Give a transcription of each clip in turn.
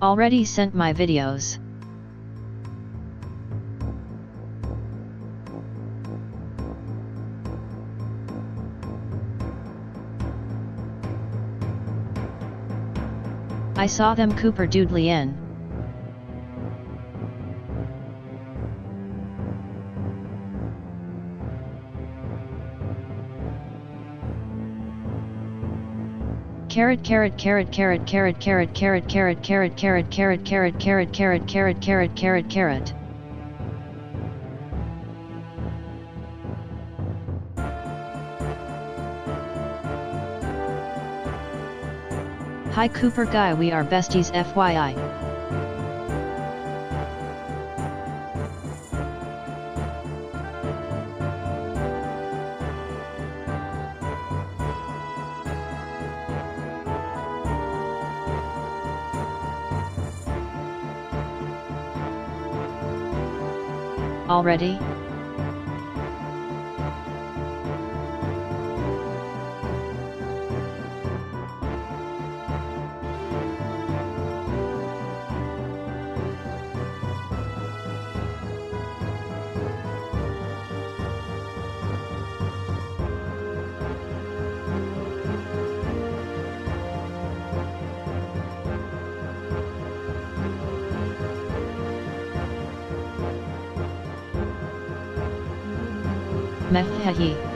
Already sent my videos. I saw them Cooper Doodly in. Carrot carrot carrot carrot carrot carrot carrot carrot carrot carrot carrot carrot carrot carrot carrot carrot carrot carrot. Hi Cooper Guy, we are besties FYI. Already? Mehhehe.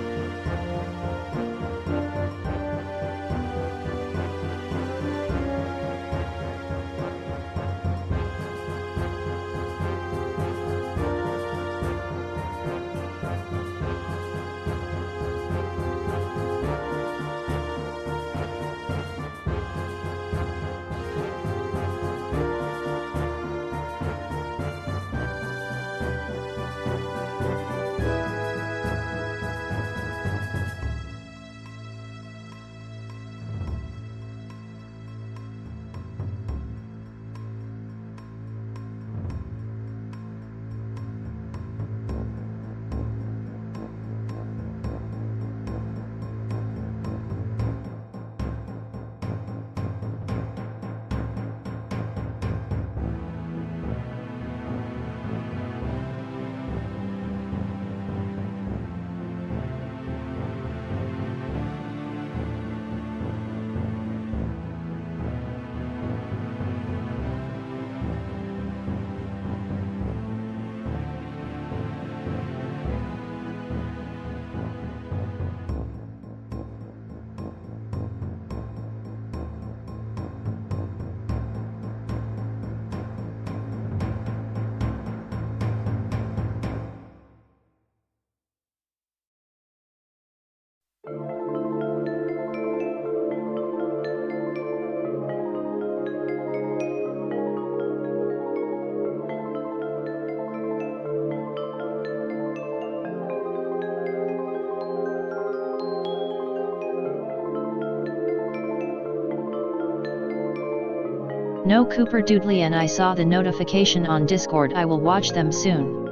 No Cooper Doodly, and I saw the notification on Discord. I will watch them soon.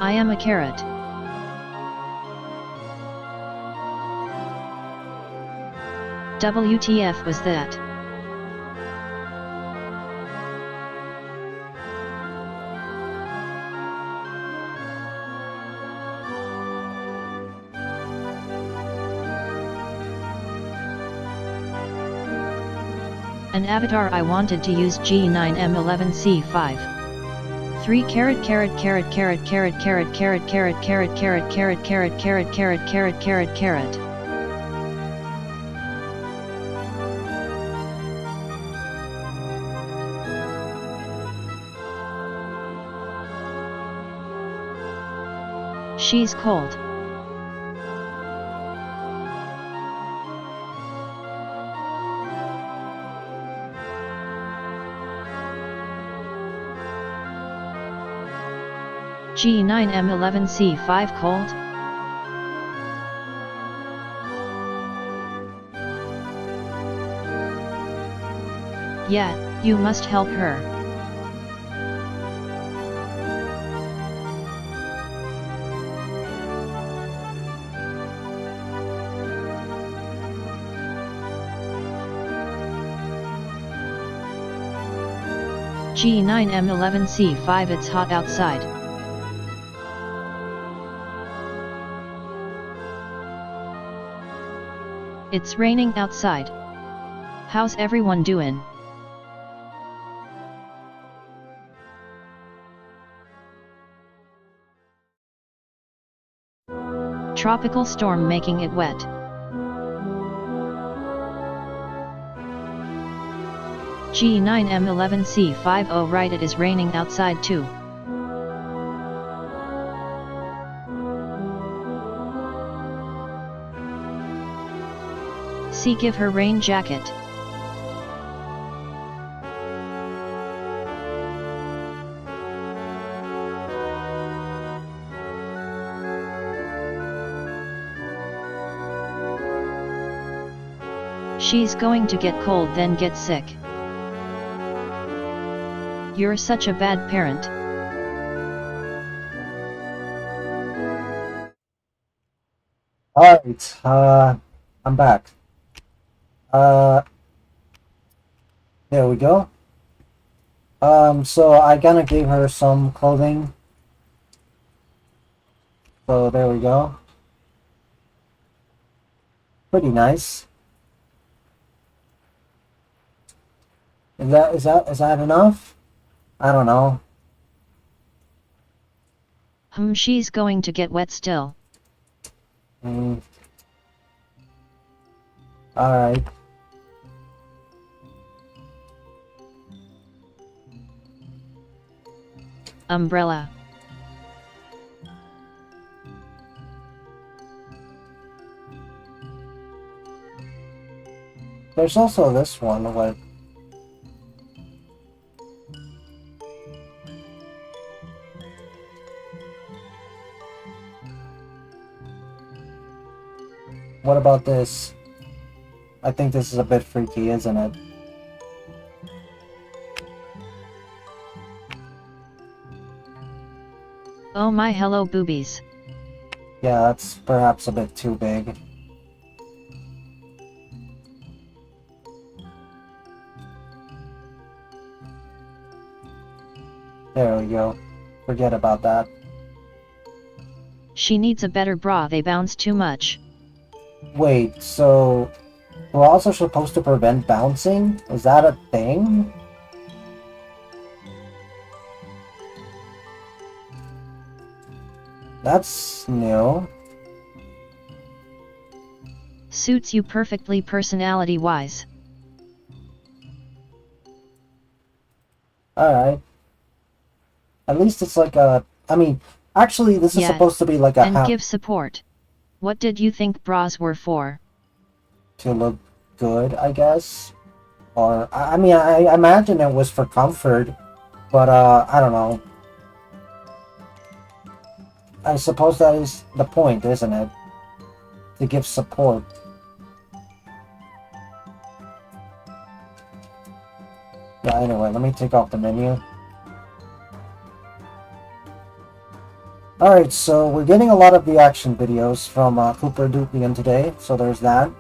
I am a carrot. WTF was that? An avatar I wanted to use G9M11C5. 3 carrot carrot carrot carrot carrot carrot carrot carrot carrot carrot carrot carrot carrot carrot carrot carrot carrot. She's cold. G9M11C5 cold? Yeah, you must help her. G9M11C5 It's hot outside. It's raining outside. How's everyone doing? Tropical storm making it wet. G9M11C5 Oh right, it is raining outside too. See, give her rain jacket. She's going to get cold then get sick. You're such a bad parent. Alright, I'm back. There we go. So I kinda gave her some clothing. So there we go. Pretty nice. Is that enough? I don't know. She's going to get wet still. Alright. Umbrella. There's also this one, what about this? I think this is a bit freaky, isn't it? Oh my hello boobies. Yeah, that's perhaps a bit too big. There we go. Forget about that. She needs a better bra, they bounce too much. Wait, so bras are supposed to prevent bouncing? Is that a thing? That's new. Suits you perfectly personality-wise. Alright. At least it's like a... I mean, actually this is supposed to be like a... And give support. What did you think bras were for? To look good, I guess. Or, I mean, I imagine it was for comfort. But, I don't know. I suppose that is the point, isn't it? To give support. Yeah, anyway, let me take off the menu. Alright, so we're getting a lot of reaction videos from Cooper Duplian today, so there's that.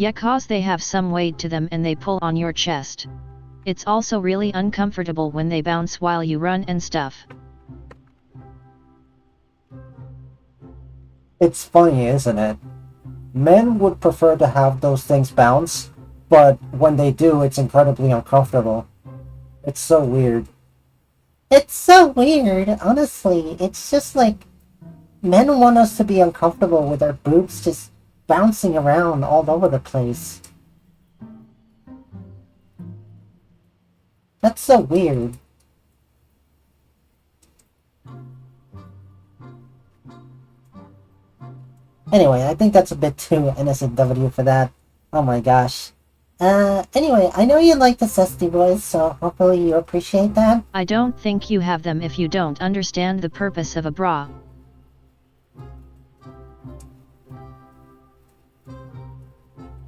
Yeah, cause they have some weight to them and they pull on your chest. It's also really uncomfortable when they bounce while you run and stuff. It's funny, isn't it? Men would prefer to have those things bounce, but when they do, it's incredibly uncomfortable. It's so weird. It's so weird, honestly. It's just like, men want us to be uncomfortable with our boobs just bouncing around all over the place. That's so weird. Anyway, I think that's a bit too NSFW for that. Oh my gosh. Anyway, I know you like the Zesty Boys, so hopefully you appreciate that. I don't think you have them if you don't understand the purpose of a bra.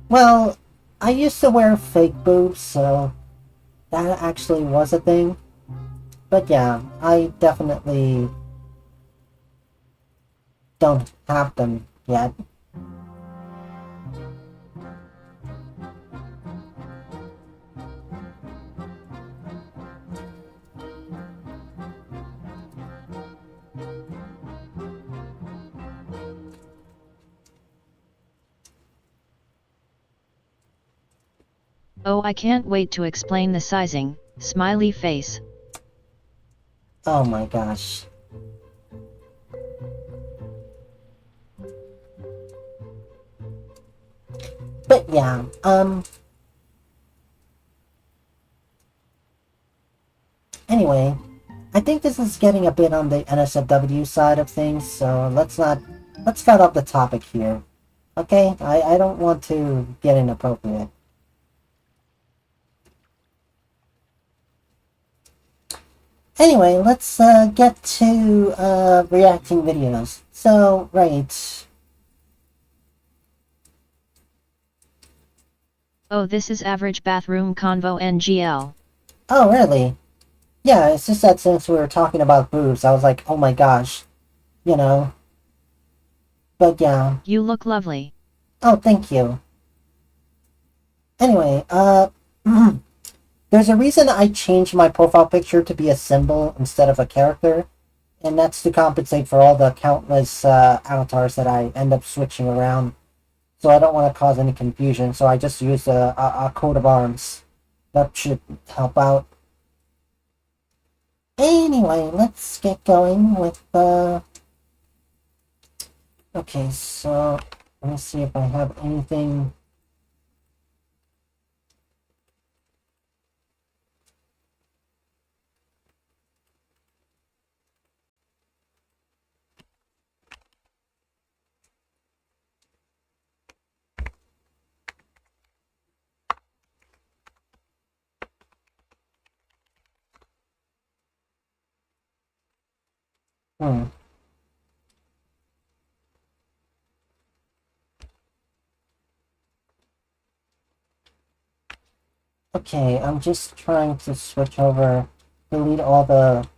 Well, I used to wear fake boobs, so that actually was a thing. But yeah, I definitely don't have them yet. Oh, I can't wait to explain the sizing, smiley face. Oh my gosh. But yeah, anyway, I think this is getting a bit on the NSFW side of things, so let's cut off the topic here. Okay? I don't want to get inappropriate. Anyway, let's get to reacting videos. So, right. Oh, this is average bathroom convo NGL. Oh, really? Yeah, it's just that since we were talking about boobs, I was like, oh my gosh, you know. But yeah. You look lovely. Oh, thank you. Anyway, there's a reason I changed my profile picture to be a symbol instead of a character, and that's to compensate for all the countless avatars that I end up switching around. So I don't want to cause any confusion, so I just use a coat of arms. That should help out. Anyway, let's get going with okay, so let me see if I have anything. Hmm. Okay, I'm just trying to switch over, delete all the...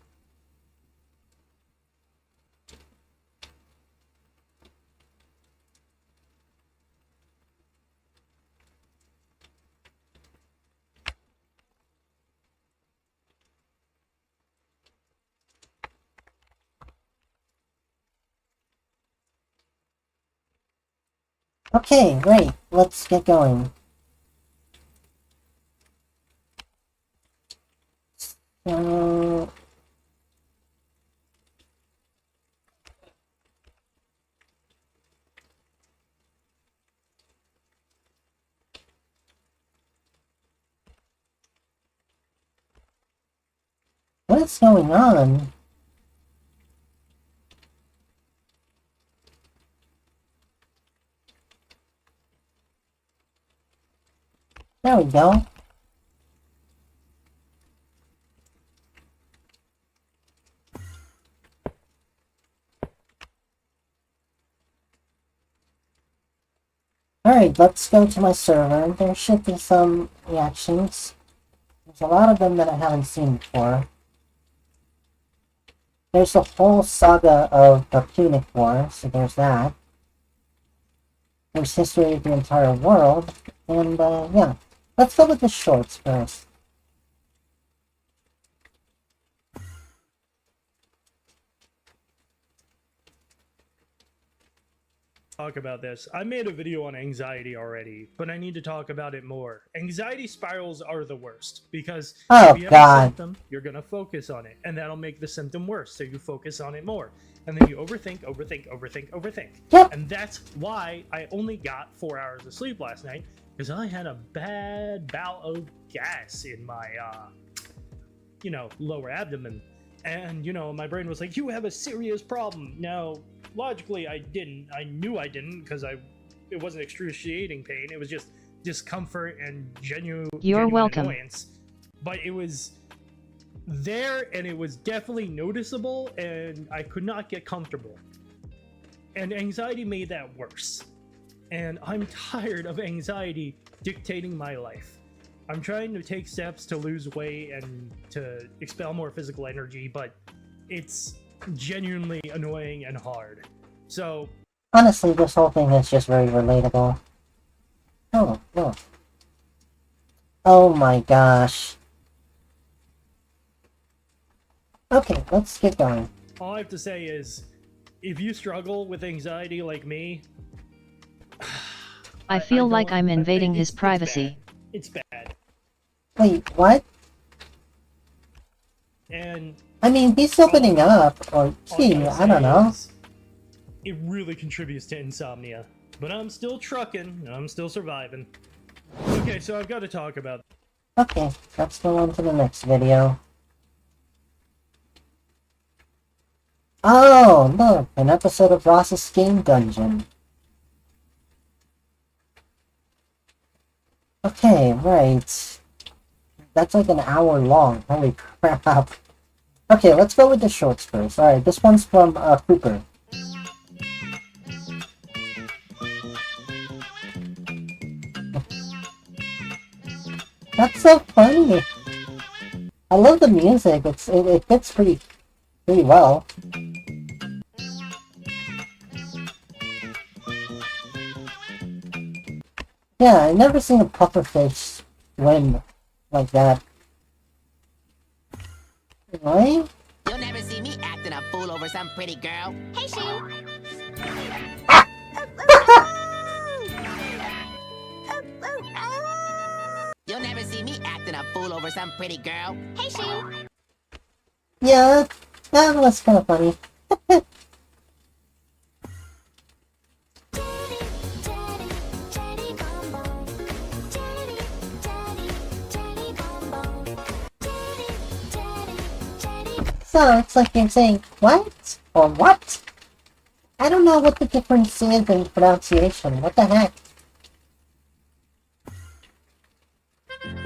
Okay, great, let's get going. So... What is going on? There we go. Alright, let's go to my server. There should be some reactions. There's a lot of them that I haven't seen before. There's the whole saga of the Punic War, so there's that. There's history of the entire world, and yeah. Let's go with the shorts first. Talk about this. I made a video on anxiety already, but I need to talk about it more. Anxiety spirals are the worst because Oh, if you have God. a symptom, you're going to focus on it, and that'll make the symptom worse, so you focus on it more. And then you overthink. Yep. And that's why I only got 4 hours of sleep last night, because I had a bad bout of gas in my, lower abdomen. And, you know, my brain was like, you have a serious problem. Now, logically, I didn't. I knew I didn't because it wasn't excruciating pain. It was just discomfort and genuine welcome. annoyance. But it was there, and it was definitely noticeable, and I could not get comfortable. And anxiety made that worse. And I'm tired of anxiety dictating my life. I'm trying to take steps to lose weight and to expel more physical energy, but it's genuinely annoying and hard. So, honestly, this whole thing is just very relatable. Oh, look. Oh my gosh. Okay, let's get going. all I have to say is, if you struggle with anxiety like me, I feel like don't- I'm I- invading his it's privacy. bad. It's bad. Wait, what? And I mean, he's opening up, or all he, gotta I don't say know. is, it really contributes to insomnia. But I'm still trucking, and I'm still surviving. Okay, so I've got to talk about. Okay, let's go on to the next video. Oh, look, an episode of Ross's Game Dungeon. Okay, right. That's like an hour long. Holy crap. Okay, let's go with the shorts first. Alright, this one's from Cooper. That's so funny. I love the music. It fits pretty well. Yeah, I never seen a pufferfish swim like that. Right? You'll never see me acting a fool over some pretty girl. Hey, she. You'll never see me acting a fool over some pretty girl. Hey, she. Yeah, that was kind of funny. So, it's like you're saying, what? Or what? I don't know what the difference is in pronunciation. What the heck?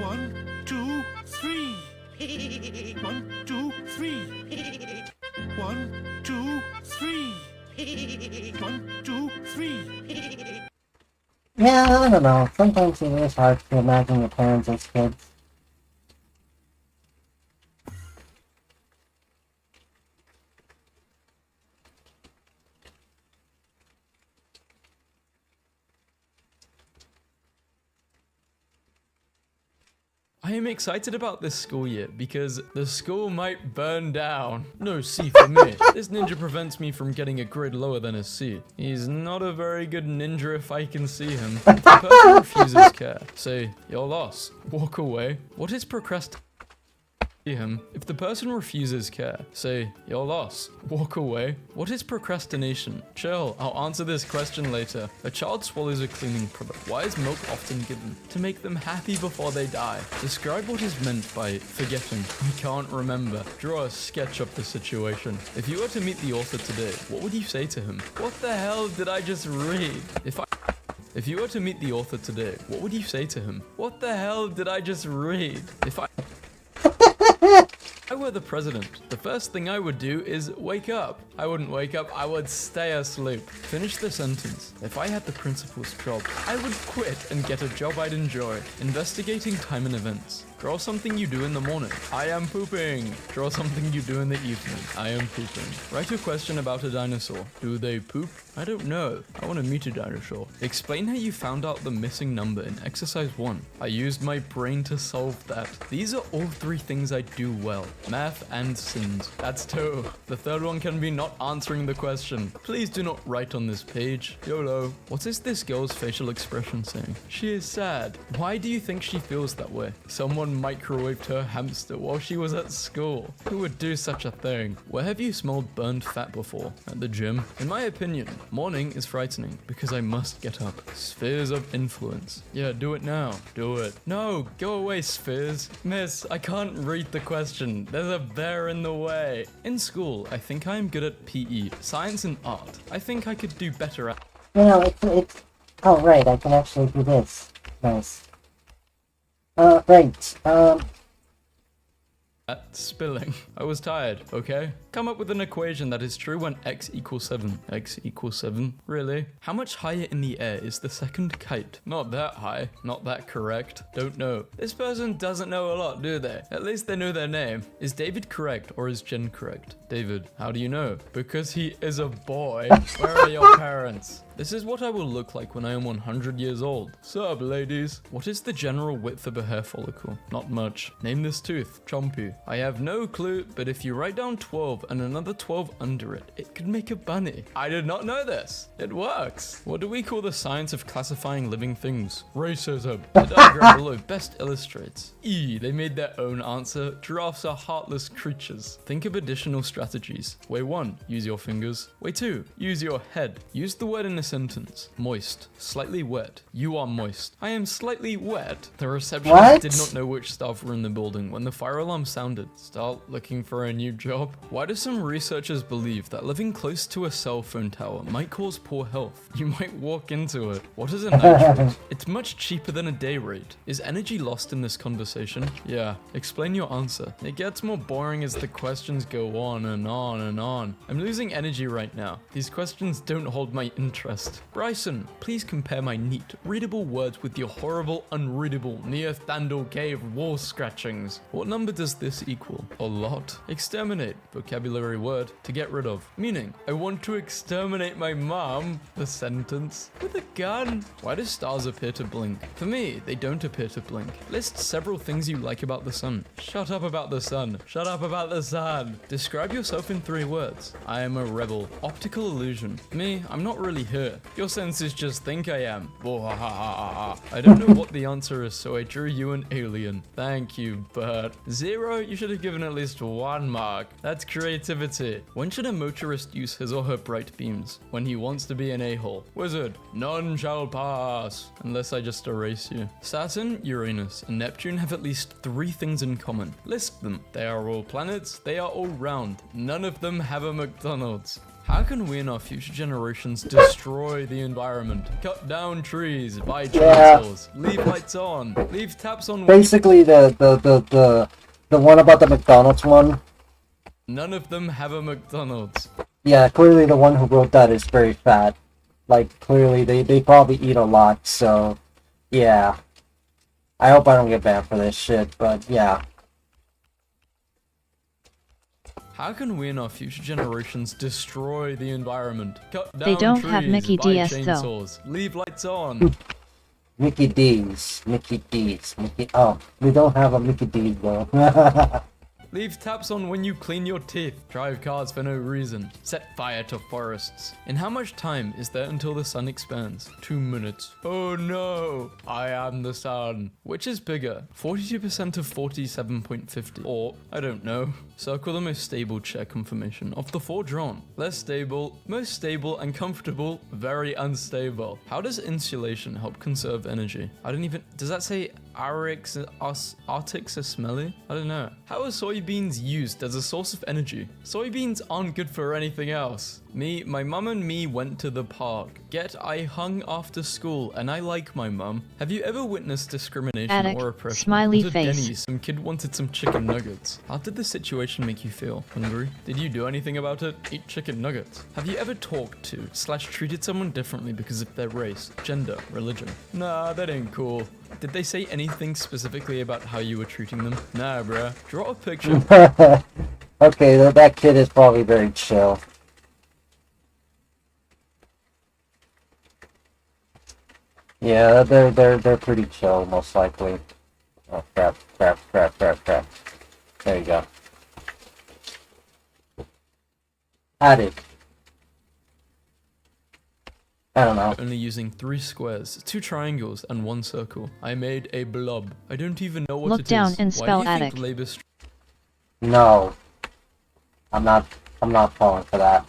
1, 2, 3. 1, 2, 3. 1, 2, 3. 1, 2, 3. Yeah, I don't know. Sometimes it is hard to imagine your parents as kids. I am excited about this school year because the school might burn down. No C for me. This ninja prevents me from getting a grade lower than a C. He's not a very good ninja if I can see him. If the person refuses care, say, your loss. Walk away. What is procrastination? Him. If the person refuses care, say, your loss. Walk away. What is procrastination? Chill, I'll answer this question later. A child swallows a cleaning product. Why is milk often given? To make them happy before they die. Describe what is meant by forgetting. I can't remember. Draw a sketch of the situation. If you were to meet the author today, what would you say to him? What the hell did I just read? If you were to meet the author today, what would you say to him? What the hell did I just read? If I were the president, the first thing I would do is wake up. I wouldn't wake up, I would stay asleep. Finish the sentence. If I had the principal's job, I would quit and get a job I'd enjoy. Investigating time and events. Draw something you do in the morning. I am pooping. Draw something you do in the evening. I am pooping. Write a question about a dinosaur. Do they poop? I don't know. I want to meet a dinosaur. Explain how you found out the missing number in exercise 1. I used my brain to solve that. These are all 3 things I do well. Math and sins. That's 2. The third one can be not answering the question. Please do not write on this page. YOLO. What is this girl's facial expression saying? She is sad. Why do you think she feels that way? Someone someone microwaved her hamster while she was at school. Who would do such a thing? Where have you smelled burned fat before? At the gym? In my opinion, morning is frightening because I must get up. Spheres of influence. Yeah, do it now. Do it. No, go away, spheres. Miss, I can't read the question. There's a bear in the way. In school, I think I am good at PE, science and art. I think I could do better at it's... Oh, right, I can actually do this. Nice. Right, at spilling. I was tired, okay? Come up with an equation that is true when x equals 7. X equals 7? Really? How much higher in the air is the second kite? Not that high. Not that correct. Don't know. This person doesn't know a lot, do they? At least they know their name. Is David correct or is Jen correct? David, how do you know? Because he is a boy. Where are your parents? This is what I will look like when I am 100 years old. Sup, ladies? What is the general width of a hair follicle? Not much. Name this tooth. Chompy. I have no clue, but if you write down 12 and another 12 under it, it could make a bunny. I did not know this. It works. What do we call the science of classifying living things? Racism. The diagram below best illustrates. They made their own answer. Giraffes are heartless creatures. Think of additional strategies. Way 1, use your fingers. Way 2, use your head. Use the word in a sentence. Moist. Slightly wet. You are moist. I am slightly wet. The receptionist did not know which staff were in the building when the fire alarm sounded. Start looking for a new job. Why do some researchers believe that living close to a cell phone tower might cause poor health? You might walk into it. What is a night rate? It's much cheaper than a day rate. Is energy lost in this conversation? Yeah. Explain your answer. It gets more boring as the questions go on and on and on. I'm losing energy right now. These questions don't hold my interest. Bryson, please compare my neat, readable words with your horrible, unreadable Neanderthal cave wall scratchings. What number does this equal? A lot. Exterminate. Vocabulary word. To get rid of. Meaning, I want to exterminate my mom. The sentence. With a gun. Why do stars appear to blink? For me, they don't appear to blink. List several things you like about the sun. Shut up about the sun. Shut up about the sun. Describe yourself in 3 words. I am a rebel. Optical illusion. Me, I'm not really here. Your senses just think I am. I don't know what the answer is, so I drew you an alien. Thank you, Bert. 0, you should have given at least 1 mark. That's creativity. When should a motorist use his or her bright beams? When he wants to be an a-hole. Wizard, none shall pass. Unless I just erase you. Saturn, Uranus, and Neptune have at least 3 things in common. List them. They are all planets. They are all round. None of them have a McDonald's. How can we and our future generations destroy the environment? Cut down trees, buy chainsaws, leave lights on, leave taps on. Basically, the one about the McDonald's one. None of them have a McDonald's. Yeah, clearly the one who wrote that is very fat. Like, clearly they probably eat a lot, so yeah. I hope I don't get banned for this shit, but yeah. How can we and our future generations destroy the environment? Cut down They don't trees, have Mickey buy DS though. chainsaws, leave lights on. Mickey D's. Oh, we don't have a Mickey D's though. Leave taps on when you clean your teeth. Drive cars for no reason. Set fire to forests. In how much time is there until the sun expands? 2 minutes. Oh no! I am the sun. Which is bigger? 42% of 47.50. Or, I don't know. Circle the most stable chair confirmation of the 4 drawn. Less stable, most stable, and comfortable, very unstable. How does insulation help conserve energy? I don't even... Does that say Arctics are smelly? I don't know. How are soybeans used as a source of energy? Soybeans aren't good for anything else. My mum and me went to the park. I hung after school and I like my mum. Have you ever witnessed discrimination Attic, or oppression? smiley At face. Denny's, some kid wanted some chicken nuggets. How did the situation make you feel? Hungry? Did you do anything about it? Eat chicken nuggets. Have you ever talked to / treated someone differently because of their race, gender, religion? Nah, that ain't cool. Did they say anything specifically about how you were treating them? Nah, bruh. Draw a picture. Okay, that kid is probably very chill. Yeah, they're pretty chill, most likely. Oh crap. There you go. Attic. I don't know. Only using 3 squares, 2 triangles, and 1 circle. I made a blob. I don't even know what Look it is. down and Why spell do you think attic. labor No. I'm not falling for that.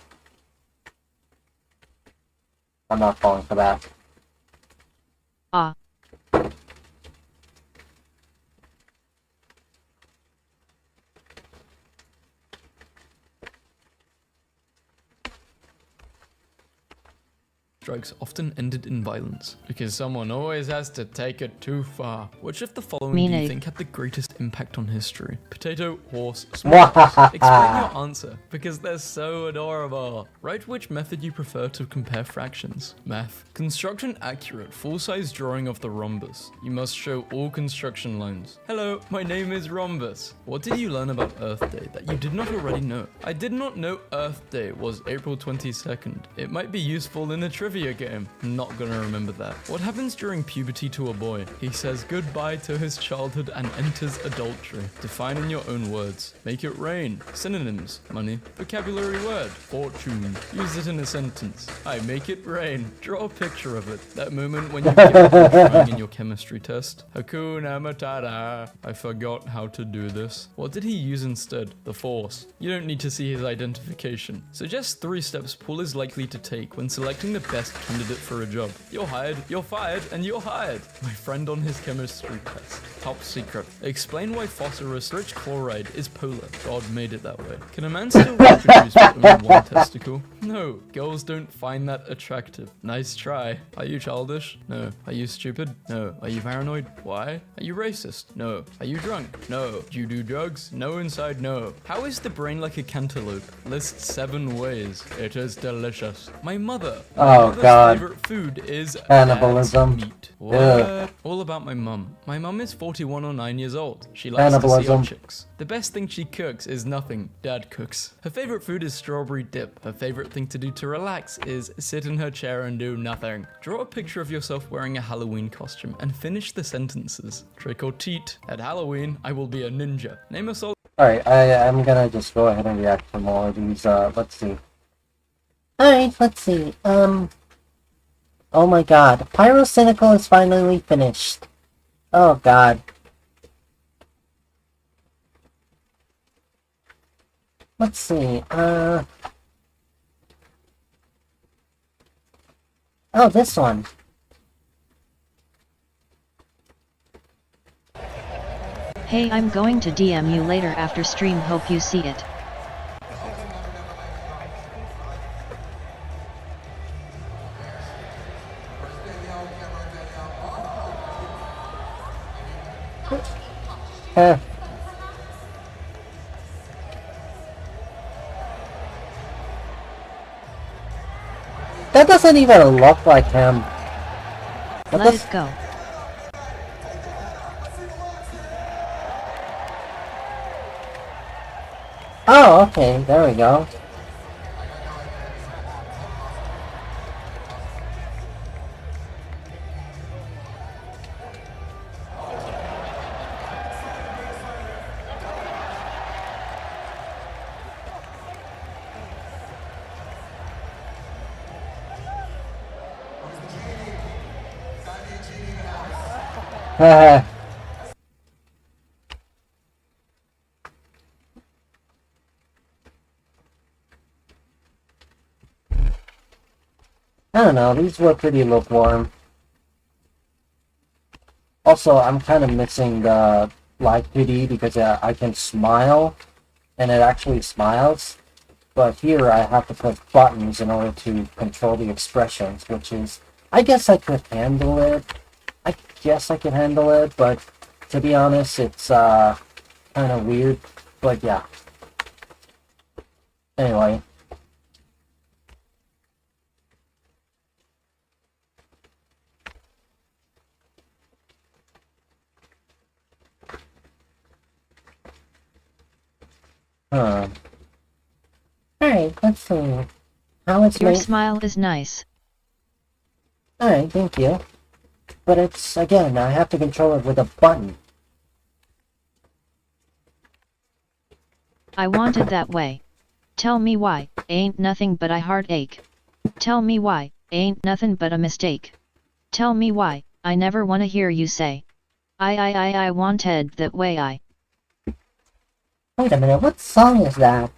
I'm not falling for that. Ah. drugs often ended in violence, because someone always has to take it too far. Which of the following do you Meaning. think had the greatest impact on history? Potato, horse, smallpox? Explain your answer, because they're so adorable. Write which method you prefer to compare fractions. Math. Construct an accurate, full-size drawing of the rhombus. You must show all construction lines. Hello, my name is Rhombus. What did you learn about Earth Day that you did not already know? I did not know Earth Day was April 22nd. It might be useful in a trivia game. I'm not gonna remember that. What happens during puberty to a boy? He says goodbye to his childhood and enters adultery. Define in your own words. Make it rain. Synonyms: money. Vocabulary word: fortune. Use it in a sentence. I make it rain. Draw a picture of it. That moment when you give up on trying in your chemistry test. Hakuna Matata. I forgot how to do this. What did he use instead? The Force. You don't need to see his identification. Suggest 3 steps Paul is likely to take when selecting the best candidate for a job. You're hired, you're fired, and you're hired. My friend on his chemistry test. Top secret. Explain why phosphorus-rich chloride is polar. God made it that way. Can a man still reproduce with only 1 testicle? No. Girls don't find that attractive. Nice try. Are you childish? No. Are you stupid? No. Are you paranoid? Why? Are you racist? No. Are you drunk? No. Do you do drugs? No inside no. How is the brain like a cantaloupe? List 7 ways. It is delicious. My mother. Oh, Mother's God. favorite food is Cannibalism. dad's meat. What? Ugh. All about my mum. My mum is 41 or 9 years old. She likes to see Cannibalism. our chicks. The best thing she cooks is nothing. Dad cooks. Her favorite food is strawberry dip. Her favorite thing to do to relax is sit in her chair and do nothing. Draw a picture of yourself wearing a Halloween costume and finish the sentences. Trick or treat. At Halloween, I will be a ninja. Name a song. Alright, I'm gonna just go ahead and react to more of these, let's see. Alright, let's see, oh my god, Pyrocynical is finally finished. Oh god. Let's see, oh, this one. Hey, I'm going to DM you later after stream, hope you see it. Heh. That doesn't even look like him. That Let does- it go. Oh, okay, there we go. Haha. I don't know, these were pretty lukewarm. Also, I'm kind of missing the live PD because I can smile, and it actually smiles. But here I have to push buttons in order to control the expressions, which is... I guess I could handle it. I guess I can handle it, but to be honest, it's kind of weird. But yeah. Anyway. Huh. Alright, let's see. How it's Your made. smile is nice. Alright, thank you. But it's, again, I have to control it with a button. I wanted that way. Tell me why, ain't nothing but a heartache. Tell me why, Ain't nothing but a mistake. Tell me why, I never wanna hear you say. I wanted that way I. Wait a minute, what song is that?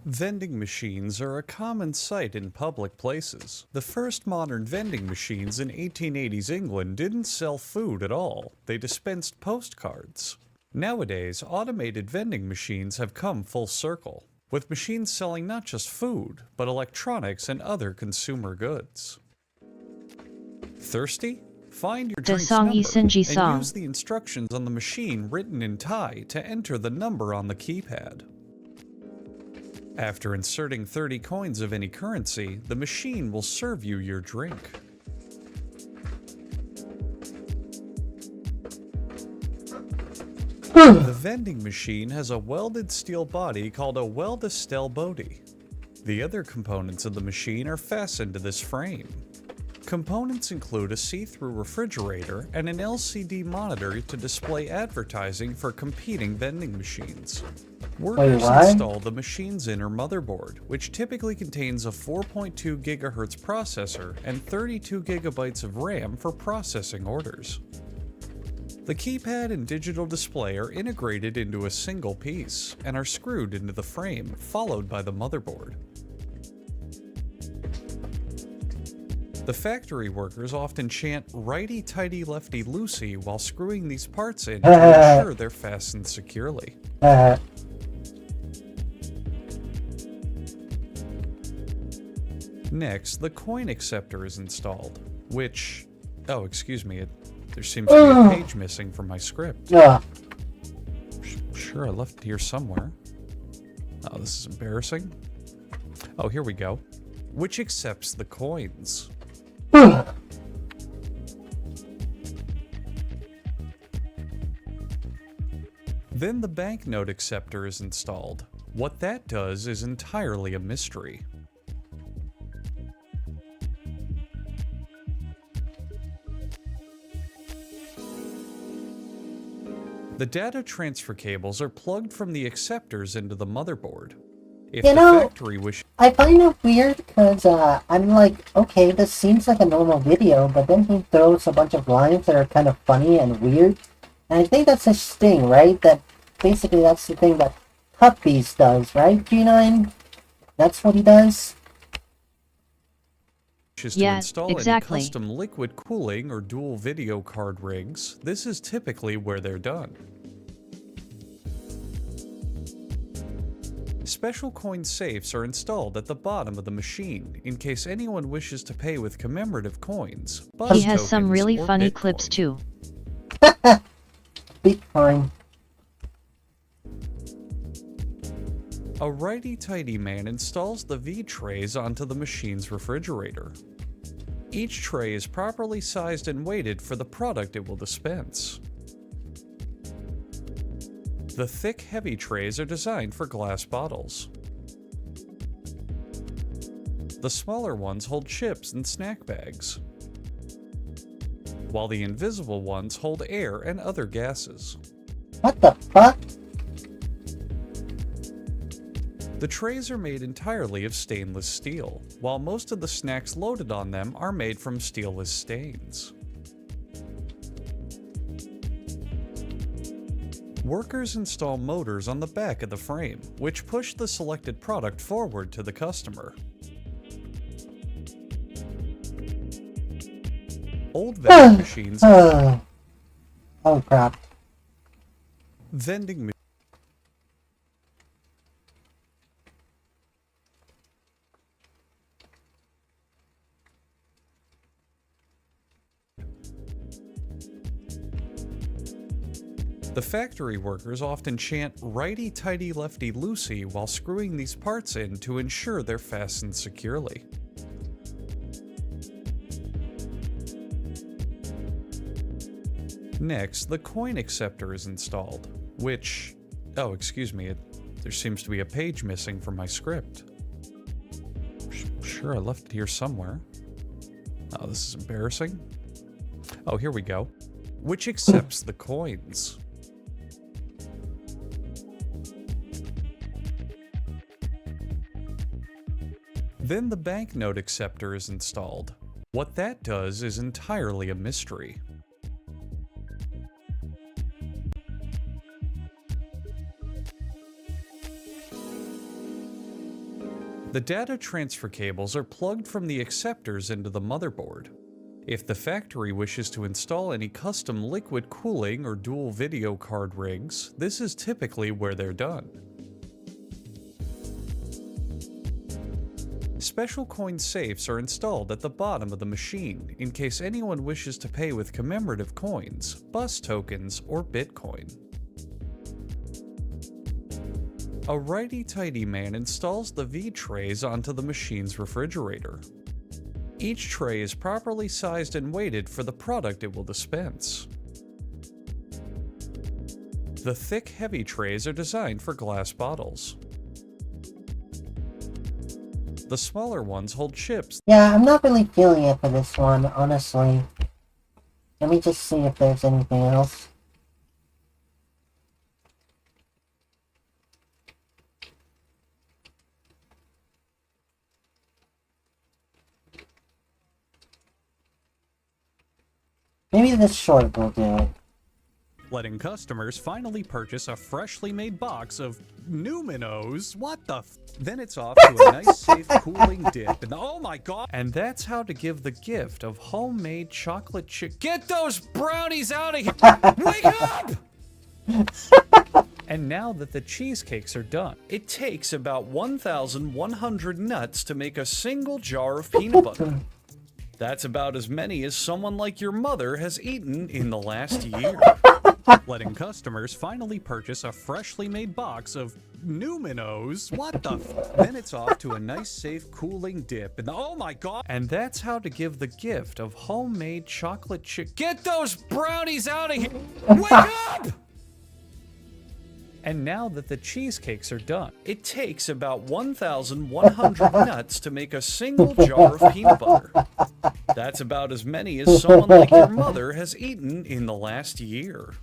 Vending machines are a common sight in public places. The first modern vending machines in 1880s England didn't sell food at all. They dispensed postcards. Nowadays, automated vending machines have come full circle, with machines selling not just food, but electronics and other consumer goods. Thirsty? Find your drink's song number Isenji and song. use the instructions on the machine written in Thai to enter the number on the keypad. After inserting 30 coins of any currency, the machine will serve you your drink. The vending machine has a welded steel body called a Weldestell body. The other components of the machine are fastened to this frame. Components include a see-through refrigerator and an LCD monitor to display advertising for competing vending machines. Workers what? install the machine's inner motherboard, which typically contains a 4.2 GHz processor and 32 GB of RAM for processing orders. The keypad and digital display are integrated into a single piece and are screwed into the frame, followed by the motherboard. The factory workers often chant righty-tighty lefty-loosey while screwing these parts in to ensure they're fastened securely. Next, the coin acceptor is installed, which... Oh, excuse me, there seems to be a page missing from my script. Sure, I left it here somewhere. Oh, this is embarrassing. Oh, here we go. Which accepts the coins. Then the banknote acceptor is installed. What that does is entirely a mystery. The data transfer cables are plugged from the acceptors into the motherboard. If You the know, factory wishes I find it weird because I'm like, okay, this seems like a normal video, but then he throws a bunch of lines that are kind of funny and weird. And I think that's his thing, right? That basically that's the thing that Puppies does, right, G9? That's what he does? to Yeah, install exactly. any custom liquid cooling or dual video card rigs, this is typically where they're done. Special coin safes are installed at the bottom of the machine in case anyone wishes to pay with commemorative coins. He buzz has some tokens, really or funny Bitcoin. clips too. Bitcoin. A righty-tighty man installs the V-trays onto the machine's refrigerator. Each tray is properly sized and weighted for the product it will dispense. The thick, heavy trays are designed for glass bottles. The smaller ones hold chips and snack bags, while the invisible ones hold air and other gases. What the fuck? The trays are made entirely of stainless steel, while most of the snacks loaded on them are made from steelless stains. Workers install motors on the back of the frame, which push the selected product forward to the customer. Old vending machines. Oh crap. Vending machines. The factory workers often chant righty-tighty lefty-loosey while screwing these parts in to ensure they're fastened securely. Next, the coin acceptor is installed, which... Oh, excuse me, there seems to be a page missing from my script. Sure, I left it here somewhere. Oh, this is embarrassing. Oh, here we go. Which accepts the coins. Then the banknote acceptor is installed. What that does is entirely a mystery. The data transfer cables are plugged from the acceptors into the motherboard. If the factory wishes to install any custom liquid cooling or dual video card rigs, this is typically where they're done. Special coin safes are installed at the bottom of the machine in case anyone wishes to pay with commemorative coins, bus tokens, or Bitcoin. A righty-tighty man installs the V-trays onto the machine's refrigerator. Each tray is properly sized and weighted for the product it will dispense. The thick, heavy trays are designed for glass bottles. The smaller ones hold chips. Yeah, I'm not really feeling it for this one, honestly. Let me just see if there's anything else. Maybe this short will do it. Letting customers finally purchase a freshly made box of Numinos. What the f? Then it's off to a nice safe cooling dip and oh my god. And that's how to give the gift of homemade chocolate chip. Get those brownies out of here! Wake up! And now that the cheesecakes are done, it takes about 1,100 nuts to make a single jar of peanut butter. That's about as many as someone like your mother has eaten in the last year. Letting customers finally purchase a freshly made box of Numinos. What the f? Then it's off to a nice safe cooling dip and oh my god. And that's how to give the gift of homemade chocolate chip. Get those brownies out of here! Wake up! And now that the cheesecakes are done, it takes about 1,100 nuts to make a single jar of peanut butter. That's about as many as someone like your mother has eaten in the last year.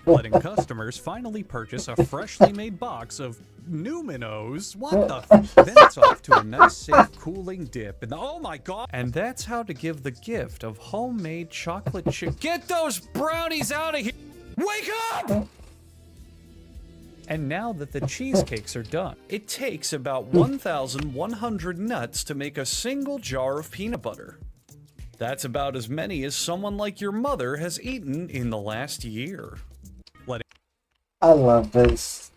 Letting customers finally purchase a freshly made box of Numinos. What the f? Then it's off to a nice safe cooling dip and oh my god. And that's how to give the gift of homemade chocolate chip. Get those brownies out of here! Wake up! And now that the cheesecakes are done, it takes about 1,100 nuts to make a single jar of peanut butter. That's about as many as someone like your mother has eaten in the last year. I love this.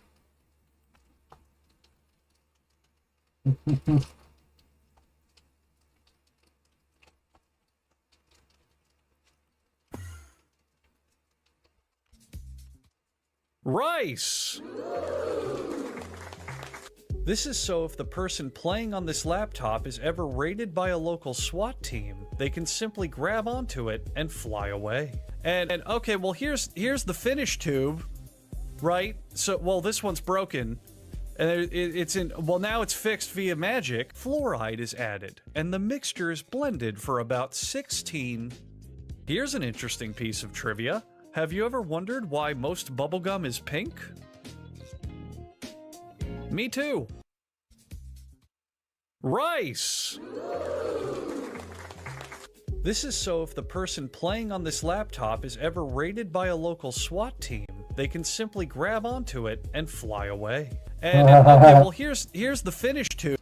Rice! This is so if the person playing on this laptop is ever raided by a local SWAT team, they can simply grab onto it and fly away. And okay, well here's the finish tube, right? So, well this one's broken, and it's in, well now it's fixed via magic. Fluoride is added, and the mixture is blended for about 16. Here's an interesting piece of trivia. Have you ever wondered why most bubblegum is pink? Me too. Rice! This is so if the person playing on this laptop is ever raided by a local SWAT team, they can simply grab onto it and fly away. And okay, well here's the finish tube.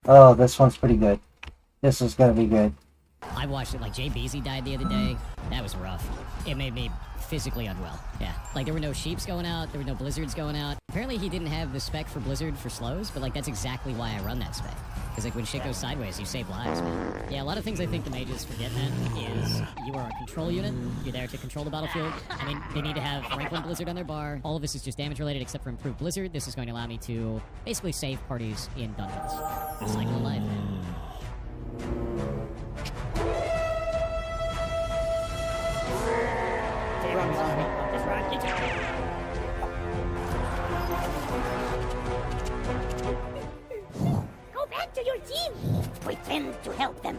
Oh, this one's pretty good. This is gonna be good. I watched it, like, Jay Beasley died the other day. That was rough. It made me physically unwell. Yeah. Like, there were no sheeps going out, there were no blizzards going out. Apparently he didn't have the spec for blizzard for slows, but, like, that's exactly why I run that spec. Because, like, when shit goes sideways, you save lives, man. Yeah, a lot of things I think the mages forget, man, is you are a control unit. You're there to control the battlefield. I mean, they need to have Franklin Blizzard on their bar. All of this is just damage related except for improved blizzard. This is going to allow me to basically save parties in dungeons. Cycle of life, man. Go back to your team. Pretend to help them.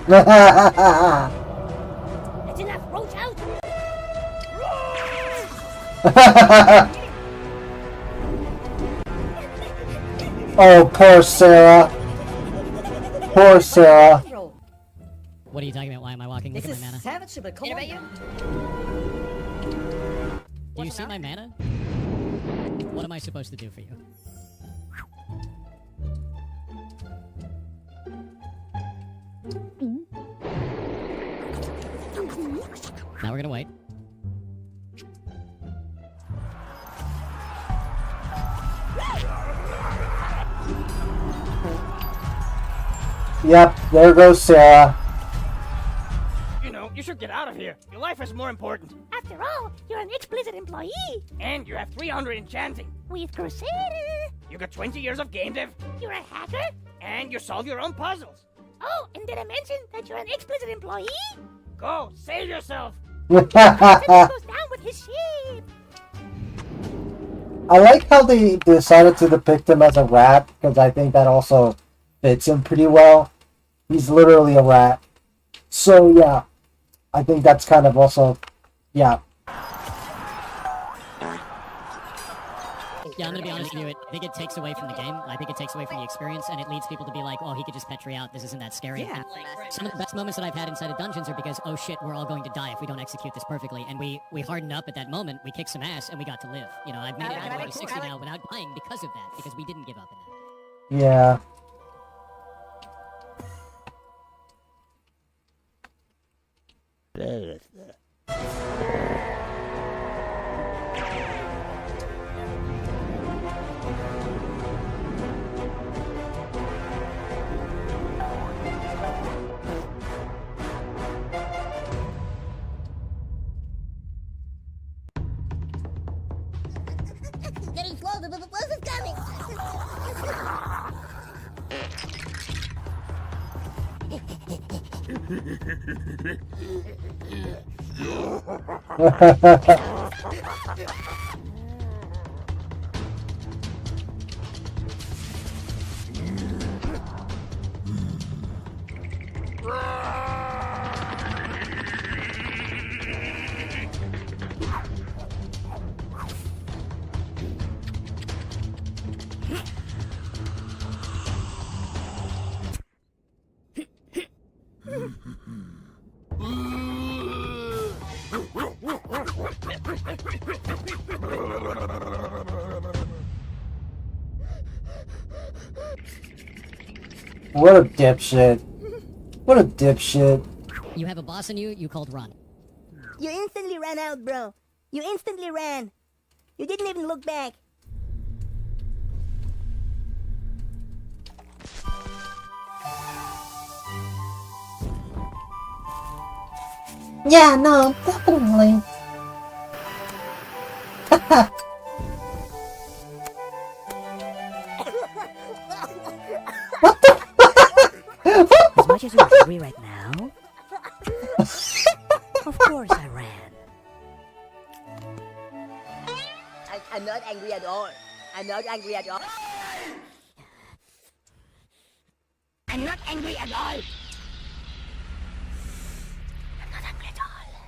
That's enough. Roach out. Oh, poor Sarah. Poor Sarah. What are you talking about? Why am I walking? Look at my mana. Savage, but come on. Do you see my mana? What am I supposed to do for you? Now we're gonna wait. Yep, there goes Sarah. You know, you should get out of here. Your life is more important. After all, you're an ex-Blizzard employee. And you have 300 enchanting. With Crusader. You got 20 years of game dev. You're a hacker? And you solve your own puzzles. Oh, and did I mention that you're an ex-Blizzard employee? Go, save yourself. Goes down with his ship. I like how they decided to depict him as a rat, because I think that also fits him pretty well. He's literally a rat. So yeah, I think that's kind of also, yeah. Yeah, I'm gonna be honest with you. I think it takes away from the game. I think it takes away from the experience, and it leads people to be like, "Oh, he could just petri out. This isn't that scary." Yeah. And some of the best moments that I've had inside of dungeons are because, "Oh shit, we're all going to die if we don't execute this perfectly." And we hardened up at that moment. We kicked some ass, and we got to live. You know, I've made it all the way to 60 now without dying because of that, because we didn't give up in that. Yeah. Getting slow, the buzz is coming. What a dipshit. What a dipshit. You have a boss in you. You called run. You instantly ran out, bro. You instantly ran. You didn't even look back. Yeah, no, definitely. As much as you're angry right now, of course I ran. I'm not angry at all. I'm not angry at all. I'm not angry at all. I'm not angry at all.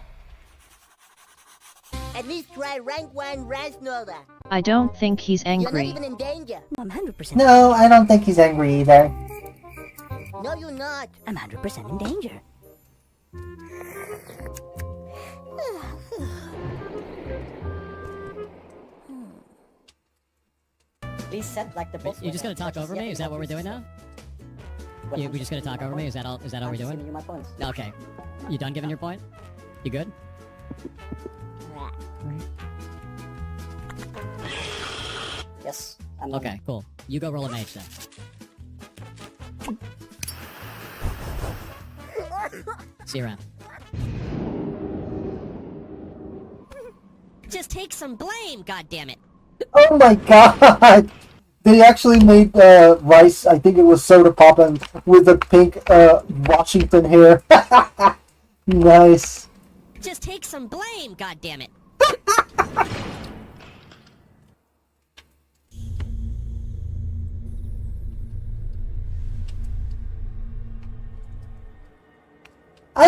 At least try rank 1 Rasnova. I don't think he's You're not angry. even in danger. I'm 100%. No, I don't think he's angry either. No, you're not. I'm 100% in danger. Reset like the boss. You're just gonna talk over me? Is that what we're doing now? We're just gonna talk over me? Is that all? Is that all we're doing? You my points. Okay. You done giving your point? You good? Yes. I'm Okay, cool. You go roll a mage then. See you around. Just take some blame, goddammit. Oh my god! They actually made rice, I think it was soda poppin' with the pink Washington hair. Nice. Just take some blame, goddammit.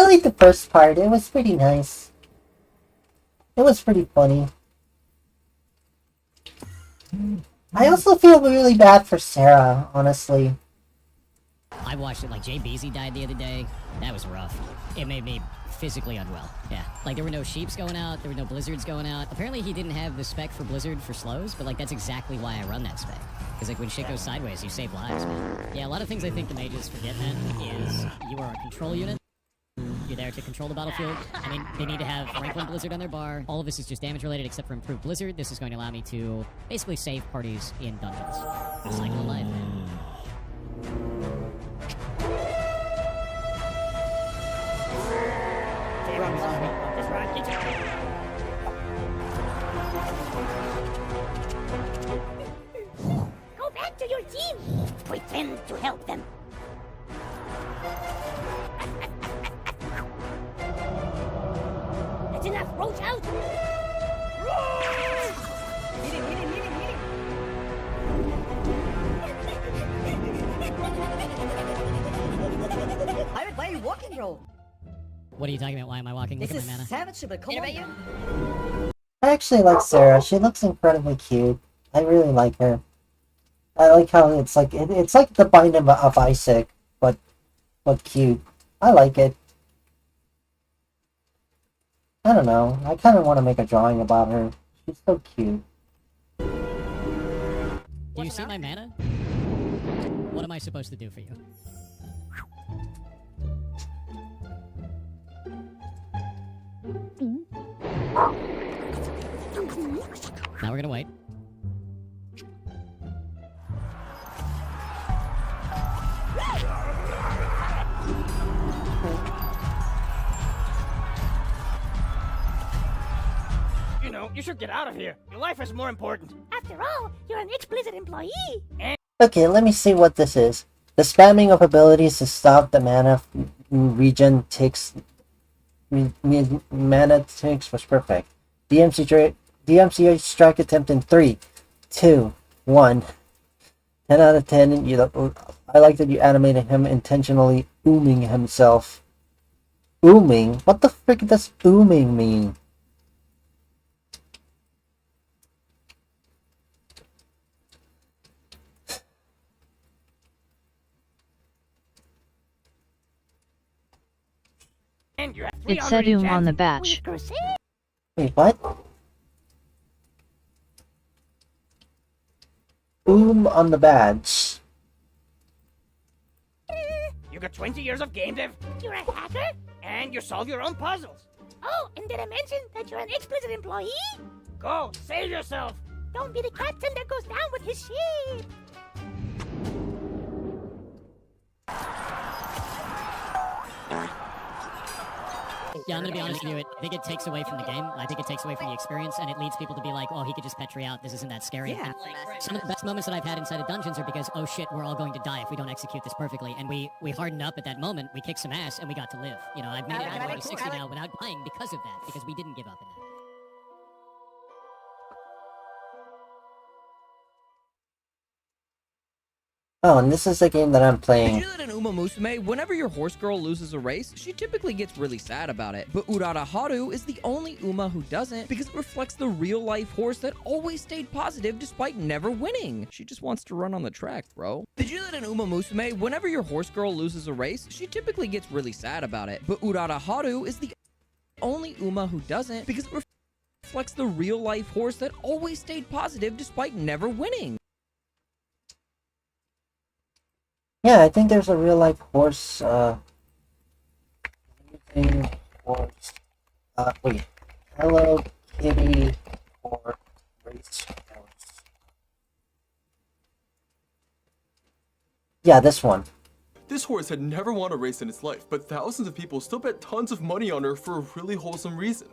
like the first part. It was pretty nice. It was pretty funny. I also feel really bad for Sarah, honestly. I watched it like Jay Beezy died the other day. That was rough. It made me physically unwell. Yeah. Like there were no sheeps going out, there were no blizzards going out. Apparently he didn't have the spec for blizzard for slows, but like that's exactly why I run that spec. Because like when shit goes sideways, you save lives, man. Yeah, a lot of things I think the mages forget, man, is you are a control unit. You're there to control the battlefield. I mean, they need to have rank 1 blizzard on their bar. All of this is just damage related except for improved blizzard. This is going to allow me to basically save parties in dungeons. Cycle of life, man. Go back to your team. Pretend to help them. That's enough. Roach out. Hit him, hit him, hit him, hit him. Pirate, why are you walking, bro? What are you talking about? Why am I walking? Look This at is my mana. savage, but come on. I actually like Sarah. She looks incredibly cute. I really like her. I like how it's like it's like the Binding of Isaac, but cute. I like it. I don't know. I kind of want to make a drawing about her. She's so cute. Do you see my mana? What am I supposed to do for you? Now we're gonna wait. You know, you should get out of here. Your life is more important. After all, you're an ex-Blizzard employee. Okay, let me see what this is. The spamming of abilities to stop the mana regen takes mana takes was perfect. DMC strike attempt in 3, 2, 1. 10 out of 10. I like that you animated him intentionally ooming himself. Ooming? What the frick does ooming mean? And you have It said on the batch. Wait, what? On the badge. You got 20 years of game dev. You're a hacker? And you solve your own puzzles. Oh, and did I mention that you're an ex-Blizzard employee? Go, save yourself. Don't be the captain that goes down with his ship. Yeah, I'm gonna be honest with you. I think it takes away from the game. I think it takes away from the experience, and it leads people to be like, "Oh, he could just petri out. This isn't that scary." Yeah. Some of the best moments that I've had inside of dungeons are because, "Oh shit, we're all going to die if we don't execute this perfectly," and we hardened up at that moment. We kicked some ass, and we got to live. You know, I've made it all the way to 60 now without dying because of that, because we didn't give up in that. Oh, and this is the game that I'm playing. Did you know that in Uma Musume, whenever your horse girl loses a race, she typically gets really sad about it. But Urara Haru is the only Uma who doesn't, because it reflects the real-life horse that always stayed positive despite never winning. She just wants to run on the track, bro. Did you know that in Uma Musume, whenever your horse girl loses a race, she typically gets really sad about it. But Urara Haru is the only Uma who doesn't, because it reflects the real-life horse that always stayed positive despite never winning. Yeah, I think there's a real life horse, wait. Hello Kitty or race horse. Yeah, this one. This horse had never won a race in its life, but thousands of people still bet tons of money on her for a really wholesome reason.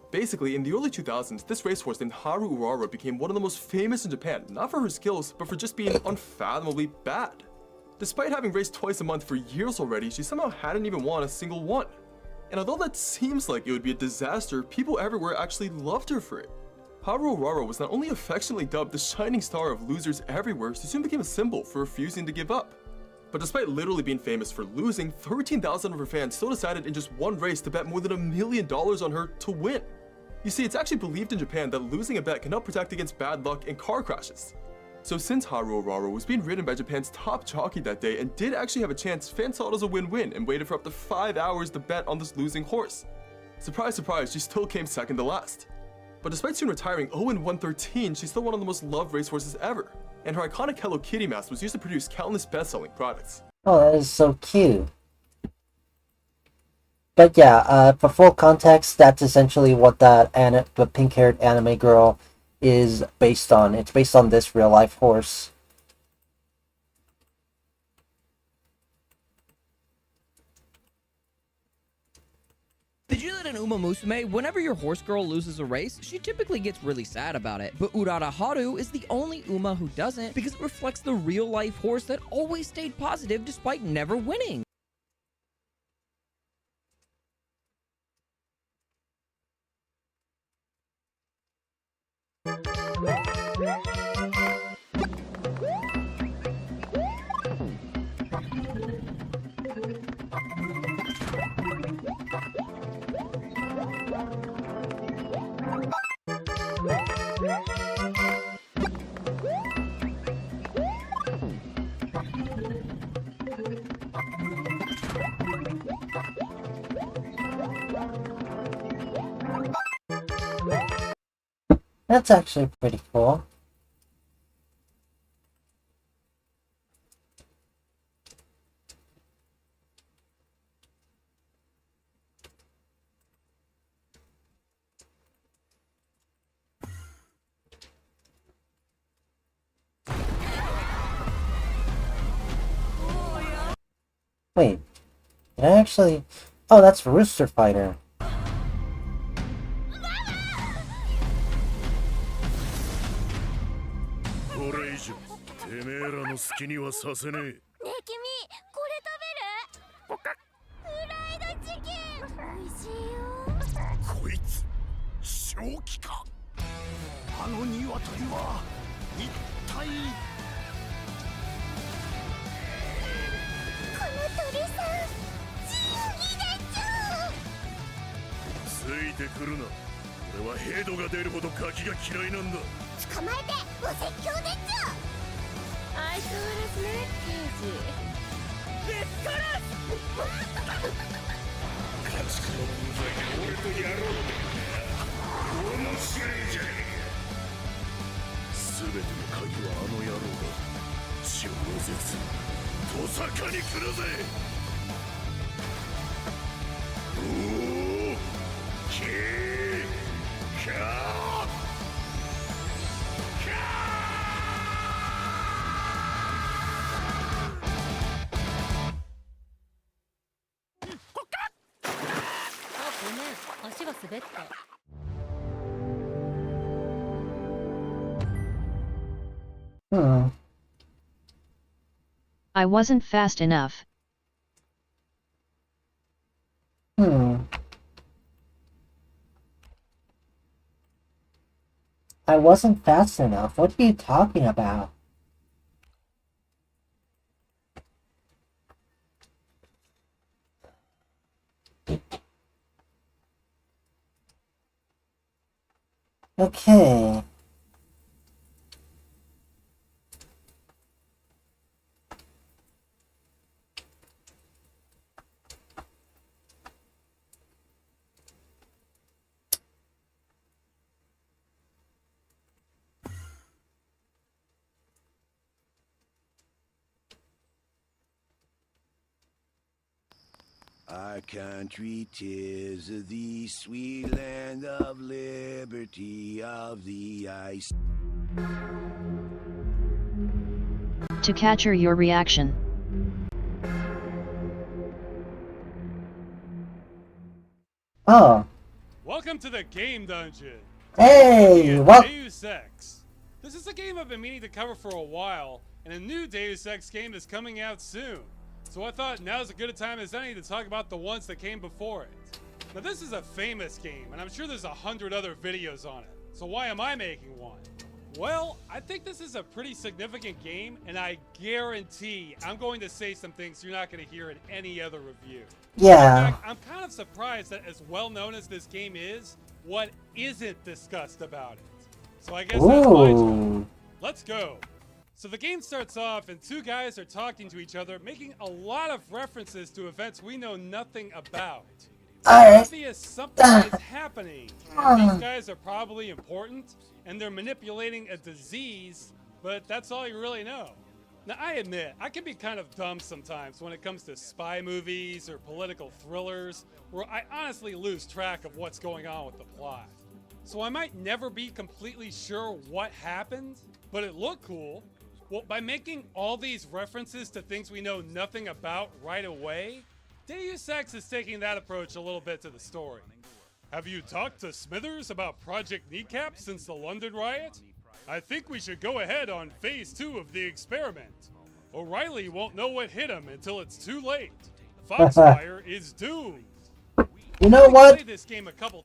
Basically, in the early 2000s, this racehorse named Haru Urara became one of the most famous in Japan, not for her skills, but for just being unfathomably bad. Despite having raced twice a month for years already, she somehow hadn't even won a single one. And although that seems like it would be a disaster, people everywhere actually loved her for it. Haru Urara was not only affectionately dubbed the shining star of losers everywhere, she soon became a symbol for refusing to give up. But despite literally being famous for losing, 13,000 of her fans still decided in just one race to bet more than $1 million on her to win. You see, it's actually believed in Japan that losing a bet can help protect against bad luck and car crashes. So since Haru Oraro was being ridden by Japan's top jockey that day and did actually have a chance, fans saw it as a win-win and waited for up to 5 hours to bet on this losing horse. Surprise, surprise, she still came second to last. But despite soon retiring 0-113, she's still one of the most loved racehorses ever. And her iconic Hello Kitty mask was used to produce countless best-selling products. Oh, that is so cute. But yeah, for full context, that's essentially what the pink-haired anime girl is based on. It's based on this real-life horse. Did you know that in Uma Musume, whenever your horse girl loses a race, she typically gets really sad about it. But Urara Haru is the only Uma who doesn't because it reflects the real-life horse that always stayed positive despite never winning. That's actually pretty cool. Wait, did I actually... Oh, that's Rooster Fighter. 好きにはさせねえ。ねえ君、これ食べる？フライドチキン。美味しいよ。こいつ正気か？あの鶏は一体？この鳥さん、仁義でちゅ。ついてくるな。俺はヘドが出るほどガキが嫌いなんだ。捕まえてお説教でちゅ。 相変わらずね、刑事。ぶっ殺す！家畜の分際で俺とやろうって面白いじゃねえか。全ての鍵はあの野郎だ。超絶、トサカに来るぜ。おお、キー、キャー。 I wasn't fast enough. I wasn't fast enough? What are you talking about? Okay. Our country 'tis the sweet land of liberty of the ice. To capture your reaction. Oh. Welcome to the Game Dungeon. Hey, what? Deus Ex. This is a game I've been meaning to cover for a while, and a new Deus Ex game is coming out soon. So I thought now's as good a time as any to talk about the ones that came before it. Now this is a famous game, and I'm sure there's 100 other videos on it. So why am I making one? Well, I think this is a pretty significant game, and I guarantee I'm going to say some things you're not going to hear in any other review. Yeah. In fact, I'm kind of surprised that as well known as this game is, what isn't discussed about it. So I guess that's my job. Let's go. So the game starts off and two guys are talking to each other, making a lot of references to events we know nothing about. It's obvious something is happening. And these guys are probably important, and they're manipulating a disease, but that's all you really know. Now, I admit, I can be kind of dumb sometimes when it comes to spy movies or political thrillers, where I honestly lose track of what's going on with the plot. So I might never be completely sure what happened, but it looked cool. Well, by making all these references to things we know nothing about right away, Deus Ex is taking that approach a little bit to the story. Have you talked to Smithers about Project Kneecap since the London riot? I think we should go ahead on phase 2 of the experiment. O'Reilly won't know what hit him until it's too late. Foxfire is doomed. You know what?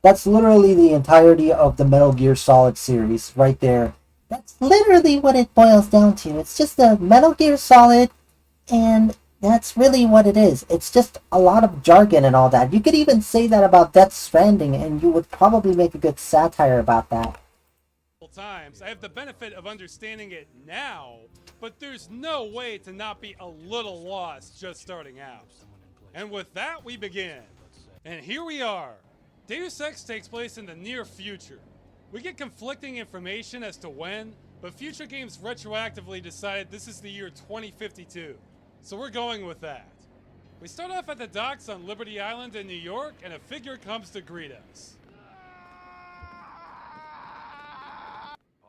That's literally the entirety of the Metal Gear Solid series right there. That's literally what it boils down to. It's just a Metal Gear Solid, and that's really what it is. It's just a lot of jargon and all that. You could even say that about Death Stranding, and you would probably make a good satire about that. Times I have the benefit of understanding it now, but there's no way to not be a little lost just starting out. And with that, we begin. And here we are. Deus Ex takes place in the near future. We get conflicting information as to when, but Future Games retroactively decided this is the year 2052. So we're going with that. We start off at the docks on Liberty Island in New York, and a figure comes to greet us.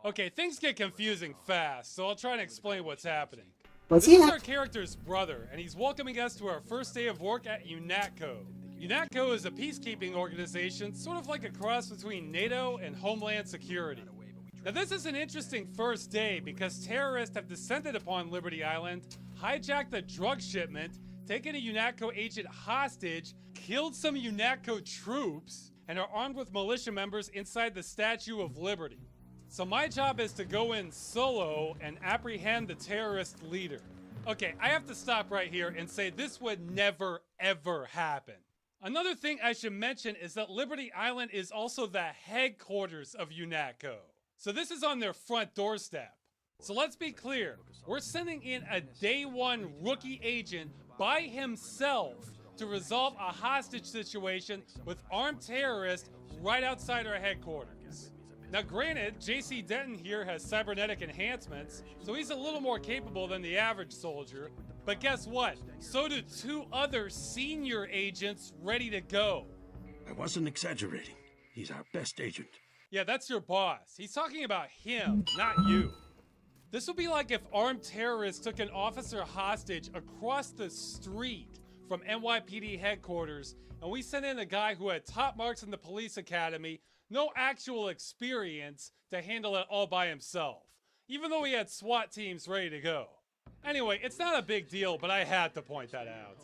Okay, things get confusing fast, so I'll try and explain what's happening. This is our character's brother, and he's welcoming us to our first day of work at UNATCO. UNATCO is a peacekeeping organization, sort of like a cross between NATO and Homeland Security. Now this is an interesting first day because terrorists have descended upon Liberty Island, hijacked a drug shipment, taken a UNATCO agent hostage, killed some UNATCO troops, and are armed with militia members inside the Statue of Liberty. So my job is to go in solo and apprehend the terrorist leader. Okay, I have to stop right here and say this would never, ever happen. Another thing I should mention is that Liberty Island is also the headquarters of UNATCO. So this is on their front doorstep. So let's be clear, we're sending in a day one rookie agent by himself to resolve a hostage situation with armed terrorists right outside our headquarters. Now granted, JC Denton here has cybernetic enhancements, so he's a little more capable than the average soldier, but guess what? So do two other senior agents ready to go. I wasn't exaggerating. He's our best agent. Yeah, that's your boss. He's talking about him, not you. This would be like if armed terrorists took an officer hostage across the street from NYPD headquarters, and we sent in a guy who had top marks in the police academy, no actual experience, to handle it all by himself, even though he had SWAT teams ready to go. Anyway, it's not a big deal, but I had to point that out.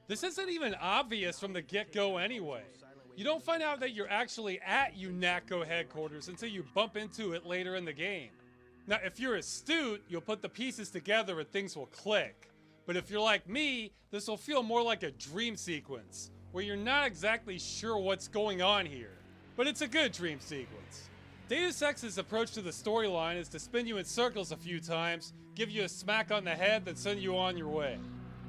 This isn't even obvious from the get-go anyway. You don't find out that you're actually at UNATCO headquarters until you bump into it later in the game. Now, if you're astute, you'll put the pieces together and things will click. But if you're like me, this will feel more like a dream sequence, where you're not exactly sure what's going on here. But it's a good dream sequence. Deus Ex's approach to the storyline is to spin you in circles a few times, give you a smack on the head, then send you on your way.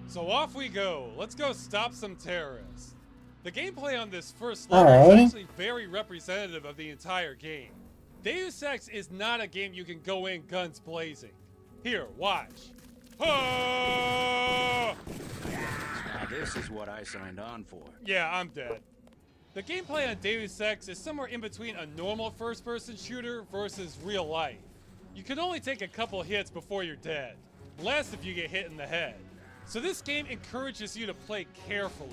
So off we go. Let's go stop some terrorists. The gameplay on this first level is actually very representative of the entire game. Deus Ex is not a game you can go in guns blazing. Here, watch. Now this is what I signed on for. Yeah, I'm dead. The gameplay on Deus Ex is somewhere in between a normal first-person shooter versus real life. You can only take a couple hits before you're dead, less if you get hit in the head. So this game encourages you to play carefully.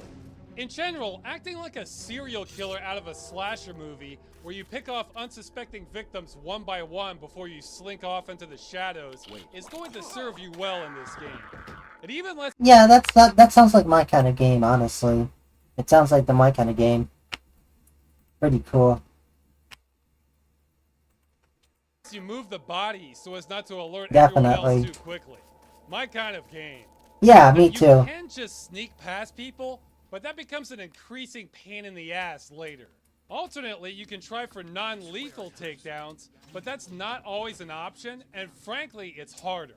In general, acting like a serial killer out of a slasher movie where you pick off unsuspecting victims one by one before you slink off into the shadows is going to serve you well in this game. It even lets— Yeah, that sounds like my kind of game, honestly. It sounds like my kind of game. Pretty cool. You move the body so as not to alert everyone else Definitely. too quickly. My kind of game. Yeah, Now, me you too. can just sneak past people, but that becomes an increasing pain in the ass later. Alternately, you can try for non-lethal takedowns, but that's not always an option, and frankly, it's harder.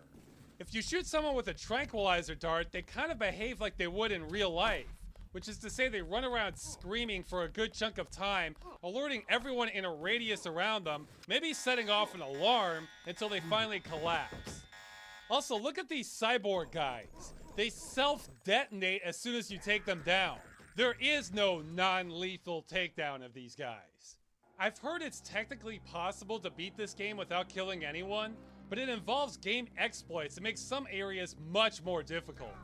If you shoot someone with a tranquilizer dart, they kind of behave like they would in real life, which is to say they run around screaming for a good chunk of time, alerting everyone in a radius around them, maybe setting off an alarm until they finally collapse. Also, look at these cyborg guys. They self-detonate as soon as you take them down. There is no non-lethal takedown of these guys. I've heard it's technically possible to beat this game without killing anyone, but it involves game exploits that make some areas much more difficult.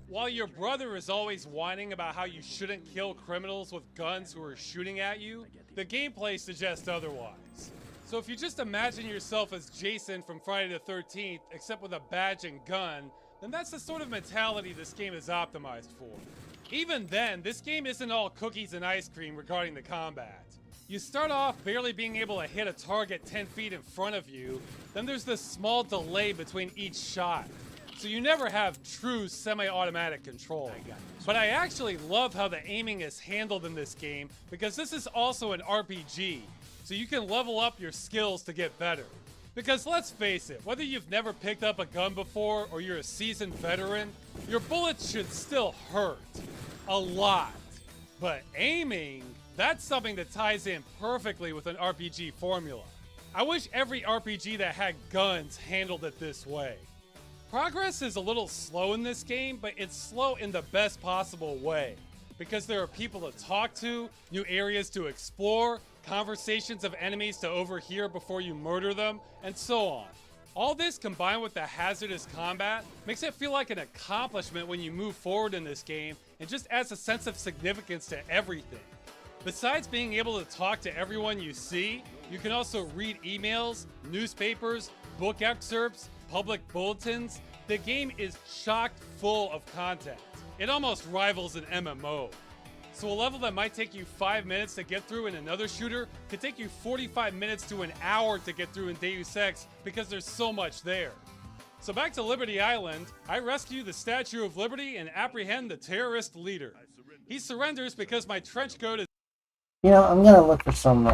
While your brother is always whining about how you shouldn't kill criminals with guns who are shooting at you, the gameplay suggests otherwise. So if you just imagine yourself as Jason from Friday the 13th, except with a badge and gun, then that's the sort of mentality this game is optimized for. Even then, this game isn't all cookies and ice cream regarding the combat. You start off barely being able to hit a target 10 feet in front of you, then there's this small delay between each shot. So you never have true semi-automatic control. But I actually love how the aiming is handled in this game because this is also an RPG, so you can level up your skills to get better. Because let's face it, whether you've never picked up a gun before or you're a seasoned veteran, your bullets should still hurt. A lot. But aiming, that's something that ties in perfectly with an RPG formula. I wish every RPG that had guns handled it this way. Progress is a little slow in this game, but it's slow in the best possible way. Because there are people to talk to, new areas to explore, conversations of enemies to overhear before you murder them, and so on. All this combined with the hazardous combat makes it feel like an accomplishment when you move forward in this game and just adds a sense of significance to everything. Besides being able to talk to everyone you see, you can also read emails, newspapers, book excerpts, public bulletins. The game is chock full of content. It almost rivals an MMO. So a level that might take you 5 minutes to get through in another shooter could take you 45 minutes to an hour to get through in Deus Ex because there's so much there. So back to Liberty Island, I rescue the Statue of Liberty and apprehend the terrorist leader. He surrenders because my trench coat is... You know, I'm gonna look for some,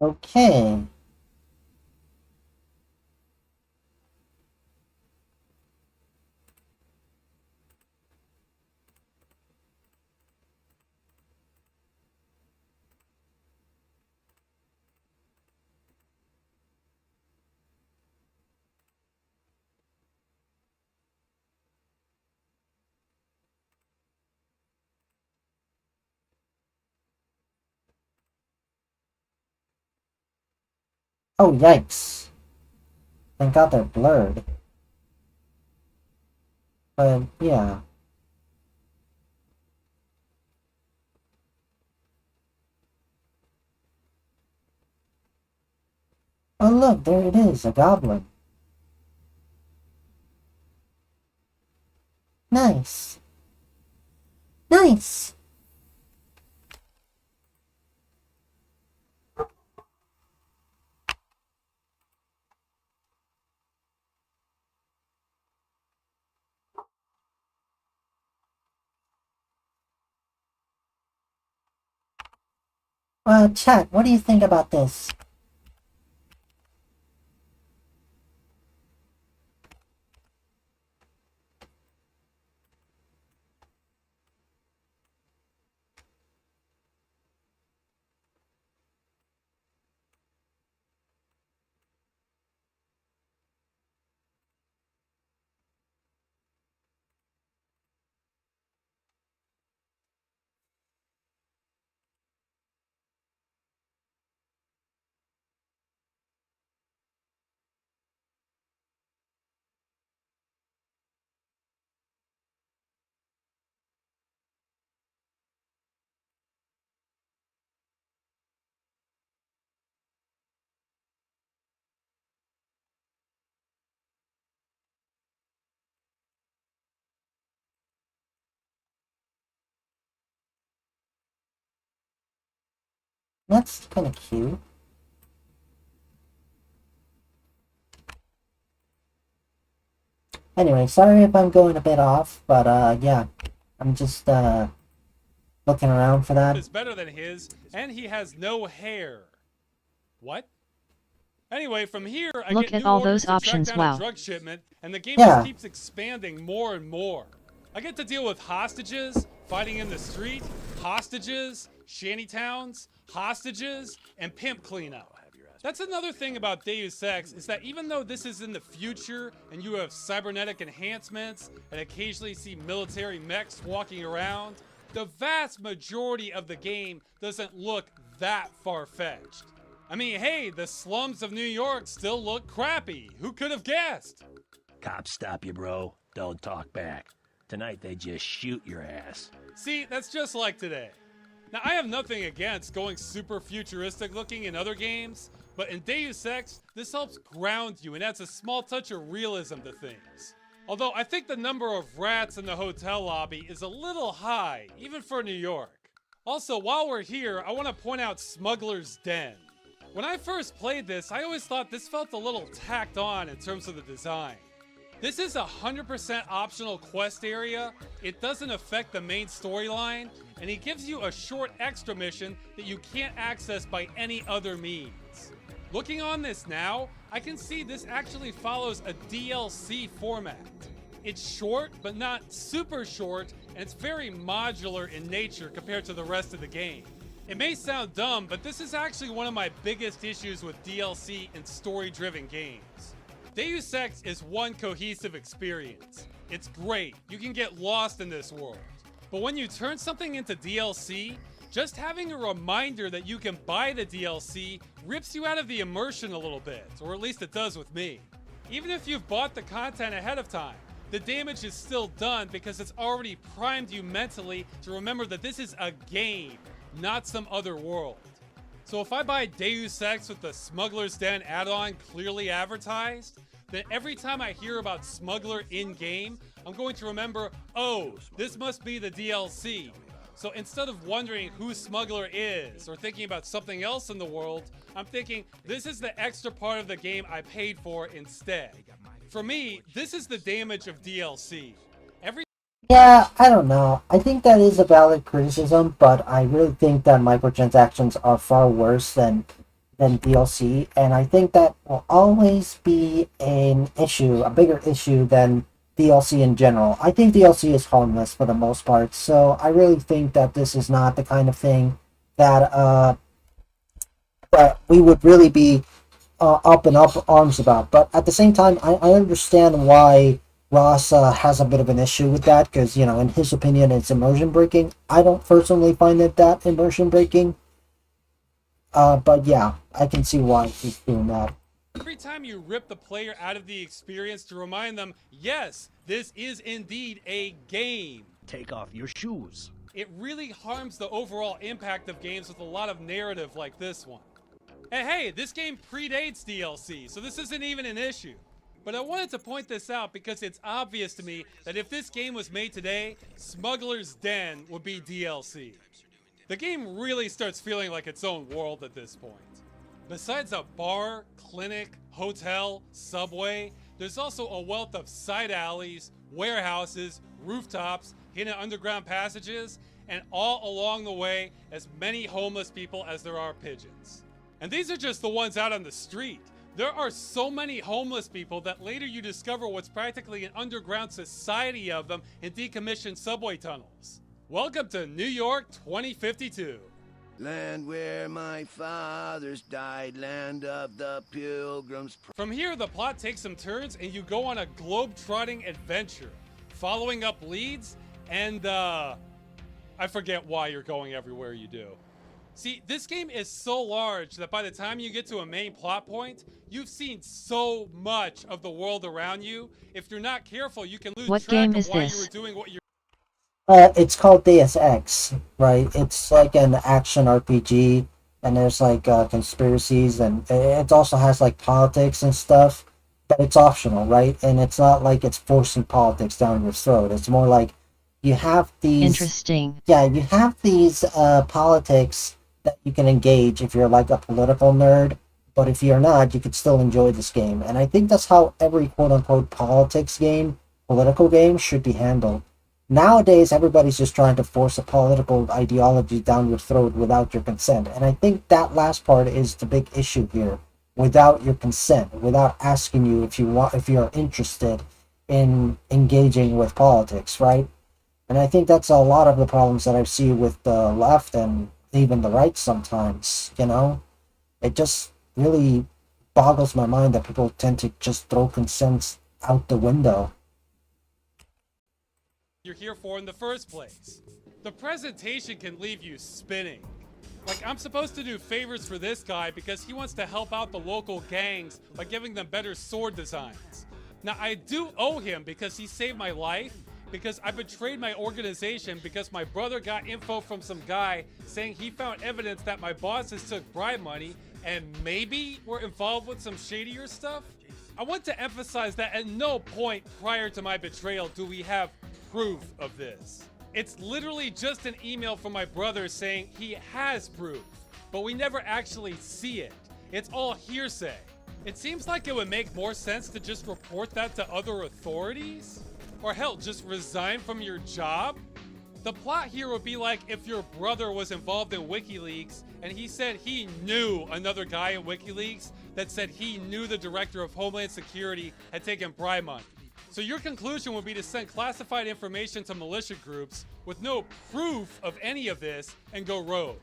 Okay. Oh, yikes. Thank God they're blurred. But, yeah. Oh look, there it is, a goblin. Nice. Nice! Chat, what do you think about this? That's kind of cute. Anyway, sorry if I'm going a bit off, but yeah, I'm just looking around for that. Is better than his, and he has no hair. What? Anyway, from here, I Look get at new all orders those to options, track down wow. a drug shipment, and the game Yeah. just keeps expanding more and more. I get to deal with hostages, fighting in the street, hostages, shantytowns, hostages, and pimp cleanup. That's another thing about Deus Ex, is that even though this is in the future and you have cybernetic enhancements and occasionally see military mechs walking around, the vast majority of the game doesn't look that far-fetched. I mean, hey, the slums of New York still look crappy. Who could have guessed? Cops stop you, bro. Don't talk back. Tonight they just shoot your ass. See, that's just like today. Now, I have nothing against going super futuristic looking in other games, but in Deus Ex, this helps ground you and adds a small touch of realism to things. Although I think the number of rats in the hotel lobby is a little high, even for New York. Also, while we're here, I want to point out Smuggler's Den. When I first played this, I always thought this felt a little tacked on in terms of the design. This is a 100% optional quest area, it doesn't affect the main storyline, and it gives you a short extra mission that you can't access by any other means. Looking on this now, I can see this actually follows a DLC format. It's short, but not super short, and it's very modular in nature compared to the rest of the game. It may sound dumb, but this is actually one of my biggest issues with DLC and story-driven games. Deus Ex is one cohesive experience. It's great, you can get lost in this world. But when you turn something into DLC, just having a reminder that you can buy the DLC rips you out of the immersion a little bit, or at least it does with me. Even if you've bought the content ahead of time, the damage is still done because it's already primed you mentally to remember that this is a game, not some other world. So if I buy Deus Ex with the Smuggler's Den add-on clearly advertised, then every time I hear about Smuggler in-game, I'm going to remember, oh, this must be the DLC. So instead of wondering who Smuggler is or thinking about something else in the world, I'm thinking this is the extra part of the game I paid for instead. For me, this is the damage of DLC. Yeah, I don't know. I think that is a valid criticism, but I really think that microtransactions are far worse than DLC, and I think that will always be an issue, a bigger issue than DLC in general. I think DLC is harmless for the most part, so I really think that this is not the kind of thing that that we would really be up in arms about. But at the same time, I understand why Ross has a bit of an issue with that, because, you know, in his opinion, it's immersion breaking. I don't personally find it that immersion breaking. But yeah, I can see why he's doing that. Every time you rip the player out of the experience to remind them, yes, this is indeed a game. Take off your shoes. It really harms the overall impact of games with a lot of narrative like this one. And hey, this game predates DLC, so this isn't even an issue. But I wanted to point this out because it's obvious to me that if this game was made today, Smuggler's Den would be DLC. The game really starts feeling like its own world at this point. Besides a bar, clinic, hotel, subway, there's also a wealth of side alleys, warehouses, rooftops, hidden underground passages, and all along the way, as many homeless people as there are pigeons. And these are just the ones out on the street. There are so many homeless people that later you discover what's practically an underground society of them in decommissioned subway tunnels. Welcome to New York 2052. Land where my fathers died, land of the pilgrims. From here, the plot takes some turns and you go on a globe-trotting adventure, following up leads, and I forget why you're going everywhere you do. See, this game is so large that by the time you get to a main plot point, you've seen so much of the world around you. If you're not careful, you can lose track of why you were doing what you're It's called Deus Ex, right? It's like an action RPG, and there's like conspiracies, and it also has like politics and stuff, but it's optional, right? And it's not like it's forcing politics down your throat. It's more like you have these... Interesting. Yeah, you have these politics that you can engage if you're like a political nerd, but if you're not, you could still enjoy this game. And I think that's how every quote-unquote politics game, political game, should be handled. Nowadays, everybody's just trying to force a political ideology down your throat without your consent. And I think that last part is the big issue here. Without your consent, without asking you if you're interested in engaging with politics, right? And I think that's a lot of the problems that I see with the left and even the right sometimes, you know? It just really boggles my mind that people tend to just throw consent out the window. You're here for in the first place. The presentation can leave you spinning. Like, I'm supposed to do favors for this guy because he wants to help out the local gangs by giving them better sword designs. Now, I do owe him because he saved my life, because I betrayed my organization because my brother got info from some guy saying he found evidence that my bosses took bribe money and maybe were involved with some shadier stuff. I want to emphasize that at no point prior to my betrayal do we have proof of this. It's literally just an email from my brother saying he has proof, but we never actually see it. It's all hearsay. It seems like it would make more sense to just report that to other authorities? Or hell, just resign from your job? The plot here would be like if your brother was involved in WikiLeaks and he said he knew another guy in WikiLeaks that said he knew the director of Homeland Security had taken bribe money. So your conclusion would be to send classified information to militia groups with no proof of any of this and go rogue.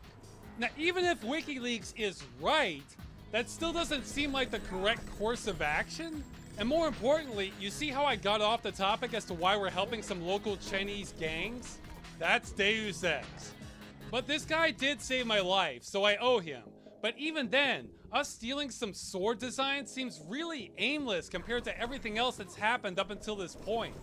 Now, even if WikiLeaks is right, that still doesn't seem like the correct course of action. And more importantly, you see how I got off the topic as to why we're helping some local Chinese gangs? That's Deus Ex. But this guy did save my life, so I owe him. But even then, us stealing some sword design seems really aimless compared to everything else that's happened up until this point.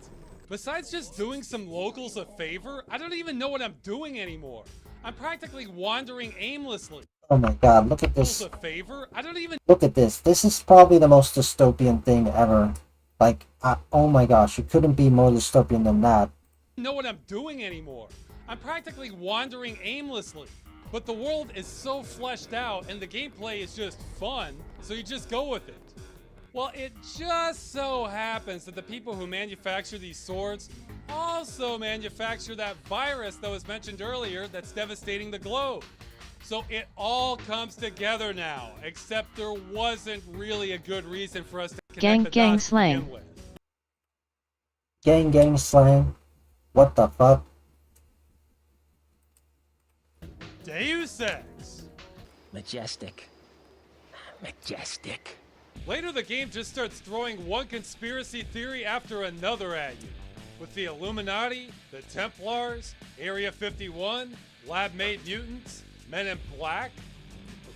Besides just doing some locals a favor, I don't even know what I'm doing anymore. I'm practically wandering aimlessly. Oh my god, look at this. A favor? I don't even Look at this. This is probably the most dystopian thing ever. Like, oh my gosh, it couldn't be more dystopian than that. know what I'm doing anymore. I'm practically wandering aimlessly. But the world is so fleshed out and the gameplay is just fun, so you just go with it. Well, it just so happens that the people who manufacture these swords also manufacture that virus that was mentioned earlier that's devastating the globe. So it all comes together now, except there wasn't really a good reason for us to connect the dots to begin with. Gang slang. What the fuck? Deus Ex. Majestic. Later, the game just starts throwing one conspiracy theory after another at you. With the Illuminati, the Templars, Area 51, lab-made mutants, Men in Black,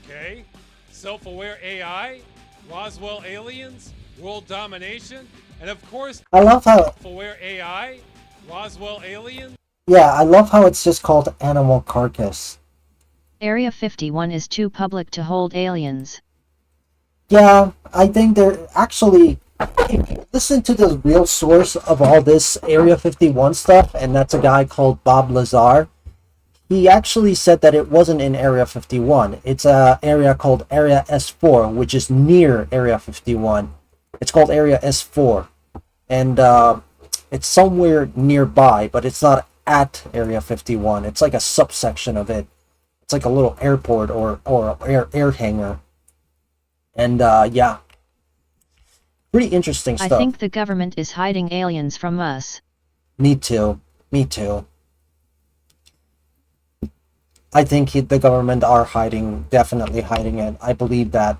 okay, self-aware AI, Roswell aliens, world domination, and of course, I love how self-aware AI, Roswell aliens. Yeah, I love how it's just called Animal Carcass. Area 51 is too public to hold aliens. Yeah, I think they're actually, if you listen to the real source of all this Area 51 stuff, and that's a guy called Bob Lazar, he actually said that it wasn't in Area 51. It's an area called Area S4, which is near Area 51. It's called Area S4. And it's somewhere nearby, but it's not at Area 51. It's like a subsection of it. It's like a little airport or air hangar. And yeah, pretty interesting stuff. I think the government is hiding aliens from us. Me too. I think the government are definitely hiding it. I believe that.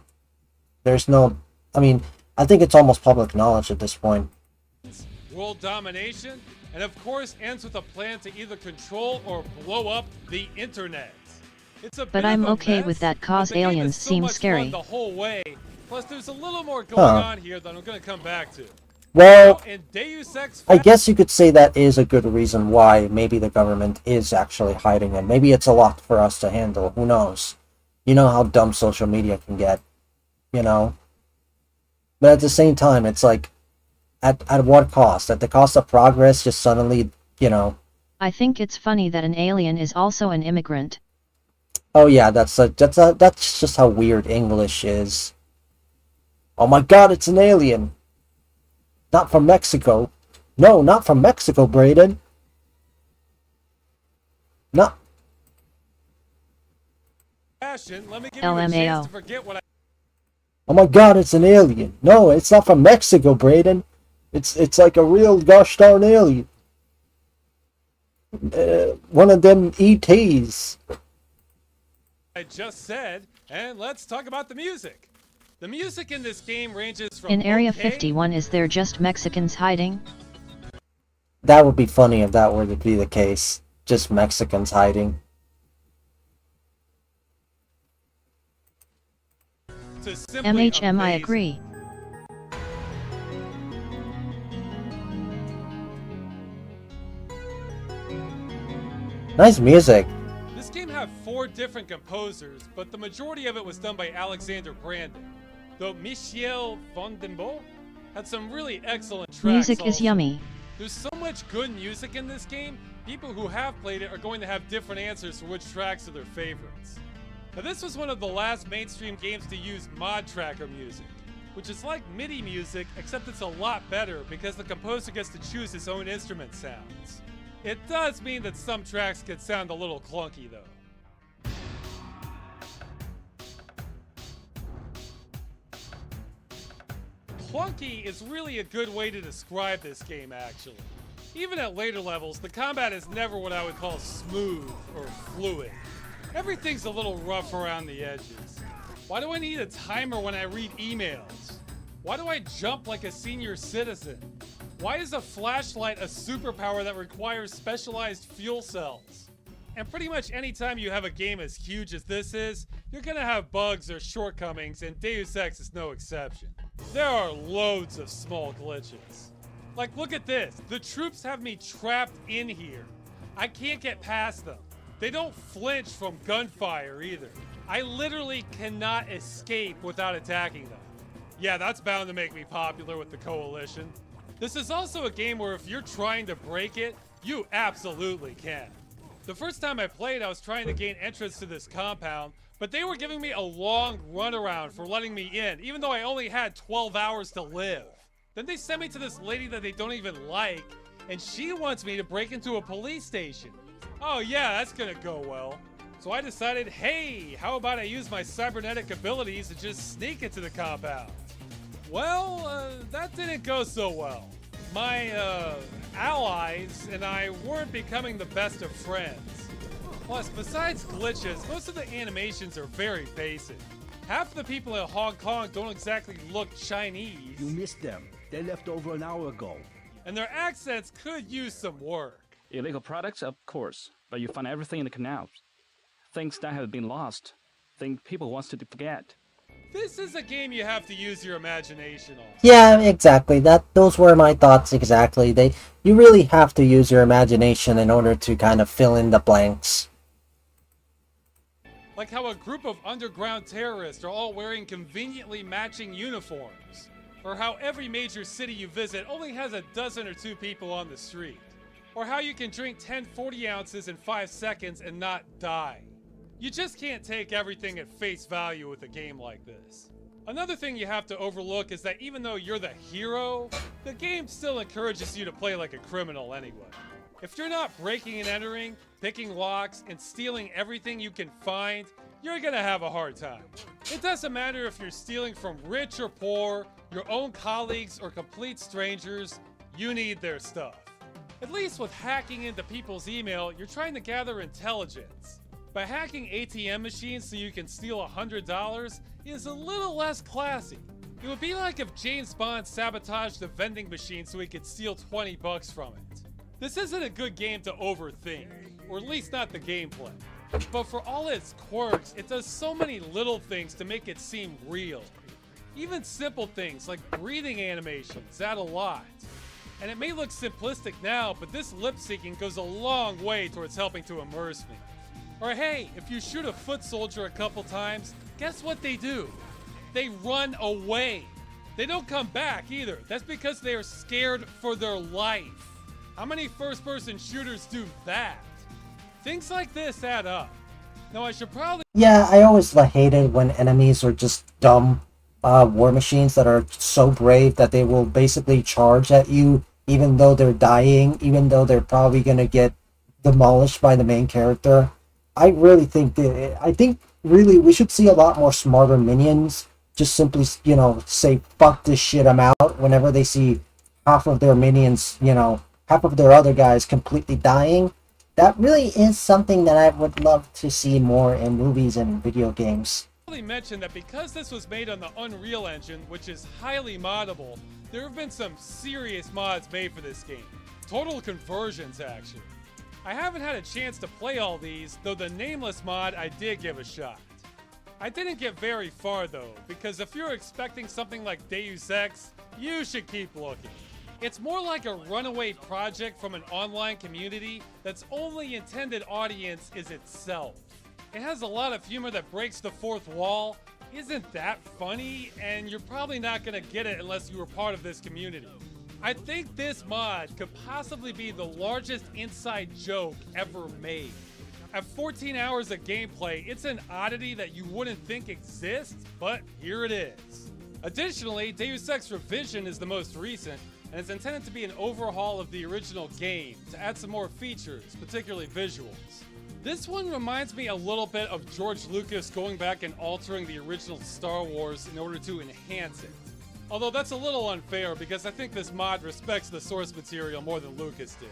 There's no, I mean, I think it's almost public knowledge at this point. World domination, and of course ends with a plan to either control or blow up the internet. It's a but I'm okay with that cause aliens seem scary. The whole way. Plus there's a little more going on here that I'm going to come back to. Well, now, in Deus Ex I guess you could say that is a good reason why maybe the government is actually hiding it. Maybe it's a lot for us to handle. Who knows? You know how dumb social media can get, you know? But at the same time, it's like, at what cost? At the cost of progress, just suddenly, you know? I think it's funny that an alien is also an immigrant. Oh yeah, that's just how weird English is. Oh my god, it's an alien! Not from Mexico. No, not from Mexico, Brayden. Not. Let me give you a chance to forget what I... Oh my god, it's an alien. No, it's not from Mexico, Brayden. It's like a real gosh darn alien. One of them ETs. I just said, and let's talk about the music. The music in this game ranges from In Area 51, is there just Mexicans hiding? That would be funny if that were to be the case. Just Mexicans hiding. MHM, I agree. Nice music. This game had 4 different composers, but the majority of it was done by Alexander Brandon. Though Michel Fondenbeau had some really excellent tracks. Music also. is yummy. There's so much good music in this game, people who have played it are going to have different answers for which tracks are their favorites. Now this was one of the last mainstream games to use mod tracker music, which is like MIDI music, except it's a lot better because the composer gets to choose his own instrument sounds. It does mean that some tracks could sound a little clunky though. Clunky is really a good way to describe this game actually. Even at later levels, the combat is never what I would call smooth or fluid. Everything's a little rough around the edges. Why do I need a timer when I read emails? Why do I jump like a senior citizen? Why is a flashlight a superpower that requires specialized fuel cells? And pretty much anytime you have a game as huge as this is, you're gonna have bugs or shortcomings, and Deus Ex is no exception. There are loads of small glitches. Like, look at this. The troops have me trapped in here. I can't get past them. They don't flinch from gunfire either. I literally cannot escape without attacking them. Yeah, that's bound to make me popular with the Coalition. This is also a game where if you're trying to break it, you absolutely can. The first time I played, I was trying to gain entrance to this compound, but they were giving me a long runaround for letting me in, even though I only had 12 hours to live. Then they sent me to this lady that they don't even like, and she wants me to break into a police station. Oh yeah, that's gonna go well. So I decided, hey, how about I use my cybernetic abilities to just sneak into the compound? Well, that didn't go so well. My, allies and I weren't becoming the best of friends. Plus, besides glitches, most of the animations are very basic. Half the people in Hong Kong don't exactly look Chinese. You missed them. They left over an hour ago. And their accents could use some work. Illegal products, of course, but you find everything in the canals. Things that have been lost. Things people wants to forget. This is a game you have to use your imagination on. Yeah, exactly. Those were my thoughts exactly. You really have to use your imagination in order to kind of fill in the blanks. Like how a group of underground terrorists are all wearing conveniently matching uniforms. Or how every major city you visit only has a dozen or 2 people on the street. Or how you can drink 10 40 ounces in 5 seconds and not die. You just can't take everything at face value with a game like this. Another thing you have to overlook is that even though you're the hero, the game still encourages you to play like a criminal anyway. If you're not breaking and entering, picking locks, and stealing everything you can find, you're gonna have a hard time. It doesn't matter if you're stealing from rich or poor, your own colleagues or complete strangers, you need their stuff. At least with hacking into people's email, you're trying to gather intelligence. By hacking ATM machines so you can steal $100 is a little less classy. It would be like if James Bond sabotaged the vending machine so he could steal 20 bucks from it. This isn't a good game to overthink, or at least not the gameplay. But for all its quirks, it does so many little things to make it seem real. Even simple things like breathing animations add a lot. And it may look simplistic now, but this lip syncing goes a long way towards helping to immerse me. Or hey, if you shoot a foot soldier a couple times, guess what they do? They run away. They don't come back either. That's because they are scared for their life. How many first-person shooters do that? Things like this add up. Now I should probably... Yeah, I always hated when enemies are just dumb war machines that are so brave that they will basically charge at you even though they're dying, even though they're probably gonna get demolished by the main character. I really think really we should see a lot more smarter minions just simply, you know, say fuck this shit, I'm out, whenever they see half of their minions, you know, half of their other guys completely dying. That really is something that I would love to see more in movies and video games. mention that because this was made on the Unreal Engine, which is highly moddable, there have been some serious mods made for this game. Total conversions, actually. I haven't had a chance to play all these, though the Nameless mod I did give a shot. I didn't get very far though, because if you're expecting something like Deus Ex, you should keep looking. It's more like a runaway project from an online community that's only intended audience is itself. It has a lot of humor that breaks the fourth wall, isn't that funny, and you're probably not gonna get it unless you were part of this community. I think this mod could possibly be the largest inside joke ever made. At 14 hours of gameplay, it's an oddity that you wouldn't think exists, but here it is. Additionally, Deus Ex Revision is the most recent, and it's intended to be an overhaul of the original game to add some more features, particularly visuals. This one reminds me a little bit of George Lucas going back and altering the original Star Wars in order to enhance it. Although that's a little unfair because I think this mod respects the source material more than Lucas did.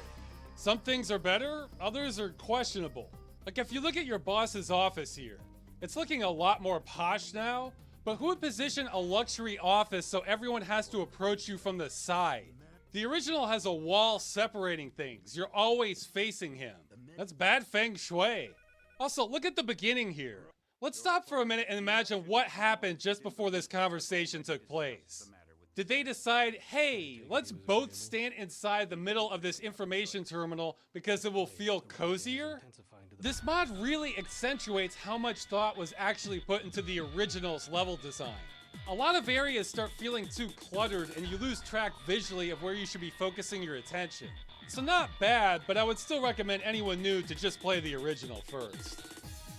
Some things are better, others are questionable. Like if you look at your boss's office here, it's looking a lot more posh now, but who would position a luxury office so everyone has to approach you from the side? The original has a wall separating things. You're always facing him. That's bad feng shui. Also, look at the beginning here. Let's stop for a minute and imagine what happened just before this conversation took place. Did they decide, hey, let's both stand inside the middle of this information terminal because it will feel cozier? This mod really accentuates how much thought was actually put into the original's level design. A lot of areas start feeling too cluttered and you lose track visually of where you should be focusing your attention. So not bad, but I would still recommend anyone new to just play the original first.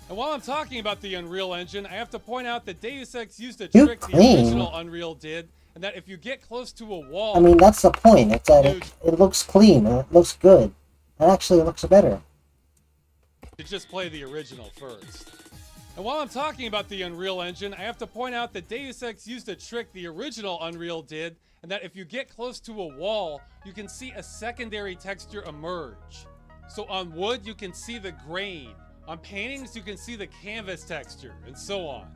And while I'm talking about the Unreal Engine, I have to point out that Deus Ex used a trick the original Unreal did, and that if you get close to a wall... I mean, that's the point. It's that it looks clean, and it looks good. It actually looks better. To just play the original first. And while I'm talking about the Unreal Engine, I have to point out that Deus Ex used a trick the original Unreal did, and that if you get close to a wall, you can see a secondary texture emerge. So on wood, you can see the grain. On paintings, you can see the canvas texture, and so on.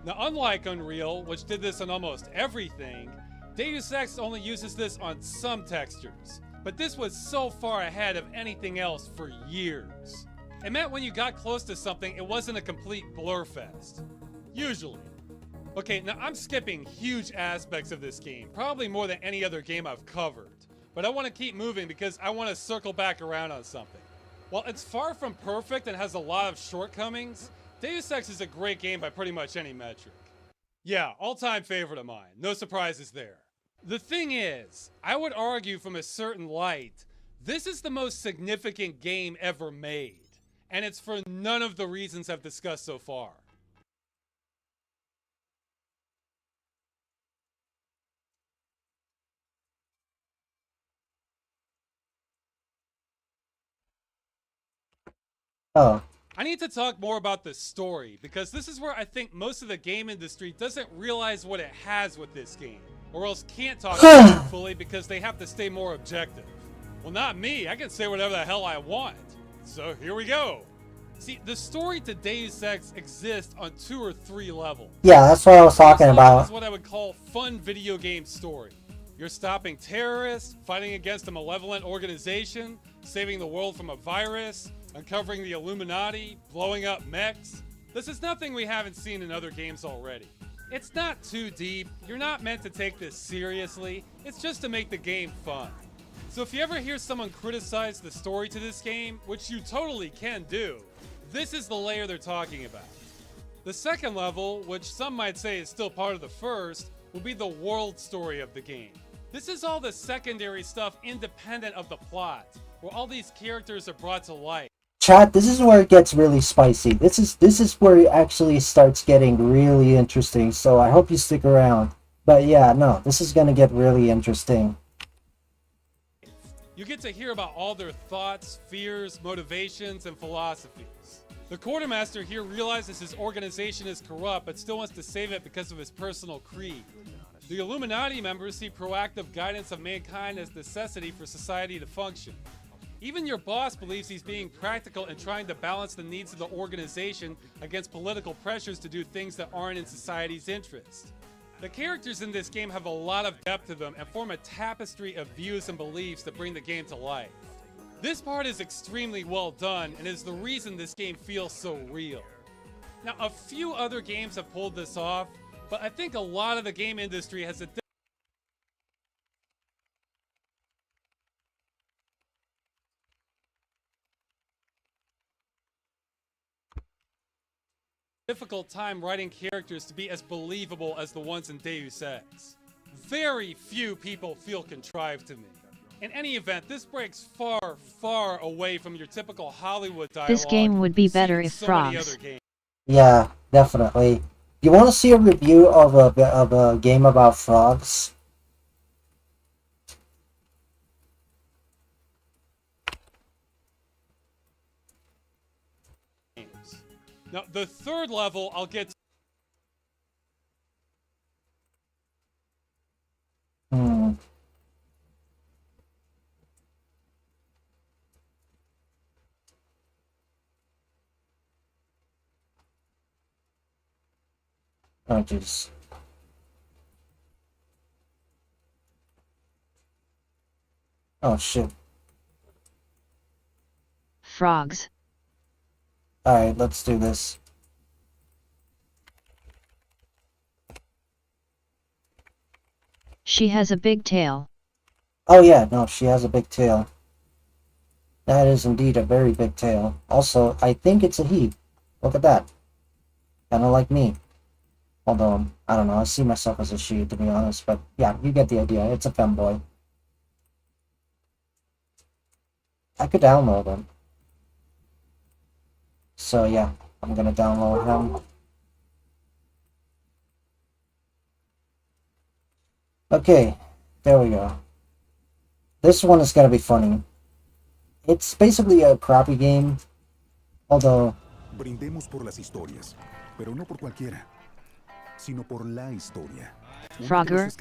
Now, unlike Unreal, which did this on almost everything, Deus Ex only uses this on some textures. But this was so far ahead of anything else for years. It meant when you got close to something, it wasn't a complete blur fest. Usually. Okay, now I'm skipping huge aspects of this game, probably more than any other game I've covered. But I want to keep moving because I want to circle back around on something. While it's far from perfect and has a lot of shortcomings, Deus Ex is a great game by pretty much any metric. Yeah, all-time favorite of mine. No surprises there. The thing is, I would argue from a certain light, this is the most significant game ever made. And it's for none of the reasons I've discussed so far. Oh. I need to talk more about the story, because this is where I think most of the game industry doesn't realize what it has with this game, or else can't talk about it fully because they have to stay more objective. Well, not me. I can say whatever the hell I want. So here we go. See, the story to Deus Ex exists on 2 or 3 levels. Yeah, that's what I was talking about. This is what I would call fun video game story. You're stopping terrorists, fighting against a malevolent organization, saving the world from a virus, uncovering the Illuminati, blowing up mechs. This is nothing we haven't seen in other games already. It's not too deep, you're not meant to take this seriously, it's just to make the game fun. So if you ever hear someone criticize the story to this game, which you totally can do, this is the layer they're talking about. The second level, which some might say is still part of the first, will be the world story of the game. This is all the secondary stuff independent of the plot, where all these characters are brought to life. Chat, this is where it gets really spicy. This is where it actually starts getting really interesting, so I hope you stick around. But yeah, no, this is gonna get really interesting. You get to hear about all their thoughts, fears, motivations, and philosophies. The quartermaster here realizes his organization is corrupt, but still wants to save it because of his personal creed. The Illuminati members see proactive guidance of mankind as necessity for society to function. Even your boss believes he's being practical and trying to balance the needs of the organization against political pressures to do things that aren't in society's interest. The characters in this game have a lot of depth to them and form a tapestry of views and beliefs that bring the game to life. This part is extremely well done and is the reason this game feels so real. Now, a few other games have pulled this off, but I think a lot of the game industry has a difficult time writing characters to be as believable as the ones in Deus Ex. Very few people feel contrived to me. In any event, this breaks far, far away from your typical Hollywood dialogue. This game would be better if frogs. Yeah, definitely. You want to see a review of a game about frogs? Now, the third level, I'll get to. Oh, jeez. Oh, shit. Frogs. Alright, let's do this. She has a big tail. Oh yeah, no, she has a big tail. That is indeed a very big tail. Also, I think it's a he. Look at that. Kinda like me. Although, I don't know, I see myself as a she, to be honest, but yeah, you get the idea. It's a femboy. I could download him. So yeah, I'm gonna download him. Okay, there we go. This one is gonna be funny. It's basically a crappy game, although... Brindemos por las historias, pero no por cualquiera, sino por la historia. Frogger?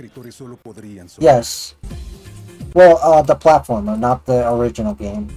Yes. Well, the platformer, not the original game.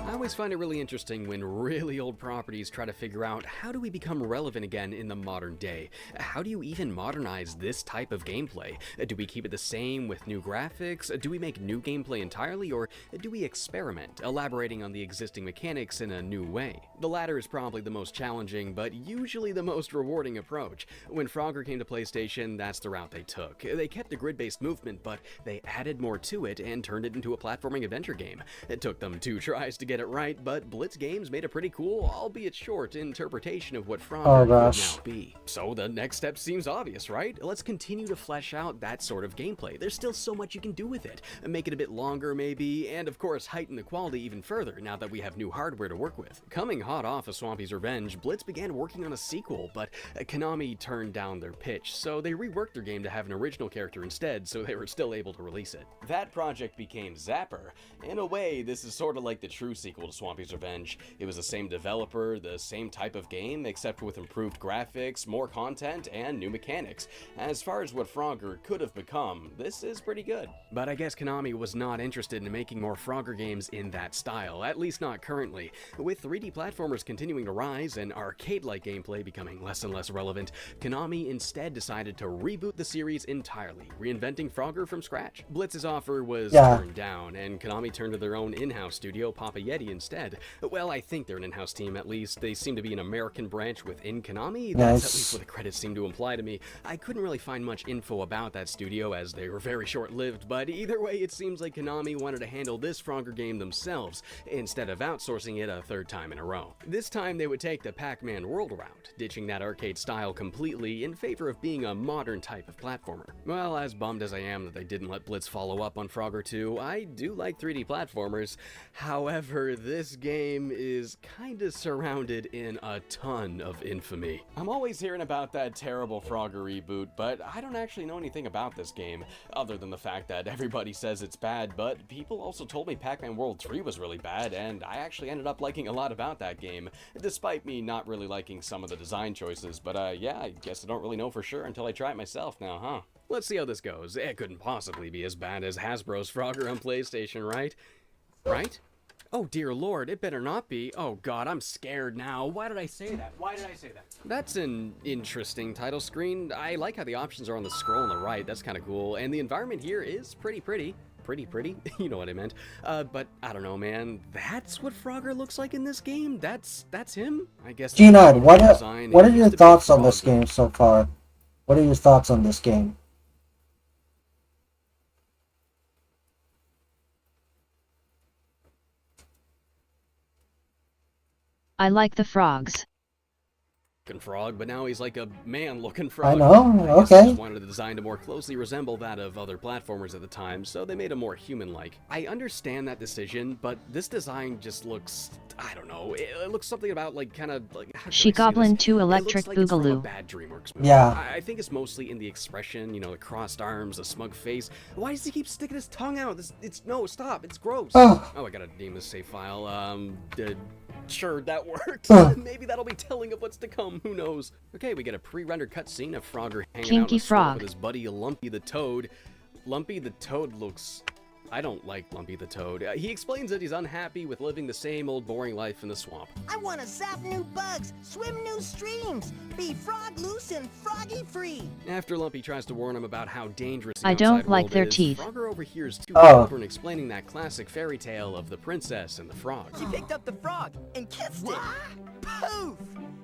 I always find it really interesting when really old properties try to figure out how do we become relevant again in the modern day. How do you even modernize this type of gameplay? Do we keep it the same with new graphics? Do we make new gameplay entirely, or do we experiment, elaborating on the existing mechanics in a new way? The latter is probably the most challenging, but usually the most rewarding approach. When Frogger came to PlayStation, that's the route they took. They kept the grid-based movement, but they added more to it and turned it into a platforming adventure game. It took them 2 tries to get it right, but Blitz Games made a pretty cool, albeit short, interpretation of what Frogger would now be. So the next step seems obvious, right? Let's continue to flesh out that sort of gameplay. There's still so much you can do with it. Make it a bit longer maybe, and of course heighten the quality even further now that we have new hardware to work with. Coming hot off of Swampy's Revenge, Blitz began working on a sequel, but Konami turned down their pitch, so they reworked their game to have an original character instead, so they were still able to release it. That project became Zapper. In a way, this is sort of like the true sequel to Swampy's Revenge. It was the same developer, the same type of game, except with improved graphics, more content, and new mechanics. As far as what Frogger could have become, this is pretty good. But I guess Konami was not interested in making more Frogger games in that style, at least not currently. With 3D platformers continuing to rise and arcade-like gameplay becoming less and less relevant, Konami instead decided to reboot the series entirely, reinventing Frogger from scratch. Blitz's offer was turned down, and Konami turned to their own in-house studio, Papa Yeti, instead. Well, I think they're an in-house team at least. They seem to be an American branch within Konami. Nice. That's at least what the credits seem to imply to me. I couldn't really find much info about that studio as they were very short-lived, but either way, it seems like Konami wanted to handle this Frogger game themselves instead of outsourcing it a third time in a row. This time they would take the Pac-Man world around, ditching that arcade style completely in favor of being a modern type of platformer. Well, as bummed as I am that they didn't let Blitz follow up on Frogger 2, I do like 3D platformers. However, this game is kinda surrounded in a ton of infamy. I'm always hearing about that terrible Frogger reboot, but I don't actually know anything about this game, other than the fact that everybody says it's bad, but people also told me Pac-Man World 3 was really bad, and I actually ended up liking a lot about that game, despite me not really liking some of the design choices. But yeah, I guess I don't really know for sure until I try it myself now, huh? Let's see how this goes. It couldn't possibly be as bad as Hasbro's Frogger on PlayStation, right? Right? Oh dear lord, it better not be. Oh god, I'm scared now. Why did I say that? Why did I say that? That's an interesting title screen. I like how the options are on the scroll on the right. That's kind of cool. And the environment here is pretty. Pretty, you know what I meant. But I don't know, man. That's what Frogger looks like in this game? That's him? I guess. G9, what are your thoughts on this game so far? What are your thoughts on this game? I like the frogs. Frog, but now he's like a man-looking frog. I know, I guess okay. they just wanted the design to more closely resemble that of other platformers at the time, so they made him more human-like. I understand that decision, but this design just looks, I don't know, it looks something about like kind of like She Goblin 2 Electric It looks like it's from a Boogaloo. bad DreamWorks movie. Yeah. I think it's mostly in the expression, you know, the crossed arms, the smug face. Why does he keep sticking his tongue out? No, stop, it's gross. Oh. I gotta name this save file. Sure, that works. Maybe that'll be telling of what's to come. Who knows? Okay, we get a pre-rendered cutscene of Frogger hanging out in Kinky a swamp Frog. with his buddy Lumpy the Toad. Lumpy the Toad looks... I don't like Lumpy the Toad. He explains that he's unhappy with living the same old boring life in the swamp. I want to zap new bugs, swim new streams, be frog loose and froggy free. After Lumpy tries to warn him about how dangerous the I don't outside like world their is, teeth. Frogger overhears two Oh. children explaining that classic fairy tale of the princess and the frog. She picked up the frog and kissed it. Poof!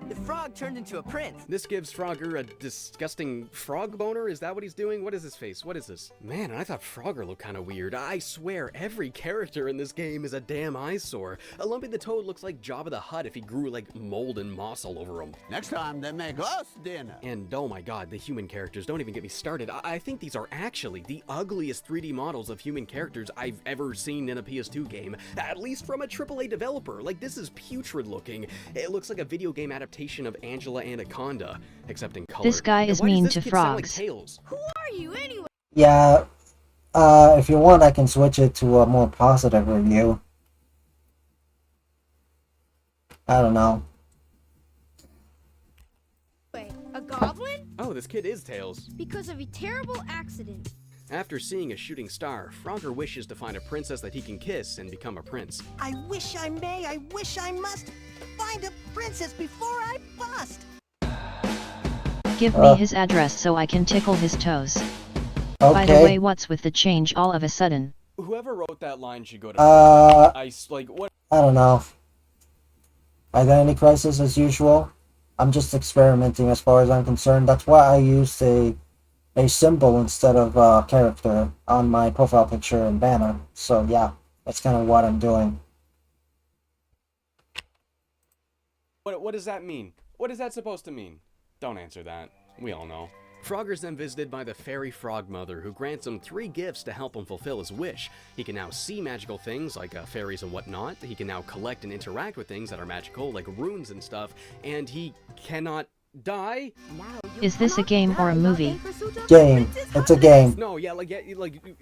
The frog turned into a prince. This gives Frogger a disgusting frog boner? Is that what he's doing? What is his face? What is this? Man, I thought Frogger looked kind of weird. I swear, every character in this game is a damn eyesore. Lumpy the Toad looks like Jabba the Hutt if he grew like mold and moss all over him. Next time, they make us dinner. And oh my god, the human characters, don't even get me started. I think these are actually the ugliest 3D models of human characters I've ever seen in a PS2 game, at least from a AAA developer. Like, this is putrid looking. It looks like a video game adaptation of Angela Anaconda, except in color. This guy And is why does mean this to kid sound like frogs. Tails? Who are you anyway? Yeah, if you want, I can switch it to a more positive review. I don't know. A goblin? Oh, this kid is Tails. Because of a terrible accident. After seeing a shooting star, Frogger wishes to find a princess that he can kiss and become a prince. I wish I may, I wish I must find a princess before I bust. Give me his address so I can tickle his toes. By the Okay. way, what's with the change all of a sudden? Whoever wrote that line should go to what? I don't know. Identity crisis as usual. I'm just experimenting as far as I'm concerned. That's why I used a symbol instead of a character on my profile picture and banner. So yeah, that's kind of what I'm doing. What does that mean? What is that supposed to mean? Don't answer that. We all know. Frogger's then visited by the fairy frog mother, who grants him 3 gifts to help him fulfill his wish. He can now see magical things like fairies and whatnot. He can now collect and interact with things that are magical, like runes and stuff. And he cannot die. Is this a game or a movie? Game. It's a game. No, yeah, like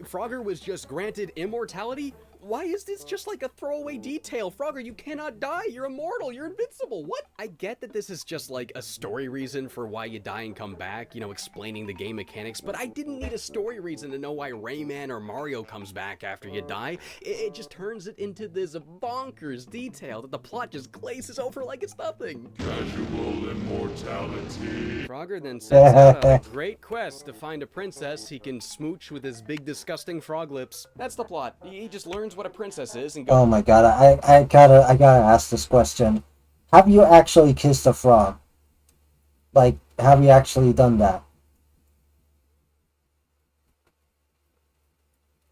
Frogger was just granted immortality? Why is this just like a throwaway detail? Frogger, you cannot die. You're immortal. You're invincible. What? I get that this is just like a story reason for why you die and come back, you know, explaining the game mechanics, but I didn't need a story reason to know why Rayman or Mario comes back after you die. It just turns it into this bonkers detail that the plot just glazes over like it's nothing. Casual immortality. Frogger and sets out on a great quest to find a princess he can smooch with his big disgusting frog lips. That's the plot. He just learns what a princess is and goes... Oh my god, I gotta ask this question. Have you actually kissed a frog? Like, have you actually done that?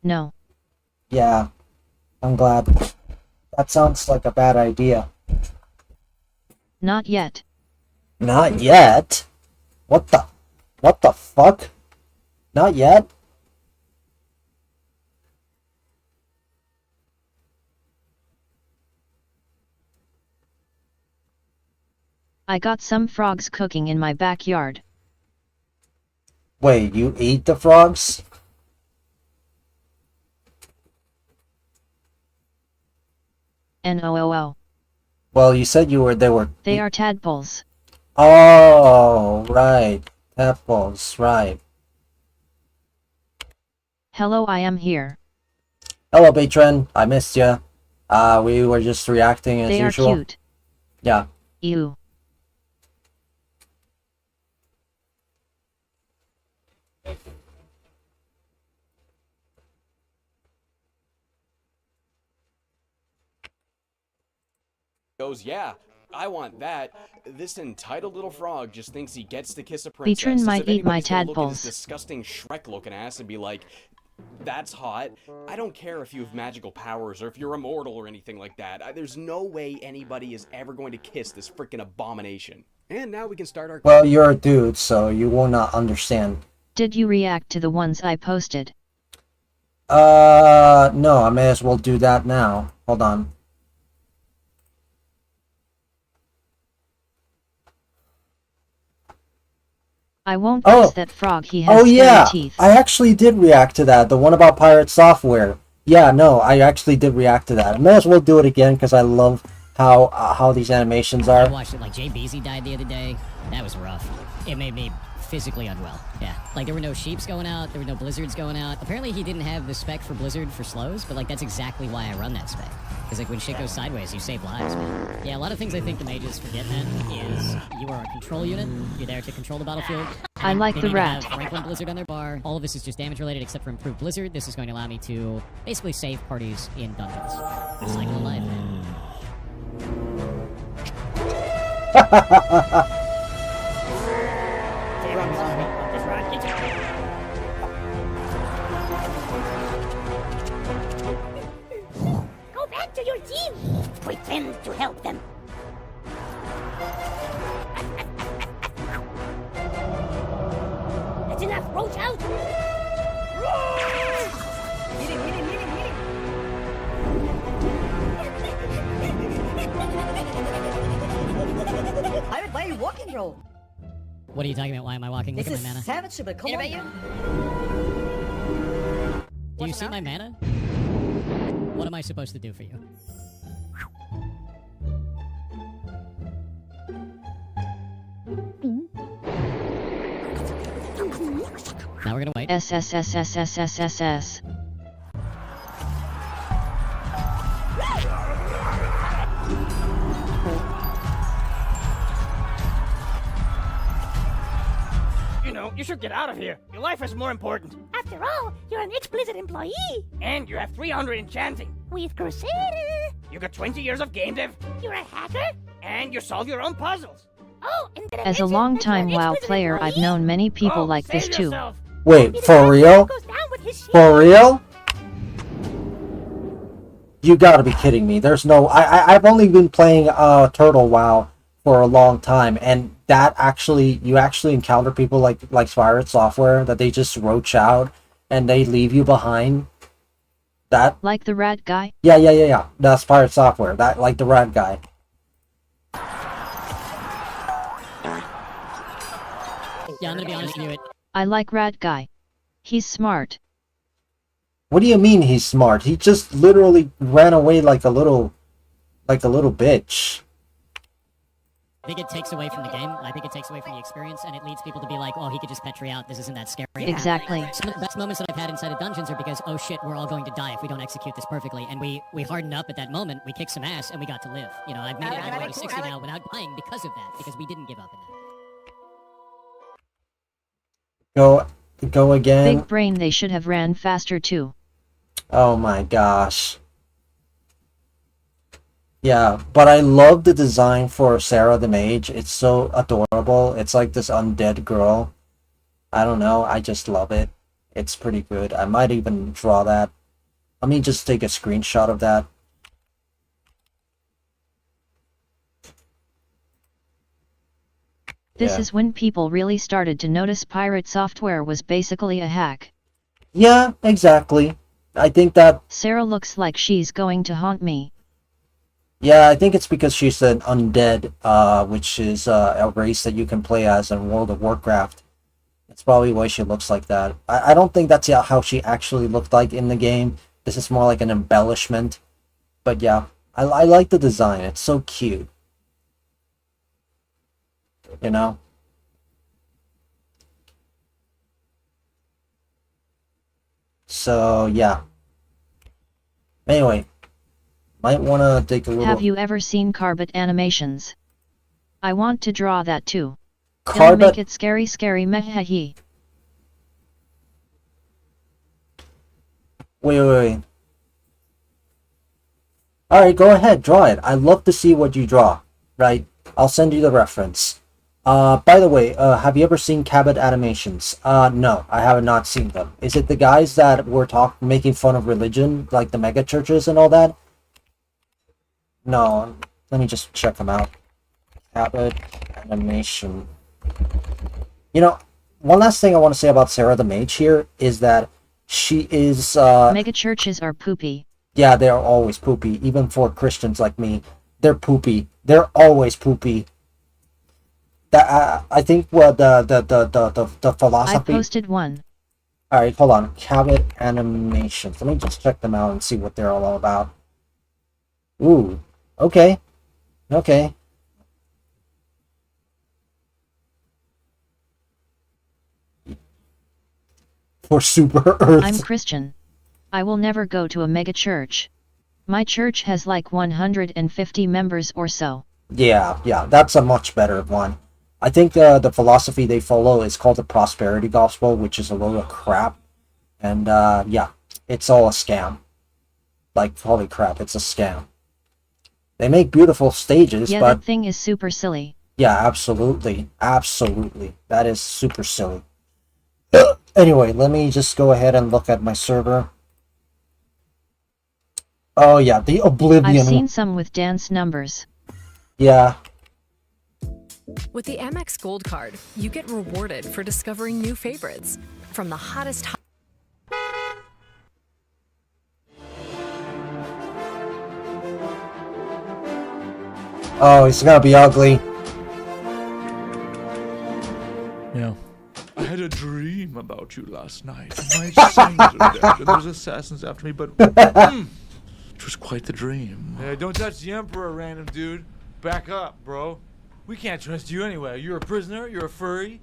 No. Yeah, I'm glad. That sounds like a bad idea. Not yet. Not yet? What the fuck? Not yet? I got some frogs cooking in my backyard. Wait, you eat the frogs? No. Well, you said they were... They are tadpoles. Oh, right. Tadpoles, right. Hello, I am here. Hello, patron. I missed ya. We were just reacting as usual. They are cute. Yeah. Ew. Goes, yeah, I want that. This entitled little frog just thinks he gets to kiss a princess. Beatron might if eat my anybody's gonna look at tadpoles. his disgusting Shrek-looking ass and be like, that's hot. I don't care if you have magical powers or if you're immortal or anything like that. There's no way anybody is ever going to kiss this freaking abomination. And now we can start our... Well, you're a dude, so you will not understand. Did you react to the ones I posted? No, I may as well do that now. Hold on. I won't kiss that frog, he has scary yeah, teeth. I actually did react to that, the one about Pirate Software. Yeah, no, I actually did react to that. I may as well do it again because I love how these animations I are. watched it, like Jay Beezy died the other day. That was rough. It made me physically unwell. Yeah, like there were no sheeps going out, there were no blizzards going out. Apparently he didn't have the spec for blizzard for slows, but like that's exactly why I run that spec. Because like when shit goes sideways, you save lives, man. Yeah, a lot of things I think the mages forget, man, is you are a control unit. You're there to control the battlefield. I like They the need to rat. have Franklin Blizzard on their bar. All of this is just damage related except for improved blizzard. This is going to allow me to basically save parties in dungeons. Cycle of life, man. Go back to your team. Pretend to help them. That's enough. Roach out. Hit him, hit him, hit him, hit him. Pirate, why are you walking, bro? What are you talking about? Why am I walking? This Look at is my mana. savage, but come on. Do you see my mana? What am I supposed to do for you? Now we're gonna wait. SSSSSSSS. You know, you should get out of here. Your life is more important. After all, you're an ex-Blizzard employee. And you have 300 enchanting. With Crusader. You got 20 years of game dev. You're a hacker? And you solve your own puzzles. Oh, and did I As a mention long-time that you're an WoW ex-Blizzard player, I've known many people like this too. Wait, for real? For real? You gotta be kidding me. There's no... I've only been playing Turtle WoW for a long time, and that actually... You actually encounter people like Pirate Software, that they just roach out, and they leave you behind. That... Like the rat guy? Yeah. That's Pirate Software. That, like the rat guy. Yeah, I'm gonna be honest with you. I like rat guy. He's smart. What do you mean he's smart? He just literally ran away like a little bitch. I think it takes away from the game. I think it takes away from the experience, and it leads people to be like, "Oh, he could just petri out. This isn't that scary." Exactly. Some of the best moments that I've had inside of dungeons are because, oh shit, we're all going to die if we don't execute this perfectly, and we hardened up at that moment. We kicked some ass, and we got to live. You know, I've made it all the way to 60 now without dying because of that, because we didn't give up in that. Go again. Big brain, they should have ran faster too. Oh my gosh. Yeah, but I love the design for Sarah the Mage. It's so adorable. It's like this undead girl. I don't know, I just love it. It's pretty good. I might even draw that. Let me just take a screenshot of that. This is when people really started to notice pirate software was basically a hack. Yeah, exactly. I think that... Sarah looks like she's going to haunt me. Yeah, I think it's because she's an undead, which is a race that you can play as in World of Warcraft. That's probably why she looks like that. I don't think that's how she actually looked like in the game. This is more like an embellishment. But yeah, I like the design. It's so cute. You know? So, yeah. Anyway. Might want to take a little... Have you ever seen Carbot animations? I want to draw that too. Carbot... It'll make it scary mehehe. Wait. Alright, go ahead, draw it. I'd love to see what you draw. Right? I'll send you the reference. By the way, have you ever seen Cabot animations? No, I have not seen them. Is it the guys that were making fun of religion, like the mega churches and all that? No, let me just check them out. Cabot animation. You know, one last thing I want to say about Sarah the Mage here is that she is, Mega churches are poopy. Yeah, they're always poopy. Even for Christians like me, they're poopy. They're always poopy. That I think what the philosophy. I posted one. All right, hold on. Cabot animations. Let me just check them out and see what they're all about. Ooh. Okay. For Super Earth. I'm Christian. I will never go to a mega church. My church has like 150 members or so. Yeah, that's a much better one. I think the philosophy they follow is called the prosperity gospel, which is a load of crap. And yeah, it's all a scam. Like, holy crap, it's a scam. They make beautiful stages, yeah, but... that thing is super silly. Yeah, absolutely. That is super silly. Anyway, let me just go ahead and look at my server. Oh yeah, the Oblivion. I've seen some with dance numbers. Yeah. With the Amex Gold Card, you get rewarded for discovering new favorites. From the hottest... Oh, it's gonna be ugly. Yeah. I had a dream about you last night. My saints are dead, and there's assassins after me, but it was quite the dream. Hey, don't touch the Emperor, random dude. Back up, bro. We can't trust you anyway. You're a prisoner. You're a furry.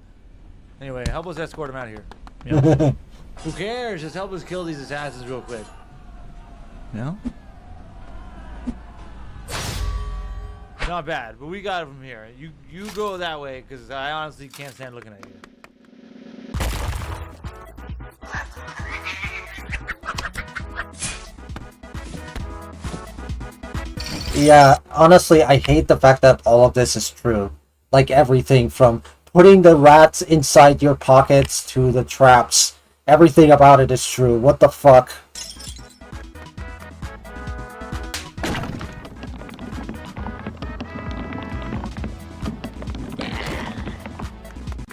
Anyway, help us escort him out of here. Yeah. Who cares? Just help us kill these assassins real quick. Yeah? Not bad, but we got him from here. You go that way, because I honestly can't stand looking at you. Yeah, honestly, I hate the fact that all of this is true. Like everything from putting the rats inside your pockets to the traps. Everything about it is true. What the fuck?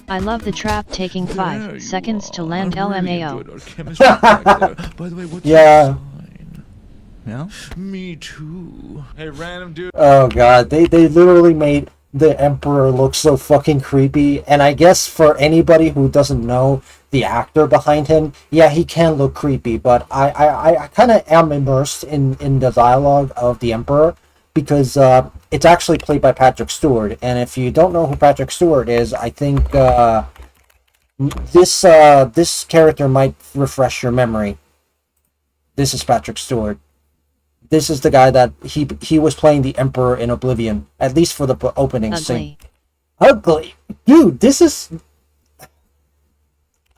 I love the trap taking 5 seconds to land LMAO. By the way, what's yeah. Yeah? Me too. Hey, random dude. Oh god, they literally made the Emperor look so fucking creepy, and I guess for anybody who doesn't know the actor behind him, yeah, he can look creepy, but I kind of am immersed in the dialogue of the Emperor, because it's actually played by Patrick Stewart, and if you don't know who Patrick Stewart is, I think this character might refresh your memory. This is Patrick Stewart. This is the guy that he was playing the Emperor in Oblivion, at least for the opening scene. Ugly. Dude, this is...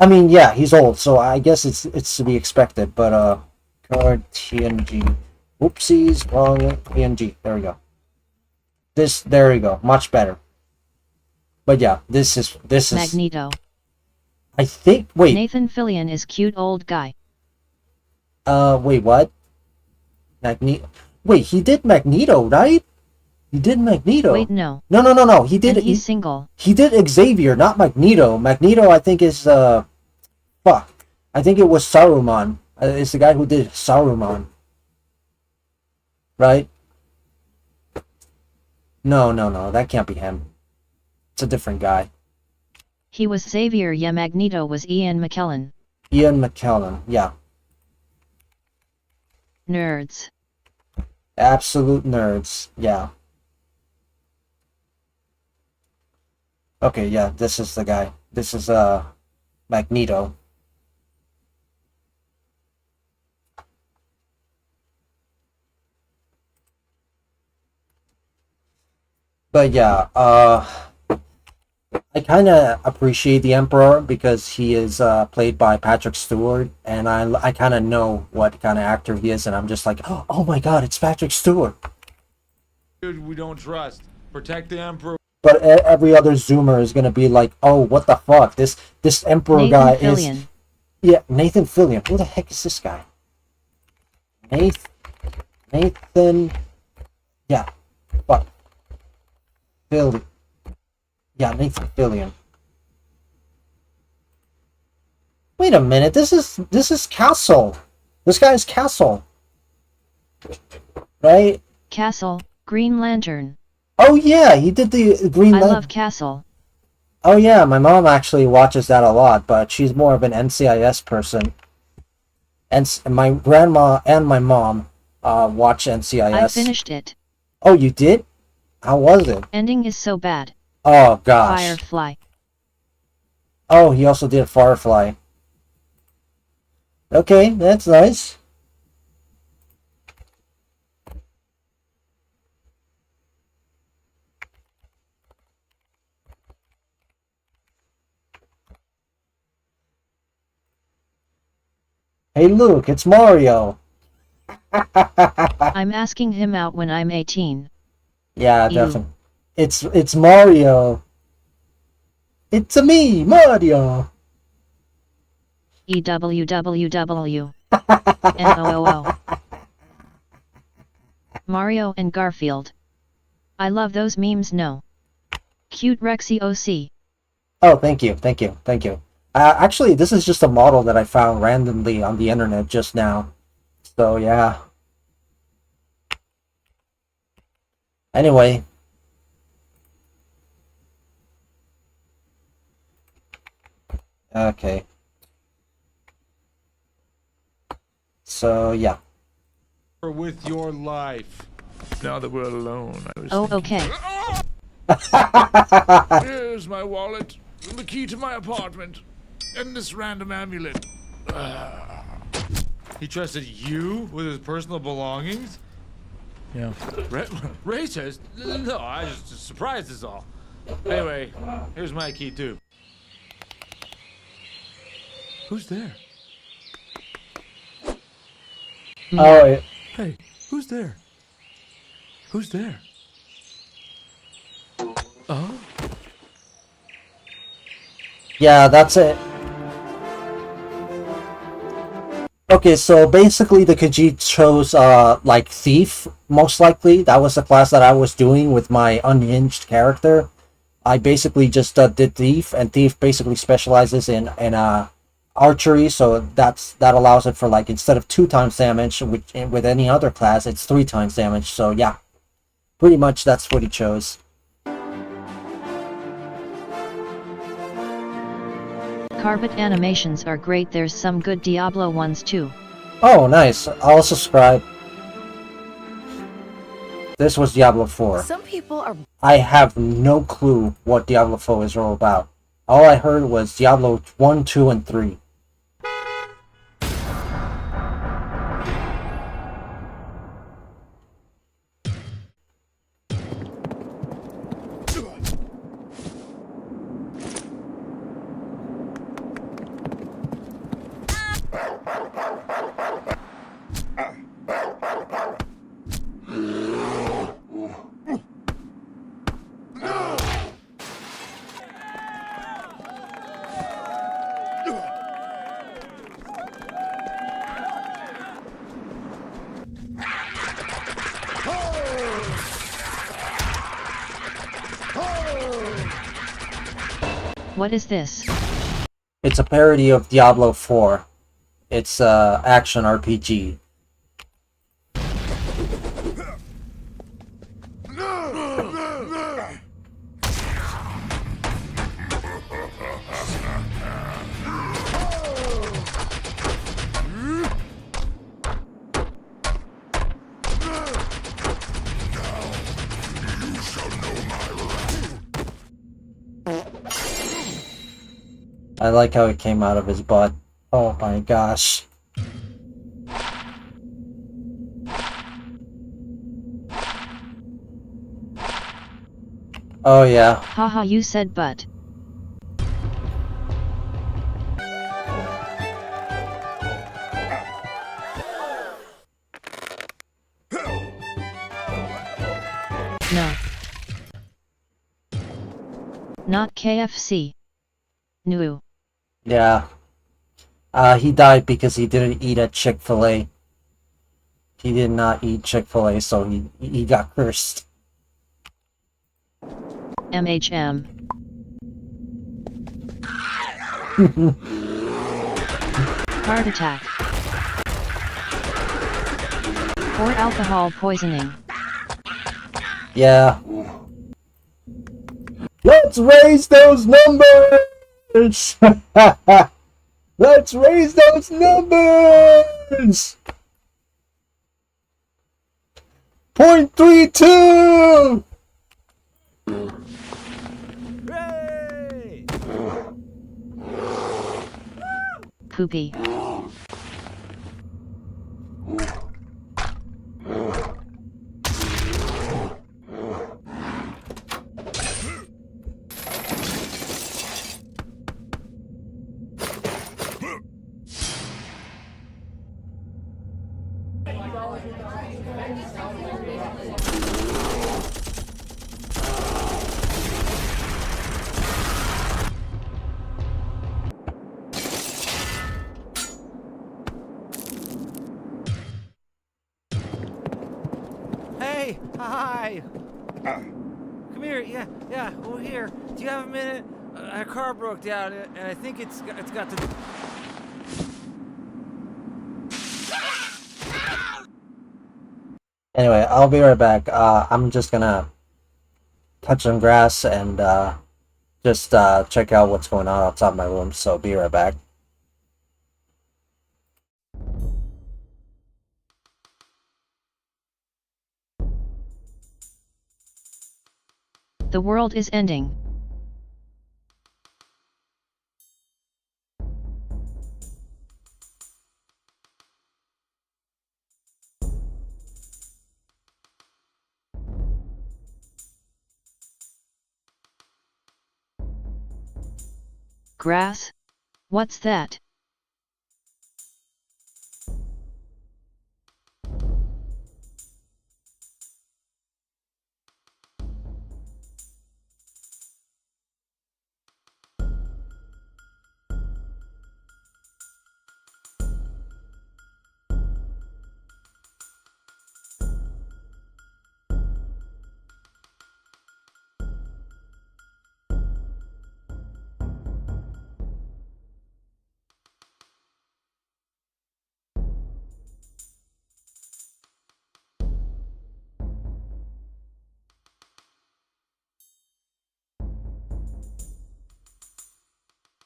I mean, yeah, he's old, so I guess it's to be expected. But card TNG. Oopsies, wrong TNG. There we go. There we go. Much better. But yeah, this is Magneto. I think. Wait. Nathan Fillion is cute old guy. Wait, what? Magneto. Wait, he did Magneto, right? He did Magneto. Wait, no. No. He did. And he's single. He did Xavier, not Magneto. Magneto, I think, is fuck. I think it was Saruman. It's the guy who did Saruman. Right? No. That can't be him. It's a different guy. He was Xavier. Yeah, Magneto was Ian McKellen. Ian McKellen. Yeah. Nerds. Absolute nerds. Yeah. Okay, yeah, this is the guy. This is Magneto. But yeah, I kind of appreciate the Emperor because he is played by Patrick Stewart, and I kind of know what kind of actor he is, and I'm just like, oh my god, it's Patrick Stewart. Dude, we don't trust. Protect the Emperor. But every other Zoomer is gonna be like, oh, what the fuck? This Emperor Nathan guy Fillion. is... Yeah, Nathan Fillion. Who the heck is this guy? Nathan... Yeah. Fuck. Fillion. Yeah, Nathan Fillion. Wait a minute, this is Castle. This guy is Castle. Right? Castle, Green Lantern. Oh yeah, he did the Green Lantern. I love Castle. Oh yeah, my mom actually watches that a lot, but she's more of an NCIS person. And my grandma and my mom watch NCIS. I finished it. Oh, you did? How was it? Ending is so bad. Oh gosh. Firefly. Oh, he also did Firefly. Okay, that's nice. Hey Luke, it's Mario. I'm asking him out when I'm 18. Yeah, Ew. definitely. It's Mario. It's a me, Mario. EWWW. NOOO. Mario and Garfield. I love those memes. No. Cute Rexy OC. Oh, thank you. Actually, this is just a model that I found randomly on the internet just now. So, yeah. Anyway. Okay. So, yeah. With your life. Now that we're alone, I was Oh, thinking... okay. Here's my wallet, the key to my apartment, and this random amulet. He trusted you with his personal belongings? Yeah. Racist? No, I just surprised is all. Anyway, here's my key too. Who's there? Oh, yeah. Hey, who's there? Who's there? Oh? Yeah, that's it. Okay, so basically the Khajiit chose, like, Thief, most likely. That was the class that I was doing with my unhinged character. I basically just did Thief, and Thief basically specializes in archery, so that allows it for, like, instead of 2 times damage with any other class, it's 3 times damage, so yeah. Pretty much that's what he chose. Carbot animations are great. There's some good Diablo ones too. Oh, nice. I'll subscribe. This was Diablo 4. Some people are... I have no clue what Diablo 4 is all about. All I heard was Diablo 1, 2, and 3. What is this? It's a parody of Diablo 4. It's a action RPG. I like how it came out of his butt. Oh my gosh. Oh yeah. Haha, you said butt. No. Not KFC. No. Yeah. He died because he didn't eat at Chick-fil-A. He did not eat Chick-fil-A, so he got cursed. MHM. Heart attack. Or alcohol poisoning. Yeah. Let's raise those numbers! Let's raise those numbers! 0.32! Poopy. Hey, hi. Come here. Yeah, over here. Do you have a minute? Our car broke down, and I think it's got to. Anyway, I'll be right back. I'm just gonna touch some grass and just check out what's going on outside my room, so be right back. The world is ending. Grass? What's that?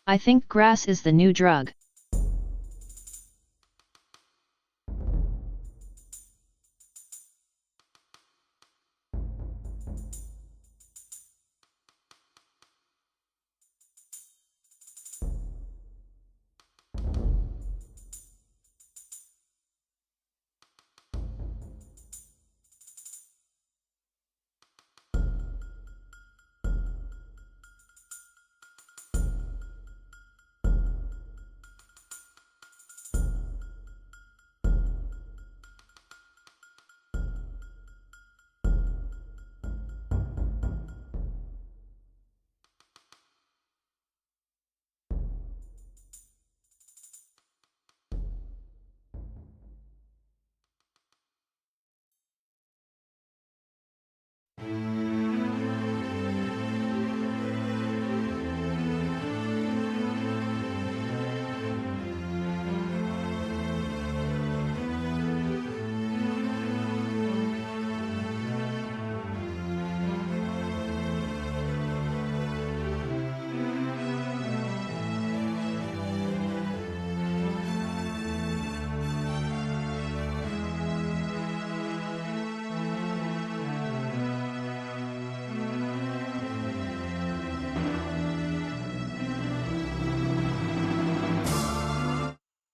I think grass is the new drug.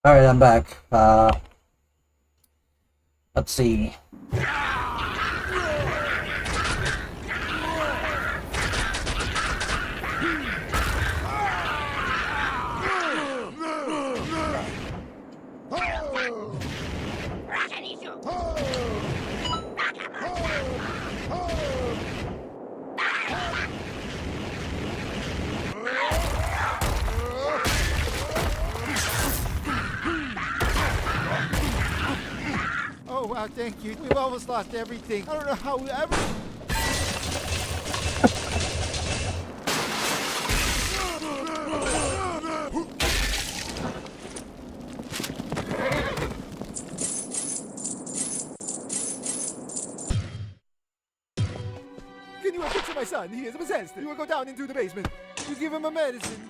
Alright, I'm back. Let's see. Oh, wow, thank you. We've almost lost everything. I don't know how we ever... Can you picture my son? He is possessed. You will go down into the basement. You give him a medicine.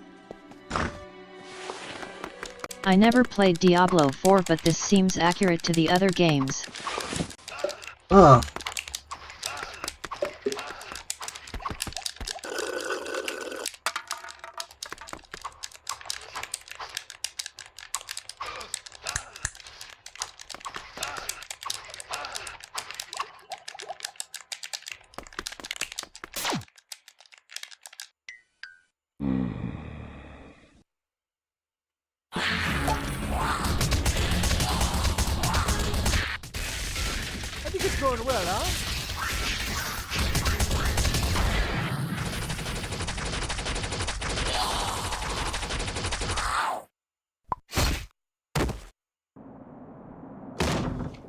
I never played Diablo 4, but this seems accurate to the other games. I think it's going well, huh?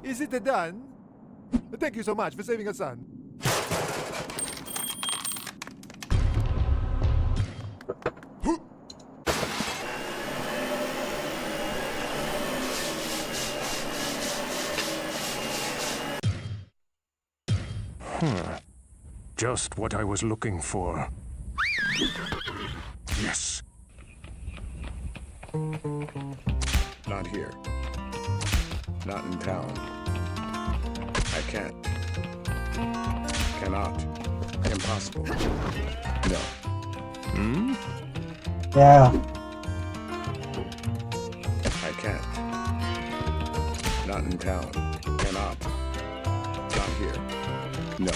Is it done? Thank you so much for saving a son. Just what I was looking for. Yes. Not here. Not in town. I can't. Cannot. Impossible. No. Yeah. I can't. Not in town. Cannot. Not here. No.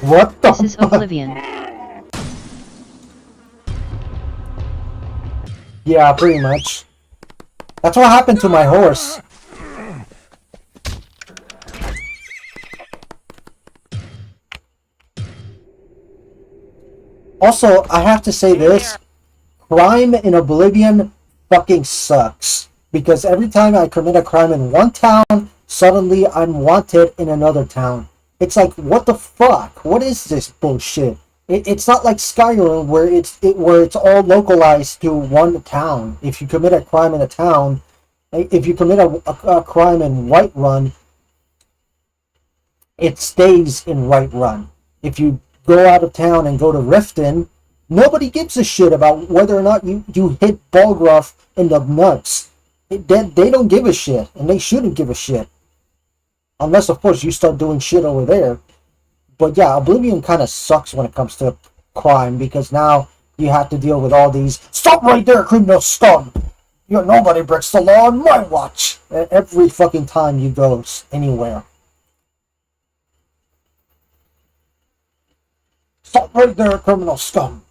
What the This is Oblivion. Yeah, pretty much. That's what happened to my horse. Also, I have to say this. Crime in Oblivion fucking sucks. Because every time I commit a crime in one town, suddenly I'm wanted in another town. It's like, what the fuck? What is this bullshit? It's not like Skyrim where it's all localized to one town. If you commit a crime in a town, if you commit a crime in Whiterun, it stays in Whiterun. If you go out of town and go to Riften, nobody gives a shit about whether or not you hit Balgruuf in the nuts. They don't give a shit, and they shouldn't give a shit. Unless, of course, you start doing shit over there. But yeah, Oblivion kind of sucks when it comes to crime, because now you have to deal with all these, "Stop right there, criminal scum! Nobody breaks the law on my watch!" Every fucking time you go anywhere. "Stop right there, criminal scum!"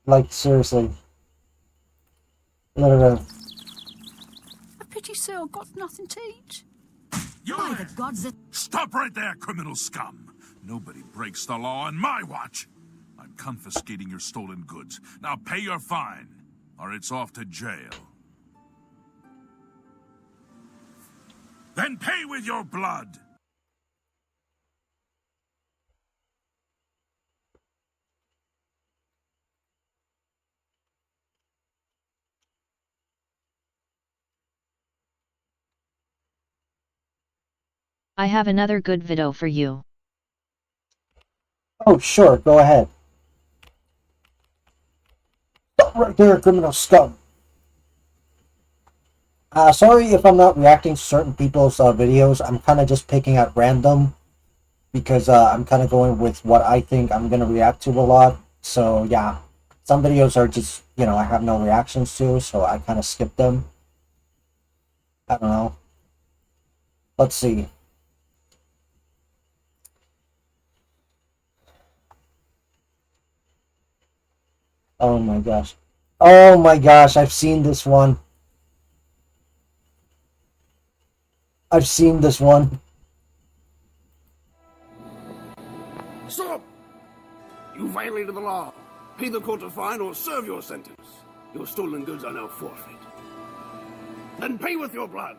Like, seriously. Literally. A pity Sale got nothing to eat. By the gods that... Stop right there, criminal scum! Nobody breaks the law on my watch! I'm confiscating your stolen goods. Now pay your fine, or it's off to jail. Then pay with your blood! I have another good video for you. Oh, sure, go ahead. Stop right there, criminal scum. Sorry if I'm not reacting to certain people's videos. I'm kind of just picking at random because I'm kind of going with what I think I'm going to react to a lot. So, yeah. Some videos are just, you know, I have no reactions to, so I kind of skip them. I don't know. Let's see. Oh my gosh. Oh my gosh, I've seen this one. I've seen this one. Stop! You violated the law. Pay the court a fine or serve your sentence. Your stolen goods are now forfeit. Then pay with your blood.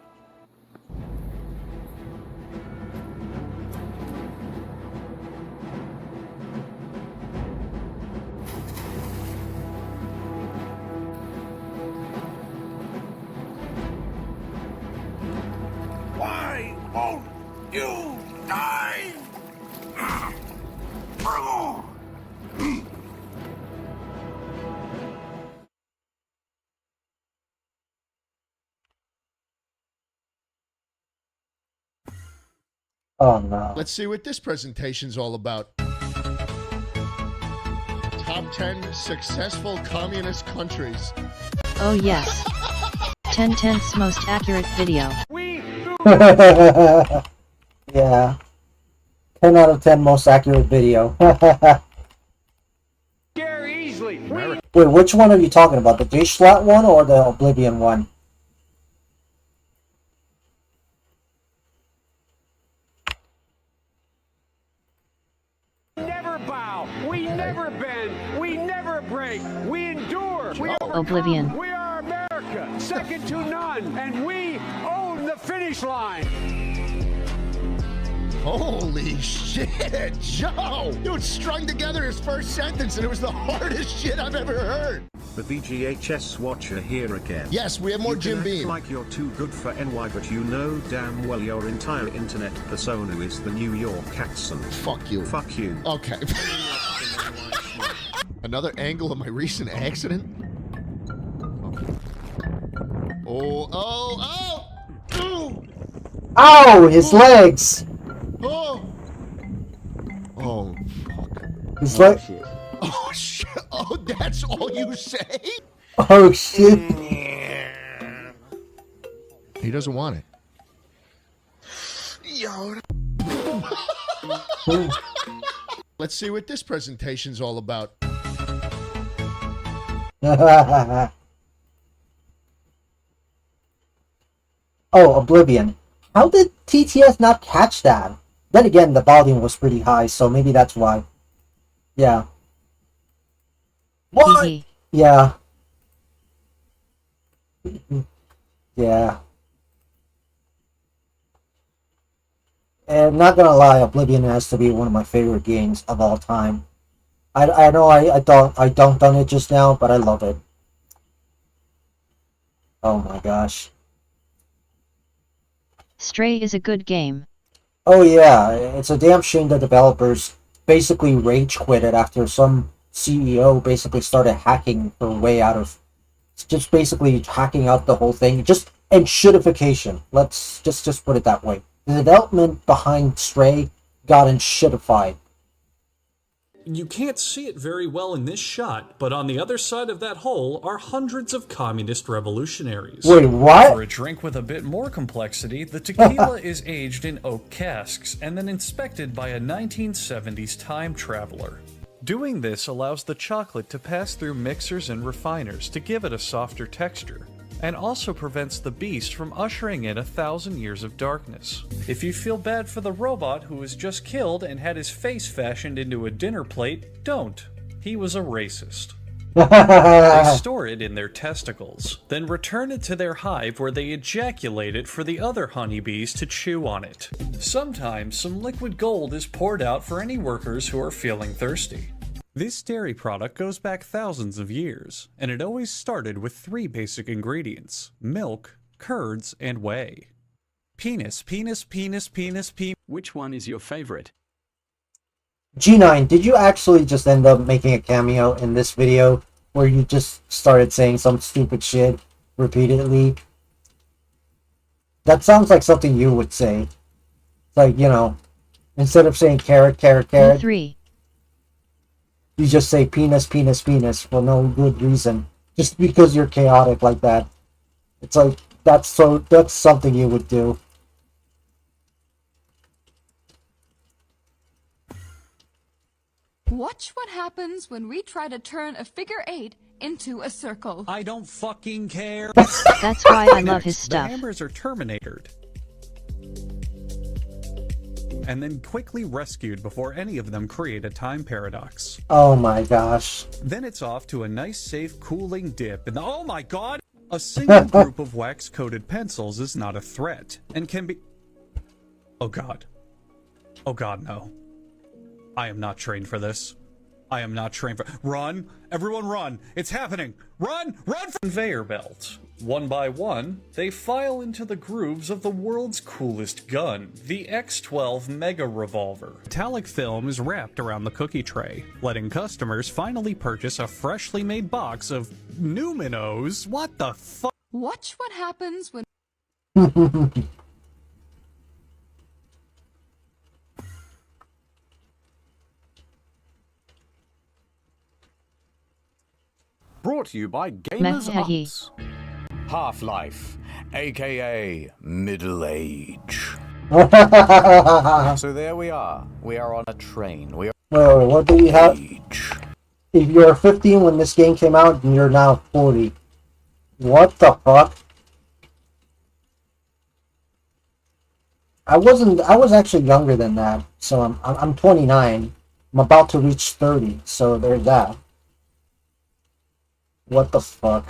Why won't you die? Oh no. Let's see what this presentation's all about. Top 10 successful communist countries. Oh yes. 10/10's most accurate video. Yeah. 10 out of 10 most accurate video. Wait, which one are you talking about? The J-Schlatt one or the Oblivion one? Never bow. We never bend. We never break. We endure. We Oblivion. We are America, second to none, and we own the finish line. Holy shit, Joe! Dude strung together his first sentence and it was the hardest shit I've ever heard. The VGHS watcher here again. Yes, we have more You Jim can act Beam. like you're too good for NY, but you know damn well your entire internet persona is the New York accent. Fuck you. Fuck you. Okay. Another angle of my recent accident. Oh, oh, oh! Ooh! Ow! His legs! Oh! Oh, fuck. His legs. Oh, shit. Oh, that's all you say? Oh, shit. He doesn't want it. Yo. Let's see what this presentation's all about. Oh, Oblivion. How did TTS not catch that? Then again, the volume was pretty high, so maybe that's why. Yeah. What? Yeah. Yeah. And not gonna lie, Oblivion has to be one of my favorite games of all time. I know I dunked on it just now, but I love it. Oh my gosh. Stray is a good game. Oh yeah, it's a damn shame the developers basically rage quit it after some CEO basically started hacking her way out of, just basically hacking out the whole thing, just and shitification. Let's just put it that way. The development behind Stray got in shitified. You can't see it very well in this shot, but on the other side of that hole are hundreds of communist revolutionaries. Wait, what? For a drink with a bit more complexity, the tequila is aged in oak casks and then inspected by a 1970s time traveler. Doing this allows the chocolate to pass through mixers and refiners to give it a softer texture, and also prevents the beast from ushering in 1,000 years of darkness. If you feel bad for the robot who was just killed and had his face fashioned into a dinner plate, don't. He was a racist. They store it in their testicles, then return it to their hive where they ejaculate it for the other honeybees to chew on it. Sometimes some liquid gold is poured out for any workers who are feeling thirsty. This dairy product goes back thousands of years, and it always started with 3 basic ingredients: milk, curds, and whey. Penis, penis, penis, penis, penis. Which one is your favorite? G9, did you actually just end up making a cameo in this video where you just started saying some stupid shit repeatedly? That sounds like something you would say. Like, you know, instead of saying carrot, carrot, carrot, E3. you just say penis, penis, penis for no good reason. Just because you're chaotic like that. It's like, that's something you would do. Watch what happens when we try to turn a figure 8 into a circle. I don't fucking care. That's why I love his stuff. The hammers are terminated. And then quickly rescued before any of them create a time paradox. Oh my gosh. Then it's off to a nice safe cooling dip and oh my god! A single group of wax-coated pencils is not a threat and can be... Oh god. Oh god, no. I am not trained for this. I am not trained for... Run! Everyone run! It's happening! Run! Run! Conveyor belt. One by one, they file into the grooves of the world's coolest gun, the X12 Mega Revolver. Metallic film is wrapped around the cookie tray, letting customers finally purchase a freshly made box of Numinos. What the fuck? Watch what happens when... Brought to you by Gamers Mehahi. Ups. Half-Life, aka Middle Age. So there we are. We are on a train. We are... Wait, what do you have? If you're 15 when this game came out, and you're now 40. What the fuck? I was actually younger than that, so I'm 29. I'm about to reach 30, so there's that. What the fuck?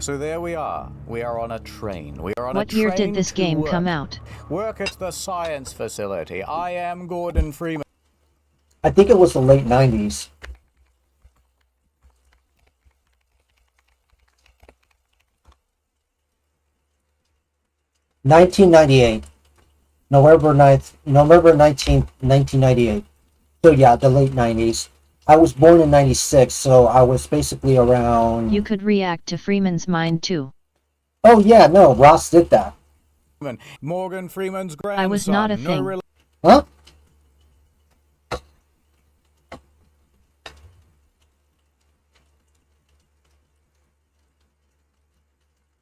So there we are. We are on a train. We are on a train. What year did this game come out? Work at the science facility. I am Gordon Freeman. I think it was the late 90s. (1998). November 19th, 1998. So yeah, the late 90s. I was born in 96, so I was basically around... You could react to Freeman's mind too. Oh yeah, no, Ross did that. Morgan Freeman's grandson. I was not a thing. Huh?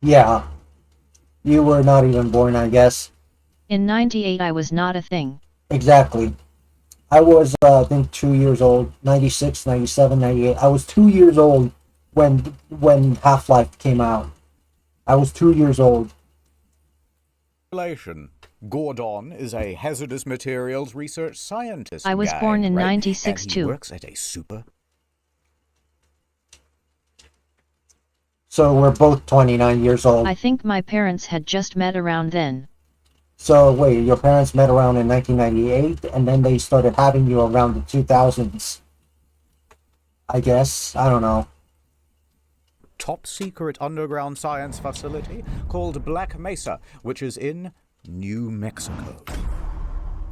Yeah. You were not even born, I guess. In 98 I was not a thing. Exactly. I was, I think, 2 years old. 96, 97, 98. I was 2 years old when Half-Life came out. I was 2 years old. Gordon is a hazardous materials research scientist. I was born in 96 and he too. Works at a super... So we're both 29 years old. I think my parents had just met around then. So wait, your parents met around in 1998, and then they started having you around the 2000s. I guess. I don't know. Top secret underground science facility called Black Mesa, which is in New Mexico.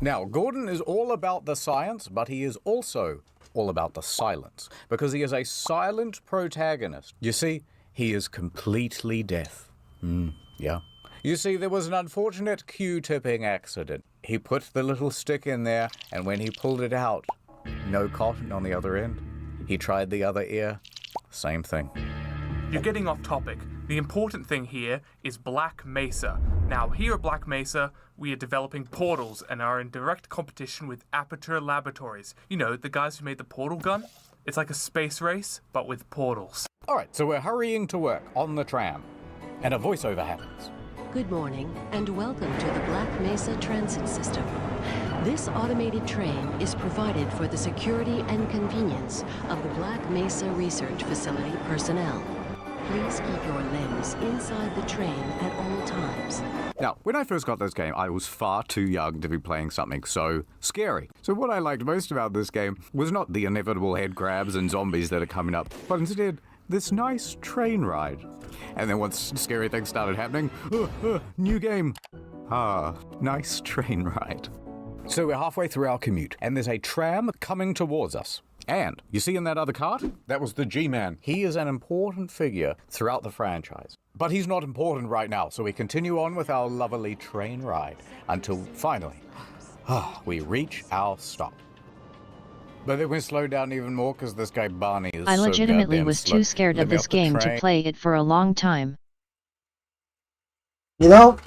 Now, Gordon is all about the science, but he is also all about the silence, because he is a silent protagonist. You see, he is completely deaf. Yeah. You see, there was an unfortunate Q-tipping accident. He put the little stick in there, and when he pulled it out, no cotton on the other end. He tried the other ear, same thing. You're getting off topic. The important thing here is Black Mesa. Now, here at Black Mesa, we are developing portals and are in direct competition with Aperture Laboratories. You know, the guys who made the portal gun? It's like a space race, but with portals. Alright, so we're hurrying to work on the tram, and a voiceover happens. Good morning, and welcome to the Black Mesa Transit System. This automated train is provided for the security and convenience of the Black Mesa Research Facility personnel. Please keep your limbs inside the train at all times. Now, when I first got this game, I was far too young to be playing something so scary. So what I liked most about this game was not the inevitable head grabs and zombies that are coming up, but instead, this nice train ride. And then once scary things started happening, new game. Nice train ride. So we're halfway through our commute, and there's a tram coming towards us. And you see in that other cart? That was the G-Man. He is an important figure throughout the franchise. But he's not important right now, so we continue on with our lovely train ride until finally, we reach our stop. But then we slow down even more because this guy Barney is I so legitimately goddamn was slow. too scared Let of me this off the game to train. play it for a long time. You know,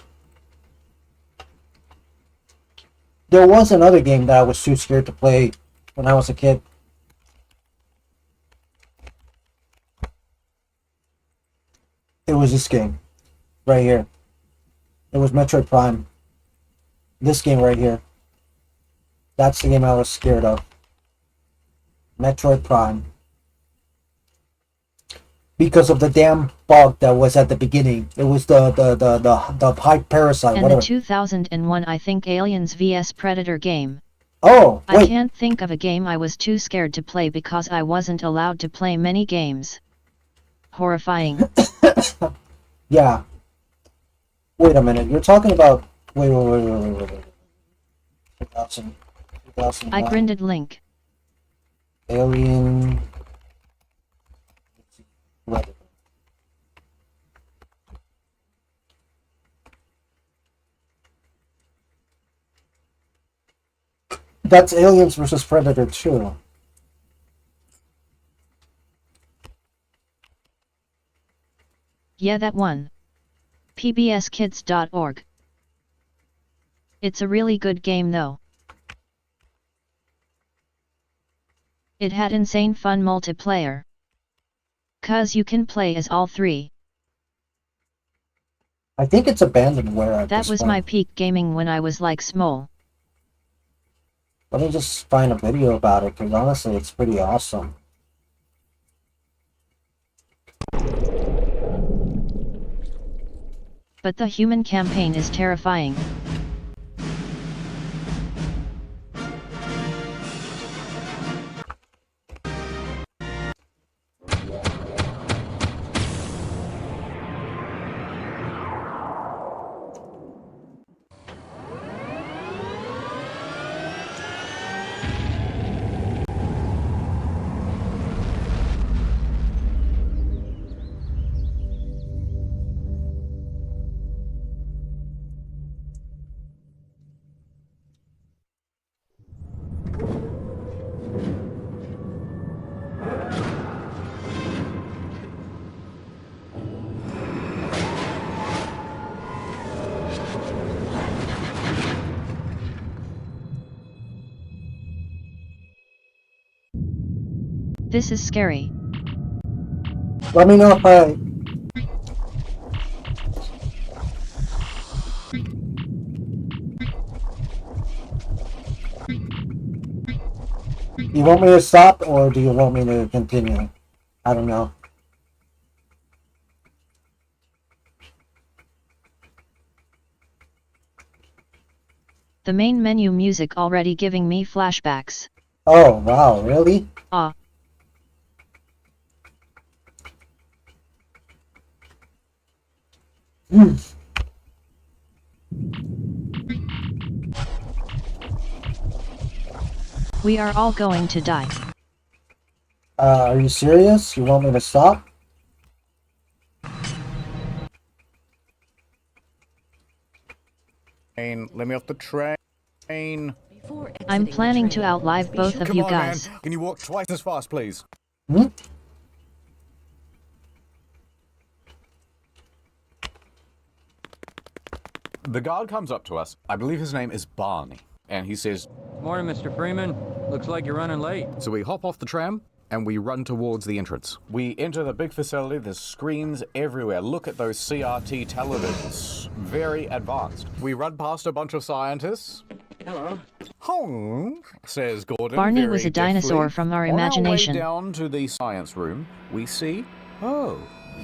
there was another game that I was too scared to play when I was a kid. It was this game, right here. It was Metroid Prime. This game right here. That's the game I was scared of. Metroid Prime. Because of the damn bug that was at the beginning. It was the pipe parasite, And whatever. the 2001 I think Aliens vs Predator game. Oh, I wait. can't think of a game I was too scared to play because I wasn't allowed to play many games. Horrifying. Yeah. Wait a minute. You're talking about... Wait. 2001. I grinded Link. Alien... Predator. That's Aliens vs Predator 2. Yeah, that one. pbskids.org. It's a really good game though. It had insane fun multiplayer. 'Cause you can play as all three. I think it's abandonware at That this was point. my peak gaming when I was like small. Let me just find a video about it, because honestly, it's pretty awesome. But the human campaign is terrifying. This is scary. Let me know if I... You want me to stop, or do you want me to continue? I don't know. The main menu music already giving me flashbacks. Oh, wow, really? Ah. We are all going to die. Are you serious? You want me to stop? Let me off the train. I'm planning to outlive both of Come you on, guys. man. Can you walk twice as fast, please? Hmm? The guard comes up to us. I believe his name is Barney. And he says, Morning, Mr. Freeman. Looks like you're running late. So we hop off the tram and we run towards the entrance. We enter the big facility. There's screens everywhere. Look at those CRT televisions. Very advanced. We run past a bunch of scientists. Hello. Hong, says Gordon. Barney very was a dinosaur deftly. from our On imagination. Our way down to the science room, we see, oh,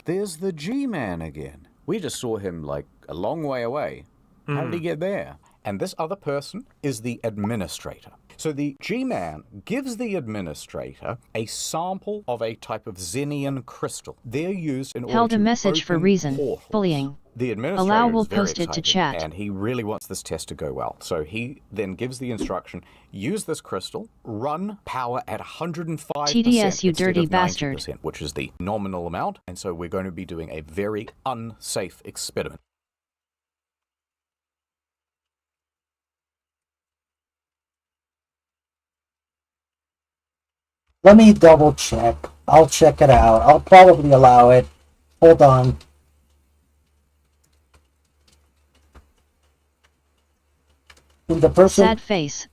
there's the G-Man again. We just saw him like a long way away. How did he get there? and this other person is the administrator. So the G-Man gives the administrator a sample of a type of Xenian crystal. They're used in order Held a to message for open reason. portals. Bullying. The administrator Allow will is very post it to excited, chat. and he really wants this test to go well. So he then gives the instruction, use this crystal, run power at 105% TDS, you instead dirty of 90%, bastard. which is the nominal amount, and so we're going to be doing a very unsafe experiment. Let me double check. I'll check it out. I'll probably allow it. Hold on. The person... Sad face.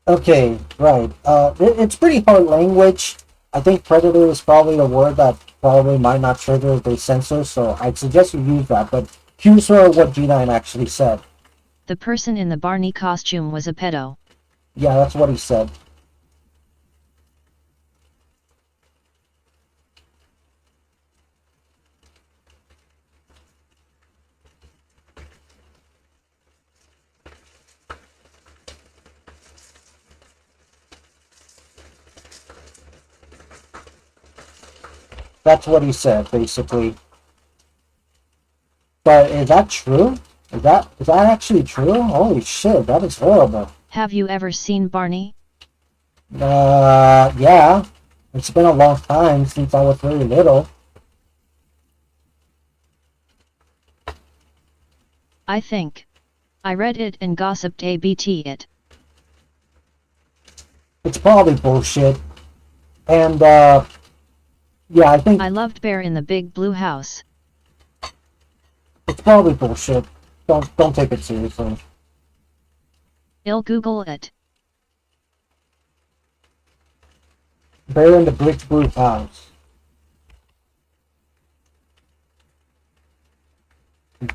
Okay, right. It's pretty hard language. I think predator is probably a word that probably might not trigger the censor, so I'd suggest you use that. But here's what G9 actually said. The person in the Barney costume was a pedo. Yeah, that's what he said. That's what he said, basically. But is that true? Is that actually true? Holy shit, that is horrible. Have you ever seen Barney? Yeah. It's been a long time since I was very little. I think. I read it and gossiped ABT it. It's probably bullshit. And, yeah, I think... I loved Bear in the Big Blue House. It's probably bullshit. Don't take it seriously. I'll Google it. Bear in the Big Blue House.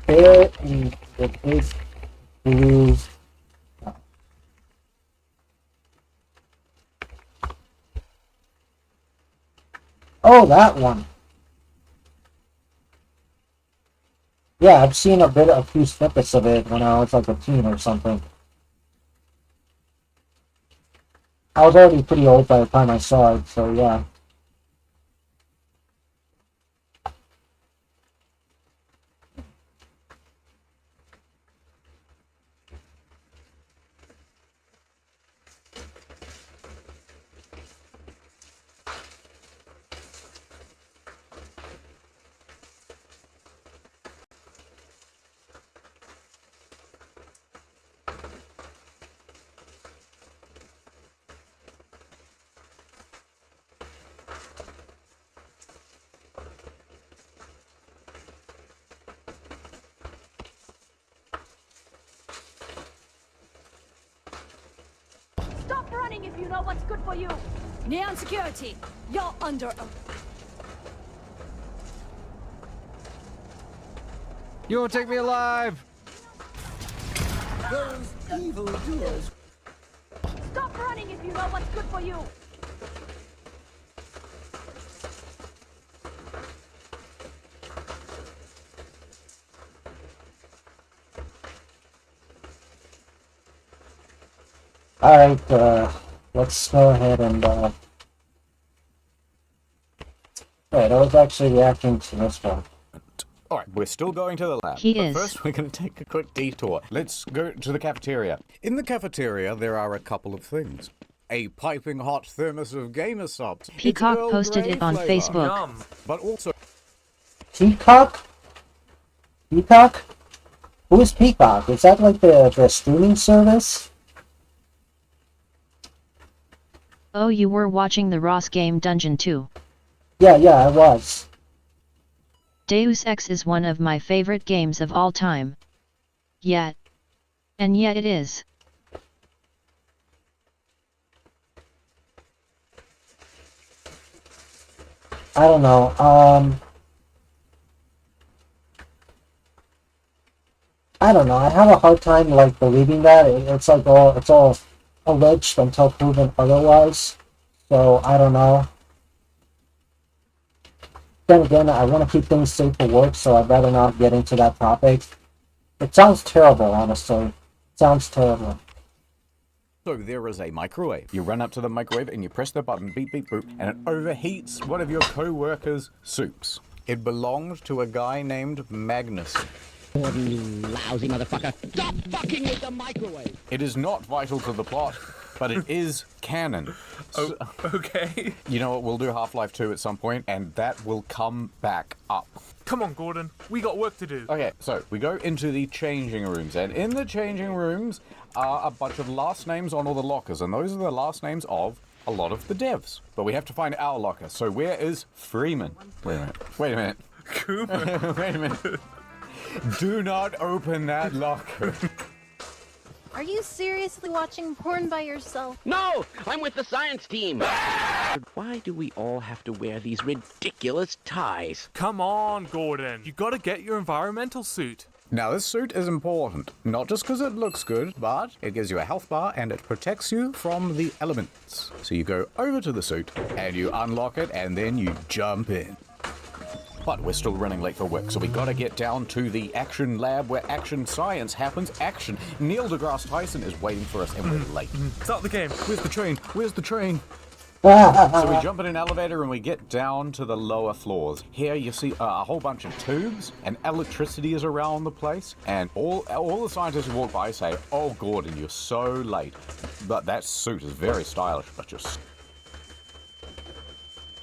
Bear in the Big Blue House. Oh, that one. Yeah, I've seen a few snippets of it when I was like a teen or something. I was already pretty old by the time I saw it, so yeah. Stop running if you know what's good for you. Neon Security, you're under oath. You won't take me alive! Those evil doers. Stop running if you know what's good for you. Alright, let's go ahead and, Wait, I was actually reacting to this one. Alright, we're still going to the lab. He but is. First, we're going to take a quick detour. Let's go to the cafeteria. In the cafeteria, there are a couple of things. A piping hot thermos of gamer subs. Peacock posted it on Facebook. But also... Peacock? Peacock? Who is Peacock? Is that like the streaming service? Oh, you were watching the Ross game Dungeon 2. Yeah, I was. Deus Ex is one of my favorite games of all time. Yet. And yet it is. I don't know, I don't know, I have a hard time, like, believing that. It's like it's all alleged until proven otherwise. So, I don't know. Then again, I want to keep things safe for work, so I'd rather not get into that topic. It sounds terrible, honestly. It sounds terrible. So there is a microwave. You run up to the microwave and you press the button, beep, beep, boop, and it overheats one of your co-workers' soups. It belonged to a guy named Magnuson. Gordon, you lousy motherfucker. Stop fucking with the microwave! It is not vital to the plot, but it is canon. Oh, okay. You know what, we'll do Half-Life 2 at some point, and that will come back up. Come on, Gordon. We got work to do. Okay, so we go into the changing rooms, and in the changing rooms are a bunch of last names on all the lockers, and those are the last names of a lot of the devs. But we have to find our locker, so where is Freeman? Wait a minute. Wait a minute. Cooper. Wait a minute. Do not open that locker. Are you seriously watching porn by yourself? No! I'm with the science team! Why do we all have to wear these ridiculous ties? Come on, Gordon. You gotta get your environmental suit. Now, this suit is important, not just because it looks good, but it gives you a health bar and it protects you from the elements. So you go over to the suit and you unlock it and then you jump in. But we're still running late for work, so we gotta get down to the action lab where action science happens. Action. Neil deGrasse Tyson is waiting for us and we're late. Start the game. Where's the train? Where's the train? So we jump in an elevator and we get down to the lower floors. Here you see a whole bunch of tubes and electricity is around the place. And all the scientists who walk by say, "Oh, Gordon, you're so late." But that suit is very stylish, but you're...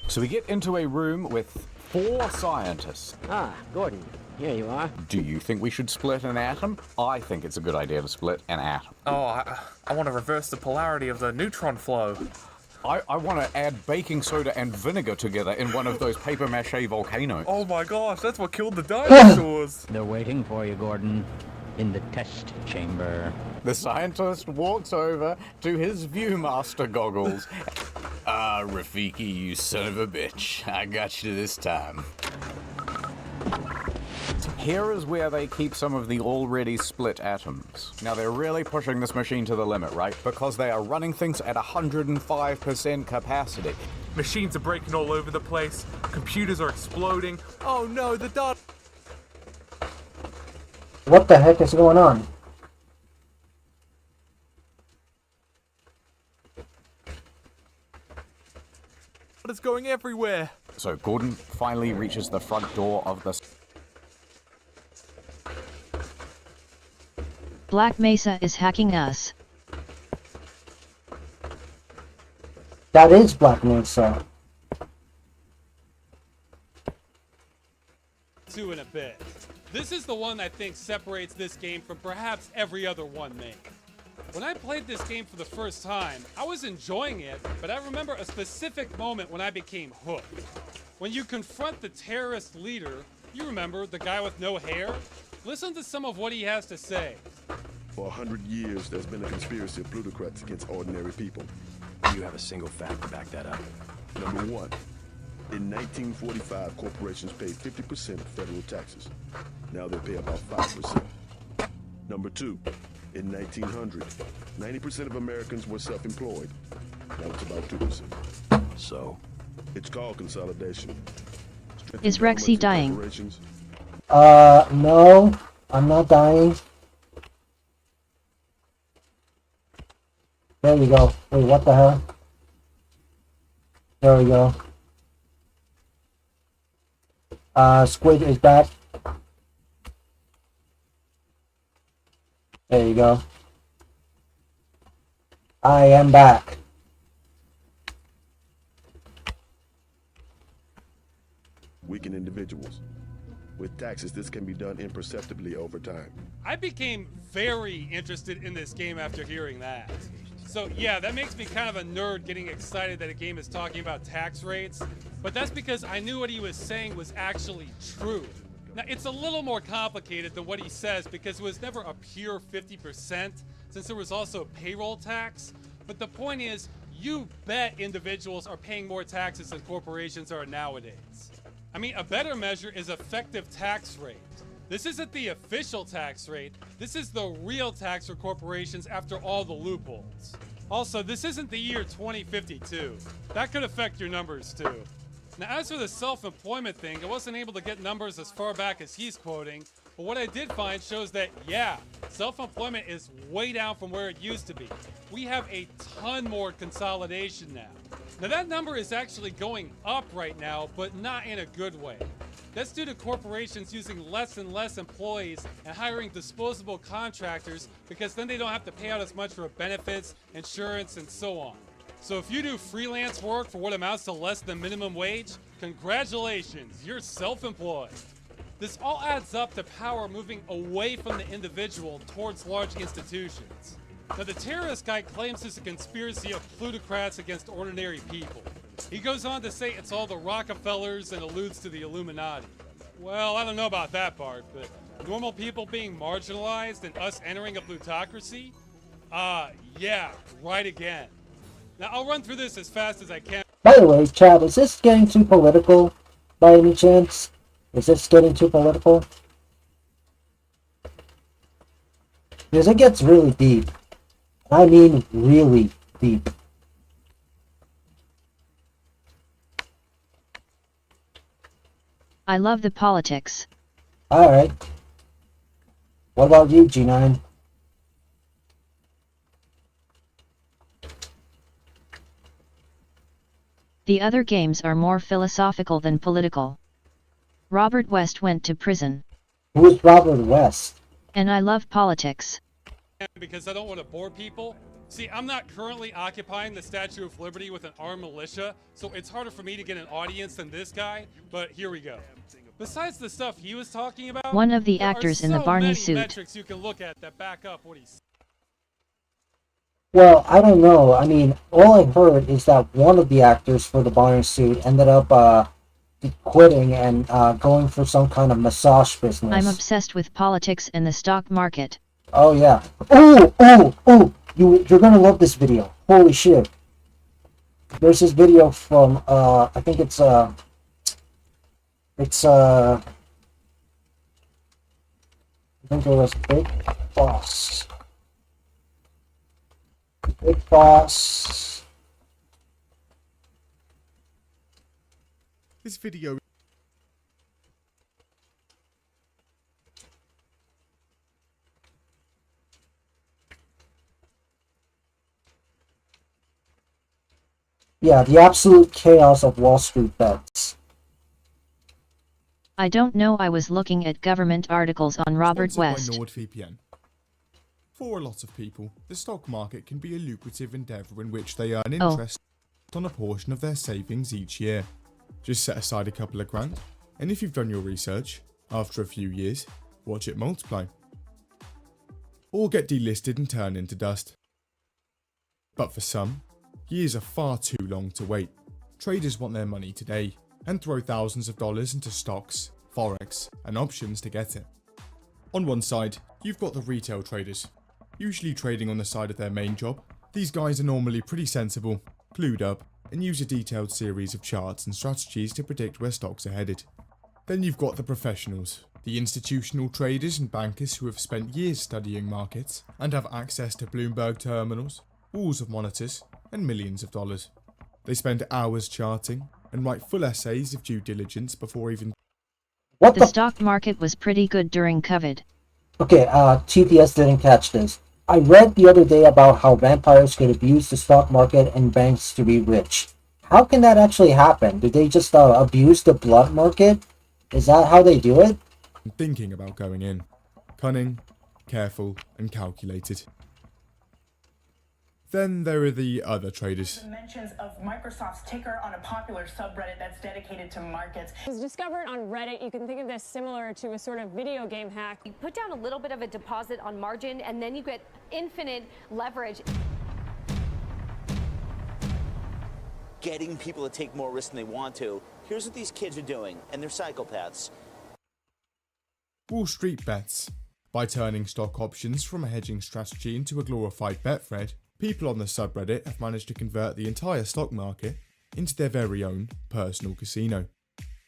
So we get into a room with 4 scientists. Ah, Gordon, here you are. Do you think we should split an atom? I think it's a good idea to split an atom. Oh, I want to reverse the polarity of the neutron flow. I want to add baking soda and vinegar together in one of those paper mache volcanoes. Oh my gosh, that's what killed the dinosaurs. They're waiting for you, Gordon, in the test chamber. The scientist walks over to his Viewmaster goggles. Ah, Rafiki, you son of a bitch. I got you this time. Here is where they keep some of the already split atoms. Now they're really pushing this machine to the limit, right? Because they are running things at 105% capacity. Machines are breaking all over the place. Computers are exploding. Oh no, the dot. What the heck is going on? It's going everywhere. So Gordon finally reaches the front door of the... Black Mesa is hacking us. That is Black Mesa. 2 in a bit. This is the one I think separates this game from perhaps every other one made. When I played this game for the first time, I was enjoying it, but I remember a specific moment when I became hooked. When you confront the terrorist leader, you remember, the guy with no hair? Listen to some of what he has to say. For 100 years, there's been a conspiracy of plutocrats against ordinary people. Do you have a single fact to back that up? Number 1. In 1945, corporations paid 50% of federal taxes. Now they pay about 5%. Number 2. In 1900, 90% of Americans were self-employed. Now it's about 2%. So? It's called consolidation. Is Rexy dying? No. I'm not dying. There you go. Wait, what the hell? There we go. Squid is back. There you go. I am back. Weaken individuals. With taxes, this can be done imperceptibly over time. I became very interested in this game after hearing that. So yeah, that makes me kind of a nerd getting excited that a game is talking about tax rates, but that's because I knew what he was saying was actually true. Now, it's a little more complicated than what he says because it was never a pure 50%, since there was also payroll tax, but the point is, you bet individuals are paying more taxes than corporations are nowadays. I mean, a better measure is effective tax rate. This isn't the official tax rate, this is the real tax for corporations after all the loopholes. Also, this isn't the year 2052. That could affect your numbers too. Now, as for the self-employment thing, I wasn't able to get numbers as far back as he's quoting, but what I did find shows that, yeah, self-employment is way down from where it used to be. We have a ton more consolidation now. Now, that number is actually going up right now, but not in a good way. That's due to corporations using less and less employees and hiring disposable contractors because then they don't have to pay out as much for benefits, insurance, and so on. So if you do freelance work for what amounts to less than minimum wage, congratulations, you're self-employed. This all adds up to power moving away from the individual towards large institutions. Now, the terrorist guy claims it's a conspiracy of plutocrats against ordinary people. He goes on to say it's all the Rockefellers and alludes to the Illuminati. Well, I don't know about that part, but normal people being marginalized and us entering a plutocracy? Yeah, right again. Now, I'll run through this as fast as I can. By the way, Chad, is this getting too political by any chance? Is this getting too political? Because it gets really deep. I mean really deep. I love the politics. Alright. What about you, G9? The other games are more philosophical than political. Robert West went to prison. Who is Robert West? And I love politics. Because I don't want to bore people. See, I'm not currently occupying the Statue of Liberty with an armed militia, so it's harder for me to get an audience than this guy, but here we go. Besides the stuff he was talking about, one of the actors in the Barney suit. Metrics you can look at that back up what he's. Well, I don't know. I mean, all I heard is that one of the actors for the Barney suit ended up quitting and going for some kind of massage business. I'm obsessed with politics and the stock market. Oh yeah. Oh! You're gonna love this video. Holy shit. There's this video from I think it's I think it was Big Boss. Big Boss. This video. Yeah, the absolute chaos of Wall Street bets. I don't know, I was looking at government articles on Robert West. By NordVPN. For a lot of people, the stock market can be a lucrative endeavour in which they earn interest on a portion of their savings each year. Just set aside a couple of grand, and if you've done your research, after a few years, watch it multiply. Or get delisted and turn into dust. But for some, years are far too long to wait. Traders want their money today, and throw thousands of dollars into stocks, forex, and options to get it. On one side, you've got the retail traders, usually trading on the side of their main job. These guys are normally pretty sensible, clued up, and use a detailed series of charts and strategies to predict where stocks are headed. Then you've got the professionals, the institutional traders and bankers who have spent years studying markets and have access to Bloomberg terminals, walls of monitors, and millions of dollars. They spend hours charting and write full essays of due diligence before even... What the stock market was pretty good during COVID. Okay, TPS didn't catch this. I read the other day about how vampires could abuse the stock market and banks to be rich. How can that actually happen? Do they just abuse the blood market? Is that how they do it? Thinking about going in. Cunning, careful, and calculated. Then there are the other traders. Mentions of Microsoft's ticker on a popular subreddit that's dedicated to markets. It was discovered on Reddit. You can think of this similar to a sort of video game hack. You put down a little bit of a deposit on margin, and then you get infinite leverage. Getting people to take more risk than they want to. Here's what these kids are doing, and they're psychopaths. Wall Street bets. By turning stock options from a hedging strategy into a glorified Betfred, people on the subreddit have managed to convert the entire stock market into their very own personal casino.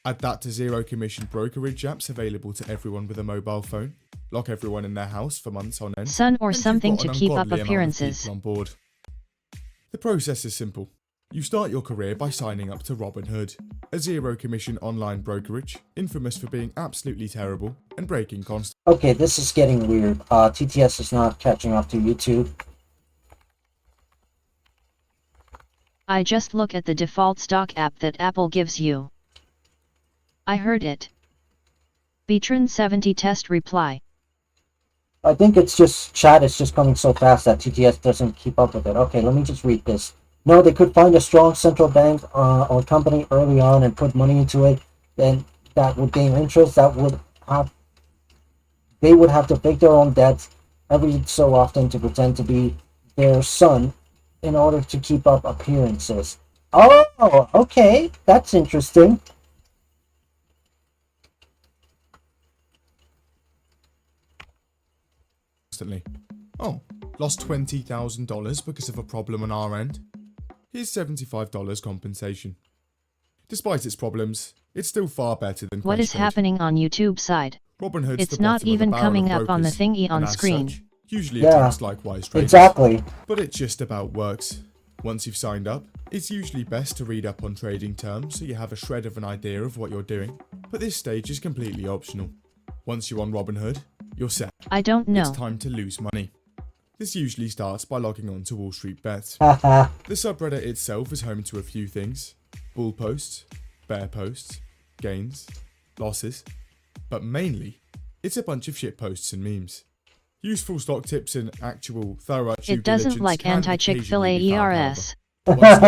Add that to zero commission brokerage apps available to everyone with a mobile phone, lock everyone in their house for months on end, sun or something to keep up appearances. On board. The process is simple. You start your career by signing up to Robinhood. a zero-commission online brokerage, infamous for being absolutely terrible and breaking constantly. Okay, this is getting weird. TTS is not catching up to YouTube. I just look at the default stock app that Apple gives you. I heard it. Beatron70 test reply. I think it's just chat is just coming so fast that TTS doesn't keep up with it. Okay, let me just read this. No, they could find a strong central bank or company early on and put money into it, then that would gain interest. They would have to fake their own debts every so often to pretend to be their son in order to keep up appearances. Oh, okay, that's interesting. Oh, lost $20,000 because of a problem on our end. Here's $75 compensation. Despite its problems, it's still far better than What is happening on YouTube side? Robinhood's It's the not bottom of the even barrel coming of up on the brokers, thingy on and as screen. such, usually Yeah, attempts likewise traders. exactly. But it just about works. Once you've signed up, it's usually best to read up on trading terms so you have a shred of an idea of what you're doing, but this stage is completely optional. Once you're on Robinhood, you're set. I don't know. It's time to lose money. This usually starts by logging on to Wall Street Bets. Haha. The subreddit itself is home to a few things: bull posts, bear posts, gains, losses, but mainly, it's a bunch of shit posts and memes. Useful stock tips and actual thorough due It doesn't diligence like can anti-Chick-fil-A occasionally be found, ERS. however. Once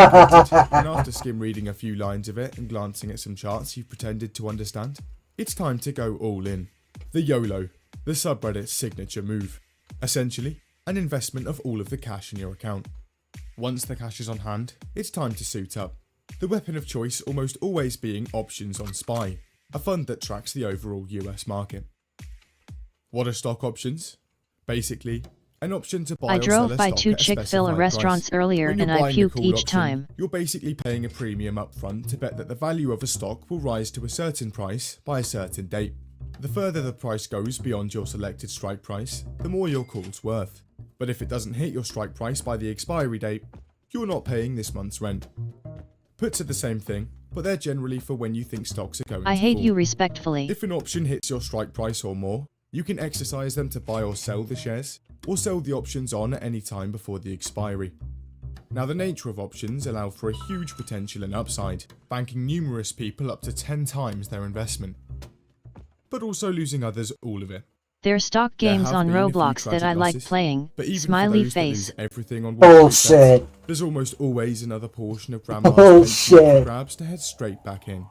located, and after skim reading a few lines of it and glancing at some charts you've pretended to understand, it's time to go all in. The YOLO, the subreddit's signature move. Essentially, an investment of all of the cash in your account. Once the cash is on hand, it's time to suit up. The weapon of choice almost always being options on SPY, a fund that tracks the overall US market. What are stock options? Basically, an option to buy I or drove sell a by stock 2 at a Chick-fil-A specified restaurants price. earlier When and you're I buying a puked call each option, time. You're basically paying a premium up front to bet that the value of a stock will rise to a certain price by a certain date. The further the price goes beyond your selected strike price, the more your call's worth. But if it doesn't hit your strike price by the expiry date, you're not paying this month's rent. Puts are the same thing, but they're generally for when you think stocks are going to I hate fall. you respectfully. If an option hits your strike price or more, you can exercise them to buy or sell the shares, or sell the options on at any time before the expiry. Now, the nature of options allow for a huge potential and upside, banking numerous people up to 10 times their investment, but also losing others all of it. There's stock There games have on been a few Roblox that tragic I like losses, playing. but even Smiley for those that face. lose everything on Wall Street Bullshit. bets, there's almost always another portion of grandma's Bullshit. pension grabs to head straight back in.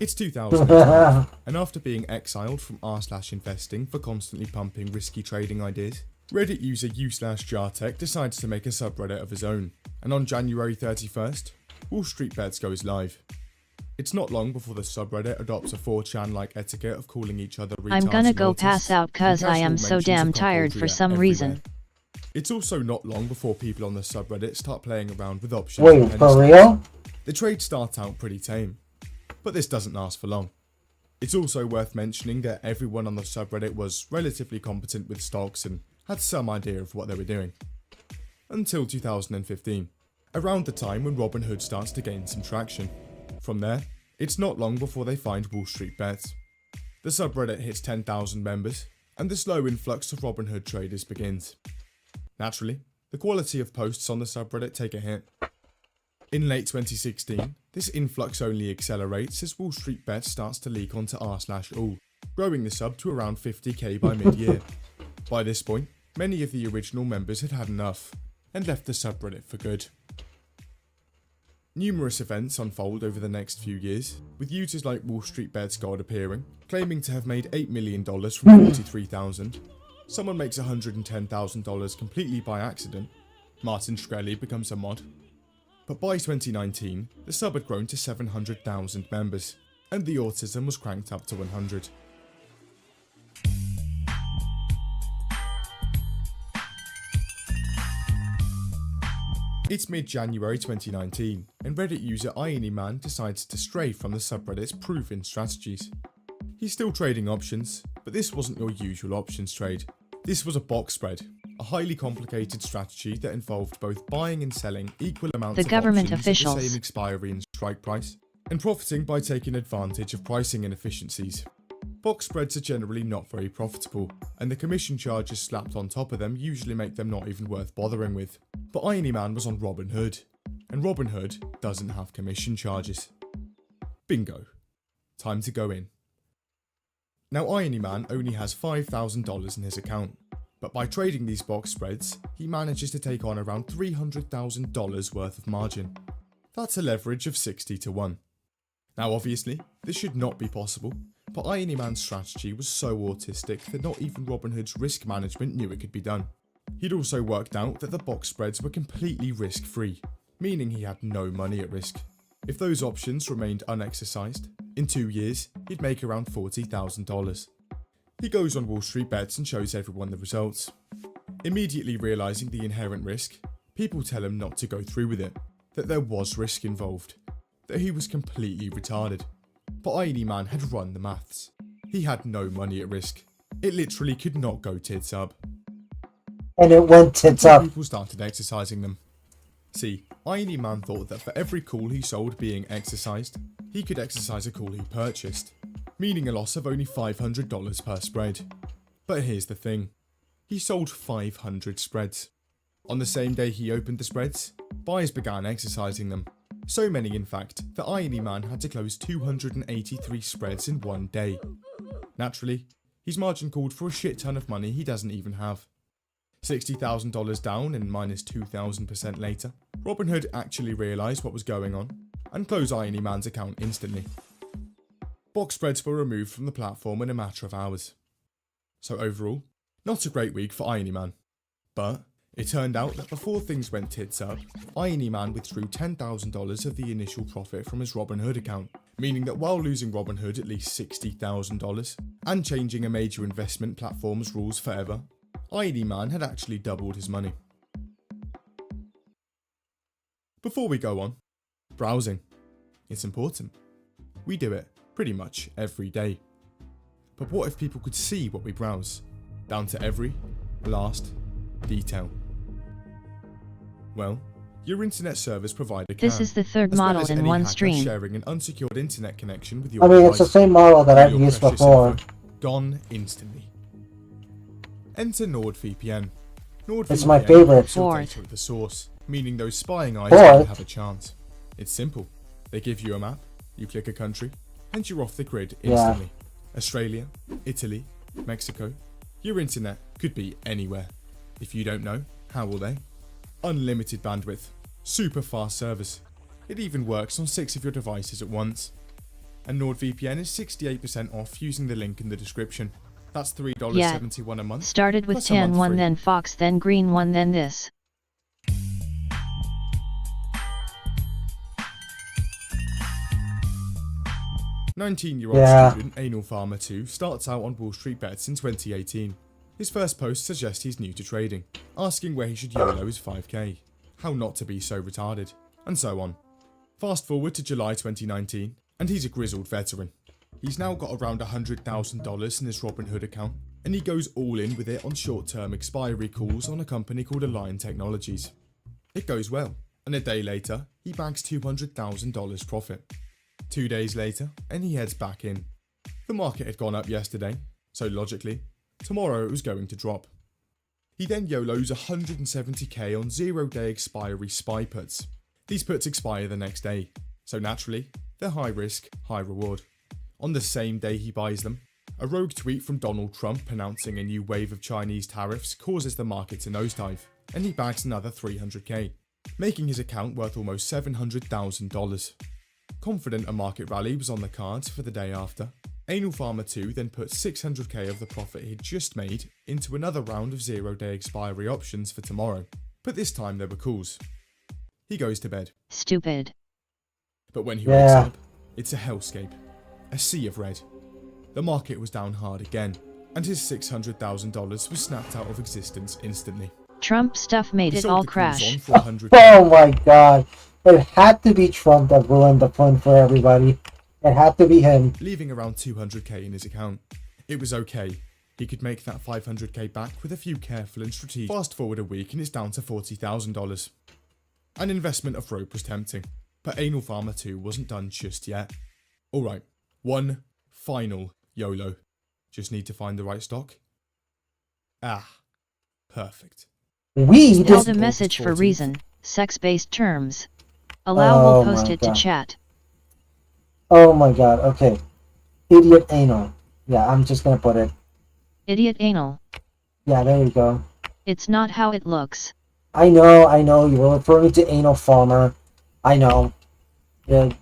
It's 2012, and after being exiled from r/investing for constantly pumping risky trading ideas, Reddit user u/jartech decides to make a subreddit of his own, and on January 31st, Wall Street Bets goes live. It's not long before the subreddit adopts a 4chan-like etiquette of calling each other retards I'm gonna and go autists, pass out and cause I am casual so mentions damn of tired cuckoldry for are some everywhere. reason. It's also not long before people on the subreddit start playing around with options. Wait, and penny for stocks. real? The trades start out pretty tame, but this doesn't last for long. It's also worth mentioning that everyone on the subreddit was relatively competent with stocks and had some idea of what they were doing. Until 2015, around the time when Robinhood starts to gain some traction. From there, it's not long before they find Wall Street Bets. The subreddit hits 10,000 members, and the slow influx of Robinhood traders begins. Naturally, the quality of posts on the subreddit take a hit. In late 2016, this influx only accelerates as Wall Street Bets starts to leak onto r/all, growing the sub to around 50k by mid-year. By this point, many of the original members had had enough, and left the subreddit for good. Numerous events unfold over the next few years, with users like Wall Street Bets God appearing, claiming to have made $8 million from 43,000. Someone makes $110,000 completely by accident. Martin Shkreli becomes a mod. But by 2019, the sub had grown to 700,000 members, and the autism was cranked up to 100. It's mid-January 2019, and Reddit user IonyMan decides to stray from the subreddit's proven strategies. He's still trading options, but this wasn't your usual options trade. This was a box spread, a highly complicated strategy that involved both buying and selling equal amounts of government options officials. at the same expiry and strike price, and profiting by taking advantage of pricing inefficiencies. Box spreads are generally not very profitable, and the commission charges slapped on top of them usually make them not even worth bothering with. But Irony Man was on Robinhood, and Robinhood doesn't have commission charges. Bingo. Time to go in. Now Irony Man only has $5,000 in his account, but by trading these box spreads, he manages to take on around $300,000 worth of margin. That's a leverage of 60 to 1. Now obviously, this should not be possible, but Irony Man's strategy was so autistic that not even Robinhood's risk management knew it could be done. He'd also worked out that the box spreads were completely risk-free, meaning he had no money at risk. If those options remained unexercised, in 2 years, he'd make around $40,000. He goes on Wall Street Bets and shows everyone the results. Immediately realising the inherent risk, people tell him not to go through with it, that there was risk involved, that he was completely retarded. But Irony Man had run the maths. He had no money at risk. It literally could not go tits up. And it went tits up. People started exercising them. See, Irony Man thought that for every call he sold being exercised, he could exercise a call he purchased, meaning a loss of only $500 per spread. But here's the thing. He sold 500 spreads. On the same day he opened the spreads, buyers began exercising them. So many in fact, that Irony Man had to close 283 spreads in one day. Naturally, his margin called for a shit ton of money he doesn't even have. $60,000 down and minus 2,000% later, Robinhood actually realised what was going on and closed Irony Man's account instantly. Box spreads were removed from the platform in a matter of hours. So overall, not a great week for Irony Man. But it turned out that before things went tits up, Irony Man withdrew $10,000 of the initial profit from his Robinhood account, meaning that while losing Robinhood at least $60,000 and changing a major investment platform's rules forever, Irony Man had actually doubled his money. Before we go on, browsing. It's important. We do it pretty much every day. But what if people could see what we browse, down to every last detail? Well, your internet service provider can. This is the third as well model as in any one hacker stream. sharing an unsecured internet connection with your I mean, it's device. the same model that All I've your used precious before. info gone instantly. Enter NordVPN. NordVPN It's my favorite. keeps your data at the source, meaning those spying eyes Fourth. don't have a chance. It's simple. They give you a map, you click a country, and you're off the grid instantly. Australia, Italy, Mexico. Your internet could be anywhere. If you don't know, how will they? Unlimited bandwidth, super fast servers. It even works on 6 of your devices at once. And NordVPN is 68% off using the link in the description. That's $3.71 a month. Started with plus a month tan one, free. then fox, then green one, then this. "19-year-old student Anal Farmer 2 starts out on Wall Street Bets in 2018. His first post suggests he's new to trading, asking where he should YOLO his 5k, how not to be so retarded, and so on. Fast forward to July 2019, and he's a grizzled veteran. He's now got around $100,000 in his Robinhood account, and he goes all in with it on short-term expiry calls on a company called Align Technologies. It goes well, and a day later, he bags $200,000 profit. 2 days later, and he heads back in. The market had gone up yesterday, so logically, tomorrow it was going to drop. He then YOLOs 170k on 0-day expiry SPY puts. These puts expire the next day, so naturally, they're high risk, high reward. On the same day he buys them, a rogue tweet from Donald Trump announcing a new wave of Chinese tariffs causes the market to nosedive, and he bags another 300k, making his account worth almost $700,000. Confident a market rally was on the cards for the day after, Anal Farmer 2 then put 600k of the profit he'd just made into another round of 0-day expiry options for tomorrow, but this time there were calls. He goes to bed. Stupid. But when he wakes up, it's a hellscape. A sea of red. The market was down hard again, and his $600,000 was snapped out of existence instantly. Trump stuff made He it sold all the calls crash. on for 100k. Oh my god. It had to be Trump that ruined the fun for everybody. It had to be him. leaving around 200k in his account. It was okay. He could make that 500k back with a few careful and strategic. Fast forward a week and it's down to $40,000. An investment of rope was tempting, but Anal Farmer 2 wasn't done just yet. Alright, one final YOLO. Just need to find the right stock. Ah, perfect. Spelled a message for reason, sex-based terms. Allow will post it to chat. Oh my god, okay. Idiot Anal. Yeah, I'm just gonna put it. Idiot Anal. Yeah, there you go. It's not how it looks. I know, you were referring to Anal Farmer. I know. The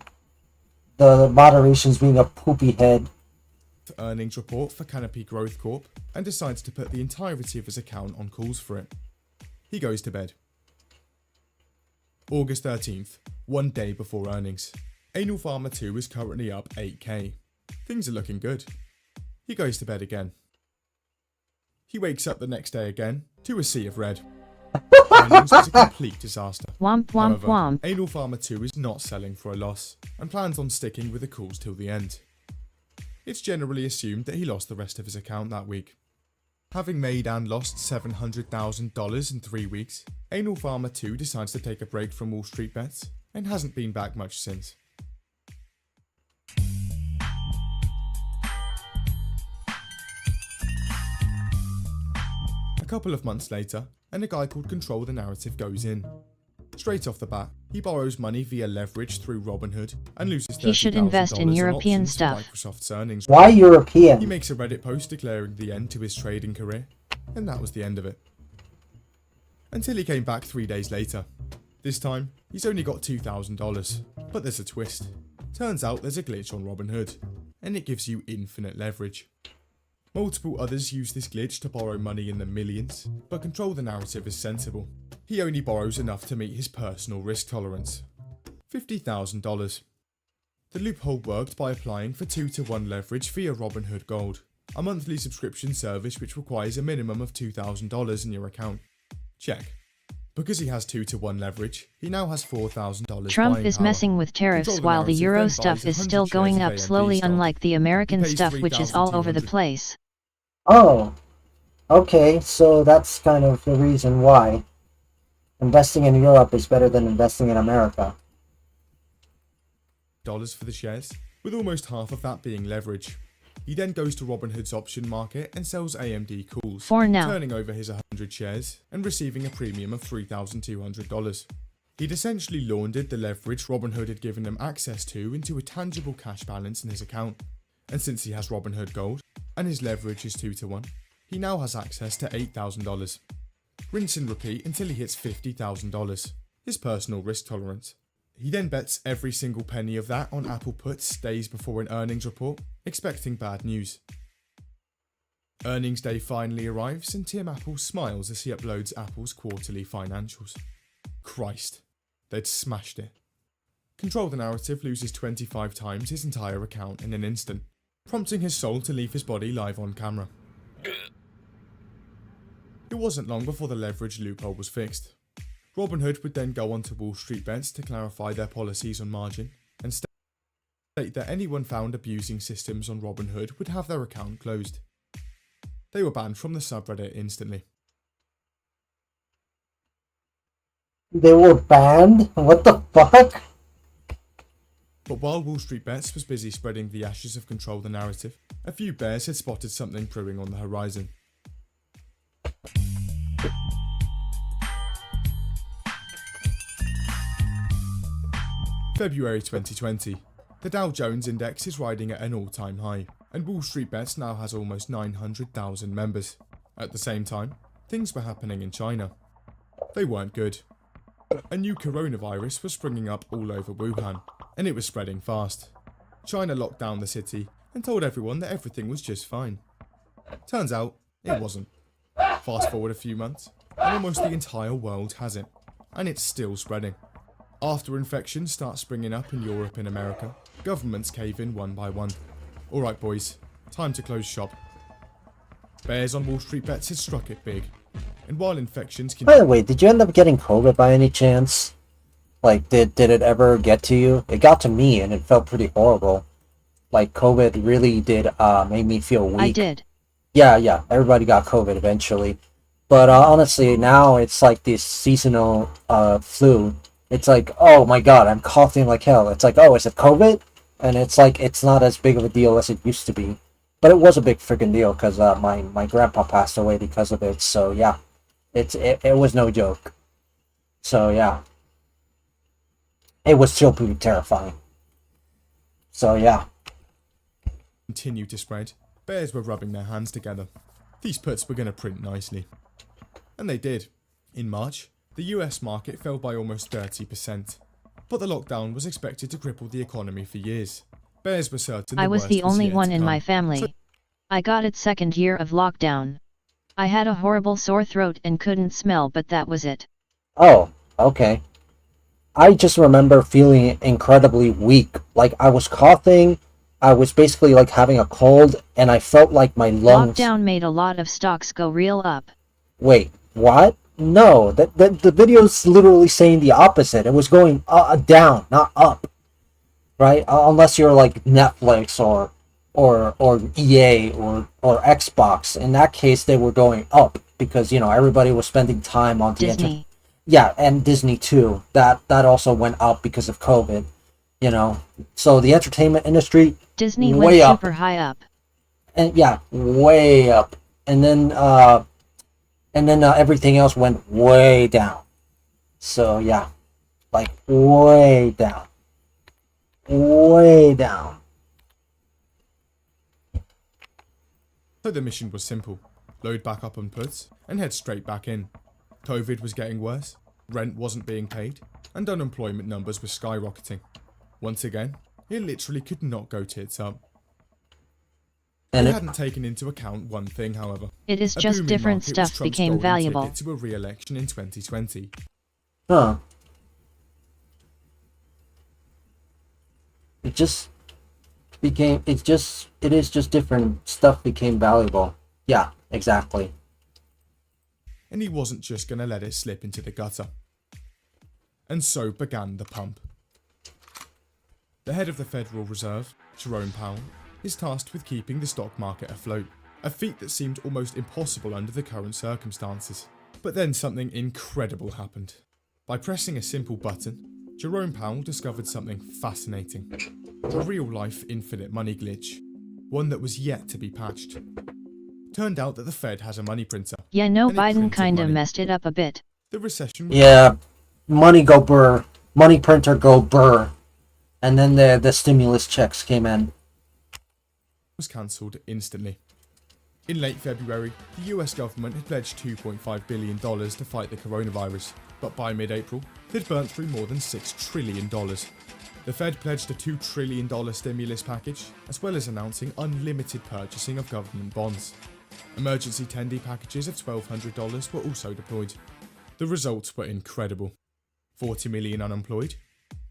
moderation's being a poopy head. Earnings report for Canopy Growth Corp and decides to put the entirety of his account on calls for it. He goes to bed. August 13th, one day before earnings. Anal Farmer 2 is currently up 8k. Things are looking good. He goes to bed again. He wakes up the next day again to a sea of red. Earnings was a complete disaster. Womp womp However, womp. Anal Farmer 2 is not selling for a loss and plans on sticking with the calls till the end. It's generally assumed that he lost the rest of his account that week. Having made and lost $700,000 in 3 weeks, Anal Farmer 2 decides to take a break from Wall Street bets and hasn't been back much since. A couple of months later, and a guy called Control the Narrative goes in. Straight off the bat, he borrows money via leverage through Robinhood and loses $30,000 He should invest in European options stuff. for Microsoft's earnings. Why European? He makes a Reddit post declaring the end to his trading career, and that was the end of it. Until he came back 3 days later. This time, he's only got $2,000, but there's a twist. Turns out there's a glitch on Robinhood, and it gives you infinite leverage. Multiple others use this glitch to borrow money in the millions, but Control the Narrative is sensible. He only borrows enough to meet his personal risk tolerance. $50,000. The loophole worked by applying for 2-to-1 leverage via Robinhood Gold, a monthly subscription service which requires a minimum of $2,000 in your account. Check. Because he has 2-to-1 leverage, he now has $4,000. Trump buying is power. messing with tariffs Control the while the Narrative Euro then stuff buys is 100 still shares going of up AMD slowly, stock. unlike the American He pays stuff which is all over the 3,200. place. Oh. Okay, so that's kind of the reason why. Investing in Europe is better than investing in America. Dollars for the shares, with almost half of that being leverage. He then goes to Robinhood's option market and sells AMD calls, For now. turning over his 100 shares and receiving a premium of $3,200. He'd essentially laundered the leverage Robinhood had given him access to into a tangible cash balance in his account. And since he has Robinhood Gold, and his leverage is 2-to-1, he now has access to $8,000. Rinse and repeat until he hits $50,000, his personal risk tolerance. He then bets every single penny of that on Apple puts days before an earnings report, expecting bad news. Earnings day finally arrives and Tim Apple smiles as he uploads Apple's quarterly financials. Christ, they'd smashed it. Control the Narrative loses 25 times his entire account in an instant, prompting his soul to leave his body live on camera. It wasn't long before the leverage loophole was fixed. Robinhood would then go on to Wall Street Bets to clarify their policies on margin and state that anyone found abusing systems on Robinhood would have their account closed. They were banned from the subreddit instantly. They were banned? What the fuck? But while Wall Street Bets was busy spreading the ashes of Control the Narrative, a few bears had spotted something brewing on the horizon. February 2020. The Dow Jones Index is riding at an all-time high, and Wall Street Bets now has almost 900,000 members. At the same time, things were happening in China. They weren't good. A new coronavirus was springing up all over Wuhan, and it was spreading fast. China locked down the city and told everyone that everything was just fine. Turns out, it wasn't. Fast forward a few months, and almost the entire world has it, and it's still spreading. After infections start springing up in Europe and America, governments cave in one by one. Alright boys, time to close shop. Bears on Wall Street Bets had struck it big, and while infections By the way, did you end up getting COVID by any chance? Like, did it ever get to you? It got to me, and it felt pretty horrible. Like COVID really did made me feel weak. I did. Yeah, everybody got COVID eventually. But honestly, now it's like this seasonal flu. It's like, oh my god, I'm coughing like hell. It's like, oh, is it COVID? And it's like, it's not as big of a deal as it used to be. But it was a big freaking deal because my grandpa passed away because of it. So yeah, it was no joke. So yeah, it was still pretty terrifying. So yeah. Continue to spread. Bears were rubbing their hands together. These puts were going to print nicely. And they did. In March, the US market fell by almost 30%. But the lockdown was expected to cripple the economy for years. Bears were certain I was the only one in my family. I got it second year of lockdown. I had a horrible sore throat and couldn't smell, but that was it. Oh, okay. I just remember feeling incredibly weak. Like I was coughing. I was basically like having a cold, and I felt like my lungs... Lockdown made a lot of stocks go real up. Wait, what? No, the video's literally saying the opposite. It was going down, not up. Right? Unless you're like Netflix or EA or Xbox. In that case, they were going up because, you know, everybody was spending time on the Disney. Yeah, and Disney too. That also went up because of COVID. You know, so the entertainment industry Disney way went up. super high up. And yeah, way up. And then everything else went way down. So yeah, like way down. Way down. So the mission was simple. Load back up on puts and head straight back in. COVID was getting worse, rent wasn't being paid, and unemployment numbers were skyrocketing. Once again, it literally could not go tits up. And they hadn't taken into account one thing, however. It is A just booming different market was stuff Trump's became golden valuable. ticket to a re-election in 2020. Huh. It is just different stuff became valuable. Yeah, exactly. And he wasn't just going to let it slip into the gutter. And so began the pump. The head of the Federal Reserve, Jerome Powell, is tasked with keeping the stock market afloat, a feat that seemed almost impossible under the current circumstances. But then something incredible happened. By pressing a simple button, Jerome Powell discovered something fascinating. A real-life infinite money glitch, one that was yet to be patched. Turned out that the Fed has a money printer. Yeah, no, and it Biden printed kinda money. messed it up a bit. The recession was Yeah, money go burr. Money printer go burr. And then the stimulus checks came in. cancelled instantly. In late February, the US government had pledged $2.5 billion to fight the coronavirus, but by mid-April, they'd burnt through more than $6 trillion. The Fed pledged a $2 trillion stimulus package, as well as announcing unlimited purchasing of government bonds. Emergency tendy packages of $1,200 were also deployed. The results were incredible. 40 million unemployed.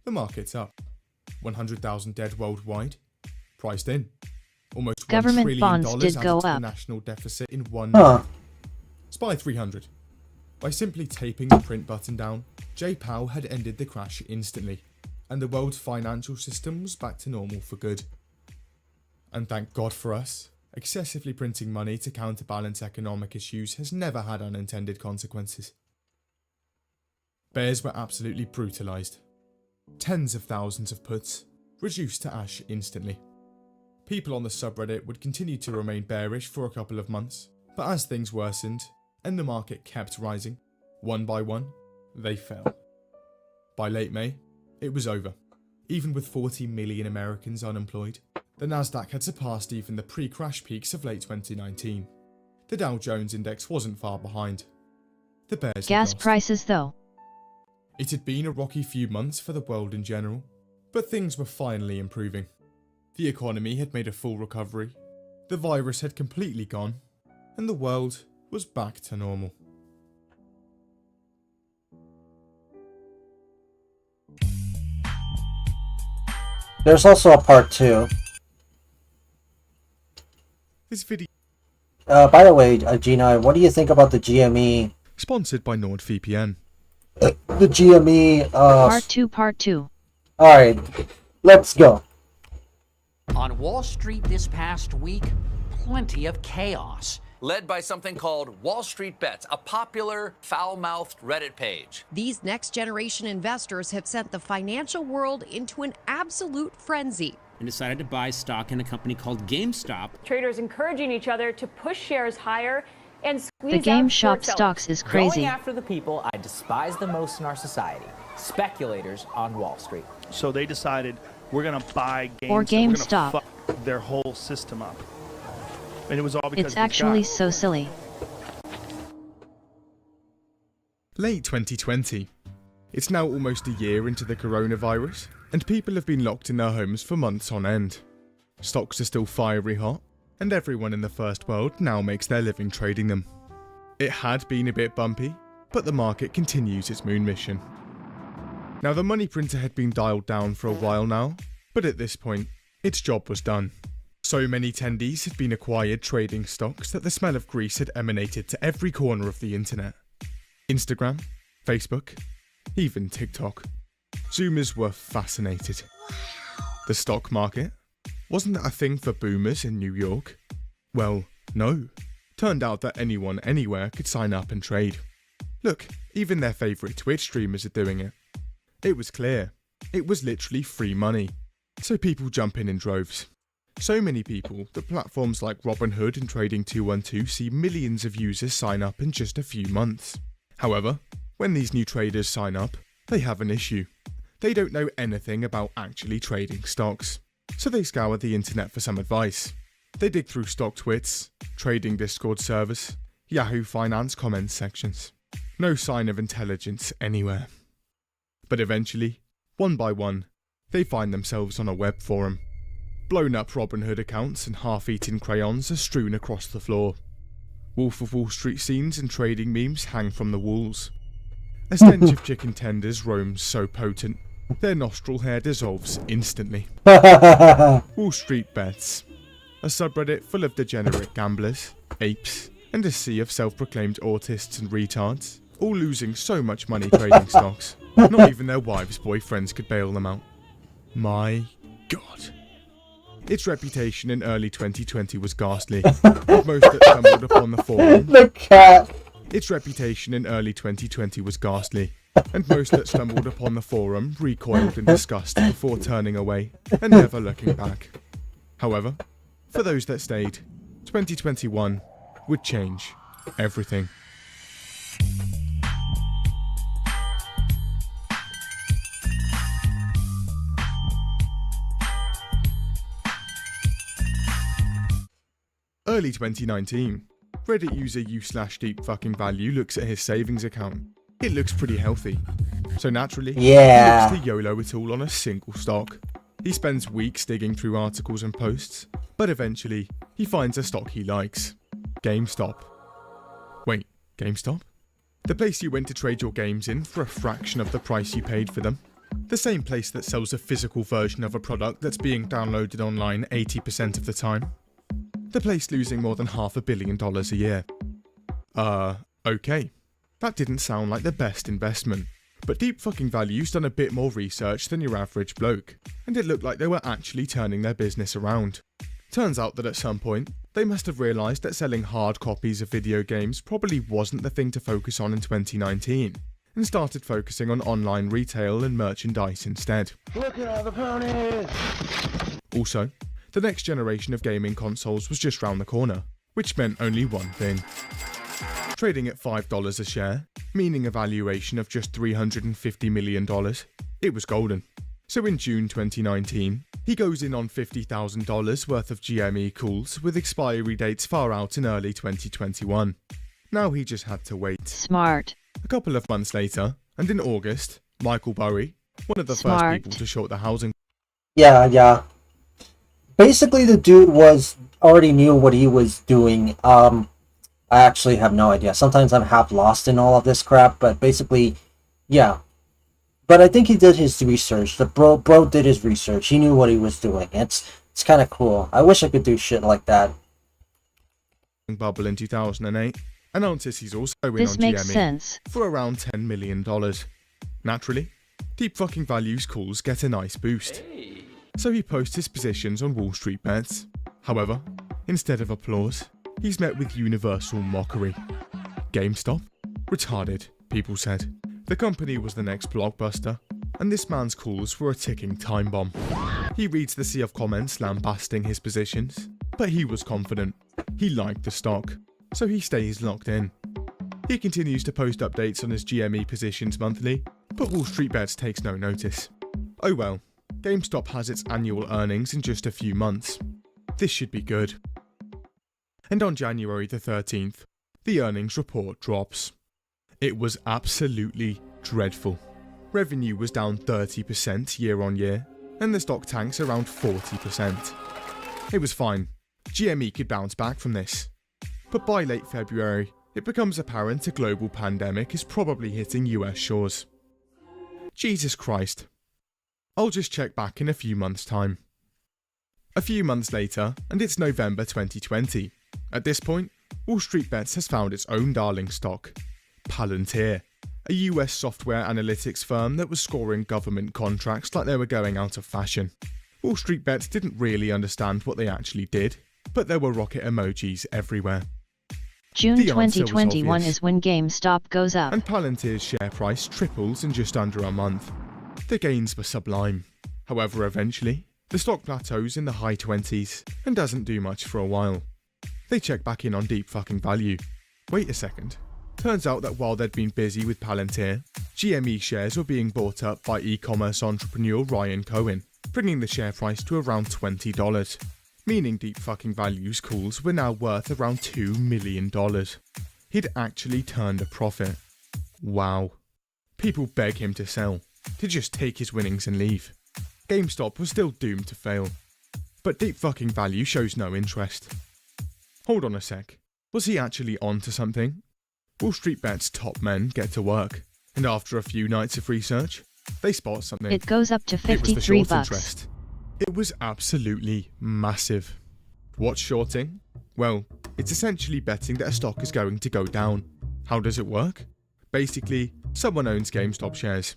The market's up. 100,000 dead worldwide. Priced in. Almost Government $1 trillion bonds did added go to the up. national deficit in 1 Huh. month. SPY 300. By simply taping the print button down, Jay Powell had ended the crash instantly, and the world's financial system was back to normal for good. And thank God for us, excessively printing money to counterbalance economic issues has never had unintended consequences. Bears were absolutely brutalised. Tens of thousands of puts, reduced to ash instantly. People on the subreddit would continue to remain bearish for a couple of months, but as things worsened, and the market kept rising, one by one, they fell. By late May, it was over. Even with 40 million Americans unemployed, the Nasdaq had surpassed even the pre-crash peaks of late 2019. The Dow Jones Index wasn't far behind. The Bears had Gas lost. prices though. It had been a rocky few months for the world in general, but things were finally improving. The economy had made a full recovery, the virus had completely gone, and the world was back to normal. There's also a part 2. This video By the way, Gina, what do you think about the GME? sponsored by NordVPN. The GME. Part 2. Alright, let's go. On Wall Street this past week, plenty of chaos. Led by something called Wall Street Bets, a popular, foul-mouthed Reddit page. These next-generation investors have sent the financial world into an absolute frenzy. And decided to buy stock in a company called GameStop. Traders encouraging each other to push shares higher and squeeze The out GameStop short sellers. stocks is crazy. Going after the people I despise the most in our society, speculators on Wall Street. So they decided we're going to buy GameStop. Or GameStop. We're going to fuck their whole system up. And it was all because It's actually so silly. Late 2020. It's now almost a year into the coronavirus, and people have been locked in their homes for months on end. Stocks are still fiery hot, and everyone in the first world now makes their living trading them. It had been a bit bumpy, but the market continues its moon mission. Now, the money printer had been dialed down for a while now, but at this point, its job was done. So many tendies had been acquired trading stocks that the smell of grease had emanated to every corner of the internet. Instagram, Facebook, even TikTok. Zoomers were fascinated. The stock market? Wasn't that a thing for boomers in New York? Well, no. Turned out that anyone anywhere could sign up and trade. Look, even their favourite Twitch streamers are doing it. It was clear. It was literally free money. So people jump in droves. So many people that platforms like Robinhood and Trading212 see millions of users sign up in just a few months. However, when these new traders sign up, they have an issue. They don't know anything about actually trading stocks. So they scour the internet for some advice. They dig through stock twits, trading Discord servers, Yahoo Finance comments sections. No sign of intelligence anywhere. But eventually, one by one, they find themselves on a web forum. Blown up Robinhood accounts and half-eaten crayons are strewn across the floor. Wolf of Wall Street scenes and trading memes hang from the walls. A stench of chicken tenders roams so potent, their nostril hair dissolves instantly. Wall Street Bets. A subreddit full of degenerate gamblers, apes, and a sea of self-proclaimed autists and retards, all losing so much money trading stocks, not even their wives' boyfriends could bail them out. My God. Its reputation in early 2020 was ghastly. Most that stumbled upon the forum. The cat. Its reputation in early 2020 was ghastly, and most that stumbled upon the forum recoiled in disgust before turning away and never looking back. However, for those that stayed, 2021 would change everything. Early 2019, Reddit user u/deepfuckingvalue looks at his savings account. It looks pretty healthy. So naturally, he looks to YOLO it all on a single stock. He spends weeks digging through articles and posts, but eventually, he finds a stock he likes. GameStop. Wait, GameStop? The place you went to trade your games in for a fraction of the price you paid for them? The same place that sells a physical version of a product that's being downloaded online 80% of the time? The place losing more than $500 million a year. Okay. That didn't sound like the best investment. But DeepFuckingValue's done a bit more research than your average bloke, and it looked like they were actually turning their business around. Turns out that at some point, they must have realised that selling hard copies of video games probably wasn't the thing to focus on in 2019, and started focusing on online retail and merchandise instead. Look at all the ponies! Also, the next generation of gaming consoles was just round the corner, which meant only one thing. Trading at $5 a share, meaning a valuation of just $350 million, it was golden. So in June 2019, he goes in on $50,000 worth of GME cools with expiry dates far out in early 2021. Now he just had to wait. Smart. A couple of months later, and in August, Michael Burry, one of the first people to short the housing. Yeah. Basically, the dude already knew what he was doing. I actually have no idea. Sometimes I'm half lost in all of this crap, but basically, yeah. But I think he did his research. The bro did his research. He knew what he was doing. It's kind of cool. I wish I could do shit like that. Bubble in 2008 announces he's also in This on makes GME sense. for around $10 million. Naturally, DeepFuckingValue's calls get a nice boost. so he posts his positions on Wall Street Bets. However, instead of applause, he's met with universal mockery. GameStop? Retarded, people said. The company was the next blockbuster, and this man's calls were a ticking time bomb. He reads the sea of comments lambasting his positions, but he was confident. He liked the stock, so he stays locked in. He continues to post updates on his GME positions monthly, but Wall Street Bets takes no notice. Oh well, GameStop has its annual earnings in just a few months. This should be good. And on January the 13th, the earnings report drops. It was absolutely dreadful. Revenue was down 30% year on year, and the stock tanks around 40%. It was fine. GME could bounce back from this. But by late February, it becomes apparent a global pandemic is probably hitting US shores. Jesus Christ. I'll just check back in a few months' time. A few months later, and it's November 2020. At this point, Wall Street Bets has found its own darling stock, Palantir, a US software analytics firm that was scoring government contracts like they were going out of fashion. Wall Street Bets didn't really understand what they actually did, but there were rocket emojis everywhere. June The answer was 2021 obvious. is when GameStop goes up. And Palantir's share price triples in just under a month. The gains were sublime. However, eventually, the stock plateaus in the high 20s and doesn't do much for a while. They check back in on deep fucking value. Wait a second. Turns out that while they'd been busy with Palantir, GME shares were being bought up by e-commerce entrepreneur Ryan Cohen, bringing the share price to around $20, meaning Deep Fucking Value's calls were now worth around $2 million. He'd actually turned a profit. Wow. People beg him to sell, to just take his winnings and leave. GameStop was still doomed to fail. But Deep Fucking Value shows no interest. Hold on a sec. Was he actually on to something? Wall Street Bets top men get to work, and after a few nights of research, they spot something. It goes up to It was the 53 short bucks. interest. It was absolutely massive. What's shorting? Well, it's essentially betting that a stock is going to go down. How does it work? Basically, someone owns GameStop shares.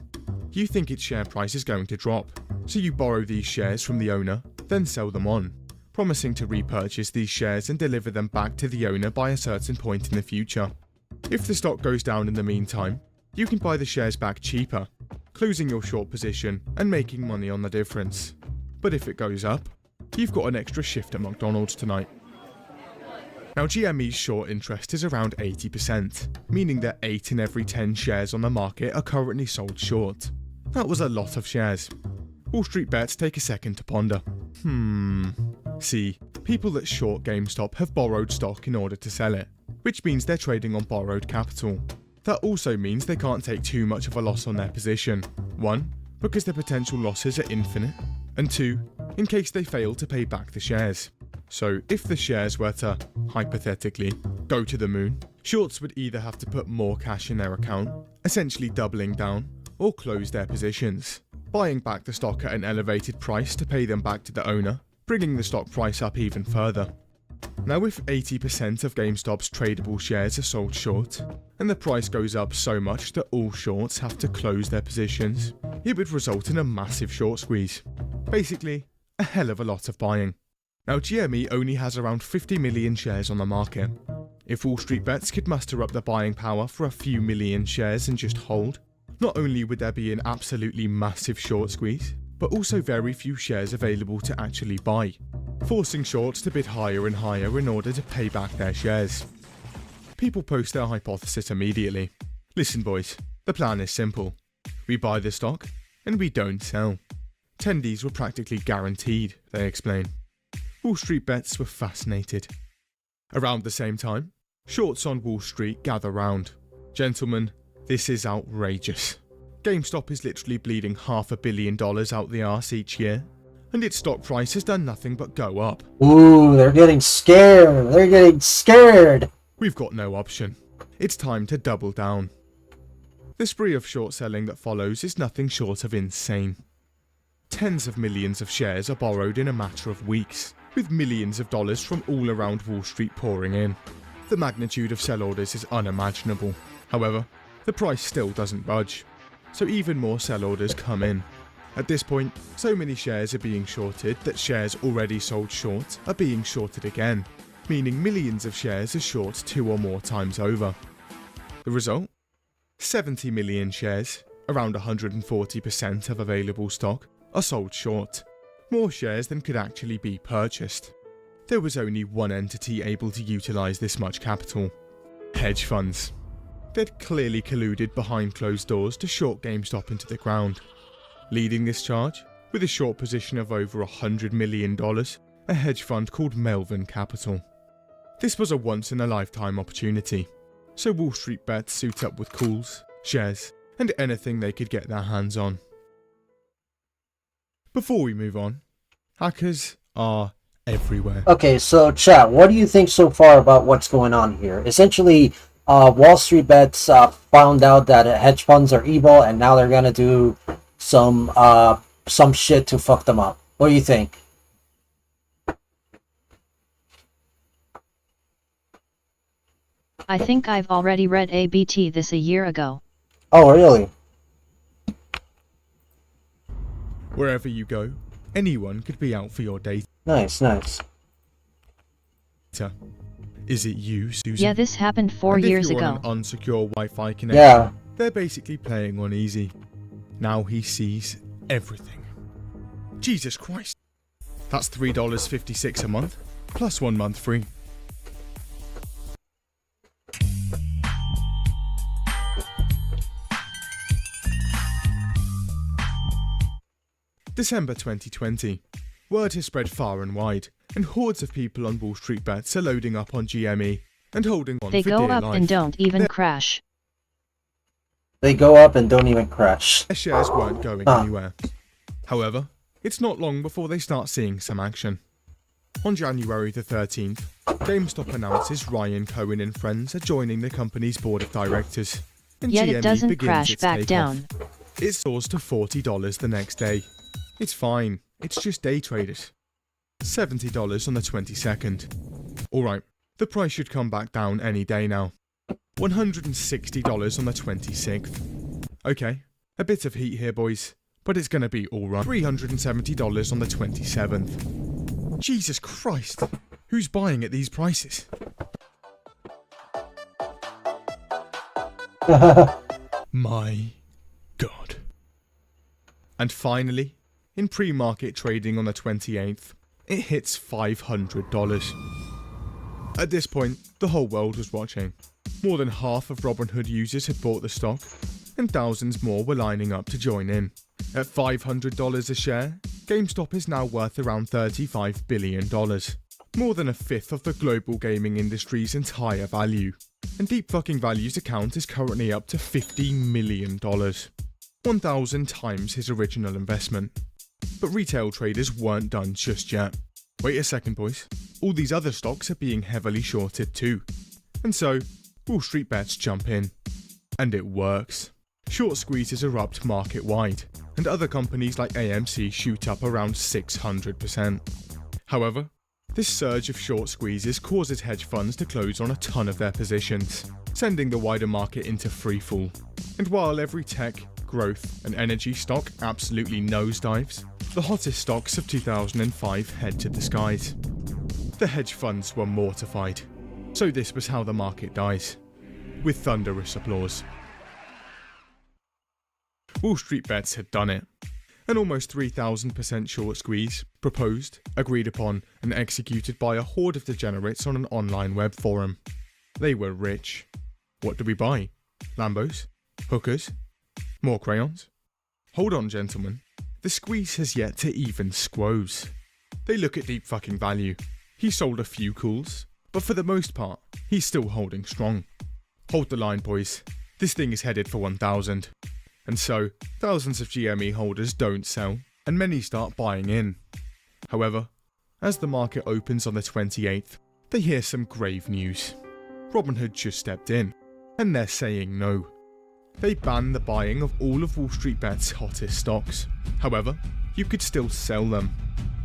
You think its share price is going to drop, so you borrow these shares from the owner, then sell them on, promising to repurchase these shares and deliver them back to the owner by a certain point in the future. If the stock goes down in the meantime, you can buy the shares back cheaper, closing your short position and making money on the difference. But if it goes up, you've got an extra shift at McDonald's tonight. Now GME's short interest is around 80%, meaning that 8 in every 10 shares on the market are currently sold short. That was a lot of shares. Wall Street Bets take a second to ponder. See, people that short GameStop have borrowed stock in order to sell it, which means they're trading on borrowed capital. That also means they can't take too much of a loss on their position. 1, because their potential losses are infinite, and 2, in case they fail to pay back the shares. So if the shares were to, hypothetically, go to the moon, shorts would either have to put more cash in their account, essentially doubling down, or close their positions, buying back the stock at an elevated price to pay them back to the owner, bringing the stock price up even further. Now if 80% of GameStop's tradable shares are sold short, and the price goes up so much that all shorts have to close their positions, it would result in a massive short squeeze. Basically, a hell of a lot of buying. Now GME only has around 50 million shares on the market. If Wall Street Bets could muster up the buying power for a few million shares and just hold, not only would there be an absolutely massive short squeeze, but also very few shares available to actually buy, forcing shorts to bid higher and higher in order to pay back their shares. People post their hypothesis immediately. Listen boys, the plan is simple. We buy the stock, and we don't sell. Attendees were practically guaranteed, they explain. Wall Street Bets were fascinated. Around the same time, shorts on Wall Street gather round. Gentlemen, this is outrageous. GameStop is literally bleeding $500 million out the arse each year, and its stock price has done nothing but go up. Ooh, they're getting scared. They're getting scared. We've got no option. It's time to double down. The spree of short selling that follows is nothing short of insane. Tens of millions of shares are borrowed in a matter of weeks, with millions of dollars from all around Wall Street pouring in. The magnitude of sell orders is unimaginable. However, the price still doesn't budge, so even more sell orders come in. At this point, so many shares are being shorted that shares already sold short are being shorted again, meaning millions of shares are short 2 or more times over. The result? 70 million shares, around 140% of available stock, are sold short. More shares than could actually be purchased. There was only one entity able to utilise this much capital: hedge funds. They'd clearly colluded behind closed doors to short GameStop into the ground. Leading this charge, with a short position of over $100 million, a hedge fund called Melvin Capital. This was a once-in-a-lifetime opportunity, so Wall Street Bets suit up with calls, shares, and anything they could get their hands on. Before we move on, hackers are everywhere. Okay, so chat, what do you think so far about what's going on here? Essentially, Wall Street Bets found out that hedge funds are evil, and now they're gonna do some shit to fuck them up. What do you think? I think I've already read ABT this a year ago. Oh, really? Wherever you go, anyone could be out for your data. Nice, nice. Is it you, Susan? Yeah, this happened 4 years if you're ago. on an unsecure Wi-Fi connection, Yeah. They're basically playing on easy. Now he sees everything. Jesus Christ. That's $3.56 a month, plus 1 month free. December 2020. Word has spread far and wide, and hordes of people on Wall Street Bets are loading up on GME and holding on They for go dear up life. and don't even crash. They go up and don't even crash. Their shares weren't going anywhere. However, it's not long before they start seeing some action. On January the 13th, GameStop announces Ryan Cohen and friends are joining the company's board of directors, and Yet GME it doesn't begins crash its back takeoff. down. It soars to $40 the next day. It's fine, it's just day traded. $70 on the 22nd. Alright, the price should come back down any day now. $160 on the 26th. Okay, a bit of heat here, boys, but it's gonna be alright. $370 on the 27th. Jesus Christ, who's buying at these prices? My God. And finally, in pre-market trading on the 28th, it hits $500. At this point, the whole world was watching. More than half of Robinhood users had bought the stock, and thousands more were lining up to join in. At $500 a share, GameStop is now worth around $35 billion. More than a fifth of the global gaming industry's entire value. And Deep Fucking Value's account is currently up to $50 million. 1,000 times his original investment. But retail traders weren't done just yet. Wait a second, boys. All these other stocks are being heavily shorted too. And so, Wall Street Bets jump in. And it works. Short squeezes erupt market-wide, and other companies like AMC shoot up around 600%. However, this surge of short squeezes causes hedge funds to close on a ton of their positions, sending the wider market into freefall. And while every tech, growth, and energy stock absolutely nosedives, the hottest stocks of 2005 head to the skies. The hedge funds were mortified. So this was how the market dies, with thunderous applause. Wall Street Bets had done it. An almost 3,000% short squeeze, proposed, agreed upon, and executed by a horde of degenerates on an online web forum. They were rich. What do we buy? Lambos? Hookers? More crayons? Hold on, gentlemen. The squeeze has yet to even squoze. They look at Deep Fucking Value. He sold a few calls, but for the most part, he's still holding strong. Hold the line, boys. This thing is headed for 1,000. And so, thousands of GME holders don't sell, and many start buying in. However, as the market opens on the 28th, they hear some grave news. Robinhood just stepped in, and they're saying no. They banned the buying of all of Wall Street Bet's hottest stocks. However, you could still sell them.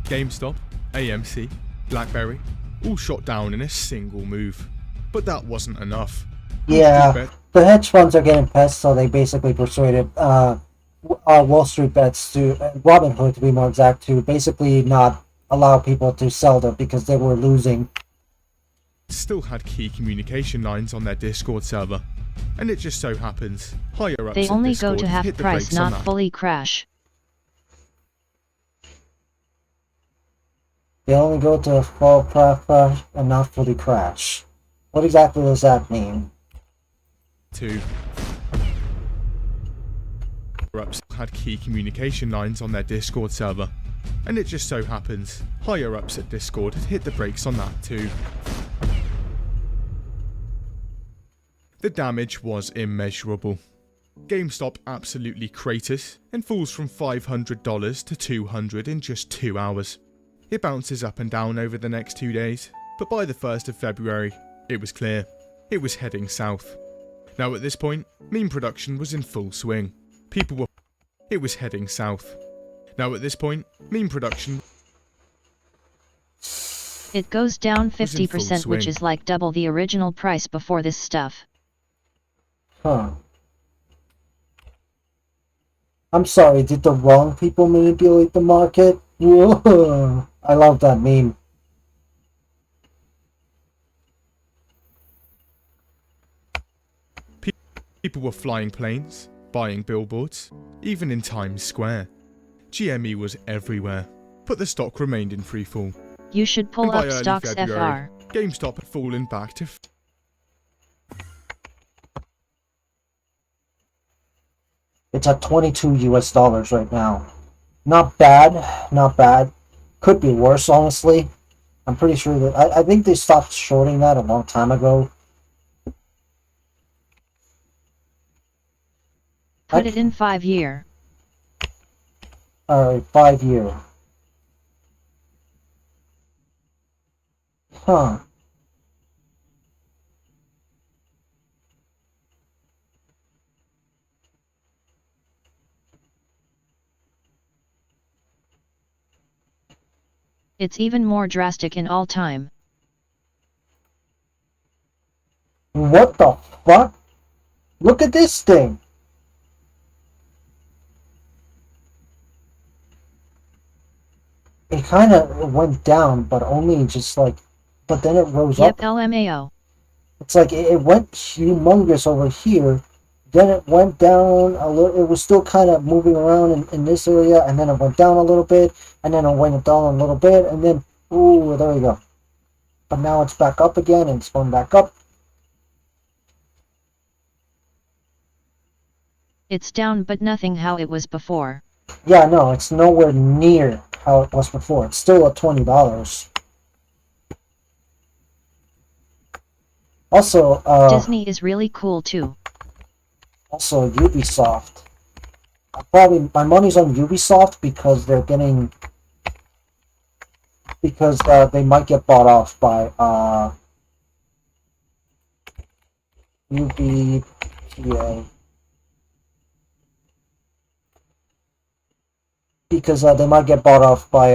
GameStop, AMC, BlackBerry, all shot down in a single move. But that wasn't enough. Yeah, the hedge funds are getting pissed, so they basically persuaded Wall Street bets to Robinhood, to be more exact, to basically not allow people to sell them because they were losing. Still had key communication lines on their Discord server, and it just so happens higher ups They at only Discord go to half hit the price, brakes on not that. fully crash. They only go to full crash and not fully crash. What exactly does that mean? Two. Ups had key communication lines on their Discord server, and it just so happens higher ups at Discord had hit the brakes on that too. The damage was immeasurable. GameStop absolutely craters and falls from $500 to $200 in just 2 hours. It bounces up and down over the next 2 days, but by the 1st of February, it was clear. It was heading south. Now at this point, meme production was in full swing. It was heading south. Now at this point, meme production... It goes down was in full 50%, which swing. is like double the original price before this stuff. Huh. I'm sorry, did the wrong people manipulate the market? Whoa. I love that meme. People were flying planes, buying billboards, even in Times Square. GME was everywhere, but the stock remained in freefall. You should pull And by up early stocks February, FR. GameStop had fallen back to... It's at 22 US dollars right now. Not bad, not bad. Could be worse, honestly. I'm pretty sure that I think they stopped shorting that a long time ago. Put it in 5 year. Alright, 5 year. Huh. It's even more drastic in all time. What the fuck? Look at this thing. It kind of went down, but only just like, but then it rose Yep, up. LMAO. It's like it went humongous over here, then it went down a little. It was still kind of moving around in this area, and then it went down a little bit, and then it went down a little bit, and then, ooh, there you go. But now it's back up again, and it's going back up. It's down, but nothing how it was before. Yeah, no, it's nowhere near how it was before. It's still at $20. Also, Disney is really cool too. Also Ubisoft. Probably my money's on Ubisoft because they're getting, because they might get bought off by UBPA. Because they might get bought off by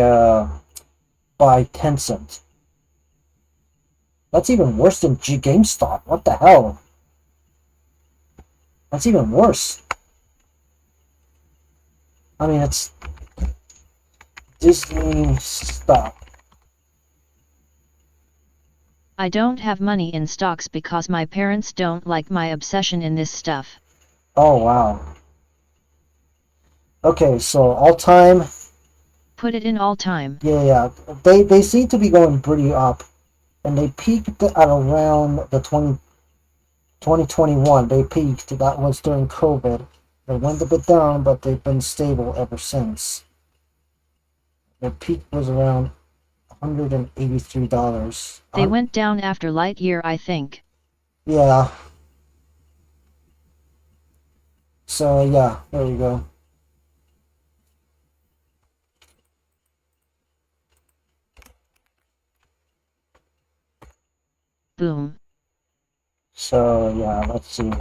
Tencent. That's even worse than GameStop. What the hell? That's even worse. I mean, it's Disney stock. I don't have money in stocks because my parents don't like my obsession in this stuff. Oh, wow. Okay, so all time. Put it in all time. Yeah. They seem to be going pretty up. And they peaked at around the 2021. They peaked. That was during COVID. They went a bit down, but they've been stable ever since. Their peak was around $183. They went down after Lightyear, I think. Yeah. So, yeah, there you go. Boom. So, yeah, let's see.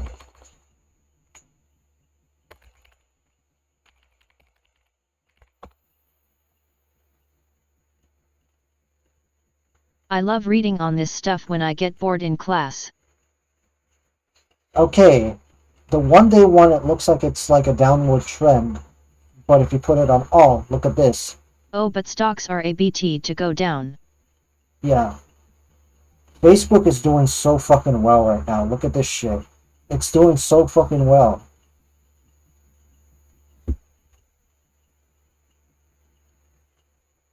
I love reading on this stuff when I get bored in class. Okay, The one-day one, it looks like it's like a downward trend. But if you put it on all, look at this. Oh, but stocks are ABT to go down. Yeah. Facebook is doing so fucking well right now. Look at this shit. It's doing so fucking well.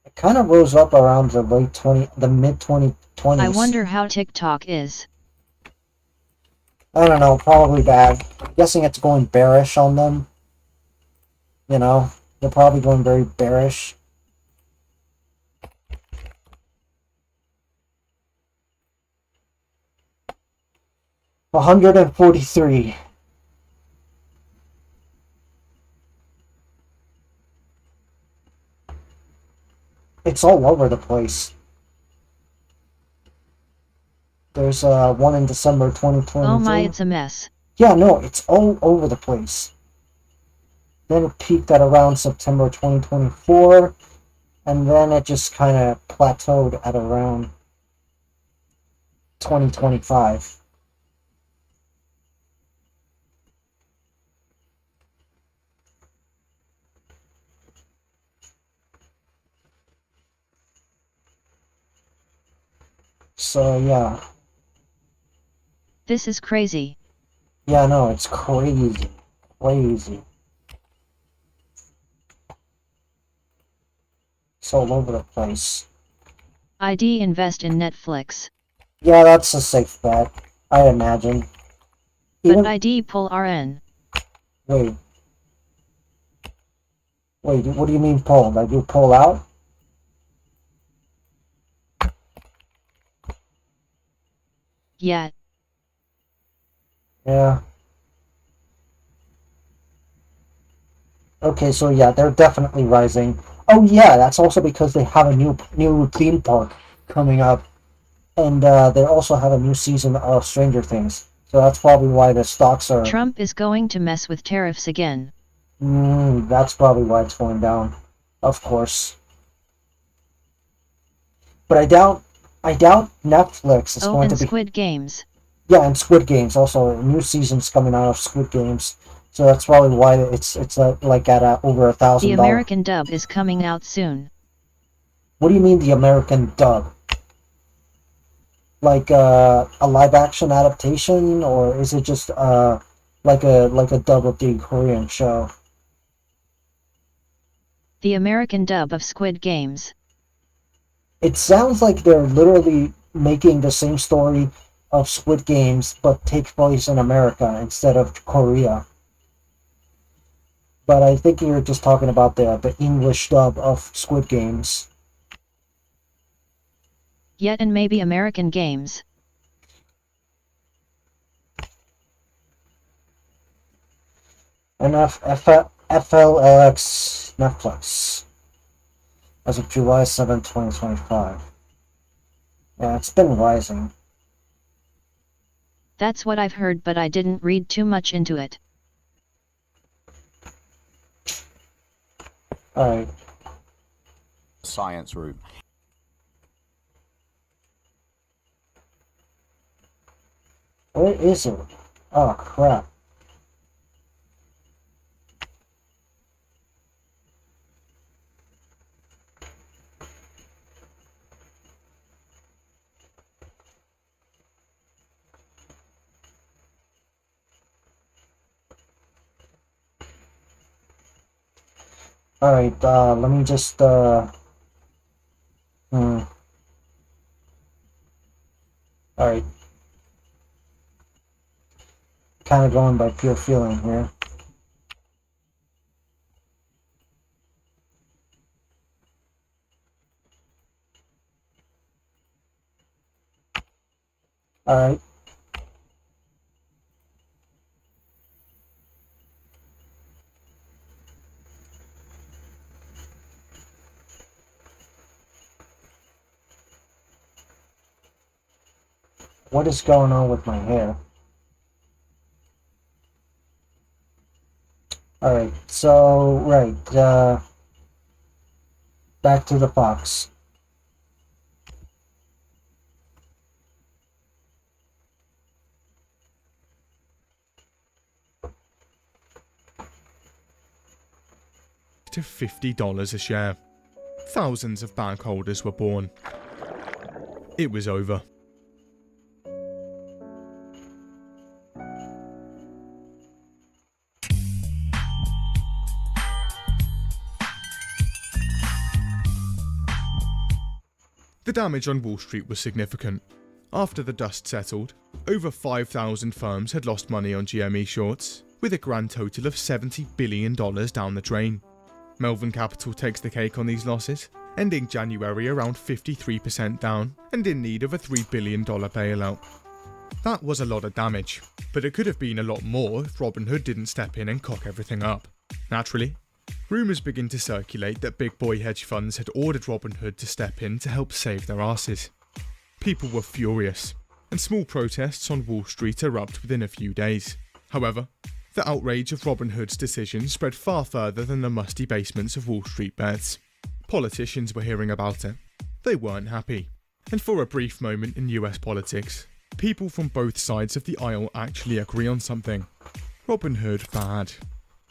It kind of rose up around the mid 2020s. I wonder how TikTok is. I don't know, probably bad. I'm guessing it's going bearish on them. You know, they're probably going very bearish. $143. It's all over the place. There's one in December 2022. Oh my, it's a mess. Yeah, no, it's all over the place. Then it peaked at around September 2024, and then it just kind of plateaued at around 2025. So, yeah. This is crazy. Yeah, no, it's crazy. Crazy. It's all over the place. ID invest in Netflix. Yeah, that's a safe bet, I imagine. But ID pull RN. Wait. Wait, what do you mean pull? Like you pull out? Yeah. Yeah. Okay, so yeah, they're definitely rising. Oh yeah, that's also because they have a new theme park coming up, and they also have a new season of Stranger Things. So that's probably why the stocks are. Trump is going to mess with tariffs again. That's probably why it's going down, of course. But I doubt Netflix is going to be. Squid Games. Yeah, and Squid Games also. A new season's coming out of Squid Games. So that's probably why it's like at over $1,000. The American dub is coming out soon. What do you mean the American dub? Like a live action adaptation, or is it just like a dub of the Korean show? The American dub of Squid Games. It sounds like they're literally making the same story of Squid Games, but take place in America instead of Korea. But I think you're just talking about the English dub of Squid Games. Yet and maybe American Games. And FLX Netflix. As of July 7, 2025. Yeah, it's been rising. That's what I've heard, but I didn't read too much into it. Alright. Science room. Where is it? Oh, crap. Alright, let me just, Alright. Kind of going by pure feeling here. Alright. What is going on with my hair? Alright, so, right, back to the Fox. to $50 a share. Thousands of bag holders were born. It was over. The damage on Wall Street was significant. After the dust settled, over 5,000 firms had lost money on GME shorts, with a grand total of $70 billion down the drain. Melvin Capital takes the cake on these losses, ending January around 53% down and in need of a $3 billion bailout. That was a lot of damage, but it could have been a lot more if Robinhood didn't step in and cock everything up. Naturally, rumours begin to circulate that big boy hedge funds had ordered Robinhood to step in to help save their asses. People were furious, and small protests on Wall Street erupt within a few days. However, the outrage of Robinhood's decision spread far further than the musty basements of Wall Street bets. Politicians were hearing about it. They weren't happy. And for a brief moment in US politics, people from both sides of the aisle actually agree on something. Robinhood bad.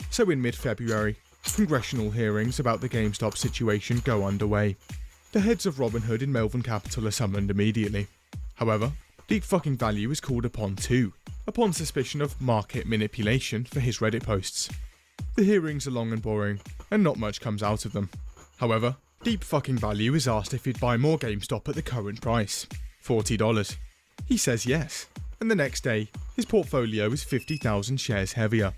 So in mid-February, congressional hearings about the GameStop situation go underway. The heads of Robinhood and Melvin Capital are summoned immediately. However, Deep Fucking Value is called upon too, upon suspicion of market manipulation for his Reddit posts. The hearings are long and boring, and not much comes out of them. However, Deep Fucking Value is asked if he'd buy more GameStop at the current price, $40. He says yes, and the next day, his portfolio is 50,000 shares heavier.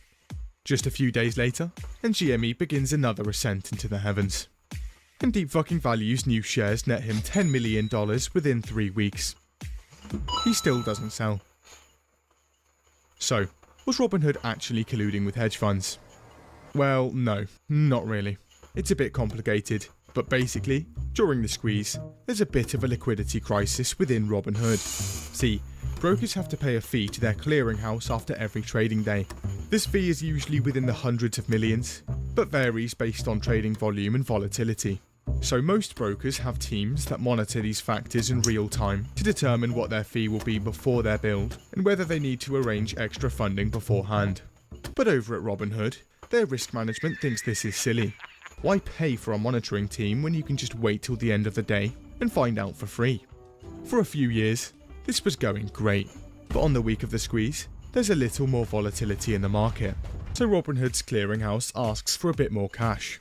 Just a few days later, and GME begins another ascent into the heavens. And Deep Fucking Value's new shares net him $10 million within 3 weeks. He still doesn't sell. So, was Robinhood actually colluding with hedge funds? Well, no, not really. It's a bit complicated, but basically, during the squeeze, there's a bit of a liquidity crisis within Robinhood. See, brokers have to pay a fee to their clearinghouse after every trading day. This fee is usually within the hundreds of millions, but varies based on trading volume and volatility. So most brokers have teams that monitor these factors in real time to determine what their fee will be before they're billed and whether they need to arrange extra funding beforehand. But over at Robinhood, their risk management thinks this is silly. Why pay for a monitoring team when you can just wait till the end of the day and find out for free? For a few years, this was going great, but on the week of the squeeze, there's a little more volatility in the market, so Robinhood's clearinghouse asks for a bit more cash.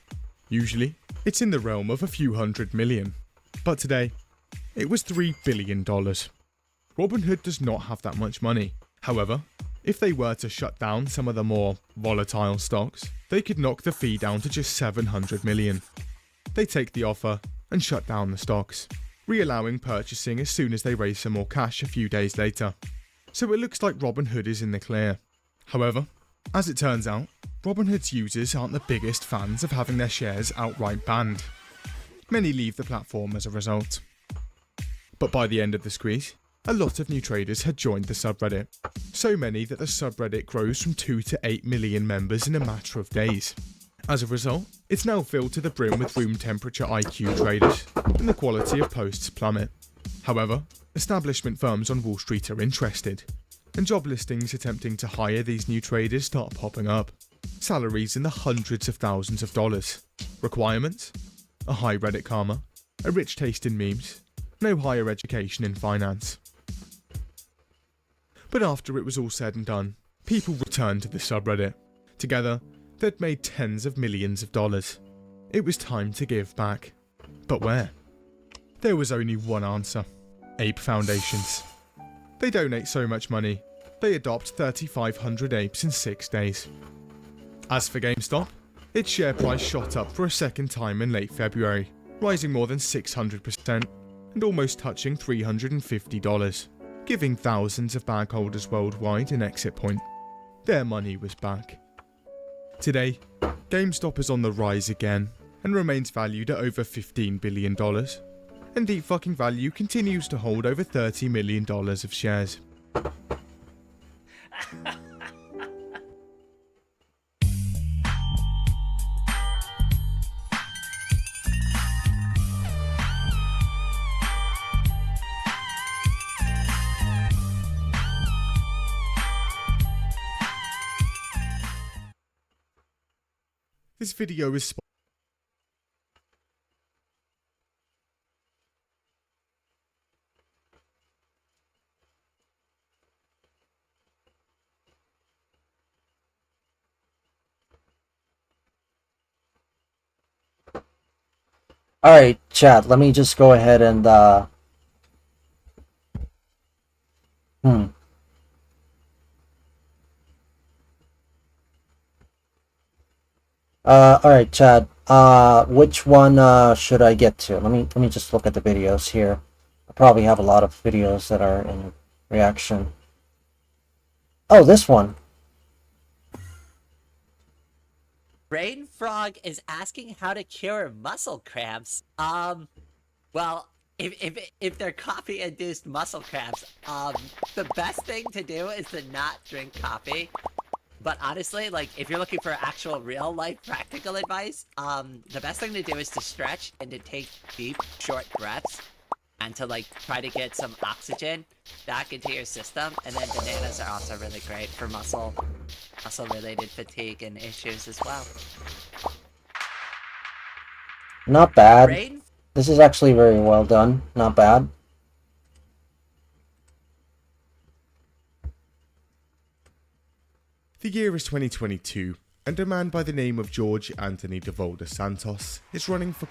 Usually, it's in the realm of a few $100 million, but today, it was $3 billion. Robinhood does not have that much money. However, if they were to shut down some of the more volatile stocks, they could knock the fee down to just $700 million. They take the offer and shut down the stocks, re-allowing purchasing as soon as they raise some more cash a few days later. So it looks like Robinhood is in the clear. However, as it turns out, Robinhood's users aren't the biggest fans of having their shares outright banned. Many leave the platform as a result. But by the end of the squeeze, a lot of new traders had joined the subreddit. So many that the subreddit grows from 2 to 8 million members in a matter of days. As a result, it's now filled to the brim with room temperature IQ traders, and the quality of posts plummet. However, establishment firms on Wall Street are interested, and job listings attempting to hire these new traders start popping up. Salaries in the hundreds of thousands of dollars. Requirements? A high Reddit karma, a rich taste in memes, no higher education in finance. But after it was all said and done, people returned to the subreddit. Together, they'd made tens of millions of dollars. It was time to give back. But where? There was only one answer. Ape Foundations. They donate so much money, they adopt 3,500 apes in 6 days. As for GameStop, its share price shot up for a second time in late February, rising more than 600% and almost touching $350, giving thousands of bag holders worldwide an exit point. Their money was back. Today, GameStop is on the rise again and remains valued at over $15 billion, and Deep Fucking Value continues to hold over $30 million of shares. This video is Alright, chat, let me just go ahead and, alright, chat, which one, should I get to? Let me just look at the videos here. I probably have a lot of videos that are in reaction. Oh, this one. Brain Frog is asking how to cure muscle cramps. Well, if they're coffee-induced muscle cramps, the best thing to do is to not drink coffee. But honestly, like, if you're looking for actual real-life practical advice, the best thing to do is to stretch and to take deep, short breaths and to, like, try to get some oxygen back into your system. And then bananas are also really great for muscle-related fatigue and issues as well. Not bad. Brain? This is actually very well done. Not bad. The year is 2022, and a man by the name of George Anthony DeVolder Santos is running for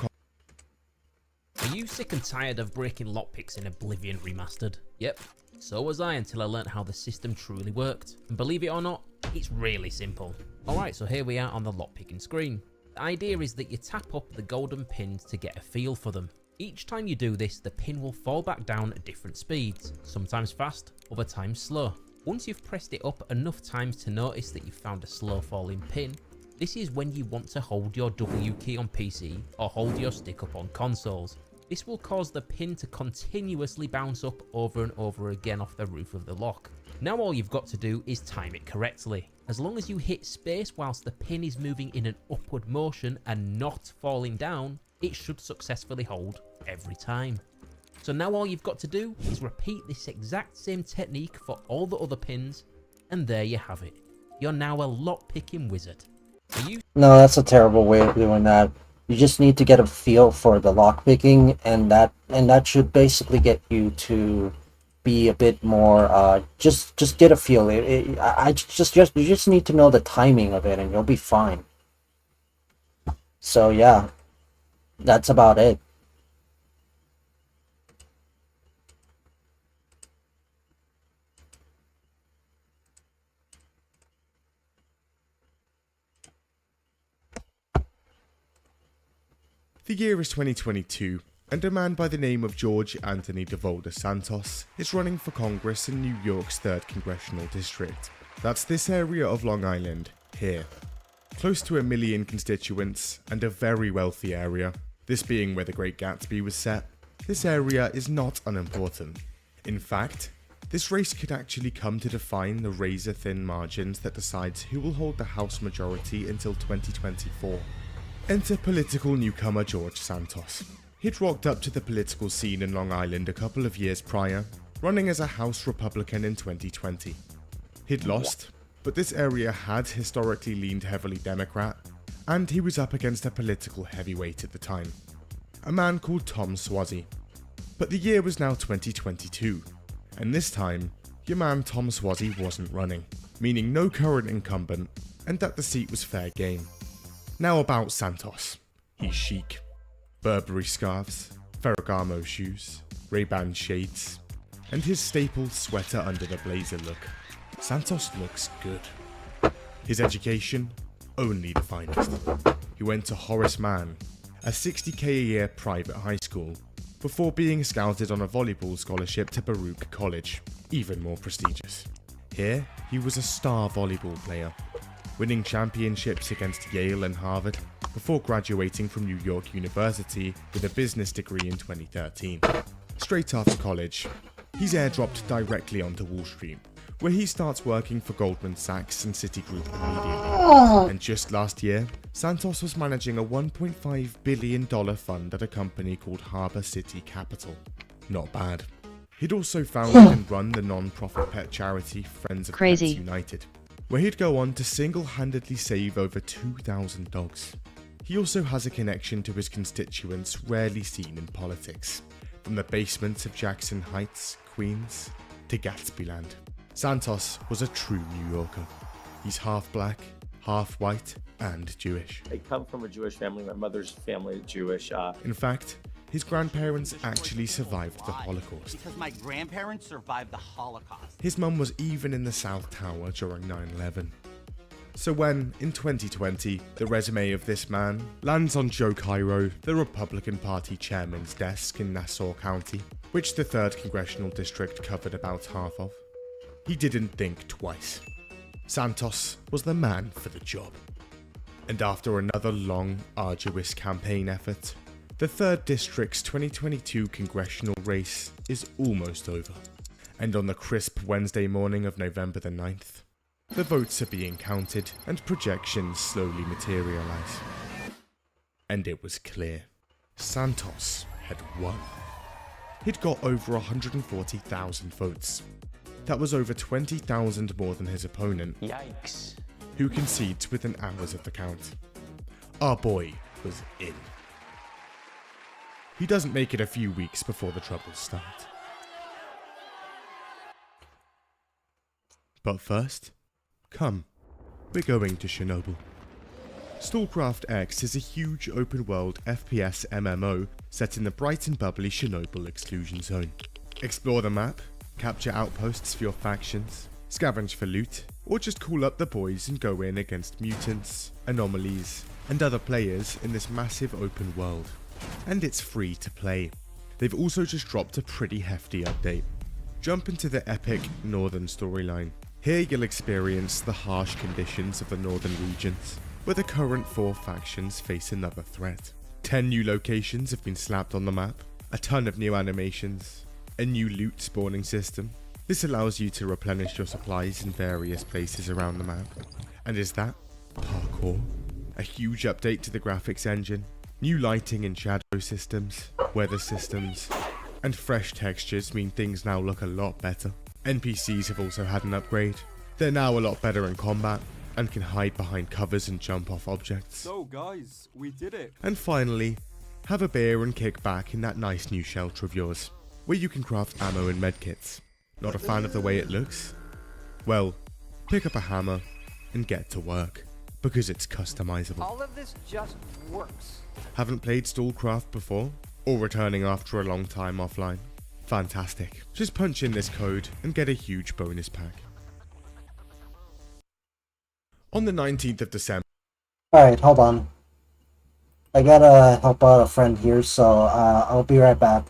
Are you sick and tired of breaking lockpicks in Oblivion Remastered? Yep, so was I until I learnt how the system truly worked. And believe it or not, it's really simple. Alright, so here we are on the lockpicking screen. The idea is that you tap up the golden pins to get a feel for them. Each time you do this, the pin will fall back down at different speeds, sometimes fast, other times slow. Once you've pressed it up enough times to notice that you've found a slow falling pin, this is when you want to hold your W key on PC or hold your stick up on consoles. This will cause the pin to continuously bounce up over and over again off the roof of the lock. Now all you've got to do is time it correctly. As long as you hit space whilst the pin is moving in an upward motion and not falling down, it should successfully hold every time. So now all you've got to do is repeat this exact same technique for all the other pins, and there you have it. You're now a lockpicking wizard. No, that's a terrible way of doing that. You just need to get a feel for the lockpicking, and that should basically get you to be a bit more. Just get a feel. You just need to know the timing of it, and you'll be fine. So yeah, that's about it. The year is 2022, and a man by the name of George Anthony DeVolder Santos is running for Congress in New York's 3rd Congressional District. That's this area of Long Island, here. Close to 1 million constituents, and a very wealthy area. This being where The Great Gatsby was set, this area is not unimportant. In fact, this race could actually come to define the razor-thin margins that decides who will hold the House majority until 2024. Enter political newcomer George Santos. He'd rocked up to the political scene in Long Island a couple of years prior, running as a House Republican in 2020. He'd lost, but this area had historically leaned heavily Democrat, and he was up against a political heavyweight at the time, a man called Tom Suozzi. But the year was now 2022, and this time, your man Tom Suozzi wasn't running, meaning no current incumbent, and that the seat was fair game. Now about Santos. He's chic. Burberry scarves, Ferragamo shoes, Ray-Ban shades, and his staple sweater under the blazer look. Santos looks good. His education? Only the finest. He went to Horace Mann, a $60,000 a year private high school, before being scouted on a volleyball scholarship to Baruch College, even more prestigious. Here, he was a star volleyball player, winning championships against Yale and Harvard before graduating from New York University with a business degree in 2013. Straight after college, he's airdropped directly onto Wall Street, where he starts working for Goldman Sachs and Citigroup immediately. And just last year, Santos was managing a $1.5 billion fund at a company called Harbor City Capital. Not bad. He'd also founded and run the non-profit pet charity Friends of Pets United, where he'd go on to single-handedly save over 2,000 dogs. He also has a connection to his constituents rarely seen in politics, from the basements of Jackson Heights, Queens, to Gatsbyland. Santos was a true New Yorker. He's half black, half white and Jewish. I come from a Jewish family. My mother's family is Jewish. In fact, his grandparents actually survived the Holocaust. Because my grandparents survived the Holocaust. His mum was even in the South Tower during 9/11. So when, in 2020, the resume of this man lands on Joe Cairo, the Republican Party chairman's desk in Nassau County, which the 3rd Congressional District covered about half of, he didn't think twice. Santos was the man for the job. And after another long, arduous campaign effort, the 3rd District's 2022 congressional race is almost over. And on the crisp Wednesday morning of November the 9th, the votes are being counted and projections slowly materialize. And it was clear. Santos had won. He'd got over 140,000 votes. That was over 20,000 more than his opponent. Yikes. Who concedes within hours of the count. Our boy was in. He doesn't make it a few weeks before the troubles start. But first, come, we're going to Chernobyl. StarCraft X is a huge open-world FPS MMO set in the bright and bubbly Chernobyl exclusion zone. Explore the map, capture outposts for your factions, scavenge for loot, or just call up the boys and go in against mutants, anomalies, and other players in this massive open world. And it's free to play. They've also just dropped a pretty hefty update. Jump into the epic Northern storyline. Here you'll experience the harsh conditions of the northern regions, where the current 4 factions face another threat. 10 new locations have been slapped on the map, a ton of new animations, a new loot spawning system. This allows you to replenish your supplies in various places around the map. And is that parkour? A huge update to the graphics engine, new lighting and shadow systems, weather systems, and fresh textures mean things now look a lot better. NPCs have also had an upgrade. They're now a lot better in combat, and can hide behind covers and jump off objects. So guys, we did it. And finally, have a beer and kick back in that nice new shelter of yours, where you can craft ammo and medkits. Not a fan of the way it looks? Well, pick up a hammer and get to work, because it's customizable. All of this just works. Haven't played StarCraft before? Or returning after a long time offline? Fantastic. Just punch in this code and get a huge bonus pack. On the 19th of December... Alright, hold on. I gotta help out a friend here, so I'll be right back.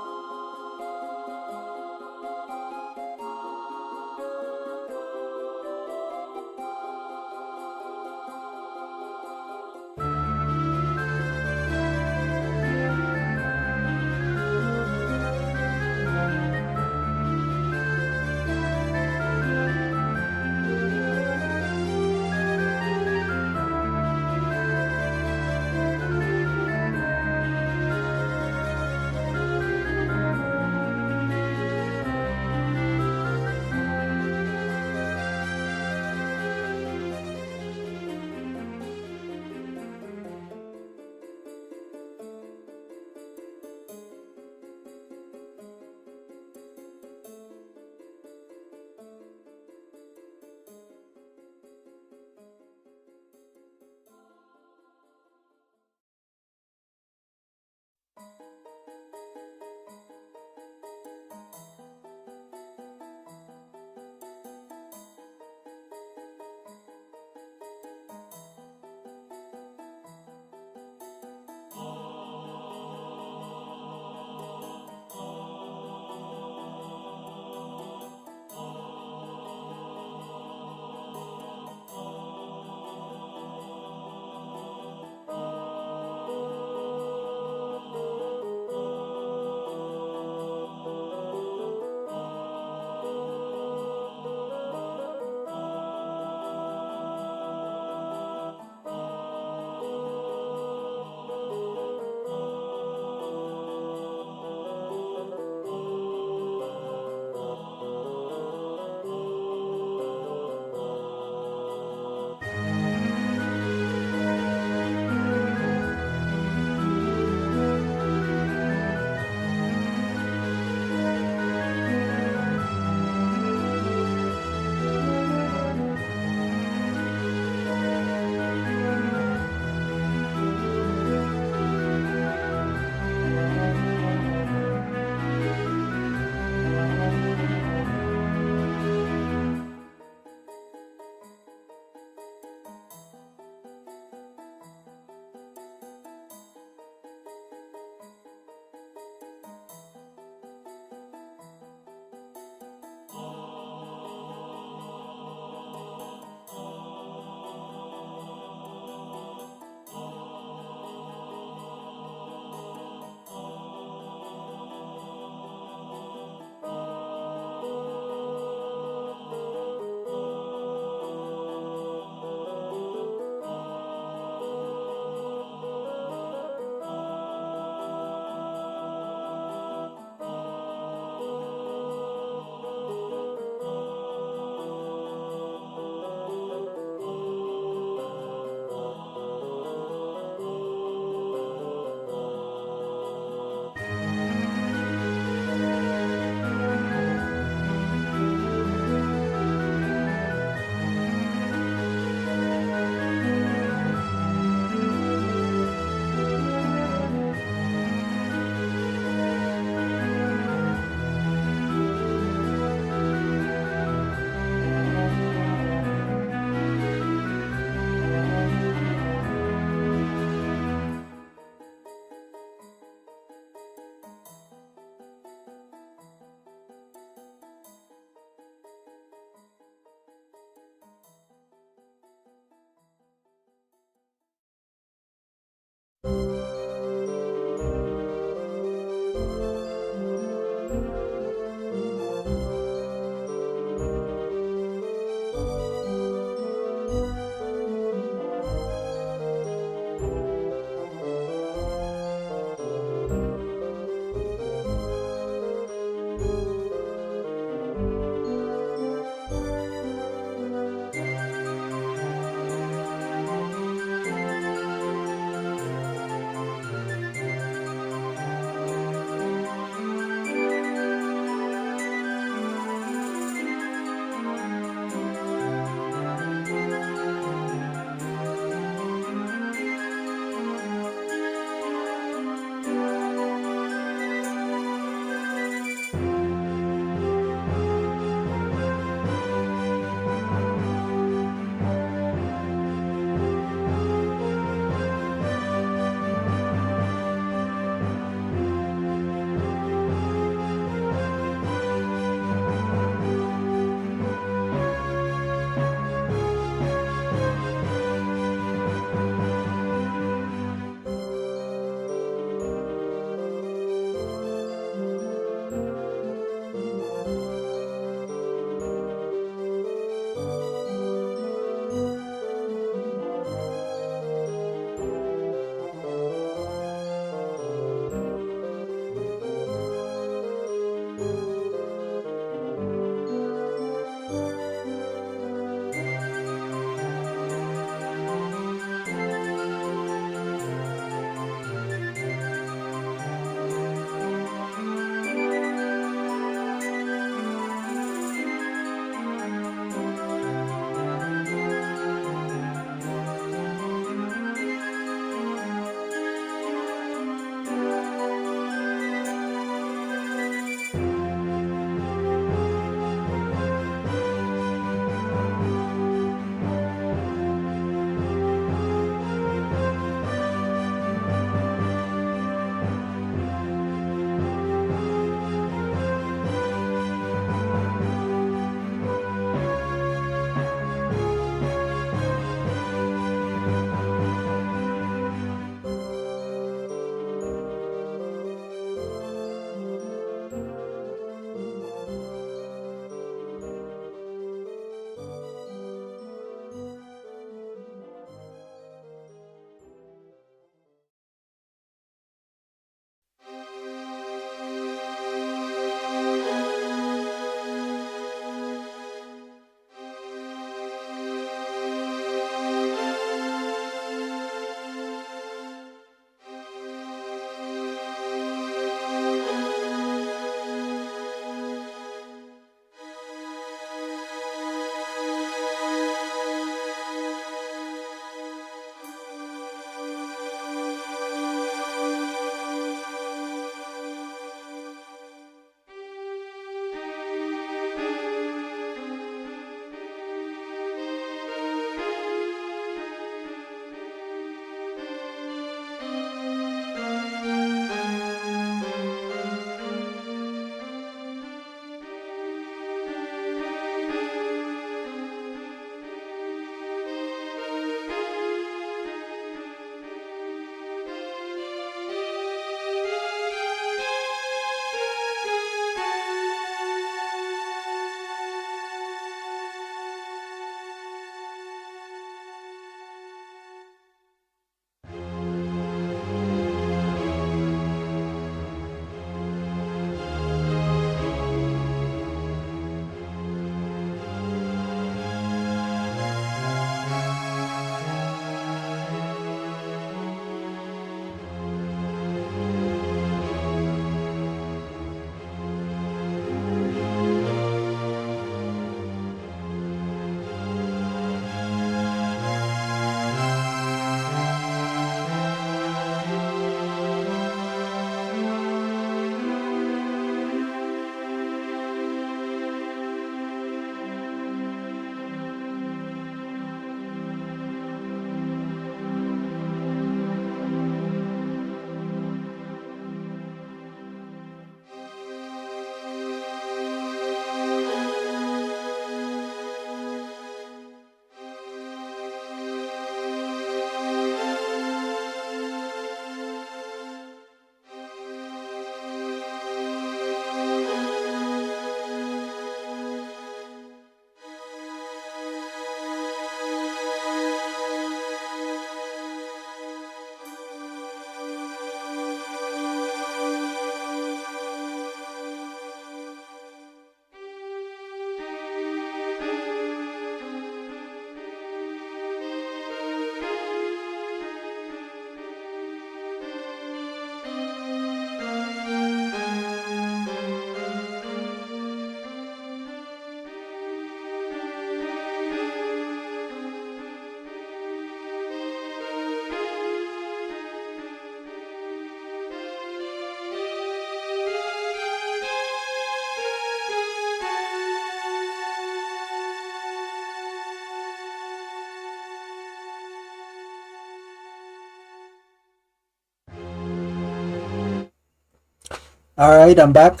Alright, I'm back.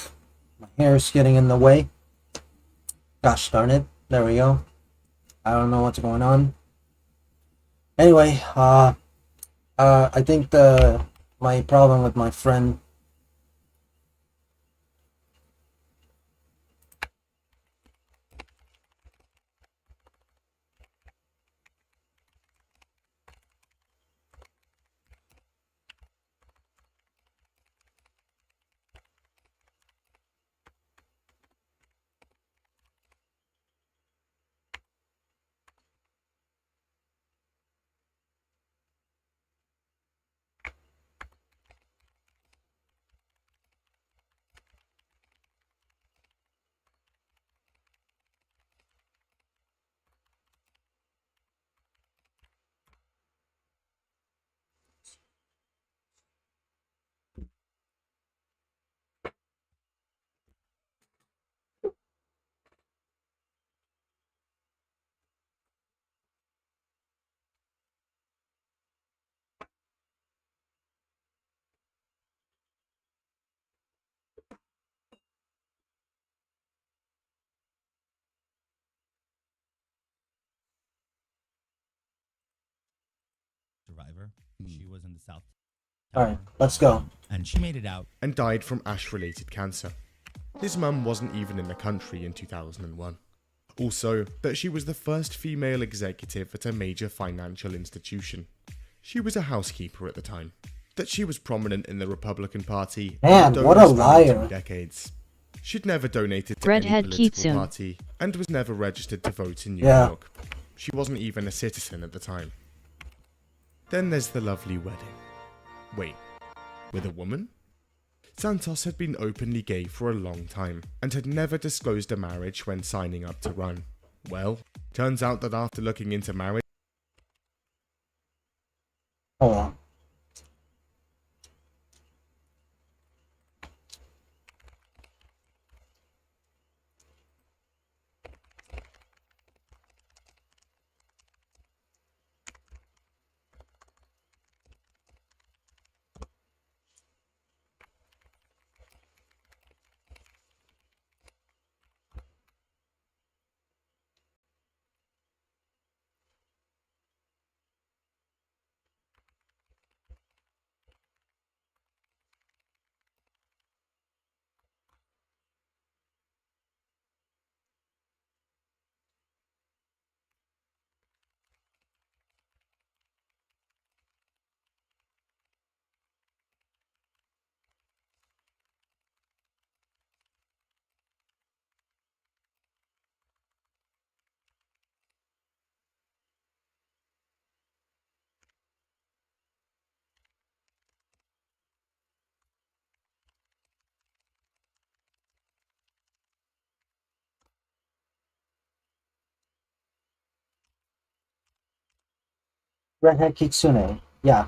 My hair's getting in the way. Gosh darn it. There we go. I don't know what's going on. Anyway, I think my problem with my friend. Survivor. She was in the South. Alright, let's go. And she made it out. And died from ash-related cancer. His mum wasn't even in the country in 2001. Also, that she was the first female executive at a major financial institution. She was a housekeeper at the time. That she was prominent in the Republican Party. Man, what a liar. 2 decades. She'd never donated to Redhead any political Kitsune. party and was never registered to vote in New Yeah. York. She wasn't even a citizen at the time. Then there's the lovely wedding. Wait, with a woman? Santos had been openly gay for a long time and had never disclosed a marriage when signing up to run. Well, turns out that after looking into marriage... Hold on. Redhead Kitsune. Yeah.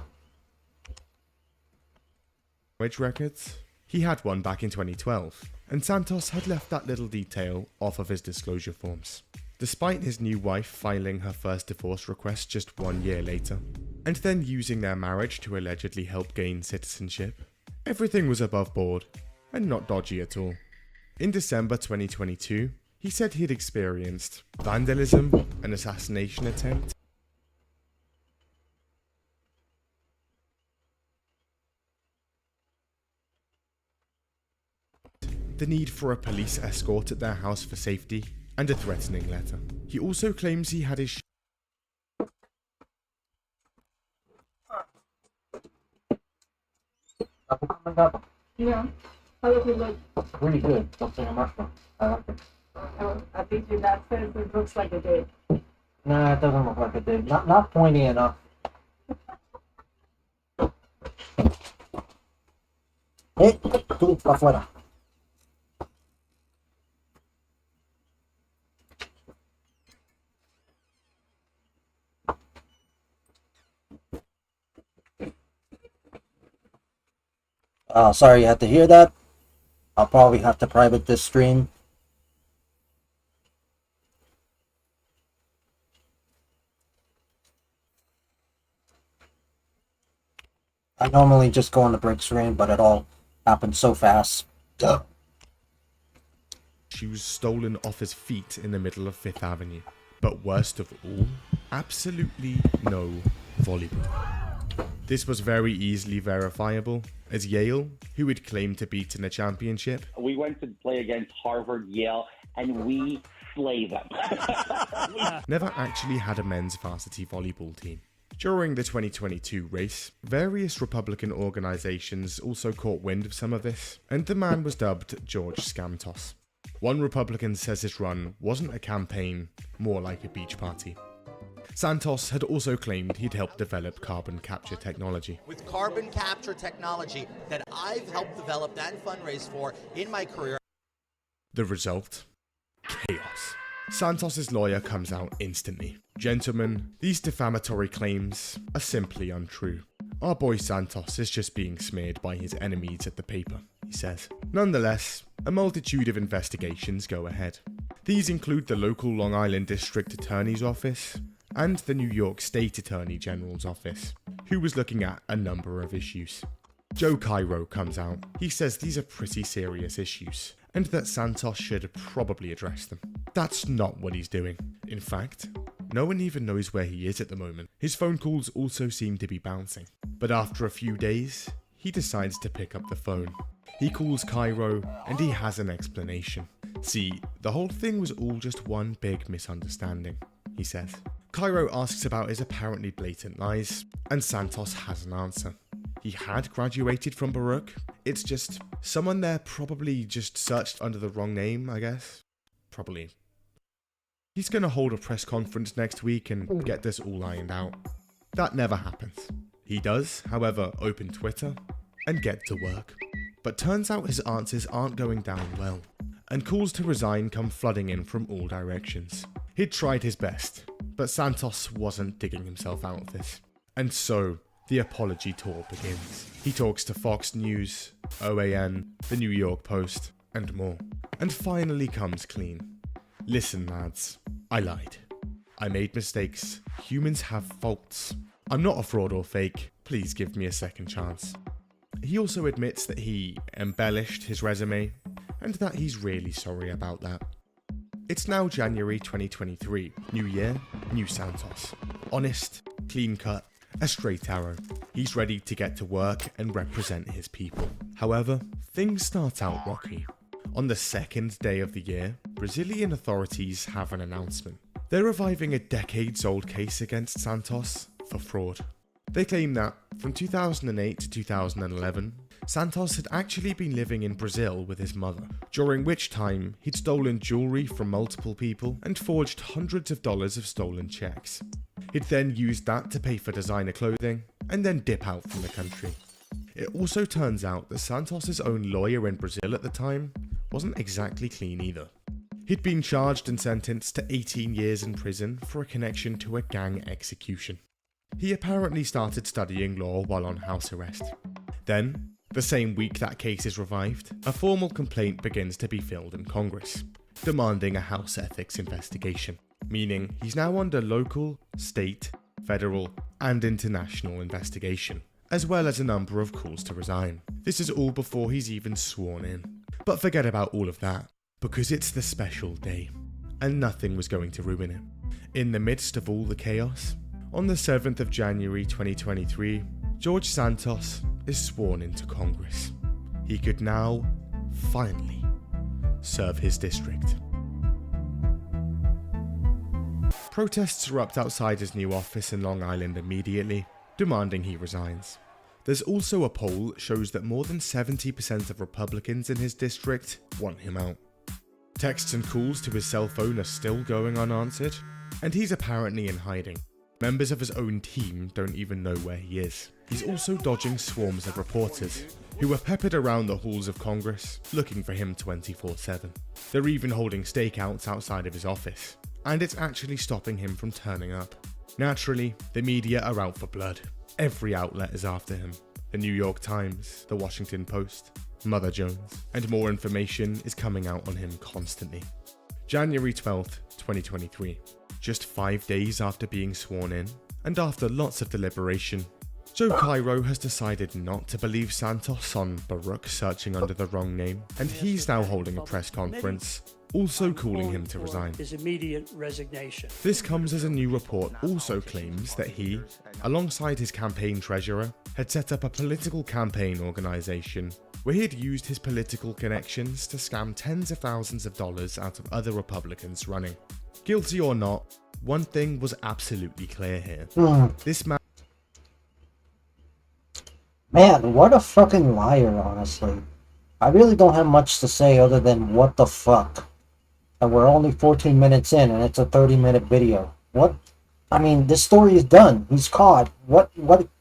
marriage records? He had one back in 2012, and Santos had left that little detail off of his disclosure forms, despite his new wife filing her first divorce request just 1 year later, and then using their marriage to allegedly help gain citizenship. Everything was above board, and not dodgy at all. In December 2022, he said he'd experienced vandalism, an assassination attempt, the need for a police escort at their house for safety, and a threatening letter. He also claims he had his Yeah. How does it look? Pretty good. Looks like a mushroom. I think your dad says it looks like a dick. Nah, it doesn't look like it did. Not pointy enough. Tú, pa' afuera. Sorry you had to hear that. I'll probably have to private this stream. I normally just go on the break screen, but it all happened so fast. Shoes stolen off his feet in the middle of Fifth Avenue. But worst of all, absolutely no volleyball. This was very easily verifiable, as Yale, who had claimed to beat in a championship, We went to play against Harvard, Yale, and we slay them. never actually had a men's varsity volleyball team. During the 2022 race, various Republican organizations also caught wind of some of this, and the man was dubbed George Scamtos. One Republican says his run wasn't a campaign, more like a beach party. Santos had also claimed he'd helped develop carbon capture technology. With carbon capture technology that I've helped develop and fundraise for in my career. The result? Chaos. Santos's lawyer comes out instantly. Gentlemen, these defamatory claims are simply untrue. Our boy Santos is just being smeared by his enemies at the paper, he says. Nonetheless, a multitude of investigations go ahead. These include the local Long Island District Attorney's Office and the New York State Attorney General's Office, who was looking at a number of issues. Joe Cairo comes out. He says these are pretty serious issues, and that Santos should probably address them. That's not what he's doing. In fact, no one even knows where he is at the moment. His phone calls also seem to be bouncing. But after a few days, he decides to pick up the phone. He calls Cairo, and he has an explanation. See, the whole thing was all just one big misunderstanding, he says. Cairo asks about his apparently blatant lies, and Santos has an answer. He had graduated from Baruch. It's just someone there probably just searched under the wrong name, I guess. Probably. He's gonna hold a press conference next week and get this all ironed out. That never happens. He does, however, open Twitter and get to work. But turns out his answers aren't going down well, and calls to resign come flooding in from all directions. He'd tried his best, but Santos wasn't digging himself out of this. And so, the apology tour begins. He talks to Fox News, OAN, the New York Post, and more. And finally comes clean. Listen, lads, I lied. I made mistakes. Humans have faults. I'm not a fraud or fake. Please give me a second chance. He also admits that he embellished his resume, and that he's really sorry about that. It's now January 2023. New year, new Santos. Honest, clean cut, a straight arrow. He's ready to get to work and represent his people. However, things start out rocky. On the second day of the year, Brazilian authorities have an announcement. They're reviving a decades-old case against Santos for fraud. They claim that, from 2008 to 2011, Santos had actually been living in Brazil with his mother, during which time he'd stolen jewelry from multiple people and forged hundreds of dollars of stolen checks. He'd then used that to pay for designer clothing, and then dip out from the country. It also turns out that Santos's own lawyer in Brazil at the time wasn't exactly clean either. He'd been charged and sentenced to 18 years in prison for a connection to a gang execution. He apparently started studying law while on house arrest. Then, the same week that case is revived, a formal complaint begins to be filed in Congress, demanding a House ethics investigation, meaning he's now under local, state, federal, and international investigation, as well as a number of calls to resign. This is all before he's even sworn in. But forget about all of that, because it's the special day, and nothing was going to ruin it. In the midst of all the chaos, on the 7th of January 2023, George Santos is sworn into Congress. He could now, finally, serve his district. Protests erupt outside his new office in Long Island immediately, demanding he resigns. There's also a poll that shows that more than 70% of Republicans in his district want him out. Texts and calls to his cell phone are still going unanswered, and he's apparently in hiding. Members of his own team don't even know where he is. He's also dodging swarms of reporters, who are peppered around the halls of Congress, looking for him 24/7. They're even holding stakeouts outside of his office, and it's actually stopping him from turning up. Naturally, the media are out for blood. Every outlet is after him. The New York Times, the Washington Post, Mother Jones, and more information is coming out on him constantly. January 12th, 2023. Just 5 days after being sworn in, and after lots of deliberation, Joe Cairo has decided not to believe Santos on Baruch searching under the wrong name, and he's now holding a press conference, also calling him to resign. His immediate resignation. This comes as a new report also claims that he, alongside his campaign treasurer, had set up a political campaign organisation where he had used his political connections to scam tens of thousands of dollars out of other Republicans running. Guilty or not, one thing was absolutely clear here. This man... Man, what a fucking liar, honestly. I really don't have much to say other than what the fuck. And we're only 14 minutes in and it's a 30-minute video. What? I mean, this story is done. He's caught. What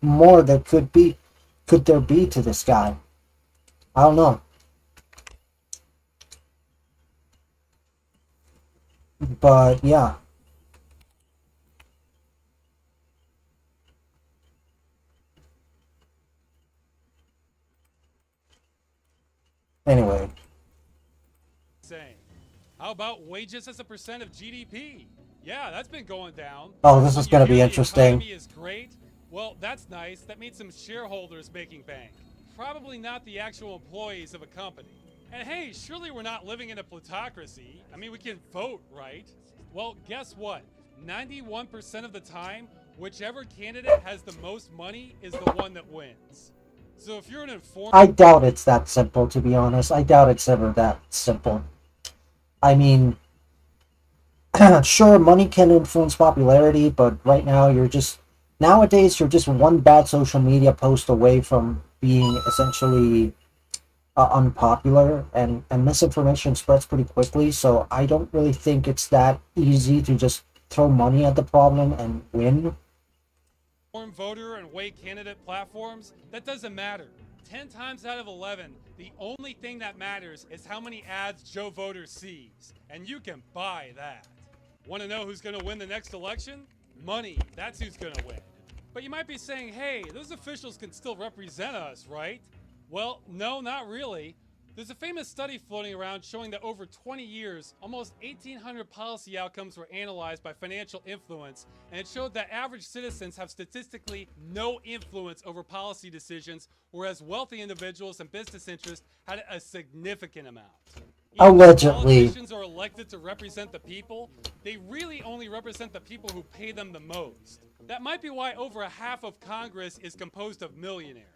more there could there be to this guy? I don't know. But yeah. Anyway. How about wages as a percent of GDP? Yeah, that's been going down. Oh, this is going to be interesting. The economy is great. Well, that's nice. That means some shareholders making bank. Probably not the actual employees of a company. And hey, surely we're not living in a plutocracy. I mean, we can vote, right? Well, guess what? 91% of the time, whichever candidate has the most money is the one that wins. So if you're an informed... I doubt it's that simple, to be honest. I doubt it's ever that simple. I mean, sure, money can influence popularity, but right now nowadays you're just one bad social media post away from being essentially unpopular, and misinformation spreads pretty quickly, so I don't really think it's that easy to just throw money at the problem and win. Voter and way candidate platforms, that doesn't matter. 10 times out of 11, the only thing that matters is how many ads Joe Voter sees, and you can buy that. Want to know who's going to win the next election? Money, that's who's going to win. But you might be saying, hey, those officials can still represent us, right? Well, no, not really. There's a famous study floating around showing that over 20 years, almost 1,800 policy outcomes were analyzed by financial influence, and it showed that average citizens have statistically no influence over policy decisions, whereas wealthy individuals and business interests had a significant amount. Allegedly. Politicians are elected to represent the people. They really only represent the people who pay them the most. That might be why over a half of Congress is composed of millionaires.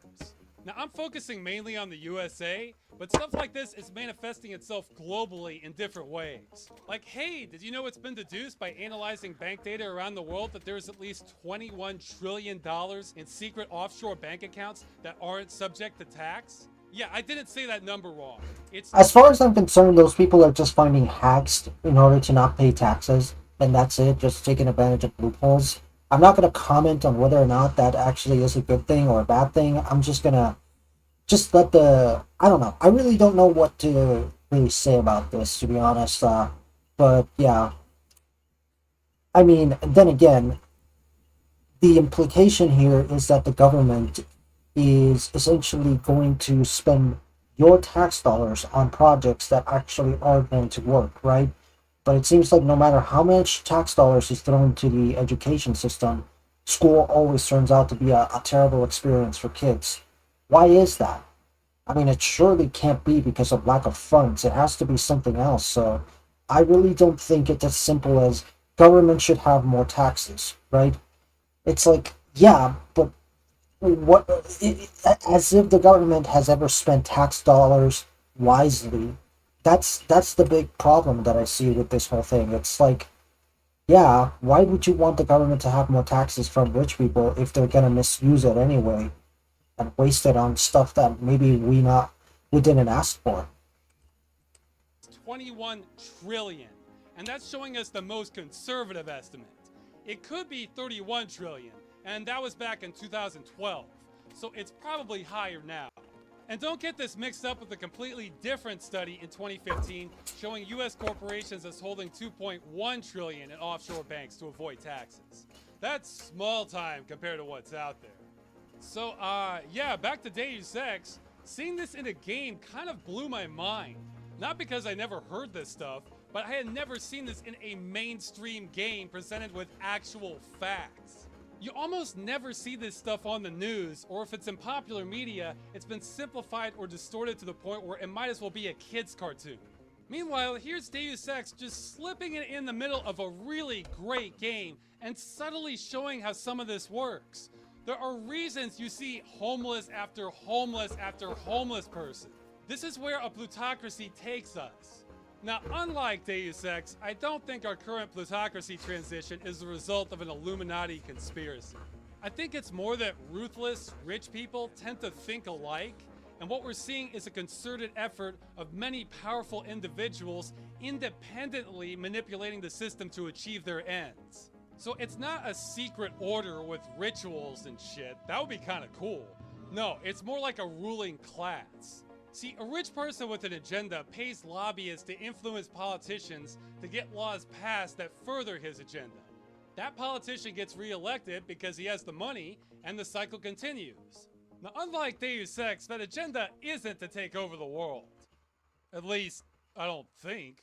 Now, I'm focusing mainly on the USA, but stuff like this is manifesting itself globally in different ways. Like, hey, did you know it's been deduced by analyzing bank data around the world that there's at least $21 trillion in secret offshore bank accounts that aren't subject to tax? Yeah, I didn't say that number wrong. As far as I'm concerned, those people are just finding hacks in order to not pay taxes, and that's it, just taking advantage of loopholes. I'm not going to comment on whether or not that actually is a good thing or a bad thing. I'm just going to let I don't know. I really don't know what to really say about this, to be honest. But yeah. I mean, then again, the implication here is that the government is essentially going to spend your tax dollars on projects that actually are going to work, right? But it seems like no matter how much tax dollars is thrown to the education system, school always turns out to be a terrible experience for kids. Why is that? I mean, it surely can't be because of lack of funds. It has to be something else. So I really don't think it's as simple as government should have more taxes, right? It's like, yeah, but as if the government has ever spent tax dollars wisely. That's the big problem that I see with this whole thing. It's like, yeah, why would you want the government to have more taxes from rich people if they're gonna misuse it anyway and waste it on stuff that maybe we didn't ask for? 21 trillion, and that's showing us the most conservative estimate. It could be 31 trillion, and that was back in 2012, so it's probably higher now. And don't get this mixed up with a completely different study in 2015 showing U.S. corporations as holding 2.1 trillion in offshore banks to avoid taxes. That's small time compared to what's out there. So, yeah, back to Deus Ex. Seeing this in a game kind of blew my mind. Not because I never heard this stuff, but I had never seen this in a mainstream game presented with actual facts. You almost never see this stuff on the news, or if it's in popular media, it's been simplified or distorted to the point where it might as well be a kid's cartoon. Meanwhile, here's Deus Ex just slipping it in the middle of a really great game and subtly showing how some of this works. There are reasons you see homeless after homeless after homeless person. This is where a plutocracy takes us. Now, unlike Deus Ex, I don't think our current plutocracy transition is the result of an Illuminati conspiracy. I think it's more that ruthless, rich people tend to think alike, and what we're seeing is a concerted effort of many powerful individuals independently manipulating the system to achieve their ends. So it's not a secret order with rituals and shit. That would be kind of cool. No, it's more like a ruling class. See, a rich person with an agenda pays lobbyists to influence politicians to get laws passed that further his agenda. That politician gets reelected because he has the money, and the cycle continues. Now, unlike Deus Ex, that agenda isn't to take over the world. At least, I don't think.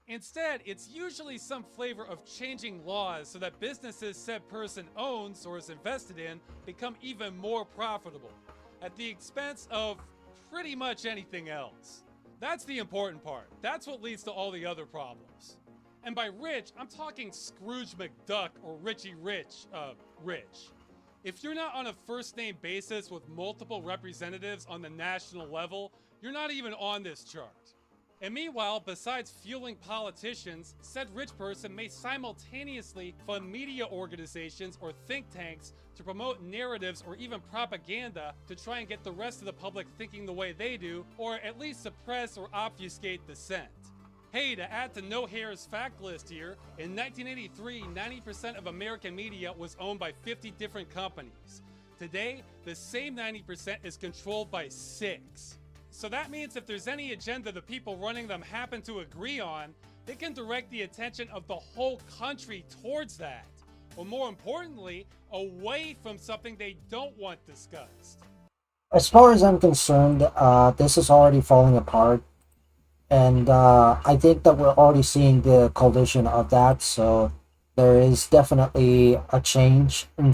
Instead, it's usually some flavor of changing laws so that businesses said person owns or is invested in become even more profitable, at the expense of pretty much anything else. That's the important part. That's what leads to all the other problems. And by rich, I'm talking Scrooge McDuck or Richie Rich. If you're not on a first-name basis with multiple representatives on the national level, you're not even on this chart. And meanwhile, besides fueling politicians, said rich person may simultaneously fund media organizations or think tanks to promote narratives or even propaganda to try and get the rest of the public thinking the way they do, or at least suppress or obfuscate dissent. Hey, to add to No Hair's fact list here, in 1983, 90% of American media was owned by 50 different companies. Today, the same 90% is controlled by 6. So that means if there's any agenda the people running them happen to agree on, they can direct the attention of the whole country towards that. Or more importantly, away from something they don't want discussed. As far as I'm concerned, this is already falling apart. And I think that we're already seeing the collision of that, so there is definitely a change in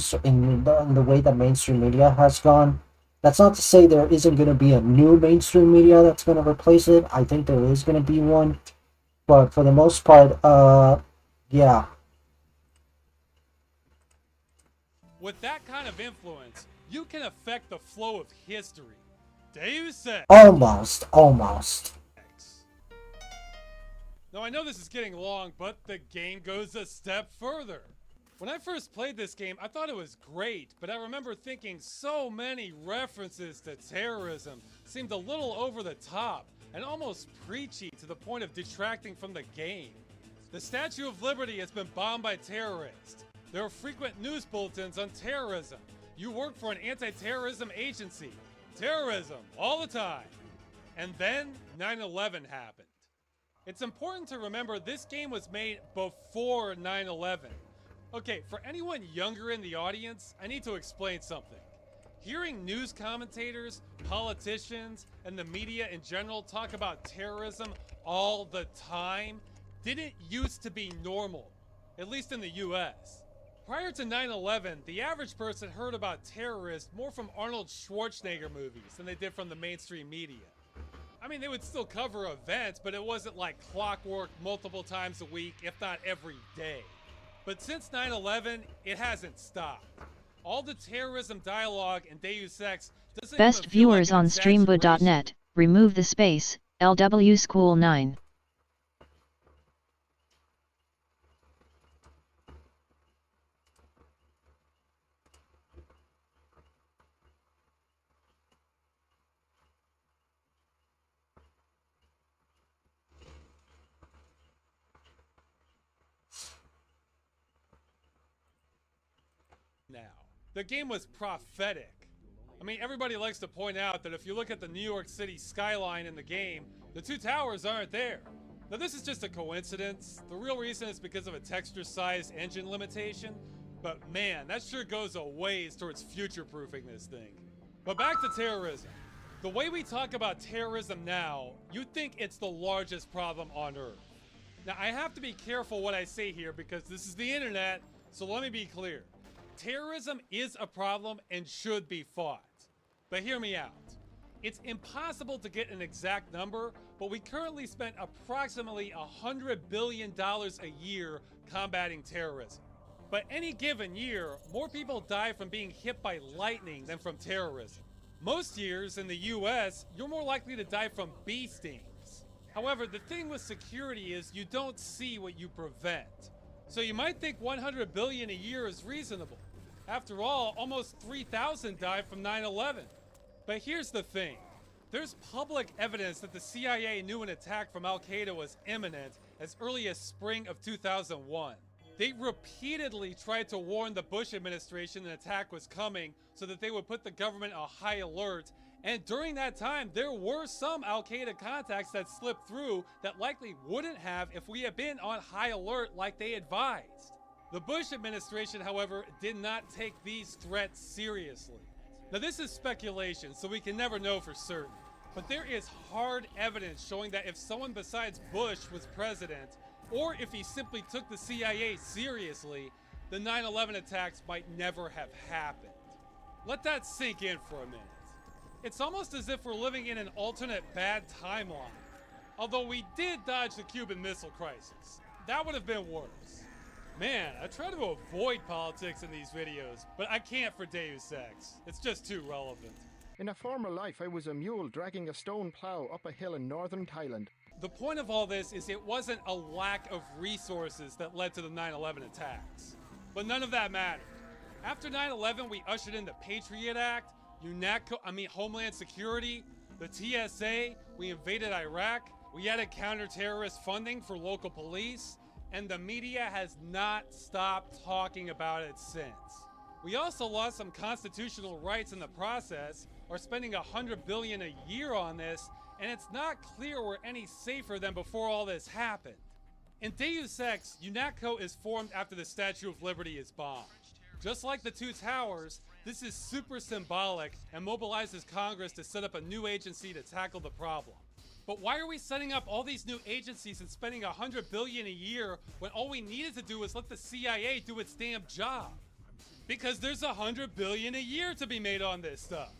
the way that mainstream media has gone. That's not to say there isn't going to be a new mainstream media that's going to replace it. I think there is going to be one. But for the most part, yeah. With that kind of influence, you can affect the flow of history. Deus Ex. Almost. Now I know this is getting long, but the game goes a step further. When I first played this game, I thought it was great, but I remember thinking so many references to terrorism seemed a little over the top and almost preachy to the point of detracting from the game. The Statue of Liberty has been bombed by terrorists. There are frequent news bulletins on terrorism. You work for an anti-terrorism agency. Terrorism, all the time. And then 9/11 happened. It's important to remember this game was made before 9/11. Okay, for anyone younger in the audience, I need to explain something. Hearing news commentators, politicians, and the media in general talk about terrorism all the time didn't used to be normal, at least in the US. Prior to 9/11, the average person heard about terrorists more from Arnold Schwarzenegger movies than they did from the mainstream media. I mean, they would still cover events, but it wasn't like clockwork multiple times a week, if not every day. But since 9/11, it hasn't stopped. All the terrorism dialogue in Deus Ex doesn't Best even feel viewers like an on streambo.net, remove the space, LW School 9. now. The game was prophetic. I mean, everybody likes to point out that if you look at the New York City skyline in the game, the two towers aren't there. Now, this is just a coincidence. The real reason is because of a texture size engine limitation. But man, that sure goes a ways towards future-proofing this thing. But back to terrorism. The way we talk about terrorism now, you'd think it's the largest problem on Earth. Now, I have to be careful what I say here because this is the internet, so let me be clear. Terrorism is a problem and should be fought. But hear me out. It's impossible to get an exact number, but we currently spend approximately $100 billion a year combating terrorism. But any given year, more people die from being hit by lightning than from terrorism. Most years in the US, you're more likely to die from bee stings. However, the thing with security is you don't see what you prevent. So you might think 100 billion a year is reasonable. After all, almost 3,000 died from 9/11. But here's the thing. There's public evidence that the CIA knew an attack from Al-Qaeda was imminent as early as spring of 2001. They repeatedly tried to warn the Bush administration an attack was coming so that they would put the government on high alert. And during that time, there were some Al-Qaeda contacts that slipped through that likely wouldn't have if we had been on high alert like they advised. The Bush administration, however, did not take these threats seriously. Now this is speculation, so we can never know for certain. But there is hard evidence showing that if someone besides Bush was president, or if he simply took the CIA seriously, the 9/11 attacks might never have happened. Let that sink in for a minute. It's almost as if we're living in an alternate bad timeline. Although we did dodge the Cuban Missile Crisis. That would have been worse. Man, I try to avoid politics in these videos, but I can't for Deus Ex. It's just too relevant. In a former life, I was a mule dragging a stone plow up a hill in northern Thailand. The point of all this is it wasn't a lack of resources that led to the 9/11 attacks. But none of that mattered. After 9/11, we ushered in the Patriot Act, Homeland Security, the TSA, we invaded Iraq, we added counter-terrorist funding for local police, and the media has not stopped talking about it since. We also lost some constitutional rights in the process, are spending $100 billion a year on this, and it's not clear we're any safer than before all this happened. In Deus Ex, UNATCO is formed after the Statue of Liberty is bombed. Just like the two towers, this is super symbolic and mobilizes Congress to set up a new agency to tackle the problem. But why are we setting up all these new agencies and spending $100 billion a year when all we needed to do was let the CIA do its damn job? Because there's $100 billion a year to be made on this stuff.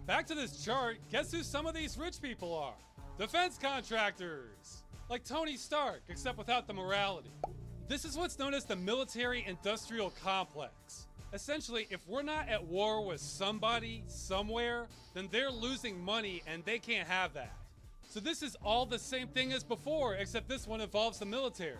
Back to this chart, guess who some of these rich people are? Defense contractors! Like Tony Stark, except without the morality. This is what's known as the military-industrial complex. Essentially, if we're not at war with somebody, somewhere, then they're losing money and they can't have that. So this is all the same thing as before, except this one involves the military.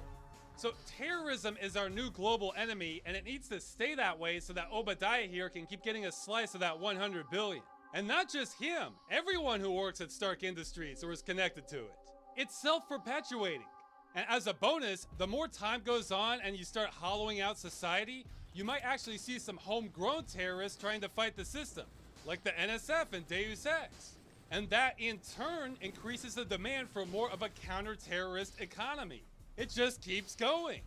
So terrorism is our new global enemy, and it needs to stay that way so that Obadiah here can keep getting a slice of that 100 billion. And not just him, everyone who works at Stark Industries or is connected to it. It's self-perpetuating. And as a bonus, the more time goes on and you start hollowing out society, you might actually see some homegrown terrorists trying to fight the system, like the NSF and Deus Ex. And that in turn increases the demand for more of a counter-terrorist economy. It just keeps going.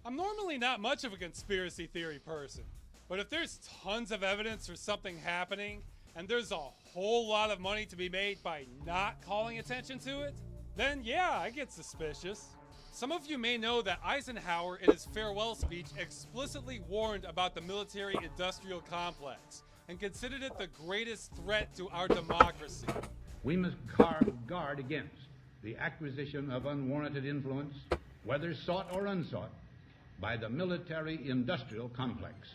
I'm normally not much of a conspiracy theory person, but if there's tons of evidence for something happening, and there's a whole lot of money to be made by not calling attention to it, then yeah, I get suspicious. Some of you may know that Eisenhower in his farewell speech explicitly warned about the military-industrial complex and considered it the greatest threat to our democracy. We must guard against the acquisition of unwarranted influence, whether sought or unsought, by the military-industrial complex.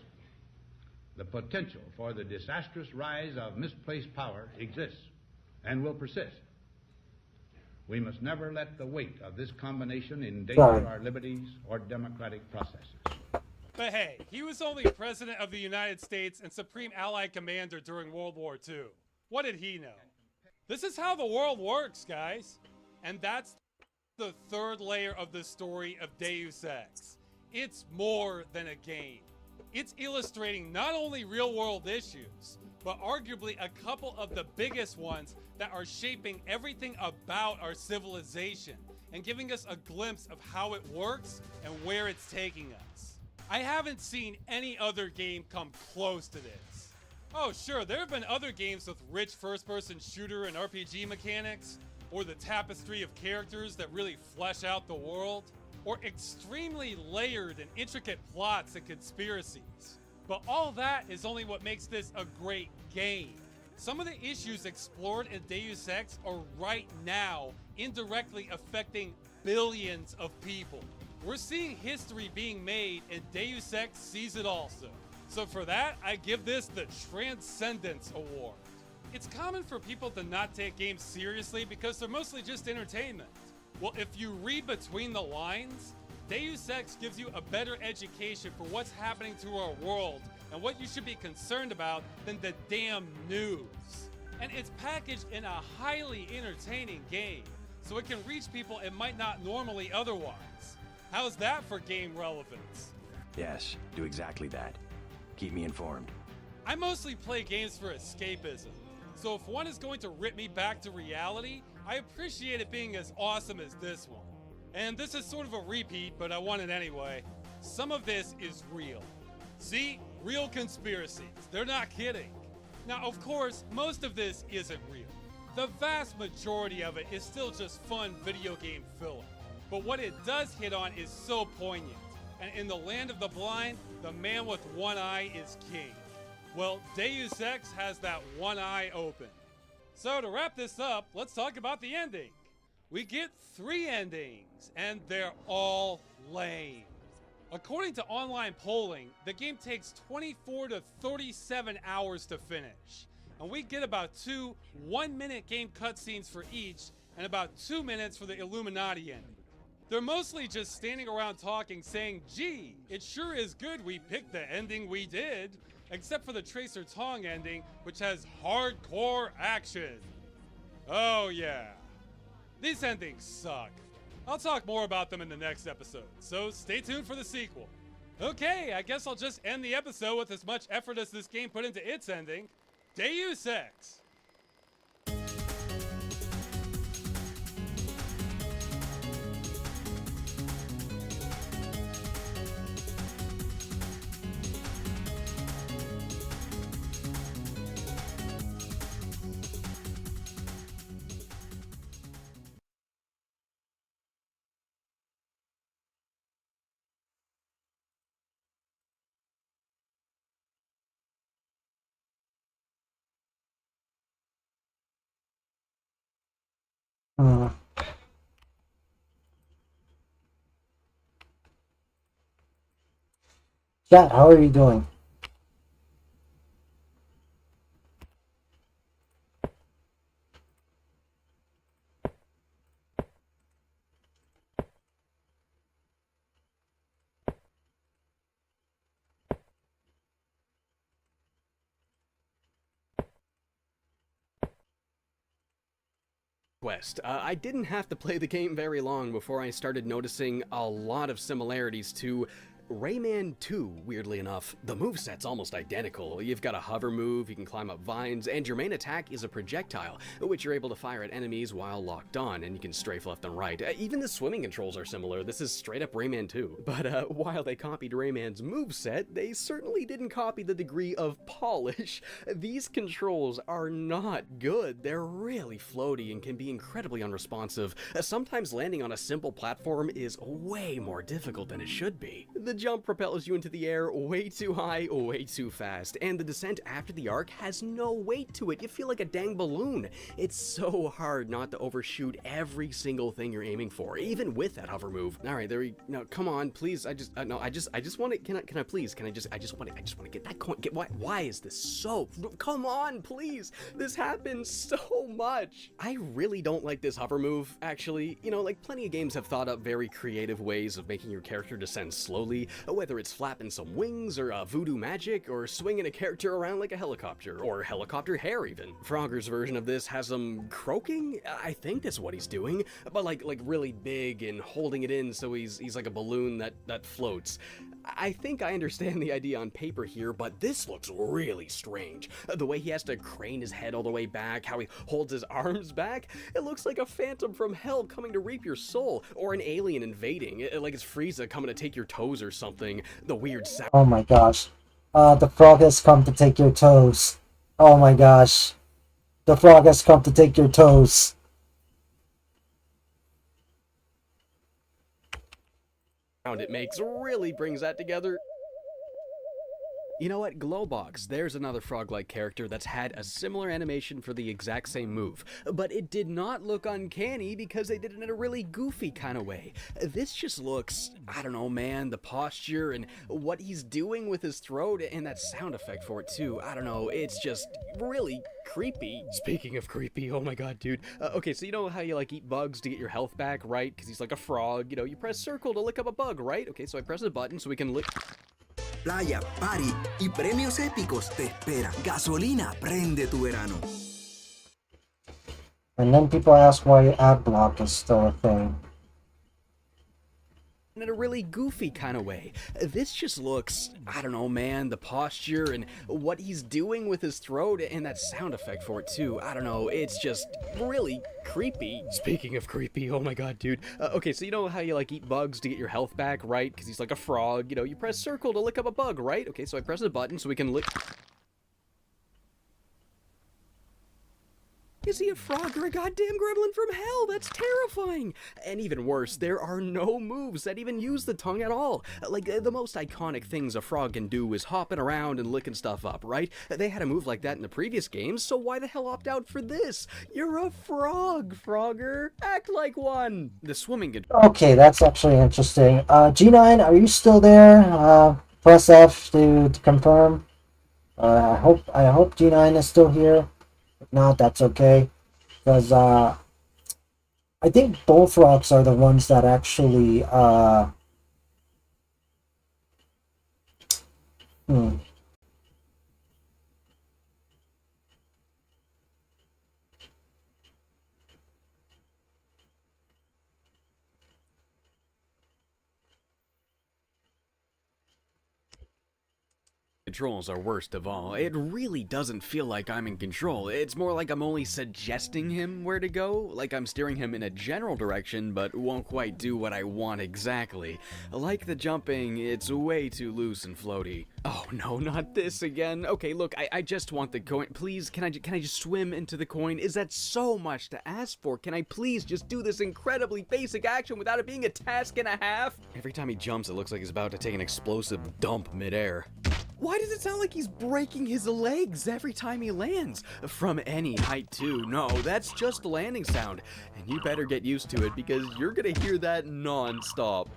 The potential for the disastrous rise of misplaced power exists and will persist. We must never let the weight of this combination endanger our liberties or democratic processes. But hey, he was only President of the United States and Supreme Allied Commander during World War II. What did he know? This is how the world works, guys. And that's the third layer of the story of Deus Ex. It's more than a game. It's illustrating not only real-world issues, but arguably a couple of the biggest ones that are shaping everything about our civilization and giving us a glimpse of how it works and where it's taking us. I haven't seen any other game come close to this. Oh sure, there have been other games with rich first-person shooter and RPG mechanics, or the tapestry of characters that really flesh out the world, or extremely layered and intricate plots and conspiracies. But all that is only what makes this a great game. Some of the issues explored in Deus Ex are right now indirectly affecting billions of people. We're seeing history being made, and Deus Ex sees it also. So for that, I give this the Transcendence Award. It's common for people to not take games seriously because they're mostly just entertainment. Well, if you read between the lines, Deus Ex gives you a better education for what's happening to our world and what you should be concerned about than the damn news. And it's packaged in a highly entertaining game, so it can reach people it might not normally otherwise. How's that for game relevance? Yes, do exactly that. Keep me informed. I mostly play games for escapism, so if one is going to rip me back to reality, I appreciate it being as awesome as this one. And this is sort of a repeat, but I want it anyway. Some of this is real. See? Real conspiracies. They're not kidding. Now, of course, most of this isn't real. The vast majority of it is still just fun video game filler. But what it does hit on is so poignant. And in the land of the blind, the man with one eye is king. Well, Deus Ex has that one eye open. So to wrap this up, let's talk about the ending. We get 3 endings, and they're all lame. According to online polling, the game takes 24 to 37 hours to finish. And we get about 2 one-minute game cutscenes for each, and about 2 minutes for the Illuminati ending. They're mostly just standing around talking, saying, gee, it sure is good we picked the ending we did, except for the Tracer Tong ending, which has hardcore action. Oh yeah. These endings suck. I'll talk more about them in the next episode, so stay tuned for the sequel. Okay, I guess I'll just end the episode with as much effort as this game put into its ending. Deus Ex. Chat, how are you doing? I didn't have to play the game very long before I started noticing a lot of similarities to Rayman 2, weirdly enough. The moveset's almost identical. You've got a hover move, you can climb up vines, and your main attack is a projectile, which you're able to fire at enemies while locked on, and you can strafe left and right. Even the swimming controls are similar. This is straight up Rayman 2. But while they copied Rayman's moveset, they certainly didn't copy the degree of polish. These controls are not good. They're really floaty and can be incredibly unresponsive. Sometimes landing on a simple platform is way more difficult than it should be. The jump propels you into the air way too high, way too fast, and the descent after the arc has no weight to it. You feel like a dang balloon. It's so hard not to overshoot every single thing you're aiming for, even with that hover move. All right, there we no, come on, please. I just want to. Can I please? I just want to get that coin. Why is this so? Come on, please. This happens so much. I really don't like this hover move. Actually, you know, like plenty of games have thought up very creative ways of making your character descend slowly. Whether it's flapping some wings, or voodoo magic, or swinging a character around like a helicopter, or helicopter hair even. Frogger's version of this has him croaking? I think that's what he's doing, but like really big and holding it in so he's like a balloon that floats. I think I understand the idea on paper here, but this looks really strange. The way he has to crane his head all the way back, how he holds his arms back, it looks like a phantom from hell coming to reap your soul, or an alien invading, like it's Frieza coming to take your toes or something. The weird sound. Oh my gosh. The frog has come to take your toes. Oh my gosh. The frog has come to take your toes. It makes really brings that together. You know what? Glowbox, there's another frog-like character that's had a similar animation for the exact same move, but it did not look uncanny because they did it in a really goofy kind of way. This just looks, I don't know, man, the posture and what he's doing with his throat and that sound effect for it too. I don't know, it's just really creepy. Speaking of creepy, oh my god, dude. Okay, so you know how you like eat bugs to get your health back, right? Because he's like a frog, you know, you press circle to lick up a bug, right? Okay, so I press a button so we can lick... Playa, party y premios épicos te espera. Gasolina, prende tu verano. And then people ask why ad block is still a thing. In a really goofy kind of way. This just looks, I don't know, man, the posture and what he's doing with his throat and that sound effect for it too. I don't know, it's just really creepy. Speaking of creepy, oh my god, dude. Okay, so you know how you like eat bugs to get your health back, right? Because he's like a frog, you know, you press circle to lick up a bug, right? Okay, so I press a button so we can lick... Is he a frog or a goddamn gremlin from hell? That's terrifying! And even worse, there are no moves that even use the tongue at all. Like, the most iconic things a frog can do is hopping around and licking stuff up, right? They had a move like that in the previous games, so why the hell opt out for this? You're a frog, Frogger! Act like one! The swimming... Okay, that's actually interesting. G9, are you still there? Press F to confirm. I hope G9 is still here. If not, that's okay, because I think bullfrogs are the ones that actually Controls are worst of all. It really doesn't feel like I'm in control. It's more like I'm only suggesting him where to go, like I'm steering him in a general direction, but won't quite do what I want exactly. Like the jumping, it's way too loose and floaty. Oh no, not this again. Okay, look, I just want the coin. Please, can I just swim into the coin? Is that so much to ask for? Can I please just do this incredibly basic action without it being a task and a half? Every time he jumps, it looks like he's about to take an explosive dump midair. Why does it sound like he's breaking his legs every time he lands? From any height too. No, that's just the landing sound. And you better get used to it because you're gonna hear that non-stop.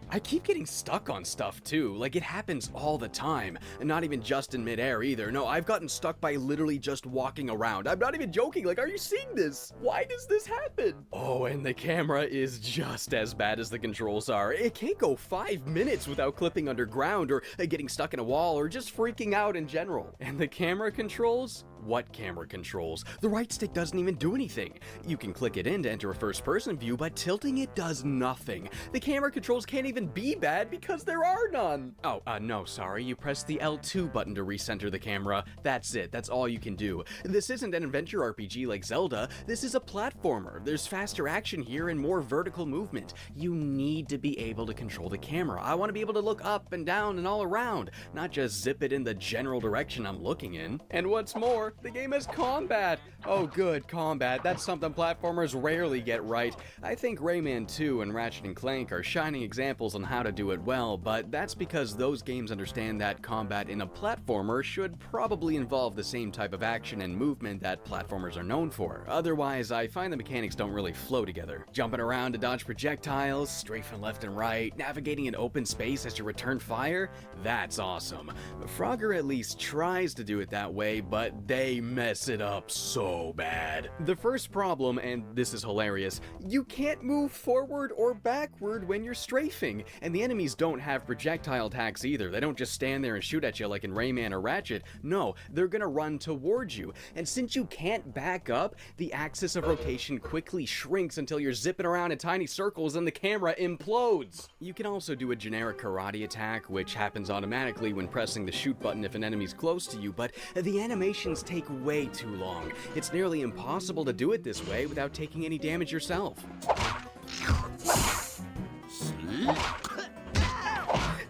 I keep getting stuck on stuff too, like it happens all the time, and not even just in midair either. No, I've gotten stuck by literally just walking around. I'm not even joking, like, are you seeing this? Why does this happen? Oh, and the camera is just as bad as the controls are. It can't go 5 minutes without clipping underground or getting stuck in a wall or just freaking out in general. And the camera controls? What camera controls? The right stick doesn't even do anything. You can click it in to enter a first-person view, but tilting it does nothing. The camera controls can't even be bad because there are none. Oh, no, sorry. You press the L2 button to recenter the camera. That's it. That's all you can do. This isn't an adventure RPG like Zelda. This is a platformer. There's faster action here and more vertical movement. You need to be able to control the camera. I want to be able to look up and down and all around, not just zip it in the general direction I'm looking in. And what's more, the game has combat. Oh good, combat. That's something platformers rarely get right. I think Rayman 2 and Ratchet & Clank are shining examples on how to do it well, but that's because those games understand that combat in a platformer should probably involve the same type of action and movement that platformers are known for. Otherwise, I find the mechanics don't really flow together. Jumping around to dodge projectiles, strafing left and right, navigating an open space as you return fire, that's awesome. Frogger at least tries to do it that way, but they mess it up so bad. The first problem, and this is hilarious, you can't move forward or backward when you're strafing, and the enemies don't have projectile attacks either. They don't just stand there and shoot at you like in Rayman or Ratchet. No, they're gonna run towards you, and since you can't back up, the axis of rotation quickly shrinks until you're zipping around in tiny circles and the camera implodes. You can also do a generic karate attack, which happens automatically when pressing the shoot button if an enemy's close to you, but the animations take way too long. It's nearly impossible to do it this way without taking any damage yourself.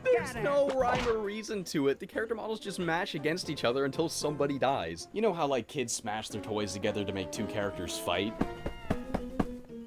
There's no rhyme or reason to it. The character models just mash against each other until somebody dies. You know how like kids smash their toys together to make two characters fight?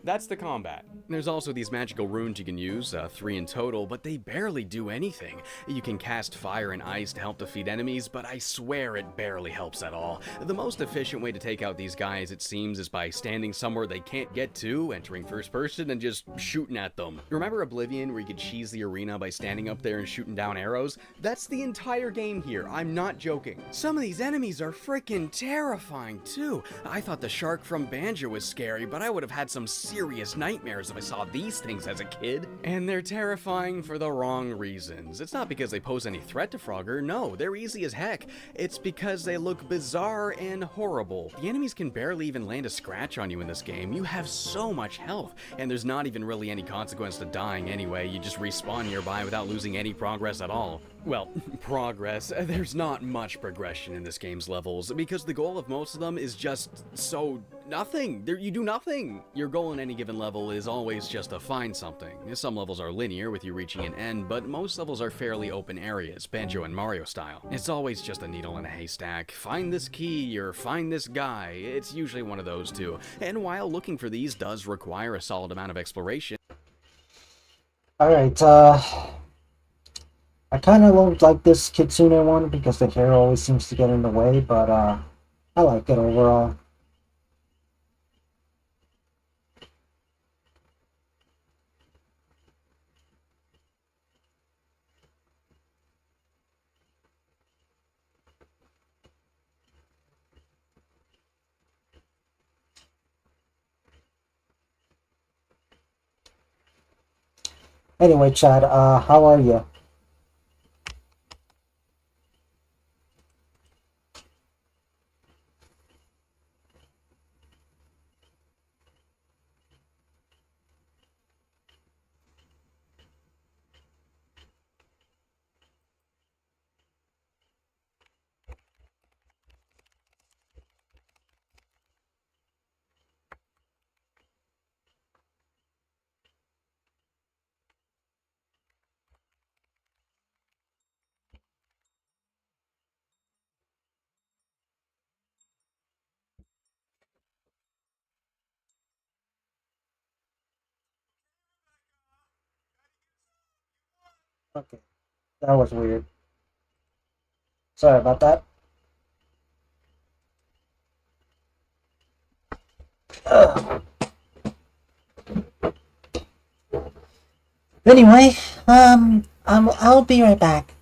That's the combat. There's also these magical runes you can use, 3 in total, but they barely do anything. You can cast fire and ice to help defeat enemies, but I swear it barely helps at all. The most efficient way to take out these guys, it seems, is by standing somewhere they can't get to, entering first person, and just shooting at them. Remember Oblivion, where you could cheese the arena by standing up there and shooting down arrows? That's the entire game here, I'm not joking. Some of these enemies are freaking terrifying, too. I thought the shark from Banjo was scary, but I would have had some serious nightmares if I saw these things as a kid. And they're terrifying for the wrong reasons. It's not because they pose any threat to Frogger, no, they're easy as heck. It's because they look bizarre and horrible. The enemies can barely even land a scratch on you in this game. You have so much health, and there's not even really any consequence to dying anyway. You just respawn nearby without losing any progress at all. Well, progress. There's not much progression in this game's levels, because the goal of most of them is just nothing. You do nothing. Your goal in any given level is always just to find something. Some levels are linear, with you reaching an end, but most levels are fairly open areas, Banjo and Mario style. It's always just a needle in a haystack. Find this key, or find this guy. It's usually one of those two. And while looking for these does require a solid amount of exploration. Alright, I kind of don't like this Kitsune one because the hair always seems to get in the way, but I like it overall. Anyway, Chad, how are you? Okay, that was weird. Sorry about that. Anyway, I'll be right back.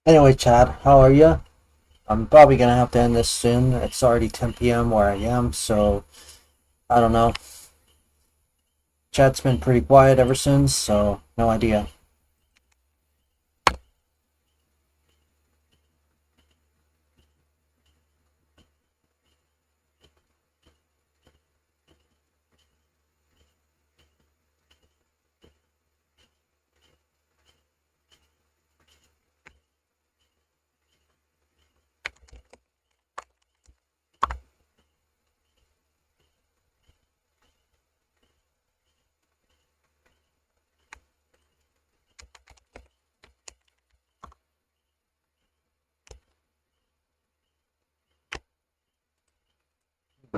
Anyway, Chad, how are you? I'm probably gonna have to end this soon. It's already 10 p.m. where I am, so I don't know. Chat's been pretty quiet ever since, so no idea.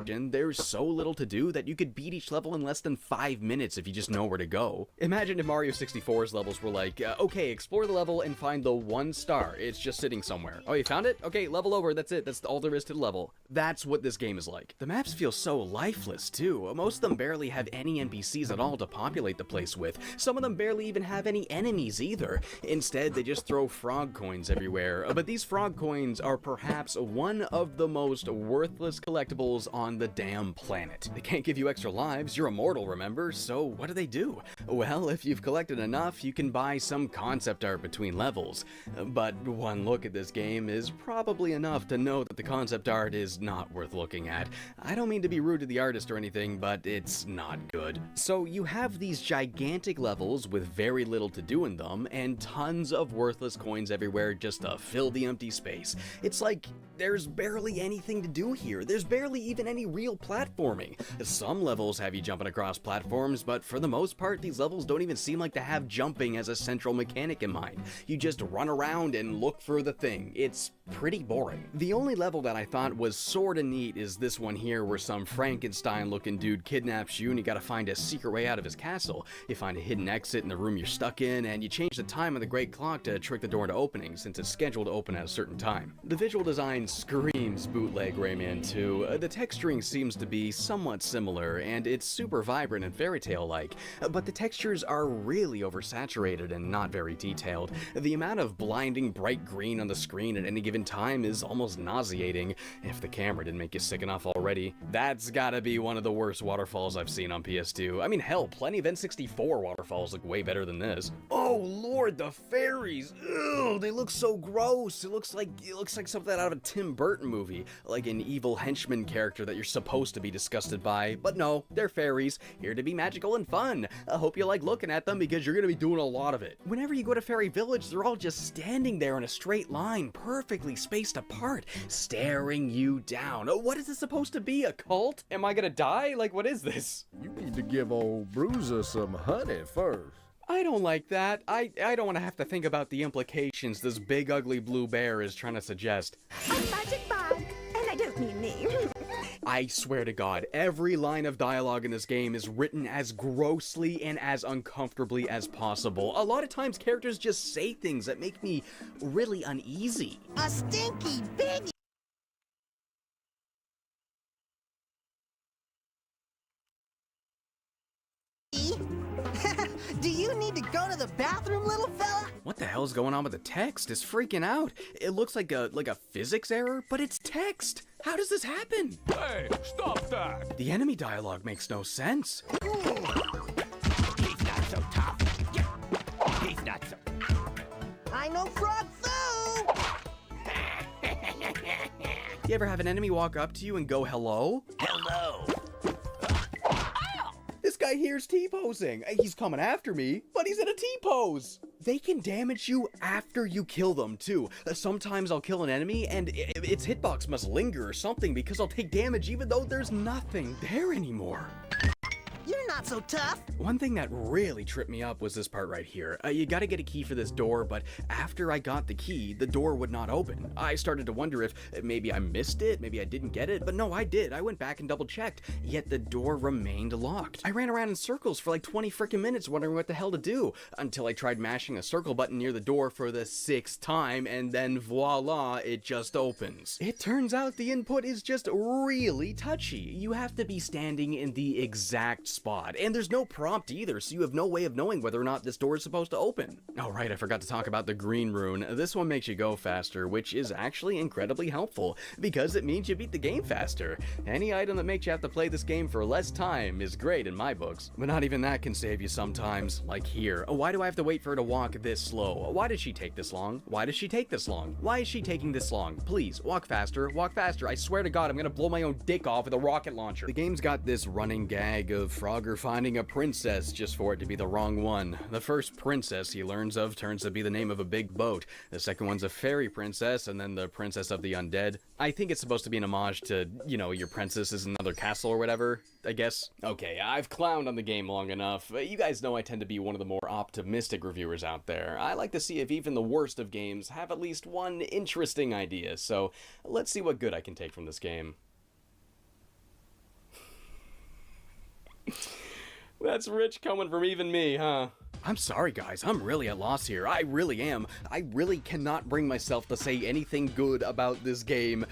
There's so little to do that you could beat each level in less than 5 minutes if you just know where to go. Imagine if Mario 64's levels were like, okay, explore the level and find the 1 star. It's just sitting somewhere. Oh, you found it? Okay, level over, that's it. That's all there is to the level. That's what this game is like. The maps feel so lifeless, too. Most of them barely have any NPCs at all to populate the place with. Some of them barely even have any enemies either. Instead, they just throw frog coins everywhere. But these frog coins are perhaps one of the most worthless collectibles on the damn planet. They can't give you extra lives, you're immortal, remember? So what do? Well, if you've collected enough, you can buy some concept art between levels. But one look at this game is probably enough to know that the concept art is not worth looking at. I don't mean to be rude to the artist or anything, but it's not good. So you have these gigantic levels with very little to do in them, and tons of worthless coins everywhere just to fill the empty space. It's like there's barely anything to do here. There's barely even any real platforming. Some levels have you jumping across platforms, but for the most part, these levels don't even seem like to have jumping as a central mechanic in mind. You just run around and look for the thing. It's pretty boring. The only level that I thought was sorta neat is this one here, where some Frankenstein-looking dude kidnaps you and you gotta find a secret way out of his castle. You find a hidden exit in the room you're stuck in, and you change the time of the Great Clock to trick the door into opening, since it's scheduled to open at a certain time. The visual design screams bootleg Rayman 2. The texturing seems to be somewhat similar, and it's super vibrant and fairy tale-like, but the textures are really oversaturated and not very detailed. The amount of blinding bright green on the screen at any given time is almost nauseating, if the camera didn't make you sick enough already. That's gotta be one of the worst waterfalls I've seen on PS2. I mean, hell, plenty of N64 waterfalls look way better than this. Oh lord, the fairies! Ew, they look so gross! It looks like something out of a Tim Burton movie, like an evil henchman character that you're supposed to be disgusted by, but no, they're fairies, here to be magical and fun. I hope you like looking at them because you're gonna be doing a lot of it. Whenever you go to Fairy Village, they're all just standing there in a straight line, perfectly spaced apart, staring you down. What is this supposed to be, a cult? Am I gonna die? Like, what is this? You need to give old Bruiser some honey first. I don't like that. I don't want to have to think about the implications this big ugly blue bear is trying to suggest. A magic bag, and I don't mean me. I swear to God, every line of dialogue in this game is written as grossly and as uncomfortably as possible. A lot of times characters just say things that make me really uneasy. A stinky big... Do you need to go to the bathroom, little fella? What the hell's going on with the text? It's freaking out. It looks like a physics error, but it's text. How does this happen? Hey, stop that! The enemy dialogue makes no sense. He's not so tough. He's not so... I know frog foo! You ever have an enemy walk up to you and go hello? Hello. This guy here's T-posing. He's coming after me, but he's in a T-pose. They can damage you after you kill them, too. Sometimes I'll kill an enemy, and its hitbox must linger or something because I'll take damage even though there's nothing there anymore. You're not so tough. One thing that really tripped me up was this part right here. You gotta get a key for this door, but after I got the key, the door would not open. I started to wonder if maybe I missed it, maybe I didn't get it, but no, I did. I went back and double checked, yet the door remained locked. I ran around in circles for like 20 freaking minutes wondering what the hell to do, until I tried mashing a circle button near the door for the 6th time, and then voila, it just opens. It turns out the input is just really touchy. You have to be standing in the exact spot, and there's no prompt either, so you have no way of knowing whether or not this door is supposed to open. Oh right, I forgot to talk about the green rune. This one makes you go faster, which is actually incredibly helpful, because it means you beat the game faster. Any item that makes you have to play this game for less time is great in my books, but not even that can save you sometimes, like here. Why do I have to wait for her to walk this slow? Why did she take this long? Why does she take this long? Why is she taking this long? Please, walk faster, I swear to God, I'm gonna blow my own dick off with a rocket launcher. The game's got this running gag of Frogger finding a princess just for it to be the wrong one. The first princess he learns of turns to be the name of a big boat. The second one's a fairy princess, and then the princess of the undead. I think it's supposed to be an homage to, you know, your princess is another castle or whatever, I guess. Okay, I've clowned on the game long enough. You guys know I tend to be one of the more optimistic reviewers out there. I like to see if even the worst of games have at least one interesting idea, so let's see what good I can take from this game. That's rich coming from even me, huh? I'm sorry guys, I'm really at loss here. I really am. I really cannot bring myself to say anything good about this game.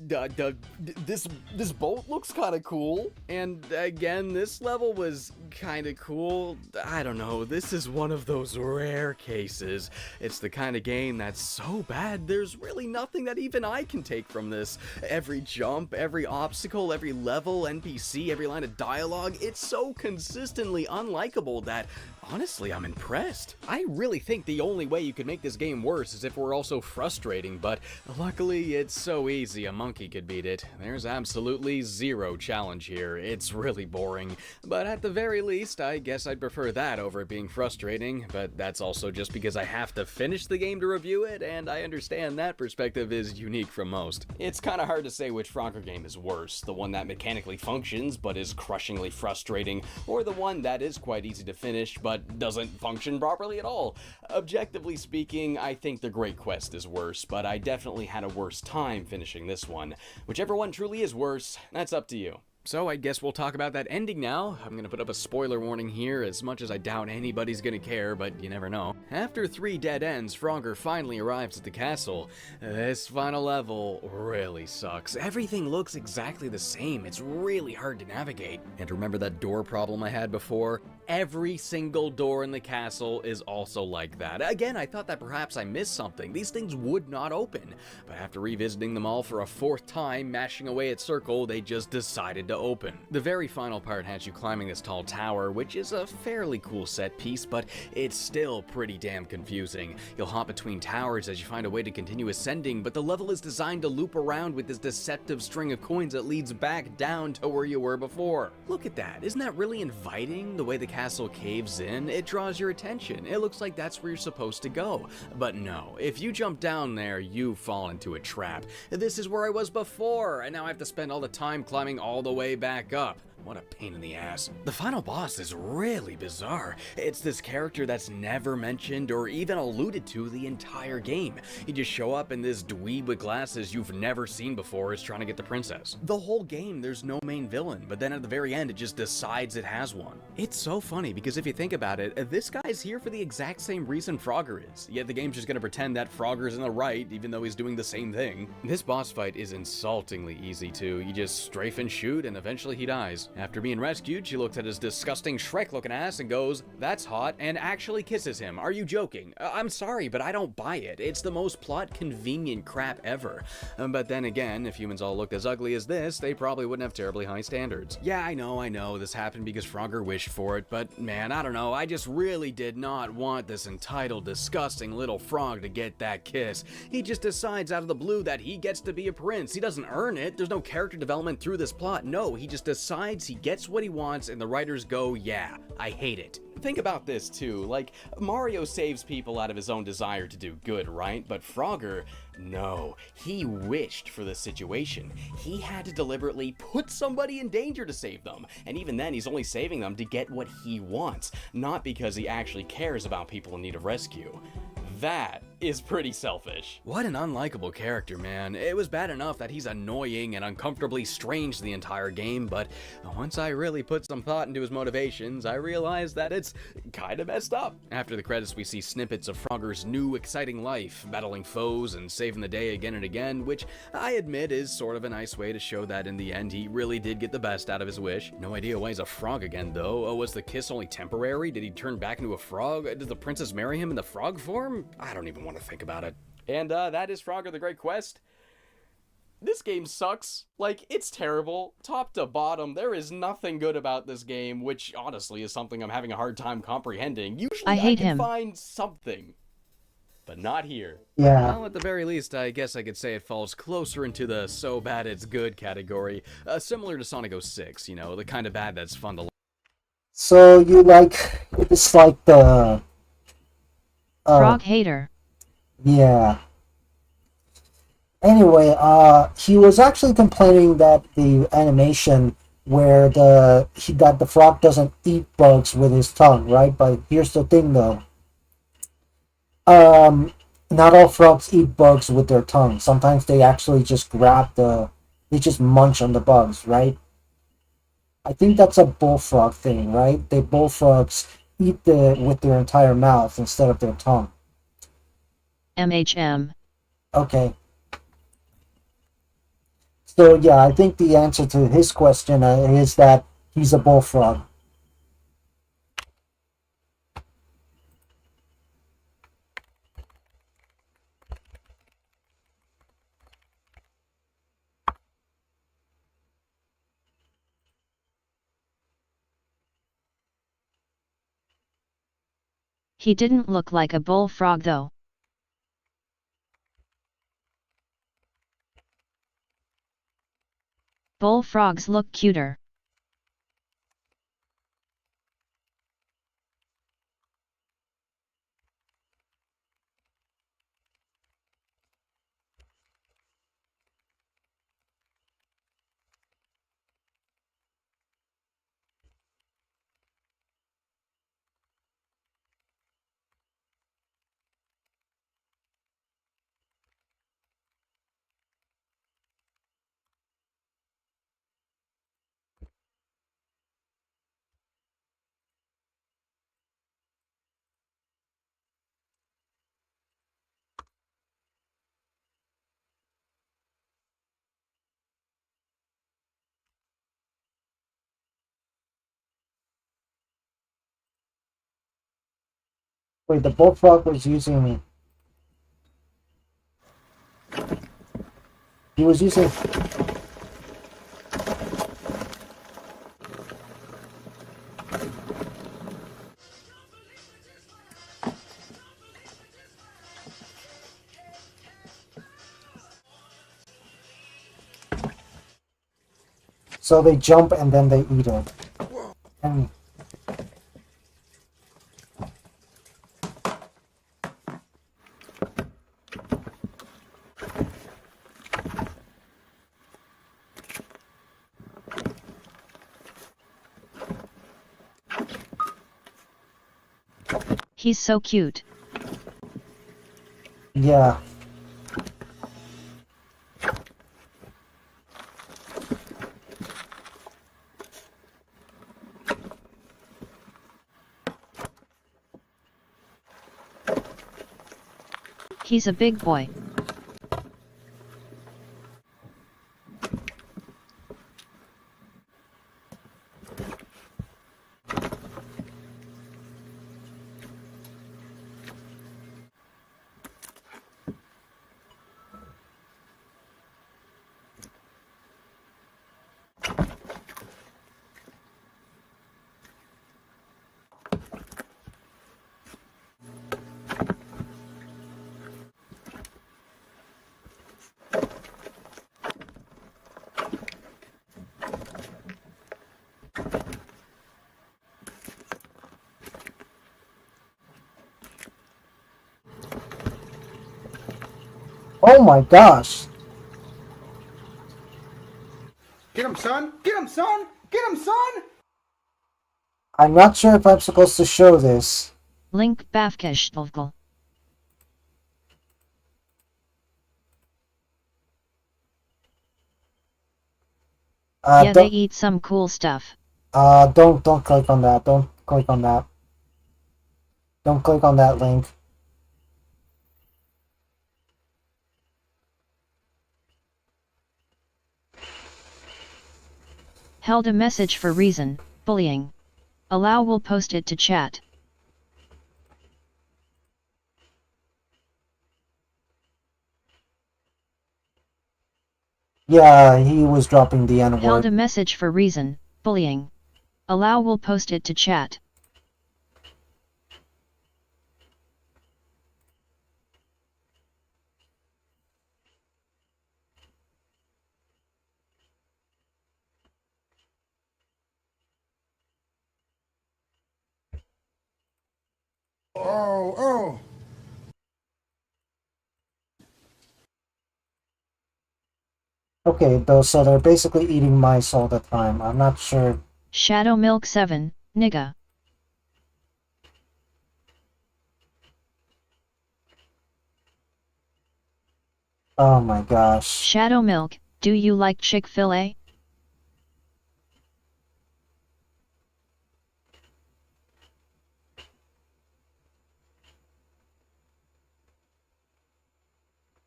This boat looks kind of cool, and again, this level was kind of cool. I don't know, this is one of those rare cases. It's the kind of game that's so bad, there's really nothing that even I can take from this. Every jump, every obstacle, every level, NPC, every line of dialogue, it's so consistently unlikable that honestly, I'm impressed. I really think the only way you could make this game worse is if we're also frustrating, but luckily it's so easy a monkey could beat it. There's absolutely zero challenge here. It's really boring, but at the very least, I guess I'd prefer that over it being frustrating, but that's also just because I have to finish the game to review it, and I understand that perspective is unique from most. It's kind of hard to say which Frogger game is worse, the one that mechanically functions but is crushingly frustrating, or the one that is quite easy to finish but doesn't function properly at all. Objectively speaking, I think The Great Quest is worse, but I definitely had a worse time finishing this one. Whichever one truly is worse, that's up to you. So I guess we'll talk about that ending now. I'm gonna put up a spoiler warning here, as much as I doubt anybody's gonna care, but you never know. After 3 dead ends, Frogger finally arrives at the castle. This final level really sucks. Everything looks exactly the same. It's really hard to navigate. And remember that door problem I had before? Every single door in the castle is also like that. Again, I thought that perhaps I missed something. These things would not open. But after revisiting them all for a 4th time, mashing away at circle, they just decided to open. The very final part has you climbing this tall tower, which is a fairly cool set piece, but it's still pretty damn confusing. You'll hop between towers as you find a way to continue ascending, but the level is designed to loop around with this deceptive string of coins that leads back down to where you were before. Look at that. Isn't that really inviting, the way the castle caves in? It draws your attention. It looks like that's where you're supposed to go. But no, if you jump down there, you fall into a trap. This is where I was before, and now I have to spend all the time climbing all the way back up. What a pain in the ass. The final boss is really bizarre. It's this character that's never mentioned or even alluded to the entire game. You just show up and this dweeb with glasses you've never seen before is trying to get the princess. The whole game there's no main villain, but then at the very end it just decides it has one. It's so funny because if you think about it, this guy's here for the exact same reason Frogger is, yet the game's just gonna pretend that Frogger's in the right even though he's doing the same thing. This boss fight is insultingly easy too. You just strafe and shoot and eventually he dies. After being rescued, she looks at his disgusting Shrek-looking ass and goes, "That's hot," and actually kisses him. Are you joking? I'm sorry, but I don't buy it. It's the most plot-convenient crap ever. But then again, if humans all looked as ugly as this, they probably wouldn't have terribly high standards. Yeah, I know, this happened because Frogger wished for it, but man, I don't know, I just really did not want this entitled, disgusting little frog to get that kiss. He just decides out of the blue that he gets to be a prince. He doesn't earn it. There's no character development through this plot. No, he just decides he gets what he wants and the writers go, yeah, I hate it. Think about this too, like, Mario saves people out of his own desire to do good, right? But Frogger, no, he wished for this situation. He had to deliberately put somebody in danger to save them, and even then he's only saving them to get what he wants, not because he actually cares about people in need of rescue. That is pretty selfish. What an unlikable character, man. It was bad enough that he's annoying and uncomfortably strange the entire game, but once I really put some thought into his motivations, I realized that it's kinda messed up. After the credits, we see snippets of Frogger's new exciting life, battling foes and saving the day again and again, which I admit is sort of a nice way to show that in the end he really did get the best out of his wish. No idea why he's a frog again, though. Oh, was the kiss only temporary? Did he turn back into a frog? Did the princess marry him in the frog form? I don't even want to think about it. And that is Frogger the Great Quest. This game sucks. Like, it's terrible. Top to bottom, there is nothing good about this game, which honestly is something I'm having a hard time comprehending. Usually I can find something, but not here. Yeah. Well, at the very least, I guess I could say it falls closer into the so bad it's good category. Similar to Sonic 06, you know, the kind of bad that's fun to So you like, it's like the... Frog hater. Yeah. Anyway, he was actually complaining that the animation where that the frog doesn't eat bugs with his tongue, right? But here's the thing, though. Not all frogs eat bugs with their tongue. Sometimes they actually just they just munch on the bugs, right? I think that's a bullfrog thing, right? Bullfrogs eat with their entire mouth instead of their tongue. MHM. Okay. So yeah, I think the answer to his question is that he's a bullfrog. He didn't look like a bullfrog though. Bullfrogs look cuter. Wait, the bullfrog was using... He was using... So they jump and then they eat it. And He's so cute. yeah. He's a big boy. Oh my gosh. Get him, son! Get him, son! Get him, son! I'm not sure if I'm supposed to show this. Link Bafkeshtovgal. Yeah, they Don't, eat some cool stuff. don't click on that. Don't click on that. Don't click on that link. Held a message for reason, bullying. Allow will post it to chat. Yeah, he was dropping the N-word. Held a message for reason, bullying. Allow will post it to chat. Oh. Okay, though, so they're basically eating mice all the time. I'm not sure. Shadow Milk 7, nigga. Oh my gosh. Shadow Milk, do you like Chick-fil-A?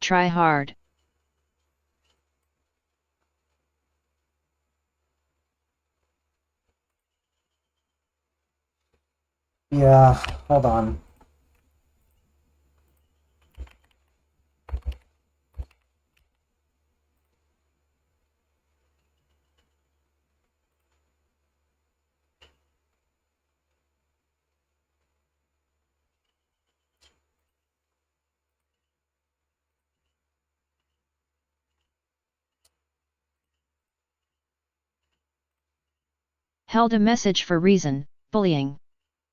Try hard. Yeah, hold on. Held a message for reason, bullying.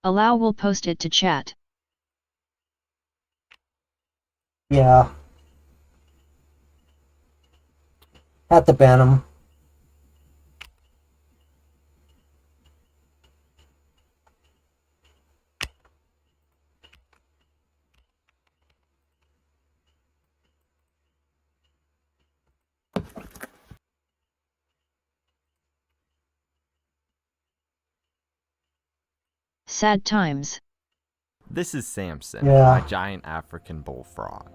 Allow will post it to chat. Yeah. Had to ban him. Sad times. This is Samson, Yeah. my giant African bullfrog.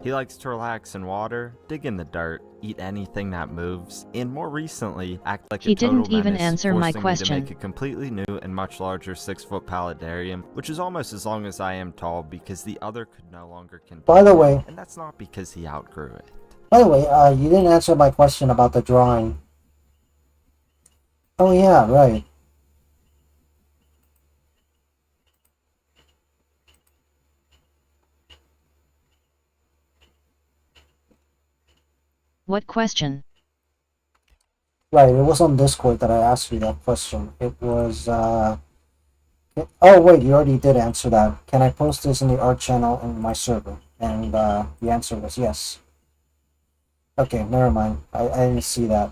He likes to relax in water, dig in the dirt, eat anything that moves, and more recently, act like He a total didn't even menace, answer my forcing question. me to make a completely new and much larger 6-foot paludarium, which is almost as long as I am tall because the other could no longer contain By the it, way- and that's not because he outgrew it. By the way, you didn't answer my question about the drawing. Oh yeah, right. What question? Right, it was on Discord that I asked you that question. It was, oh wait, you already did answer that. Can I post this in the art channel in my server? And, the answer was yes. Okay, never mind. I didn't see that.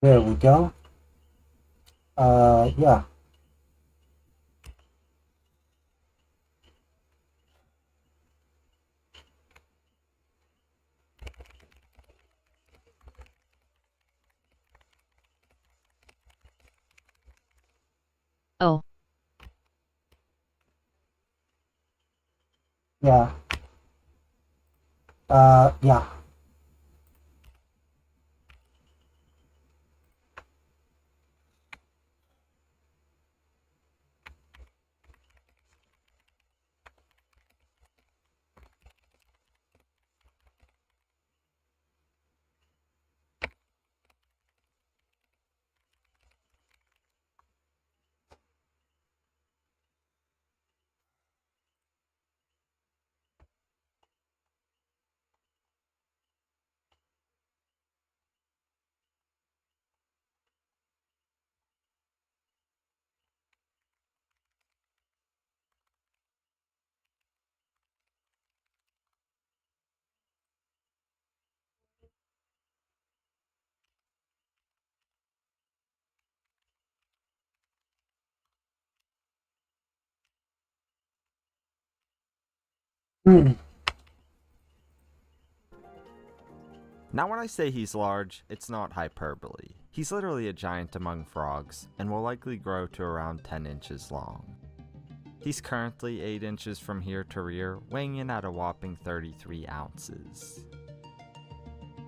There we go. Yeah. Yeah. Yeah. Hmm. Now when I say he's large, it's not hyperbole. He's literally a giant among frogs, and will likely grow to around 10 inches long. He's currently 8 inches from here to rear, weighing in at a whopping 33 ounces.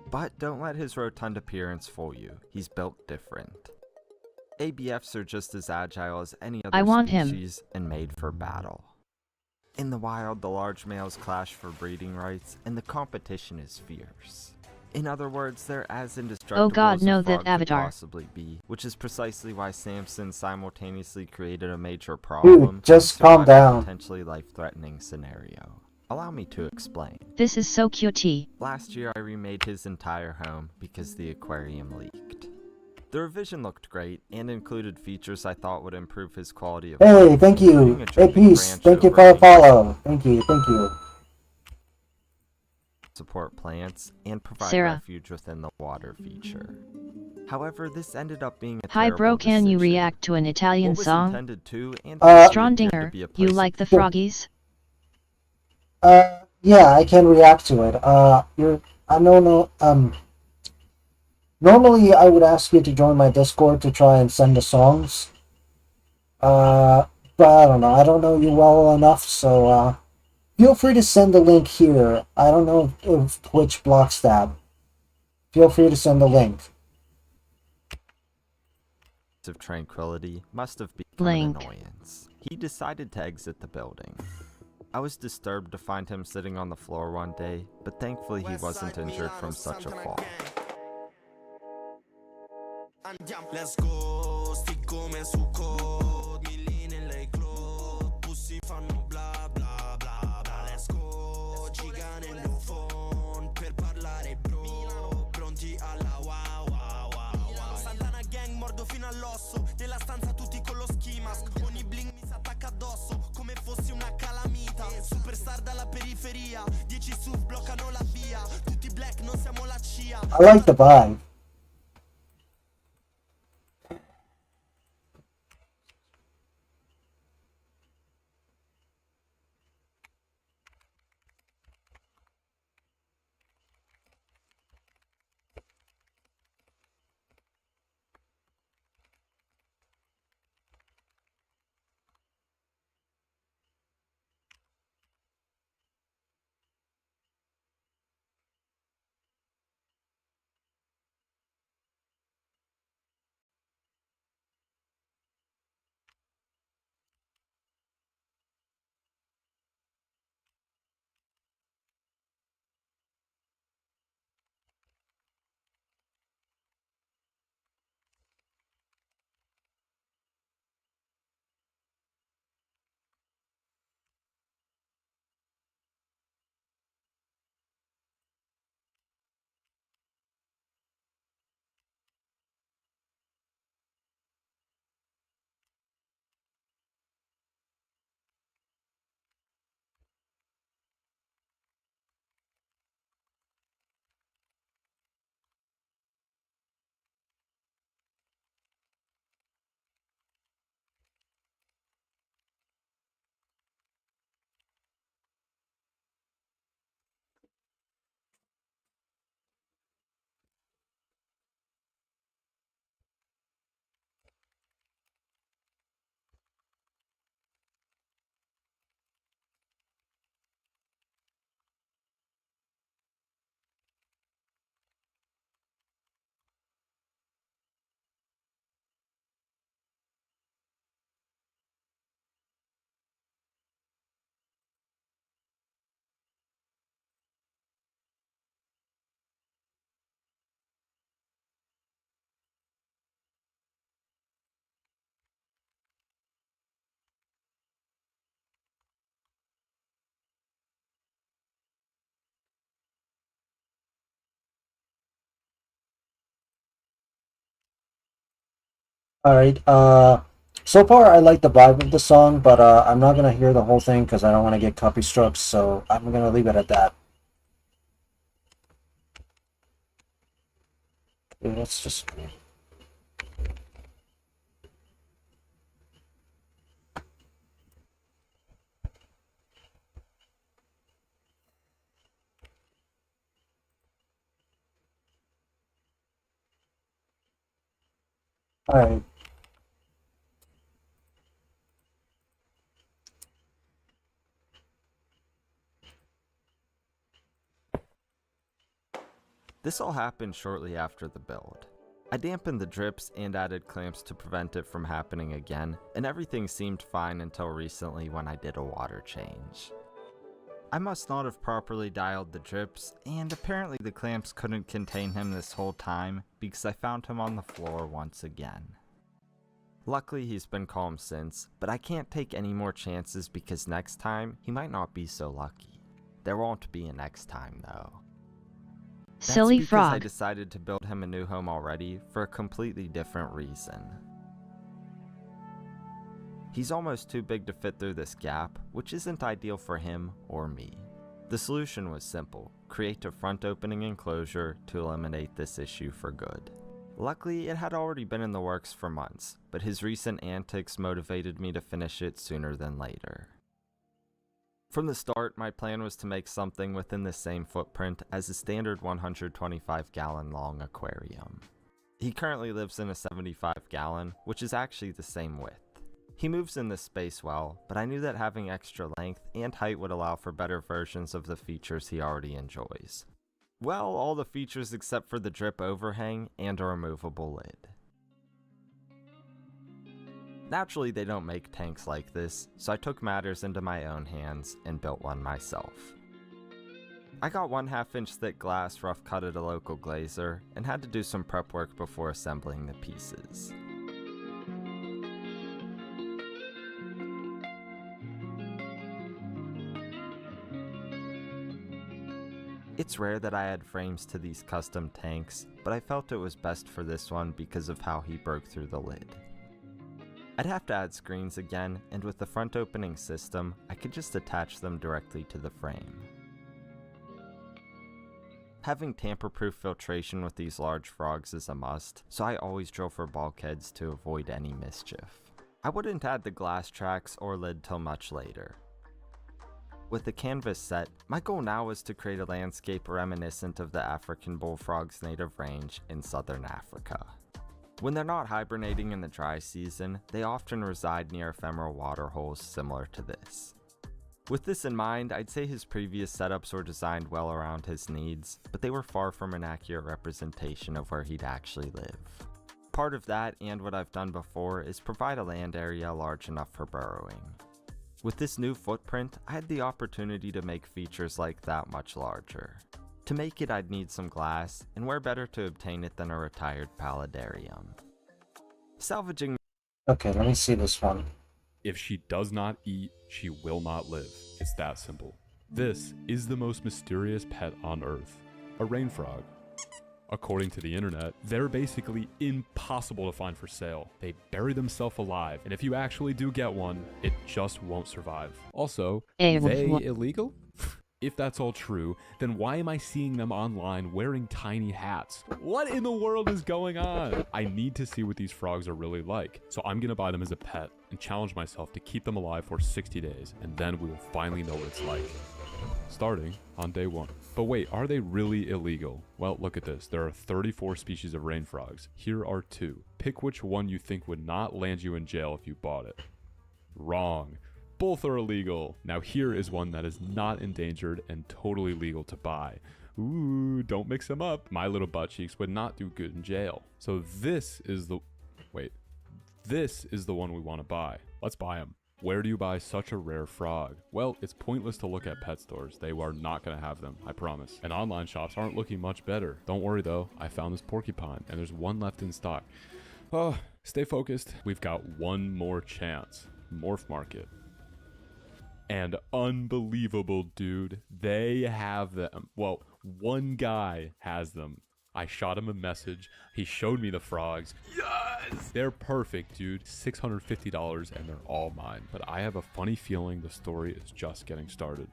But don't let his rotund appearance fool you, he's built different. ABFs are just as agile as any other species and made for battle. In the wild, the large males clash for breeding rights, and the competition is fierce. In other words, they're as indestructible as a frog could possibly be, which is precisely why Samson simultaneously created a major problem Dude, just and calm survived down. a potentially life-threatening scenario. Allow me to explain. This is so cutie. Last year I remade his entire home because the aquarium leaked. The revision looked great and included features I thought would improve his quality of Hey, life, thank you. including a Hey, drinking peace. branch Thank you for over the follow. Thank you. Thank you. support plants, and provide Sarah. refuge within the water feature. However, this ended up being a Hi terrible bro, can you decision. react to an Italian What was song? intended to and Strondinger, to be a you place like the of- froggies? Yeah, I can react to it. Normally I would ask you to join my Discord to try and send the songs. But I don't know. I don't know you well enough, so, feel free to send the link here. I don't know if Twitch blocks that. Feel free to send the link. of tranquility must have become an annoyance. He decided to exit the building. I was disturbed to find him sitting on the floor one day, but thankfully he wasn't injured from such a fall. Let's go, stick come su code, milli nelle clothes, pussy fanno bla bla bla bla. Let's go, giga nel mio phone, per parlare bro, pronti alla wow wow wow wow. Santana gang, mordo fino all'osso, nella stanza tutti con lo ski mask, ogni bling mi s'attacca addosso, come fossi una calamita. Superstar dalla periferia, 10 su bloccano la via, tutti black non siamo la CIA. I like the vibe. Alright, so far I like the vibe of the song, but I'm not gonna hear the whole thing because I don't want to get copy strokes, so I'm gonna leave it at that. Let's just... Alright. This all happened shortly after the build. I dampened the drips and added clamps to prevent it from happening again, and everything seemed fine until recently when I did a water change. I must not have properly dialed the drips, and apparently the clamps couldn't contain him this whole time because I found him on the floor once again. Luckily he's been calm since, but I can't take any more chances because next time he might not be so lucky. There won't be a next time though. That's Silly because frog. I decided to build him a new home already for a completely different reason. He's almost too big to fit through this gap, which isn't ideal for him or me. The solution was simple: create a front opening enclosure to eliminate this issue for good. Luckily, it had already been in the works for months, but his recent antics motivated me to finish it sooner than later. From the start, my plan was to make something within the same footprint as a standard 125-gallon long aquarium. He currently lives in a 75-gallon, which is actually the same width. He moves in this space well, but I knew that having extra length and height would allow for better versions of the features he already enjoys. Well, all the features except for the drip overhang and a removable lid. Naturally, they don't make tanks like this, so I took matters into my own hands and built one myself. I got 1/2 inch thick glass rough cut at a local glazer, and had to do some prep work before assembling the pieces. It's rare that I add frames to these custom tanks, but I felt it was best for this one because of how he broke through the lid. I'd have to add screens again, and with the front opening system, I could just attach them directly to the frame. Having tamper-proof filtration with these large frogs is a must, so I always drill for bulkheads to avoid any mischief. I wouldn't add the glass tracks or lid till much later. With the canvas set, my goal now is to create a landscape reminiscent of the African bullfrog's native range in southern Africa. When they're not hibernating in the dry season, they often reside near ephemeral water holes similar to this. With this in mind, I'd say his previous setups were designed well around his needs, but they were far from an accurate representation of where he'd actually live. Part of that, and what I've done before, is provide a land area large enough for burrowing. With this new footprint, I had the opportunity to make features like that much larger. To make it, I'd need some glass, and where better to obtain it than a retired paludarium. Salvaging... Okay, let me see this one. If she does not eat, she will not live. It's that simple. This is the most mysterious pet on Earth, a rain frog. According to the internet, they're basically impossible to find for sale. They bury themselves alive, and if you actually do get one, it just won't survive. Also, they illegal? If that's all true, then why am I seeing them online wearing tiny hats? What in the world is going on? I need to see what these frogs are really like, so I'm gonna buy them as a pet and challenge myself to keep them alive for 60 days, and then we will finally know what it's like. Starting on day 1. But wait, are they really illegal? Well, look at this. There are 34 species of rain frogs. Here are 2. Pick which one you think would not land you in jail if you bought it. Wrong. Both are illegal. Now here is one that is not endangered and totally legal to buy. Ooh, don't mix them up. My little butt cheeks would not do good in jail. So this is the... Wait. This is the one we want to buy. Let's buy him. Where do you buy such a rare frog? Well, it's pointless to look at pet stores. They are not going to have them, I promise. And online shops aren't looking much better. Don't worry though, I found this porcupine and there's one left in stock. Oh, stay focused. We've got one more chance. Morph Market. And unbelievable, dude. They have them. Well, one guy has them. I shot him a message. He showed me the frogs. Yes! They're perfect, dude. $650 and they're all mine. But I have a funny feeling the story is just getting started.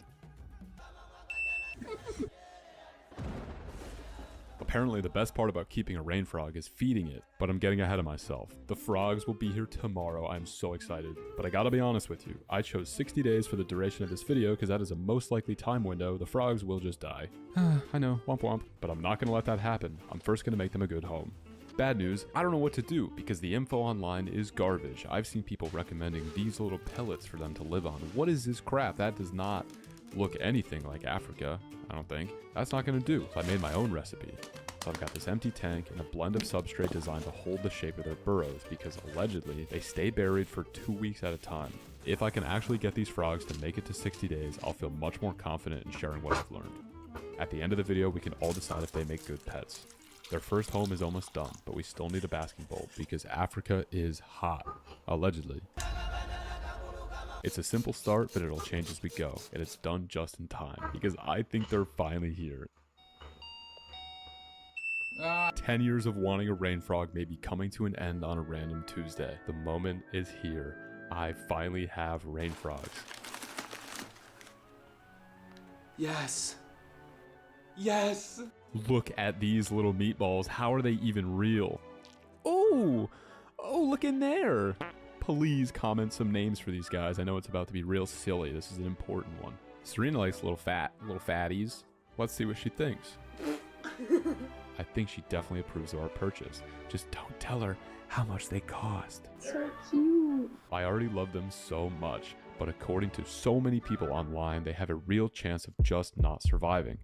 Apparently the best part about keeping a rain frog is feeding it, but I'm getting ahead of myself. The frogs will be here tomorrow. I'm so excited. But I gotta be honest with you, I chose 60 days for the duration of this video because that is a most likely time window. The frogs will just die. I know, womp womp, but I'm not gonna let that happen. I'm first gonna make them a good home. Bad news, I don't know what to do because the info online is garbage. I've seen people recommending these little pellets for them to live on. What is this crap? That does not look anything like Africa, I don't think. That's not gonna do, so I made my own recipe. So I've got this empty tank and a blend of substrate designed to hold the shape of their burrows because allegedly they stay buried for 2 weeks at a time. If I can actually get these frogs to make it to 60 days, I'll feel much more confident in sharing what I've learned. At the end of the video, we can all decide if they make good pets. Their first home is almost done, but we still need a basking bowl because Africa is hot, allegedly. It's a simple start, but it'll change as we go, and it's done just in time because I think they're finally here. 10 years of wanting a rain frog may be coming to an end on a random Tuesday. The moment is here. I finally have rain frogs. Yes. Yes. Look at these little meatballs. How are they even real? Oh, look in there. Please comment some names for these guys. I know it's about to be real silly. This is an important one. Serena likes little fatties. Let's see what she thinks. I think she definitely approves of our purchase. Just don't tell her how much they cost. So cute. I already love them so much, but according to so many people online, they have a real chance of just not surviving.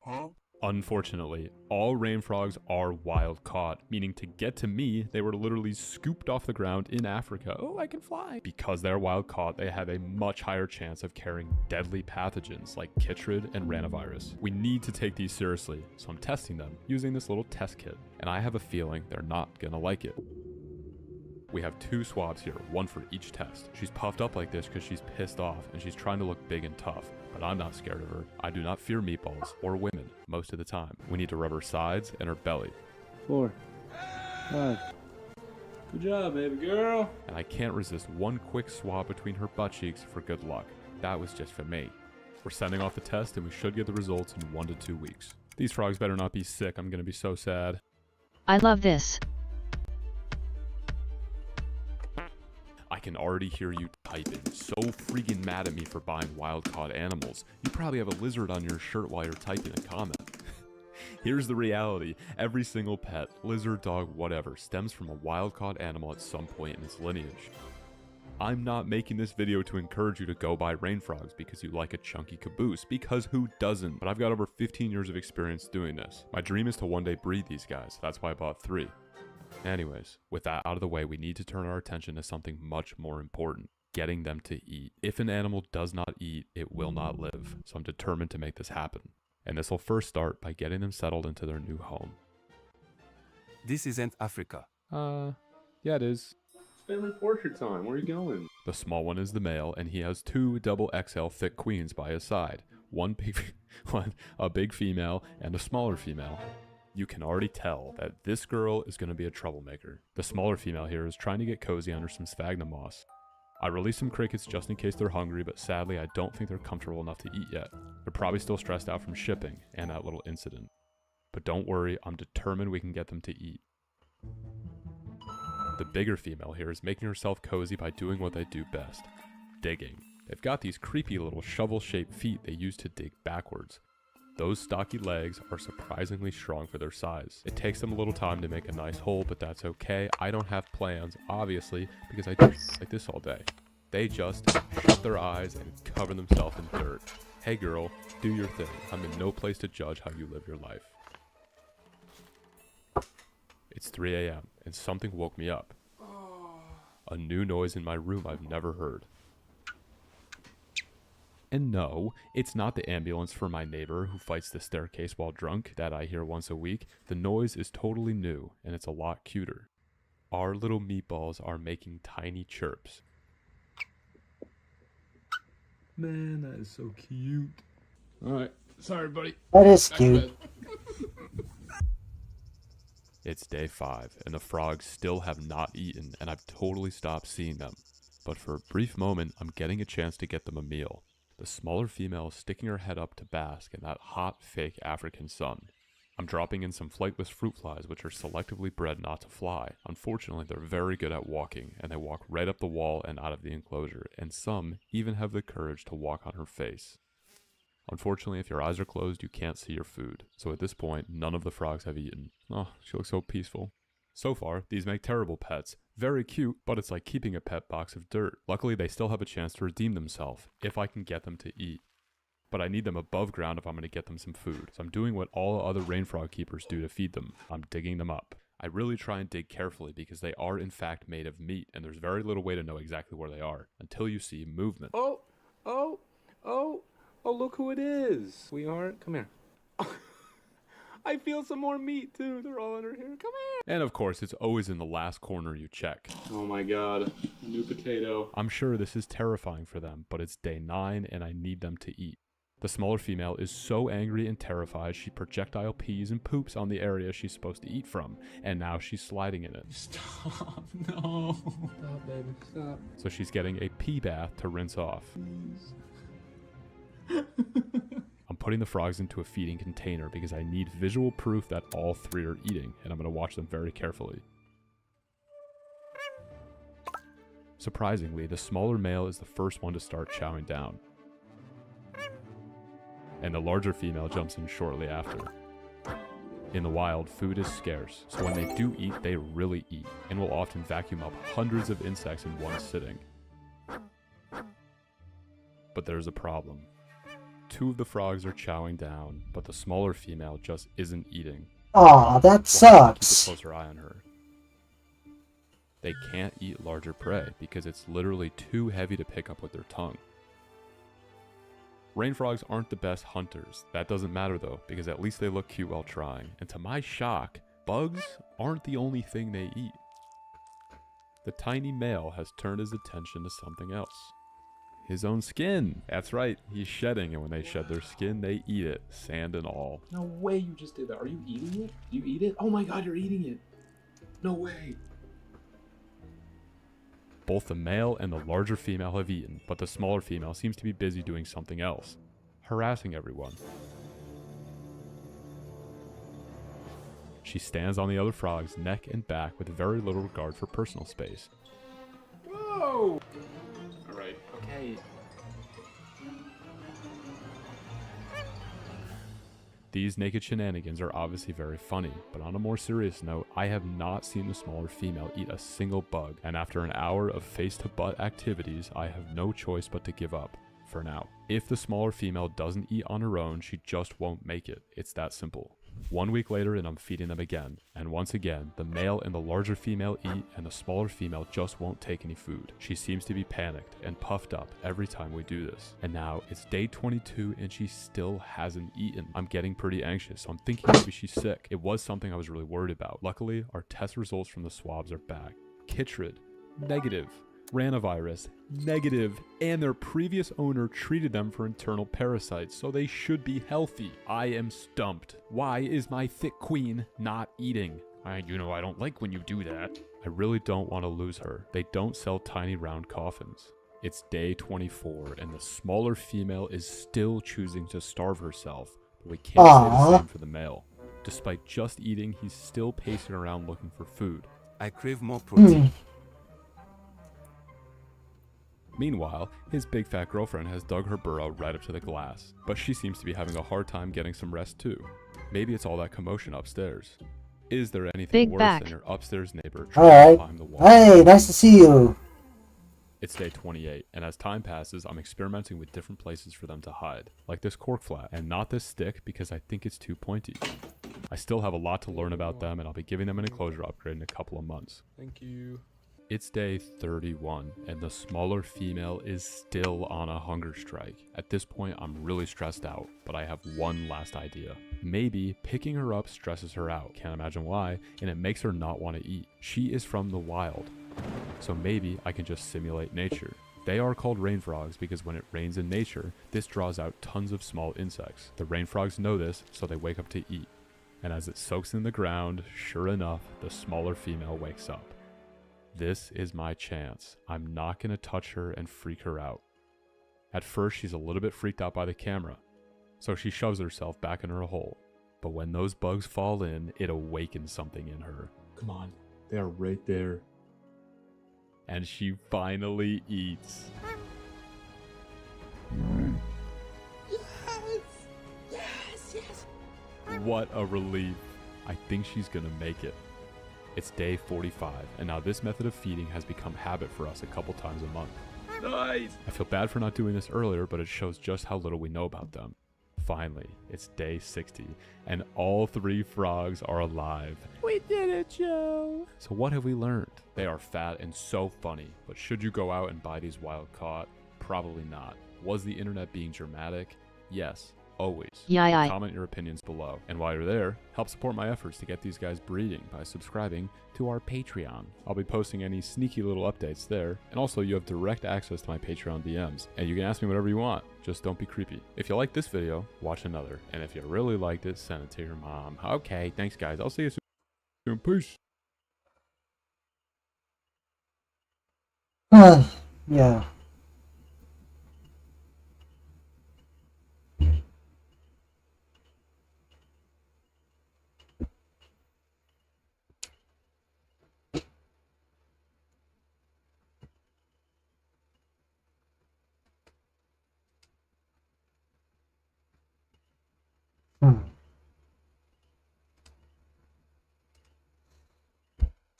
Huh? Unfortunately, all rain frogs are wild caught, meaning to get to me, they were literally scooped off the ground in Africa. Oh, I can fly. Because they're wild caught, they have a much higher chance of carrying deadly pathogens like chytrid and ranavirus. We need to take these seriously, so I'm testing them using this little test kit, and I have a feeling they're not gonna like it. We have 2 swabs here, one for each test. She's puffed up like this because she's pissed off and she's trying to look big and tough, but I'm not scared of her. I do not fear meatballs or women most of the time. We need to rub her sides and her belly. 4, 5. Good job, baby girl. And I can't resist one quick swab between her butt cheeks for good luck. That was just for me. We're sending off the test and we should get the results in 1 to 2 weeks. These frogs better not be sick. I'm gonna be so sad. I love this. I can already hear you typing, so freaking mad at me for buying wild-caught animals. You probably have a lizard on your shirt while you're typing a comment. Here's the reality. Every single pet, lizard, dog, whatever, stems from a wild-caught animal at some point in its lineage. I'm not making this video to encourage you to go buy rain frogs because you like a chunky caboose, because who doesn't? But I've got over 15 years of experience doing this. My dream is to one day breed these guys. That's why I bought 3. Anyways, with that out of the way, we need to turn our attention to something much more important, getting them to eat. If an animal does not eat, it will not live, so I'm determined to make this happen. And this will first start by getting them settled into their new home. This isn't Africa. Yeah it is. It's family portrait time, where are you going? The small one is the male, and he has 2 double XL thick queens by his side. A big female and a smaller female. You can already tell that this girl is going to be a troublemaker. The smaller female here is trying to get cozy under some sphagnum moss. I released some crickets just in case they're hungry, but sadly I don't think they're comfortable enough to eat yet. They're probably still stressed out from shipping and that little incident. But don't worry, I'm determined we can get them to eat. The bigger female here is making herself cozy by doing what they do best, digging. They've got these creepy little shovel-shaped feet they use to dig backwards. Those stocky legs are surprisingly strong for their size. It takes them a little time to make a nice hole, but that's okay. I don't have plans, obviously, because I do like this all day. They just shut their eyes and cover themselves in dirt. Hey girl, do your thing. I'm in no place to judge how you live your life. It's 3 a.m. and something woke me up. A new noise in my room I've never heard. And no, it's not the ambulance for my neighbor who fights the staircase while drunk that I hear once a week. The noise is totally new, and it's a lot cuter. Our little meatballs are making tiny chirps. Man, that is so cute. Alright, Sorry, buddy. That is Back to cute. bed. It's day 5, and the frogs still have not eaten, and I've totally stopped seeing them. But for a brief moment, I'm getting a chance to get them a meal. The smaller female is sticking her head up to bask in that hot, fake African sun. I'm dropping in some flightless fruit flies, which are selectively bred not to fly. Unfortunately, they're very good at walking, and they walk right up the wall and out of the enclosure, and some even have the courage to walk on her face. Unfortunately, if your eyes are closed, you can't see your food. So at this point, none of the frogs have eaten. Oh, she looks so peaceful. So far, these make terrible pets. Very cute, but it's like keeping a pet box of dirt. Luckily, they still have a chance to redeem themselves, if I can get them to eat. But I need them above ground if I'm going to get them some food. So I'm doing what all other rain frog keepers do to feed them. I'm digging them up. I really try and dig carefully because they are in fact made of meat, and there's very little way to know exactly where they are until you see movement. Oh, look who it is. Sweetheart, come here. I feel some more meat, too. They're all under here. Come here. And of course, it's always in the last corner you check. Oh my god. A new potato. I'm sure this is terrifying for them, but it's day 9 and I need them to eat. The smaller female is so angry and terrified she projectile pees and poops on the area she's supposed to eat from, and now she's sliding in it. Stop. No. Stop, baby. Stop. So she's getting a pee bath to rinse off. Please. I'm putting the frogs into a feeding container because I need visual proof that all 3 are eating, and I'm going to watch them very carefully. Surprisingly, the smaller male is the first one to start chowing down, and the larger female jumps in shortly after. In the wild, food is scarce, so when they do eat, they really eat, and will often vacuum up hundreds of insects in one sitting. But there's a problem. 2 of the frogs are chowing down, but the smaller female just isn't eating. Aw, that We'll have to sucks. keep a closer eye on her. They can't eat larger prey because it's literally too heavy to pick up with their tongue. Rain frogs aren't the best hunters. That doesn't matter though, because at least they look cute while trying. And to my shock, bugs aren't the only thing they eat. The tiny male has turned his attention to something else. His own skin. That's right, he's shedding, and when they shed their skin, they eat it, sand and all. No way you just did that. Are you eating it? Do you eat it? Oh my god, you're eating it. No way. Both the male and the larger female have eaten, but the smaller female seems to be busy doing something else, harassing everyone. She stands on the other frog's neck and back with very little regard for personal space. Whoa! Alright, okay. These naked shenanigans are obviously very funny, but on a more serious note, I have not seen the smaller female eat a single bug, and after an hour of face-to-butt activities, I have no choice but to give up, for now. If the smaller female doesn't eat on her own, she just won't make it. It's that simple. 1 week later and I'm feeding them again, and once again, the male and the larger female eat and the smaller female just won't take any food. She seems to be panicked and puffed up every time we do this. And now it's day 22 and she still hasn't eaten. I'm getting pretty anxious, so I'm thinking maybe she's sick. It was something I was really worried about. Luckily, our test results from the swabs are back. Chytrid, negative. Ranavirus, negative, and their previous owner treated them for internal parasites, so they should be healthy. I am stumped. Why is my thick queen not eating? I don't like when you do that. I really don't want to lose her. They don't sell tiny round coffins. It's day 24, and the smaller female is still choosing to starve herself, but we can't say the same for the male. Despite just eating, he's still pacing around looking for food. I crave more protein. Meanwhile, his big fat girlfriend has dug her burrow right up to the glass, but she seems to be having a hard time getting some rest too. Maybe it's all that commotion upstairs. Is there anything worse than your upstairs neighbor trying to climb the wall? Hey, nice to see you. It's day 28, and as time passes, I'm experimenting with different places for them to hide, like this cork flat, and not this stick because I think it's too pointy. I still have a lot to learn about them, and I'll be giving them an enclosure upgrade in a couple of months. Thank you. It's day 31, and the smaller female is still on a hunger strike. At this point, I'm really stressed out, but I have one last idea. Maybe picking her up stresses her out, can't imagine why, and it makes her not want to eat. She is from the wild, so maybe I can just simulate nature. They are called rain frogs because when it rains in nature, this draws out tons of small insects. The rain frogs know this, so they wake up to eat. And as it soaks in the ground, sure enough, the smaller female wakes up. This is my chance. I'm not going to touch her and freak her out. At first, she's a little bit freaked out by the camera, so she shoves herself back in her hole. But when those bugs fall in, it awakens something in her. Come on, they are right there. And she finally eats. Yes. What a relief. I think she's gonna make it. It's day 45, and now this method of feeding has become habit for us a couple times a month. Nice! I feel bad for not doing this earlier, but it shows just how little we know about them. Finally, it's day 60, and all 3 frogs are alive. We did it, Joe! So what have we learned? They are fat and so funny, but should you go out and buy these wild caught? Probably not. Was the internet being dramatic? Yes, always. Yeah. Comment your opinions below. And while you're there, help support my efforts to get these guys breeding by subscribing to our Patreon. I'll be posting any sneaky little updates there, and also you have direct access to my Patreon DMs, and you can ask me whatever you want, just don't be creepy. If you like this video, watch another, and if you really liked it, send it to your mom. Okay, thanks guys, I'll see you soon. Peace. Yeah.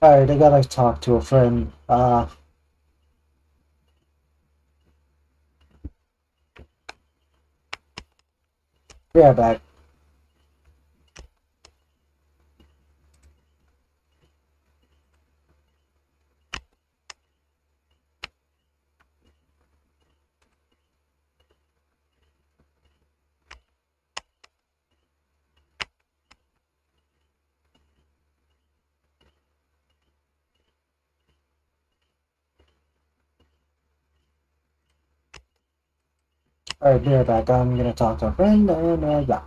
Alright, I gotta talk to a friend. Be right back. Alright, be right back. I'm gonna talk to a friend and yeah.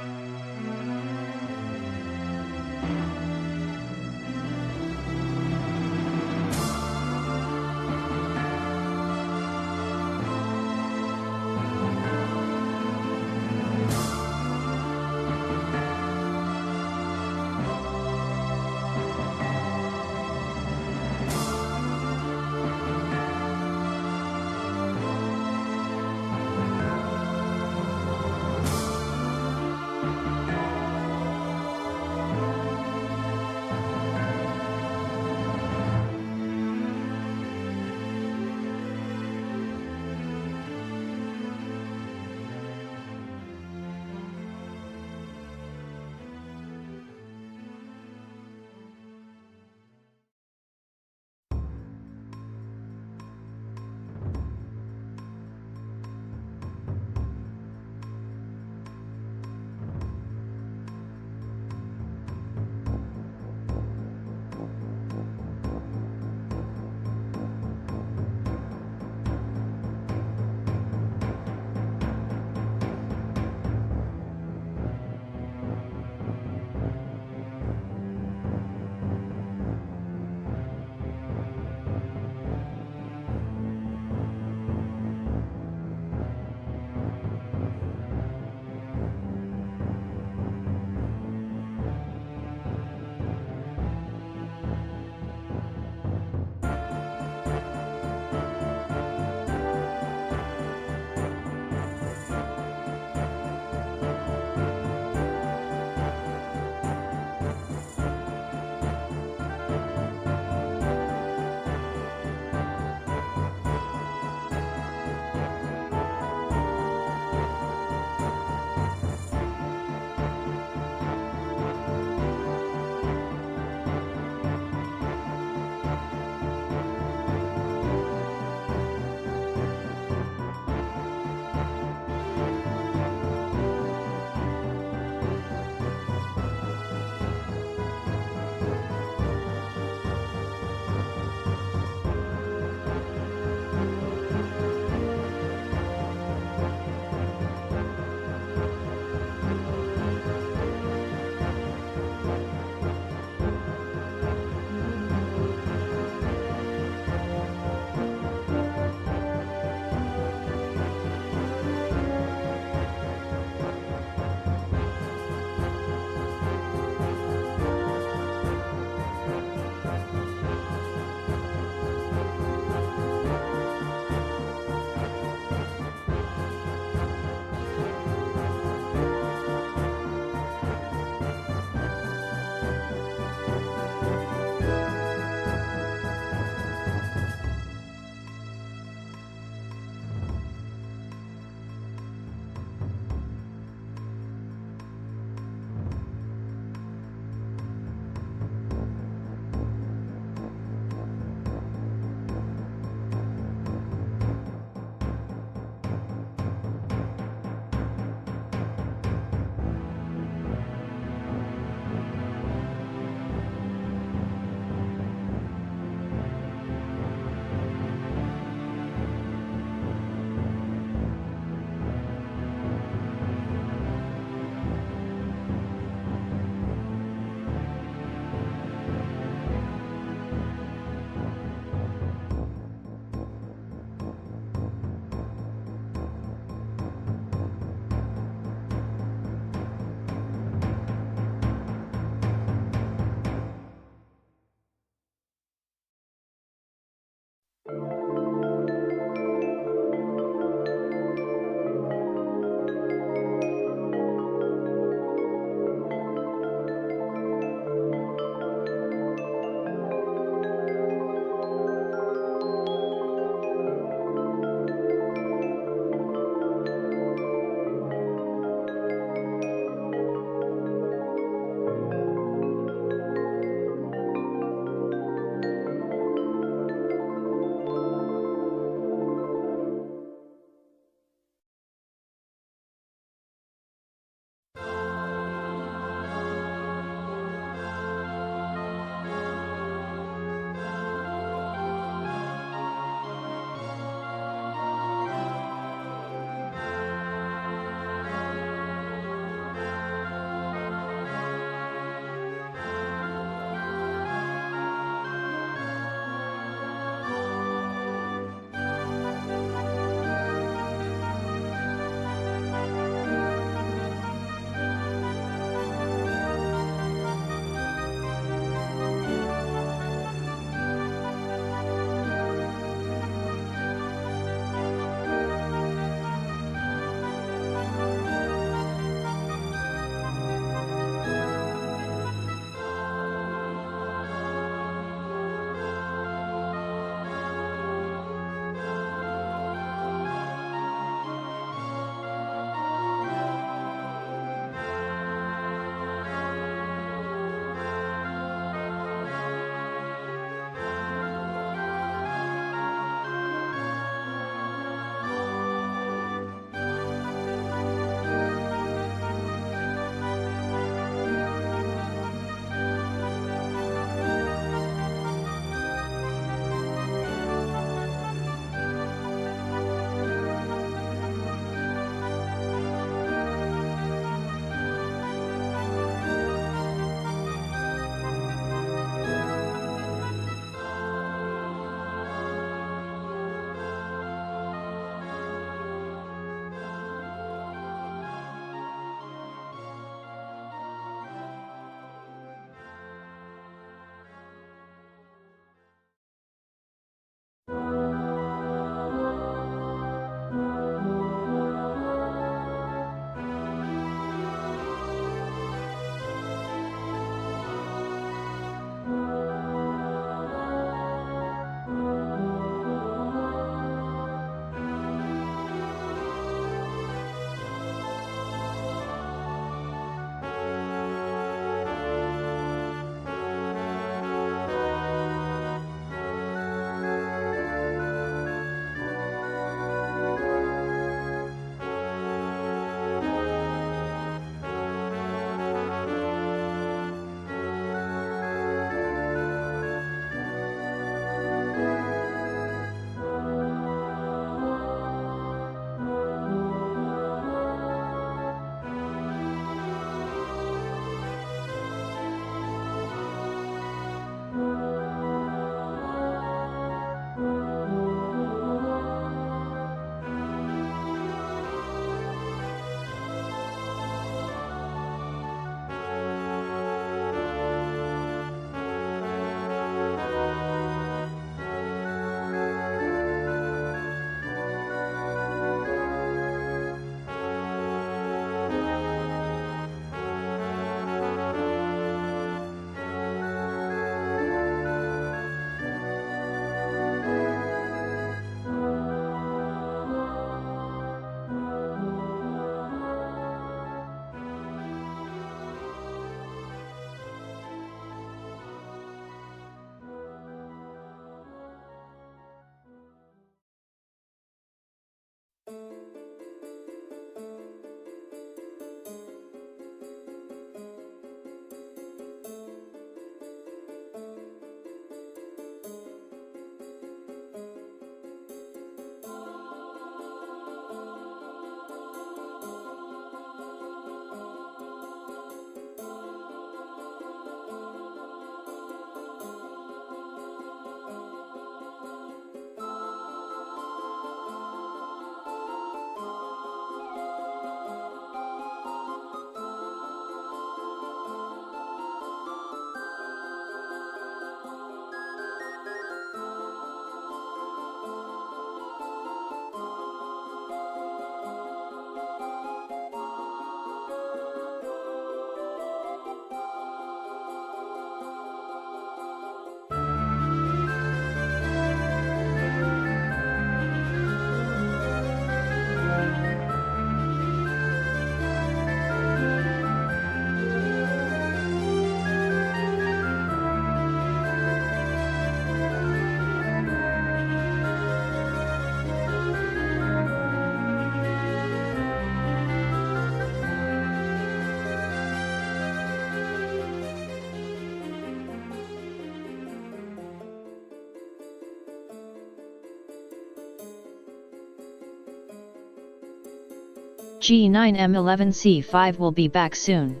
G9M11C5 will be back soon.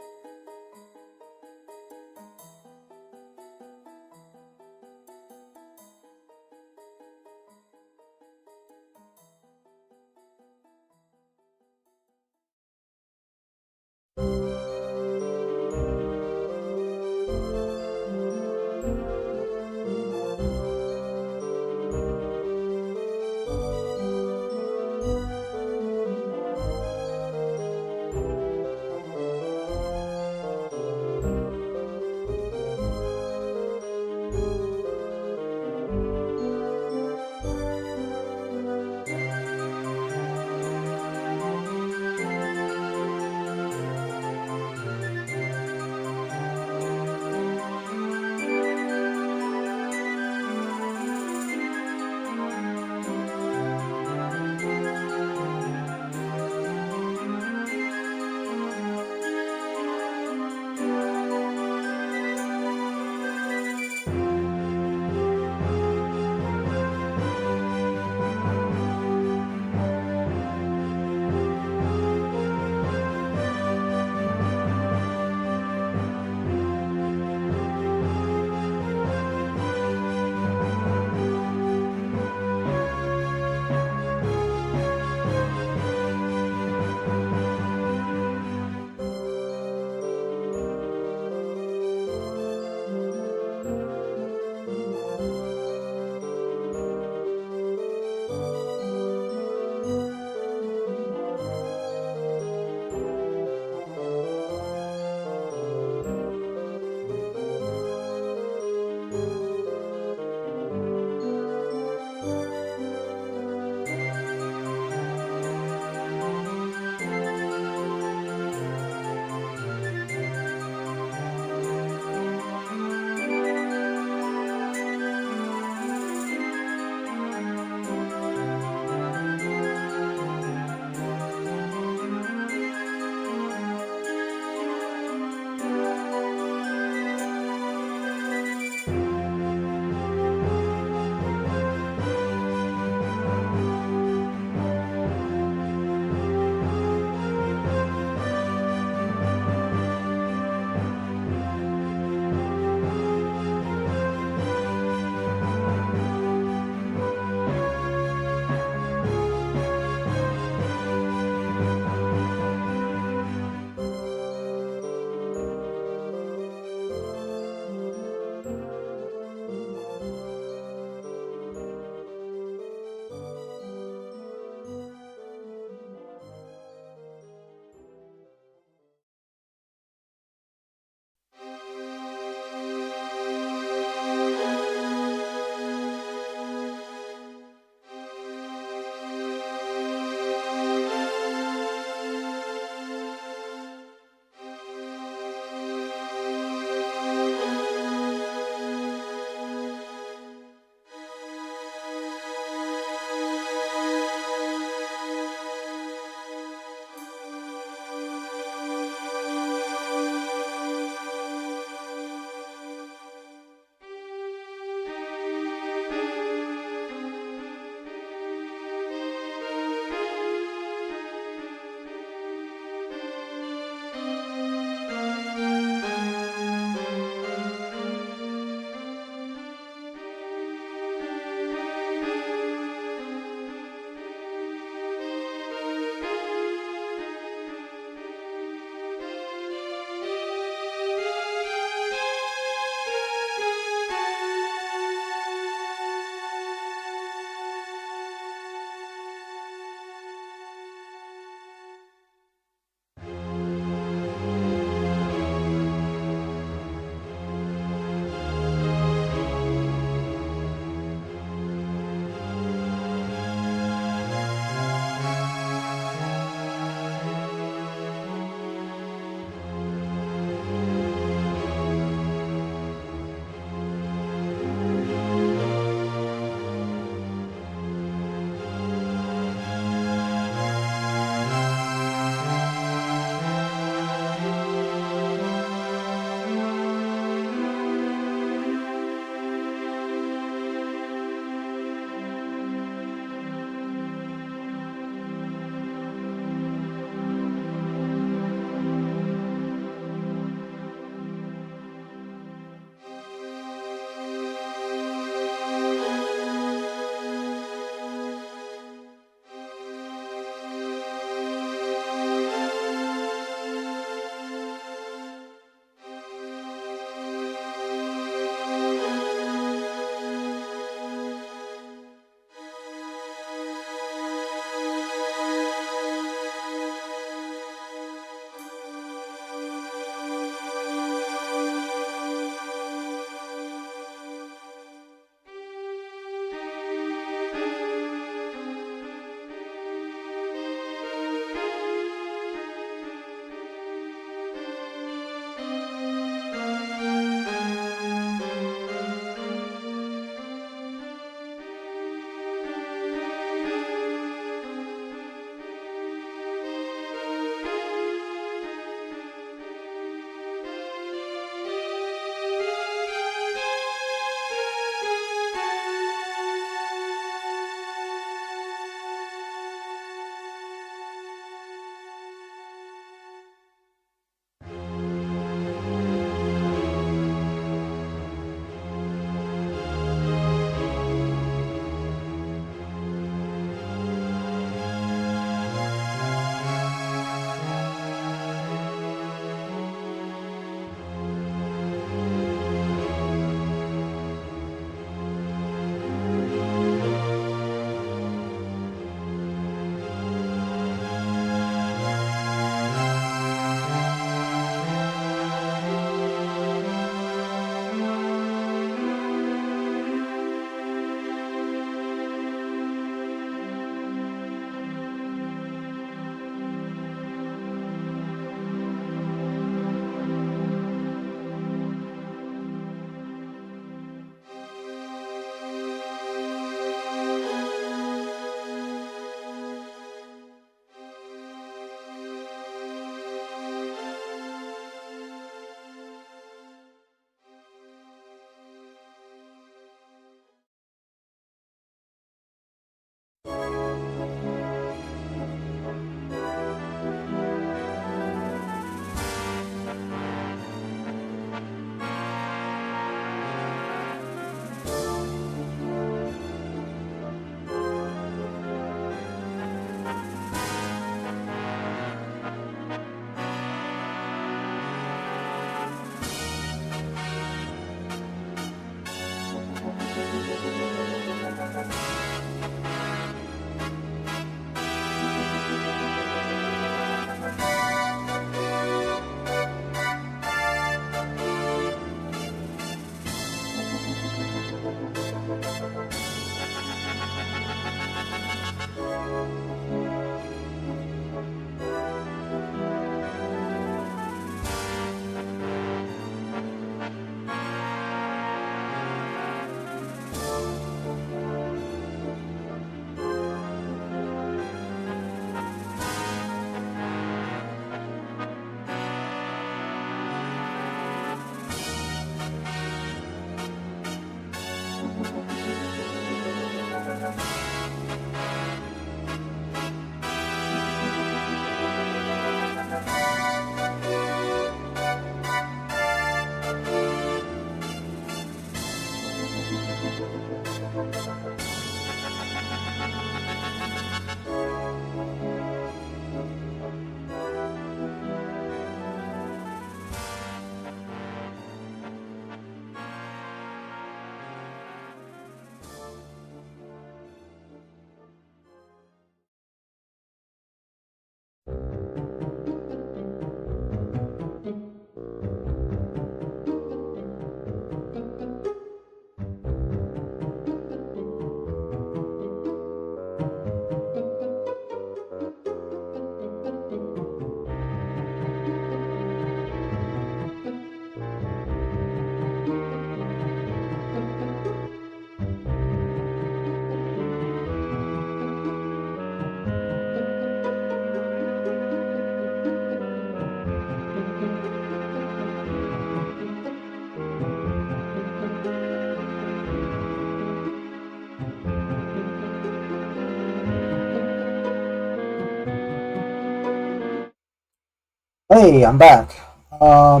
Hey, I'm back. A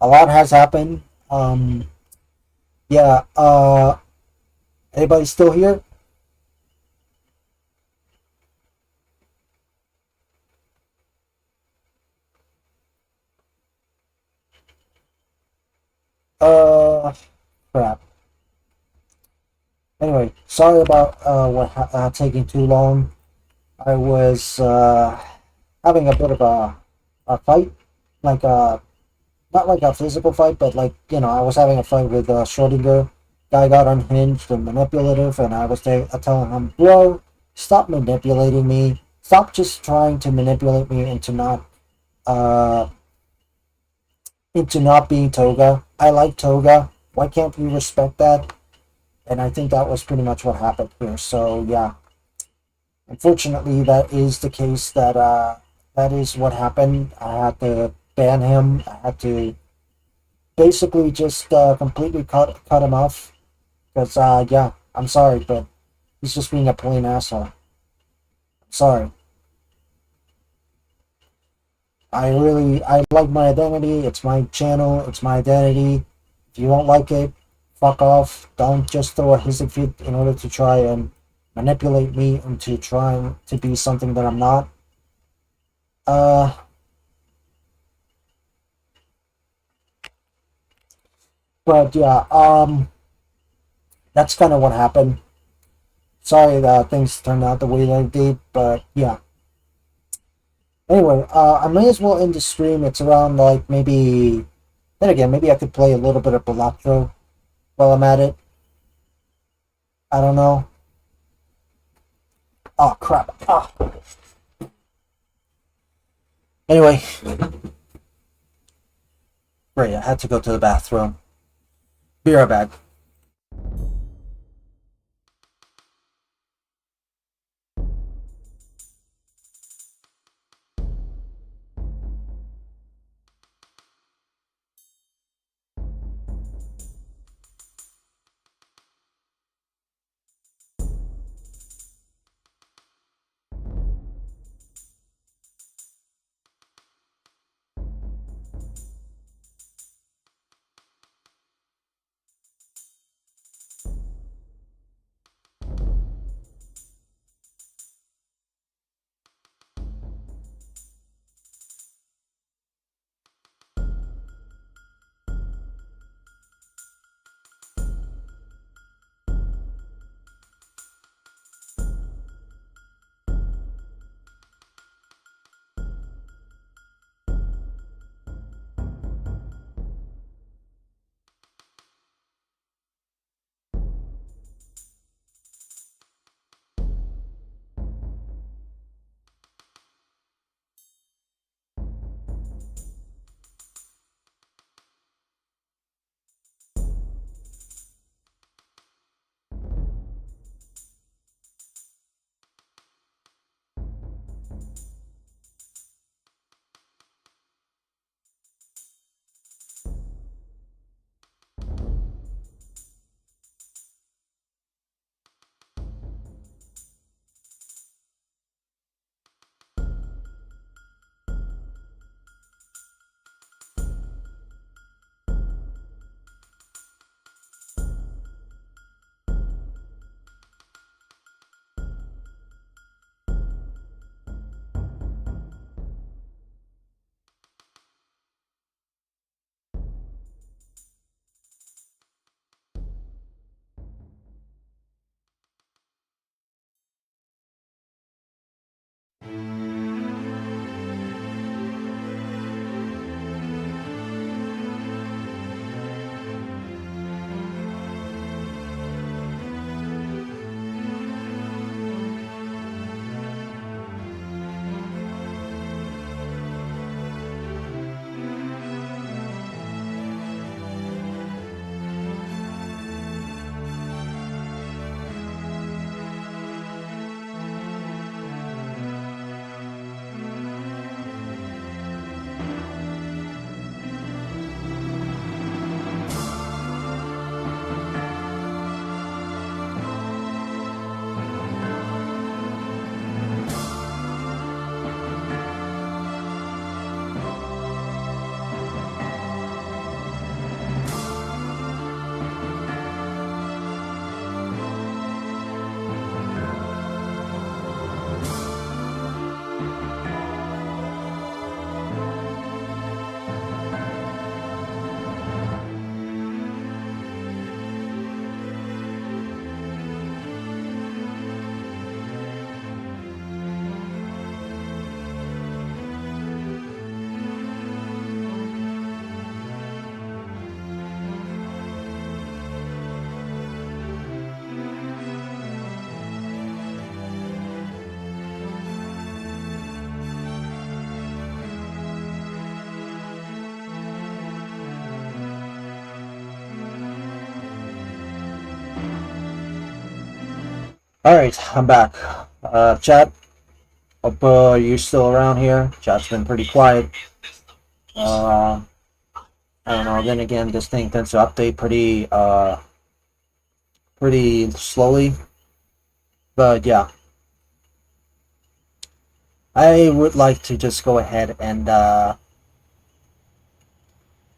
lot has happened. Yeah, anybody still here? Crap. Anyway, sorry about taking too long. I was having a bit of a fight, like not like a physical fight, but like I was having a fight with Schrodinger. Guy got unhinged and manipulative, and I was telling him, bro, stop manipulating me. Stop just trying to manipulate me into not being Toga. I like Toga. Why can't we respect that? And I think that was pretty much what happened here. So yeah, unfortunately, that is the case. That is what happened. I had to ban him. I had to basically just completely cut him off. Because yeah, I'm sorry, but he's just being a plain asshole. Sorry. I like my identity. It's my channel. It's my identity. If you don't like it, fuck off. Don't just throw a hissy fit in order to try and manipulate me into trying to be something that I'm not. But yeah, that's kind of what happened. Sorry that things turned out the way they did, but yeah. Anyway, I may as well end the stream. It's around like maybe. Then again, maybe I could play a little bit of Balatro while I'm at it. I don't know. Oh crap! Oh. Anyway, great. I had to go to the bathroom. Be right back. Alright, I'm back. Chat, hope you're still around here. Chat's been pretty quiet. I don't know, then again, this thing tends to update pretty slowly. But yeah. I would like to just go ahead and,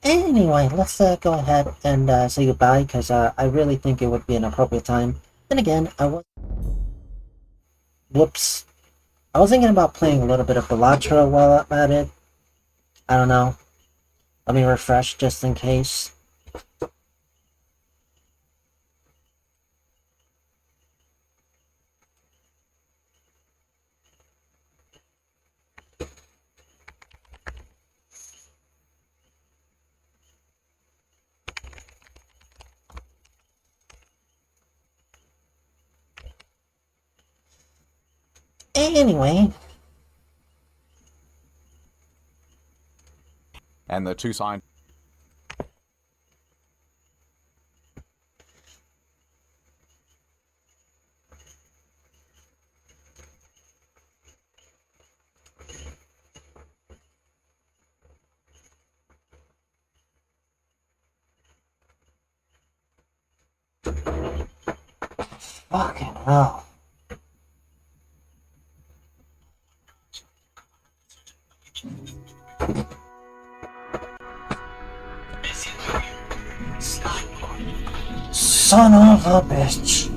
anyway, let's go ahead and say goodbye, because I really think it would be an appropriate time. Then again, whoops. I was thinking about playing a little bit of Balatro while I'm at it. I don't know. Let me refresh just in case. Anyway. And the two sign. Fucking hell. Son of a bitch.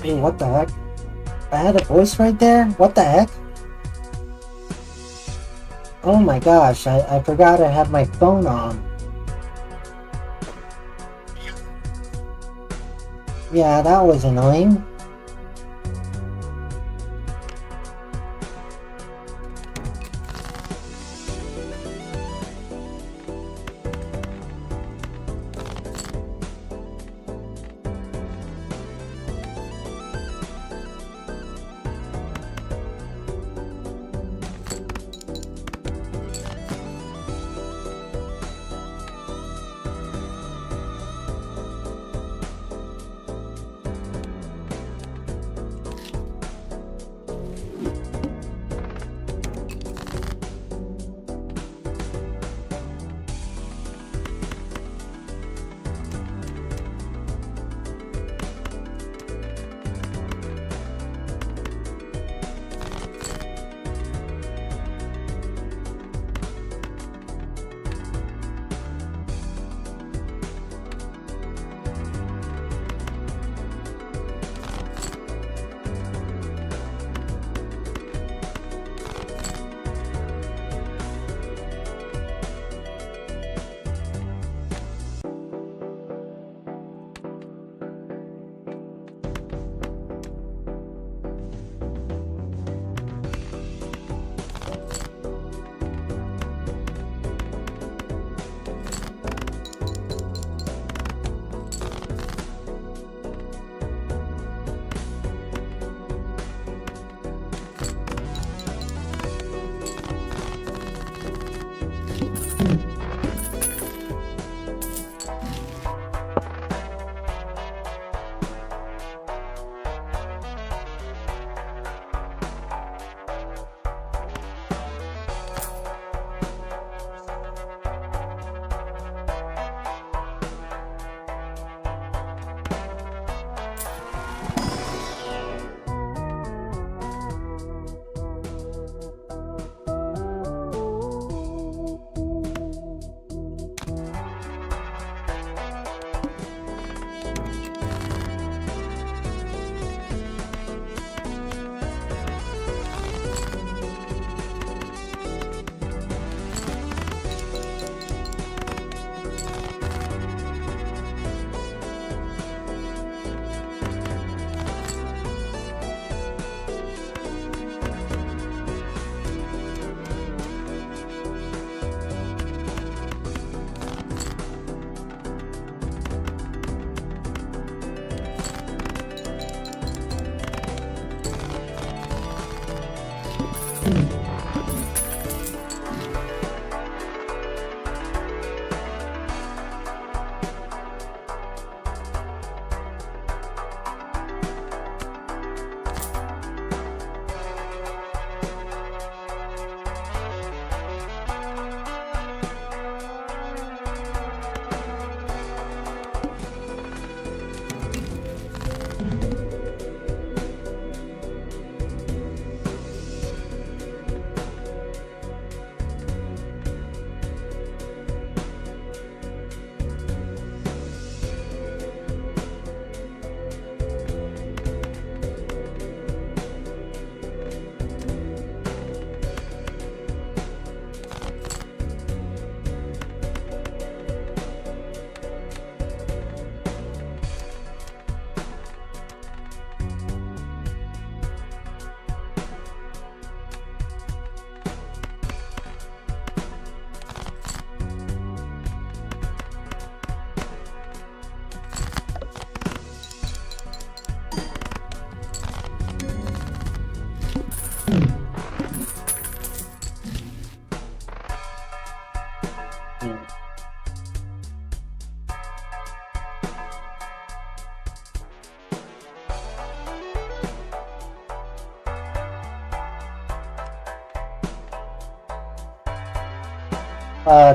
Hey, what the heck? I had a voice right there? What the heck? Oh my gosh, I forgot I had my phone on. Yeah, that was annoying.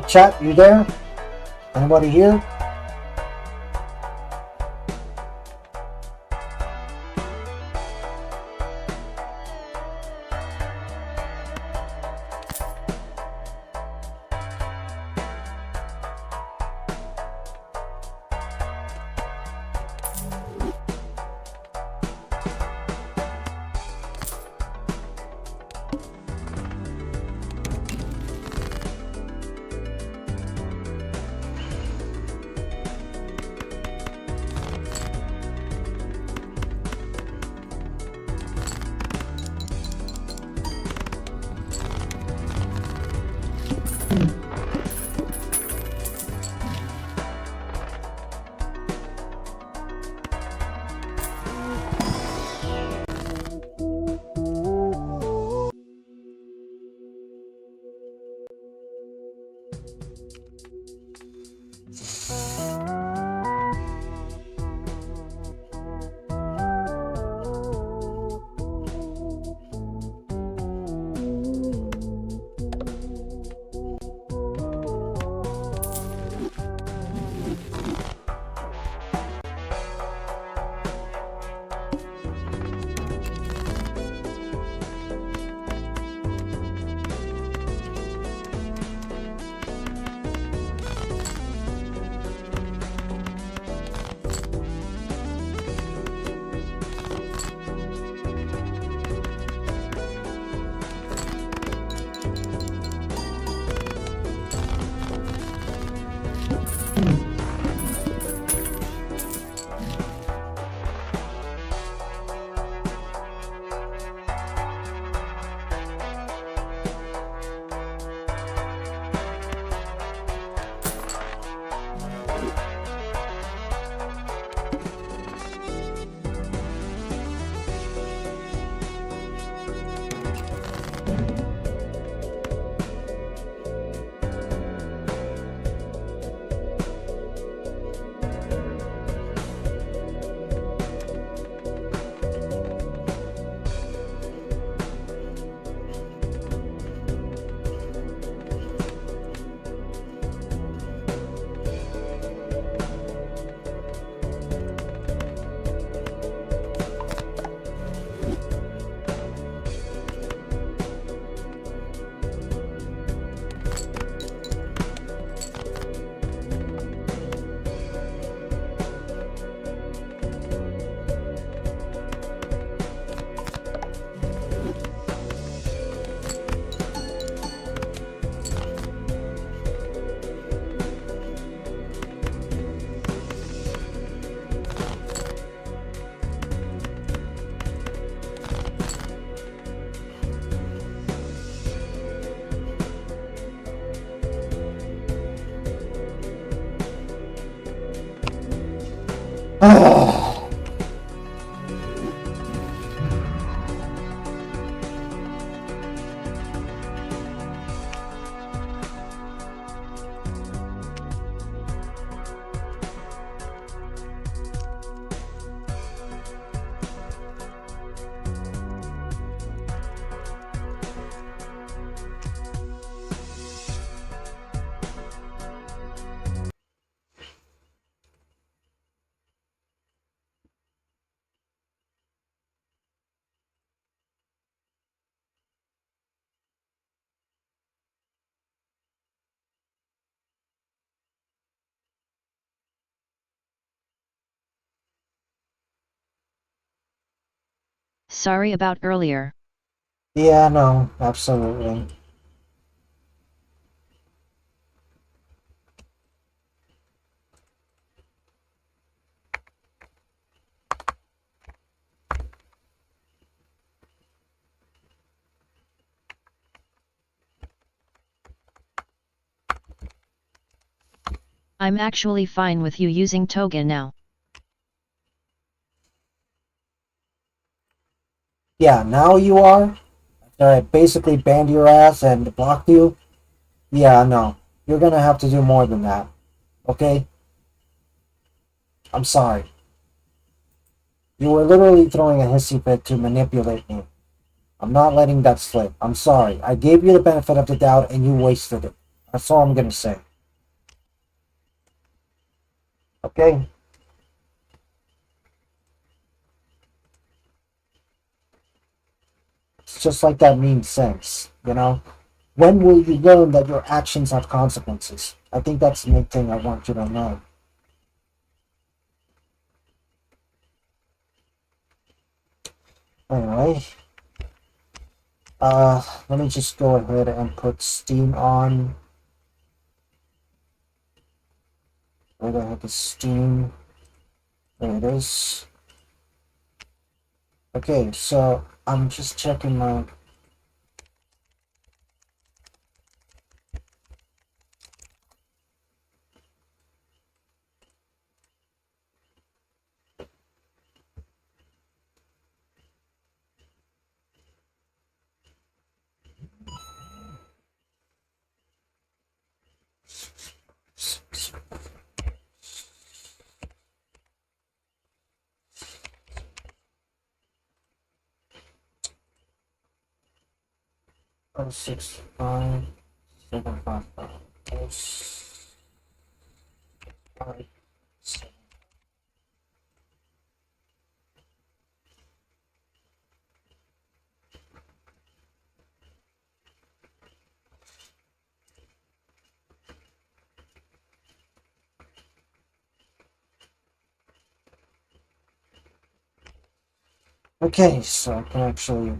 Chat, you there? Anybody here? Sorry about earlier. Yeah, no, absolutely. I'm actually fine with you using Toga now. Yeah, now you are. After I basically banned your ass and blocked you. Yeah, no. You're gonna have to do more than that. Okay? I'm sorry. You were literally throwing a hissy fit to manipulate me. I'm not letting that slip. I'm sorry. I gave you the benefit of the doubt and you wasted it. That's all I'm gonna say. Okay? It's just like that meme says, you know? When will you learn that your actions have consequences? I think that's the main thing I want you to know. Anyway. Let me just go ahead and put Steam on. Where the heck is Steam? There it is. Okay, so I'm just checking my... Oh, 6, 5, 7, 5, 5, 5, 7. Okay, so I can actually...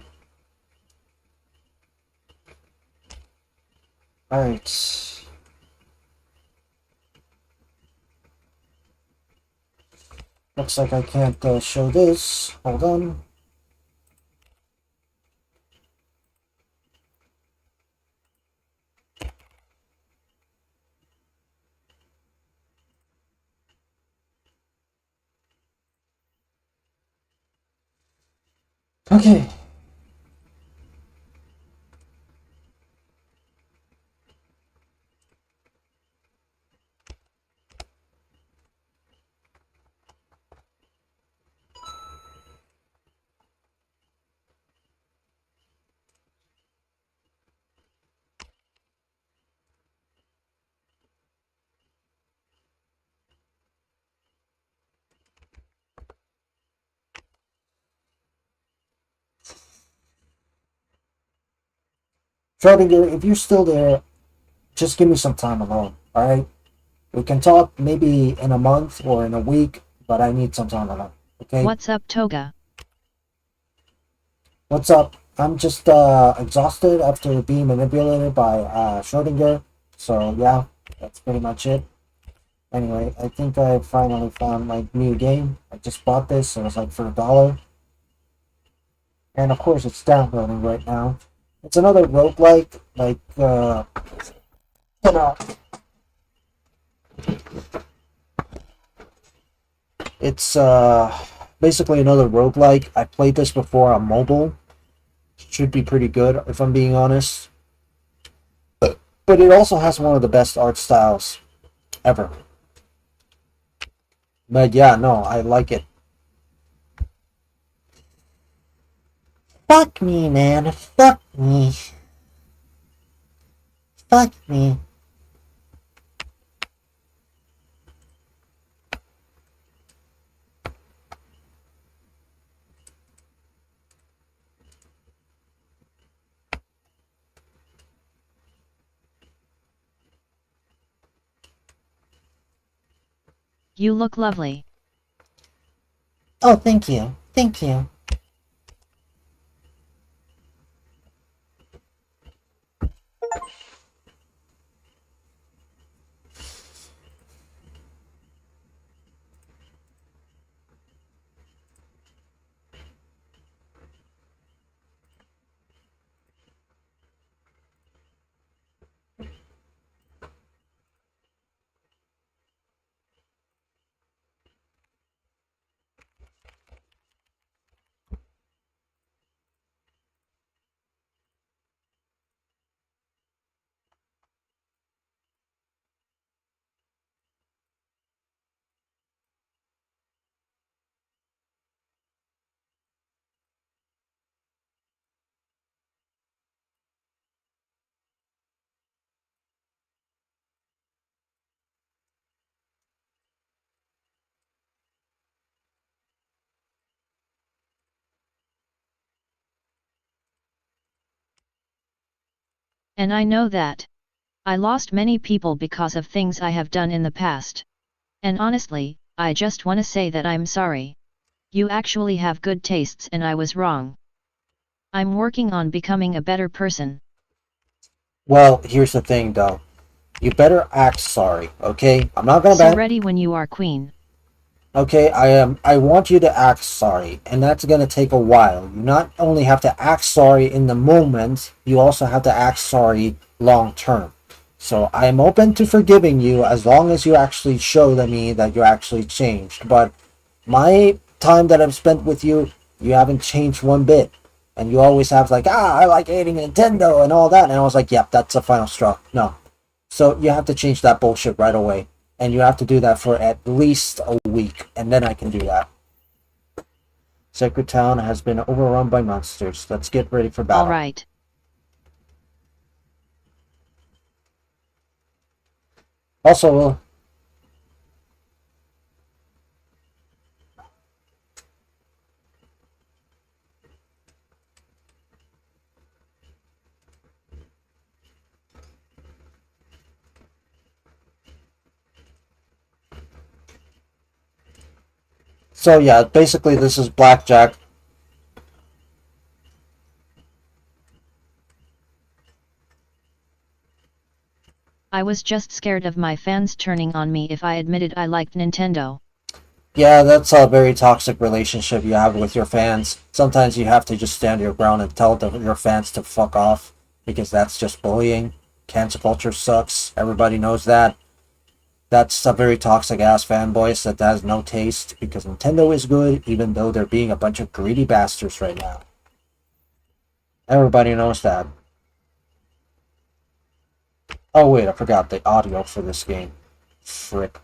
Alright. Looks like I can't show this. Hold on. Okay. Schrodinger, if you're still there, just give me some time alone, alright? We can talk maybe in a month or in a week, but I need some time alone, okay? What's up, Toga? What's up? I'm just exhausted after being manipulated by Schrodinger, so yeah, that's pretty much it. Anyway, I think I finally found my new game. I just bought this, it was like for $1. And of course it's downloading right now. It's another roguelike, like, you know. It's basically another roguelike. I played this before on mobile. Should be pretty good, if I'm being honest. But it also has one of the best art styles ever. But yeah, no, I like it. Fuck me, man. Fuck me. Fuck me. You look lovely. Oh, thank you. Thank you. And I know that. I lost many people because of things I have done in the past. And honestly, I just wanna say that I'm sorry. You actually have good tastes and I was wrong. I'm working on becoming a better person. Well, here's the thing, though. You better act sorry, okay? I'm not gonna So ready when you are queen. Okay, I want you to act sorry, and that's gonna take a while. You not only have to act sorry in the moment, you also have to act sorry long term. So I am open to forgiving you as long as you actually show me that you actually changed. But my time that I've spent with you, you haven't changed one bit. And you always have like, I like hating Nintendo and all that. And I was like, yep, that's a final straw. No. So you have to change that bullshit right away. And you have to do that for at least a week. And then I can do that. Sacred Town has been overrun by monsters. Let's get ready for battle. Alright. Also, so yeah, basically this is Blackjack. I was just scared of my fans turning on me if I admitted I liked Nintendo. Yeah, that's a very toxic relationship you have with your fans. Sometimes you have to just stand your ground and tell your fans to fuck off, because that's just bullying. Cancel culture sucks. Everybody knows that. That's a very toxic ass fanboys that has no taste, because Nintendo is good, even though they're being a bunch of greedy bastards right now. Everybody knows that. Oh wait, I forgot the audio for this game. Frick.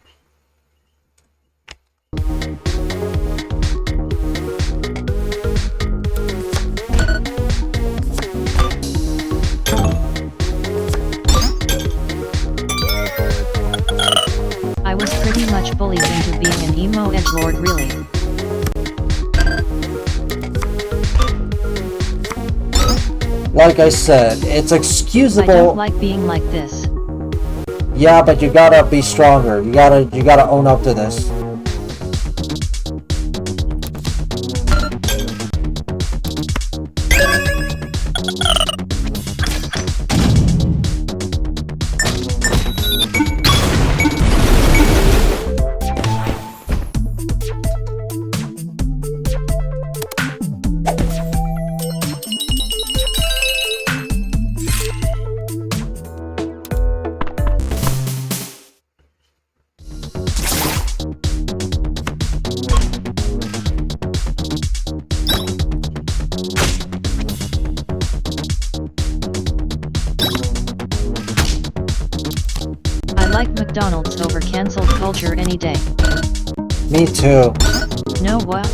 I was pretty much bullied into being an emo edgelord, really. Like I said, it's excusable. I don't like being like this. Yeah, but you gotta be stronger. You gotta own up to this. McDonald's over cancelled culture any day. Me too. Know what?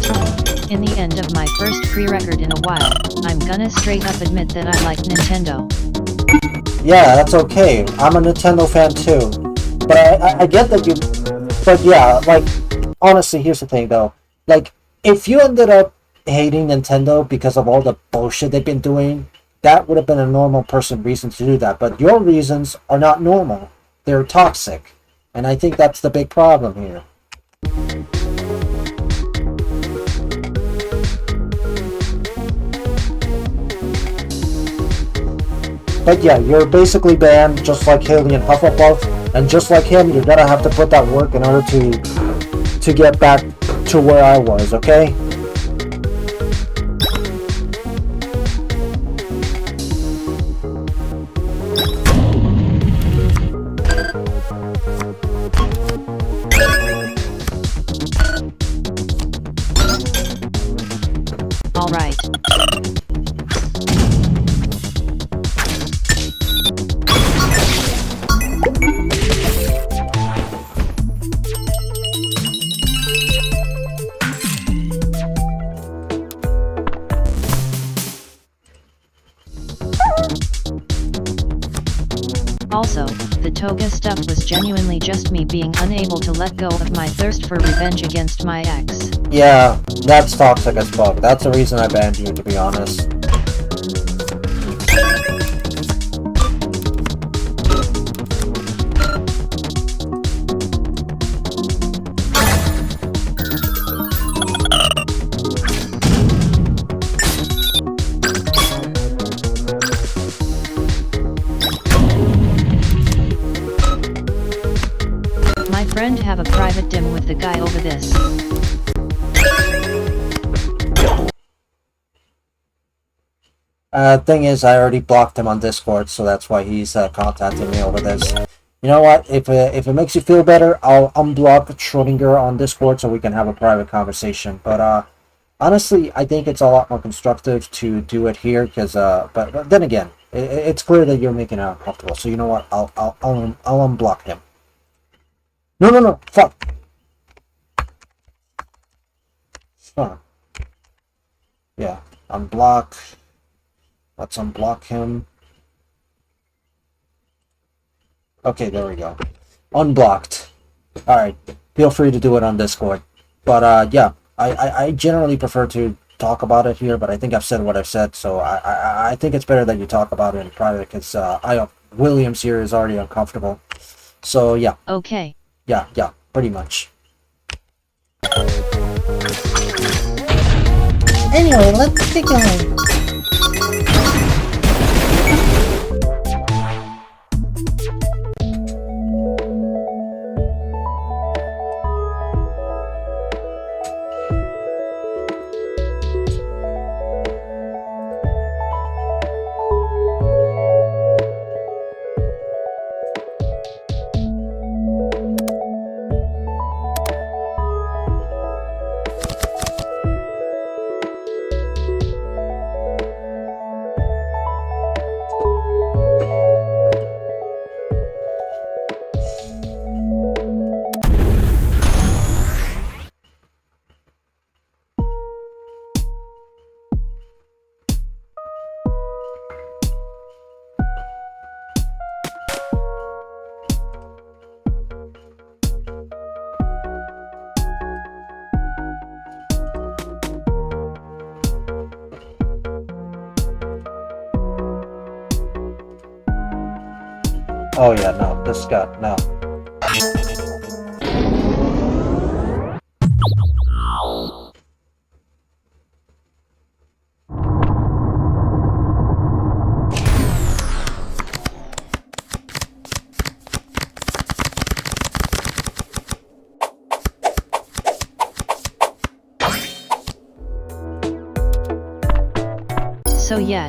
In the end of my first pre-record in a while, I'm gonna straight up admit that I like Nintendo. Yeah, that's okay. I'm a Nintendo fan too. But I get that you... But yeah, like, honestly, here's the thing though. Like, if you ended up hating Nintendo because of all the bullshit they've been doing, that would have been a normal person reason to do that. But your reasons are not normal. They're toxic. And I think that's the big problem here. But yeah, you're basically banned just like Haley and Hufflepuff, and just like him, you're gonna have to put that work in order to get back to where I was, okay? All right. Also, the toga stuff was genuinely just me being unable to let go of my thirst for revenge against my ex. Yeah, that's toxic as fuck. That's the reason I banned you, to be honest. My friend have a private dim with the guy over this. Thing is, I already blocked him on Discord, so that's why he's contacting me over this. You know what? If it makes you feel better, I'll unblock Schrodinger on Discord so we can have a private conversation. But honestly, I think it's a lot more constructive to do it here, because but then again, it's clear that you're making it uncomfortable. So you know what? I'll unblock him. No, fuck. Huh. Yeah, unblock. Let's unblock him. Okay, there we go. Unblocked. Alright, feel free to do it on Discord. But yeah, I generally prefer to talk about it here, but I think I've said what I've said, so I think it's better that you talk about it in private, because Williams here is already uncomfortable. So yeah. Okay. Yeah, pretty much. Anyway, let's get going. Oh yeah, no, this guy, no. So yeah.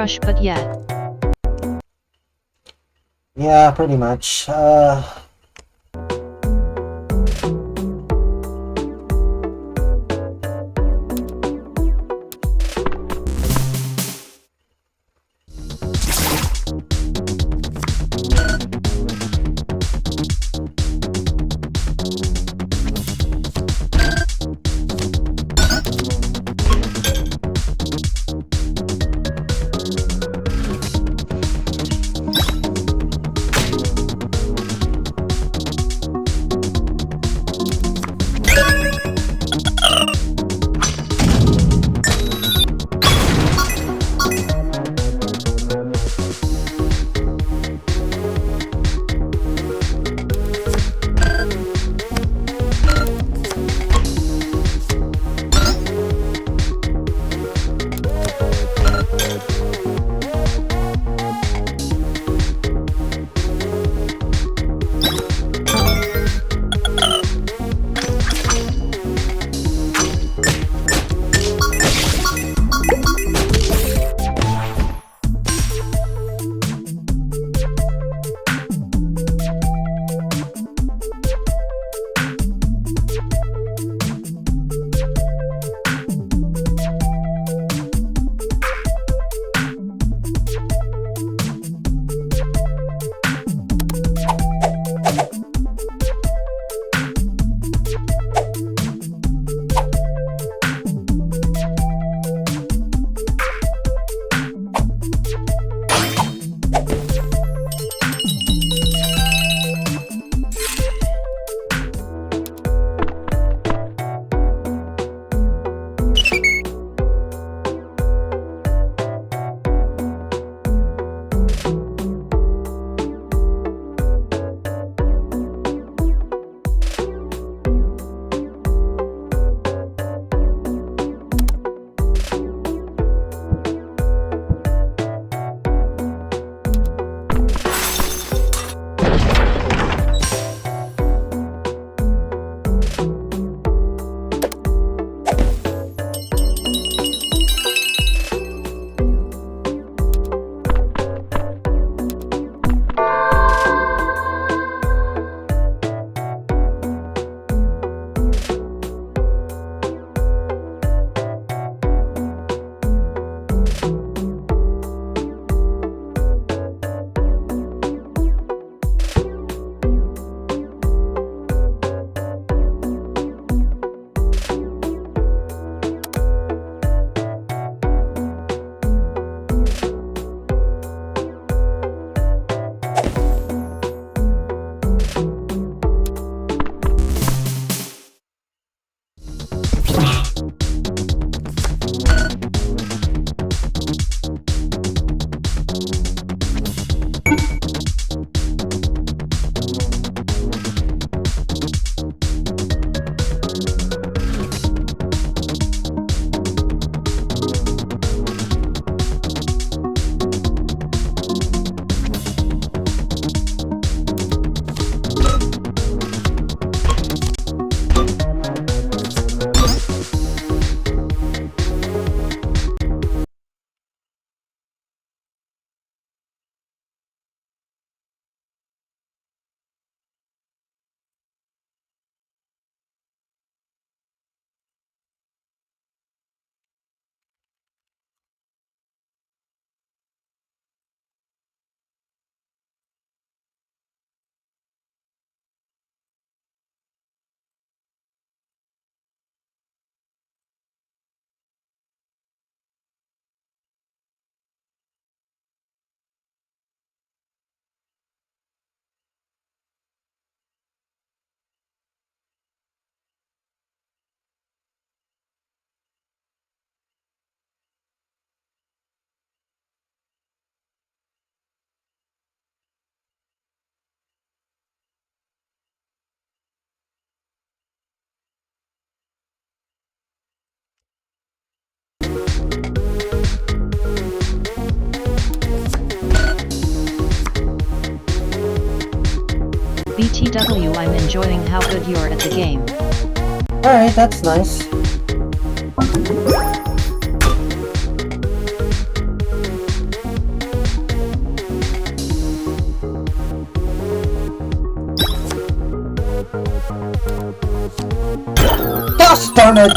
crush but yet. Yeah, pretty much. BTW, I'm enjoying how good you're at the game. Alright, that's nice. Gosh darn it!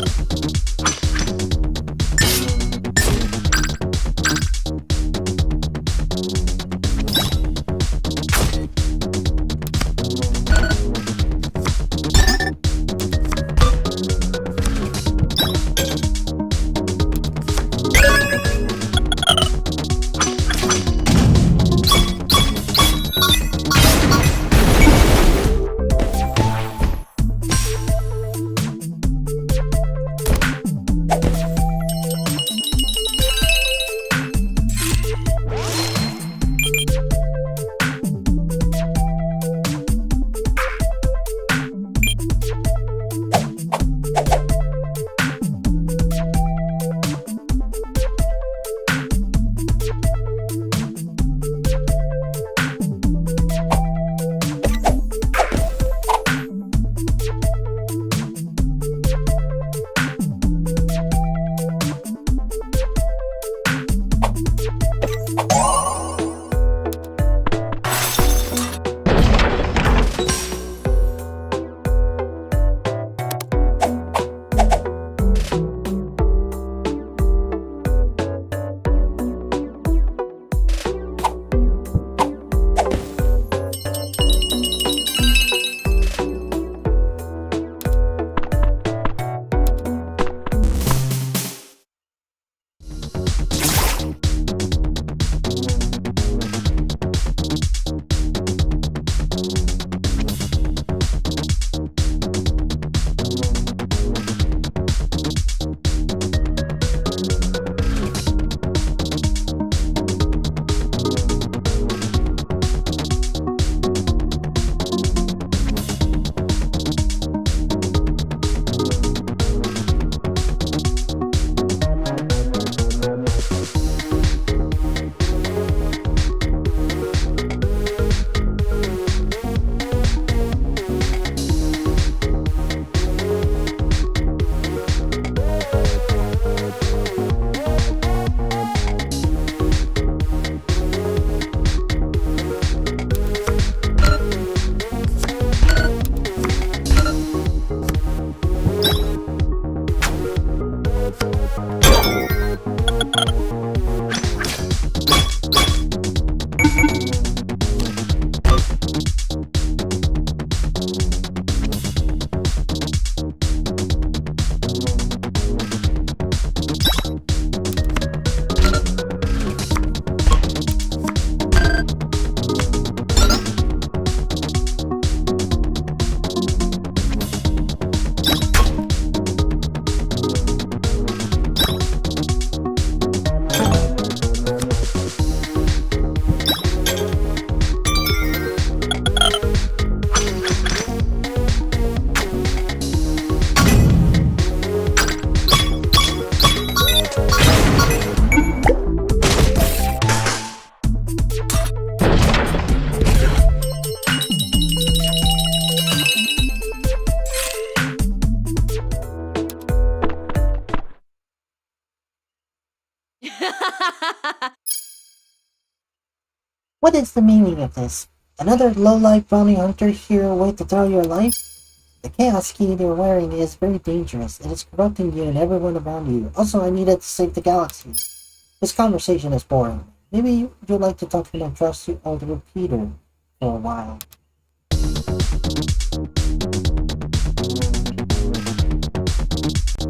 What is the meaning of this? Another low-life bounty hunter here a way to throw your life? The chaos key you're wearing is very dangerous. It is corrupting you and everyone around you. Also, I need it to save the galaxy. This conversation is boring. Maybe you'd like to talk to my trusty old repeater for a while.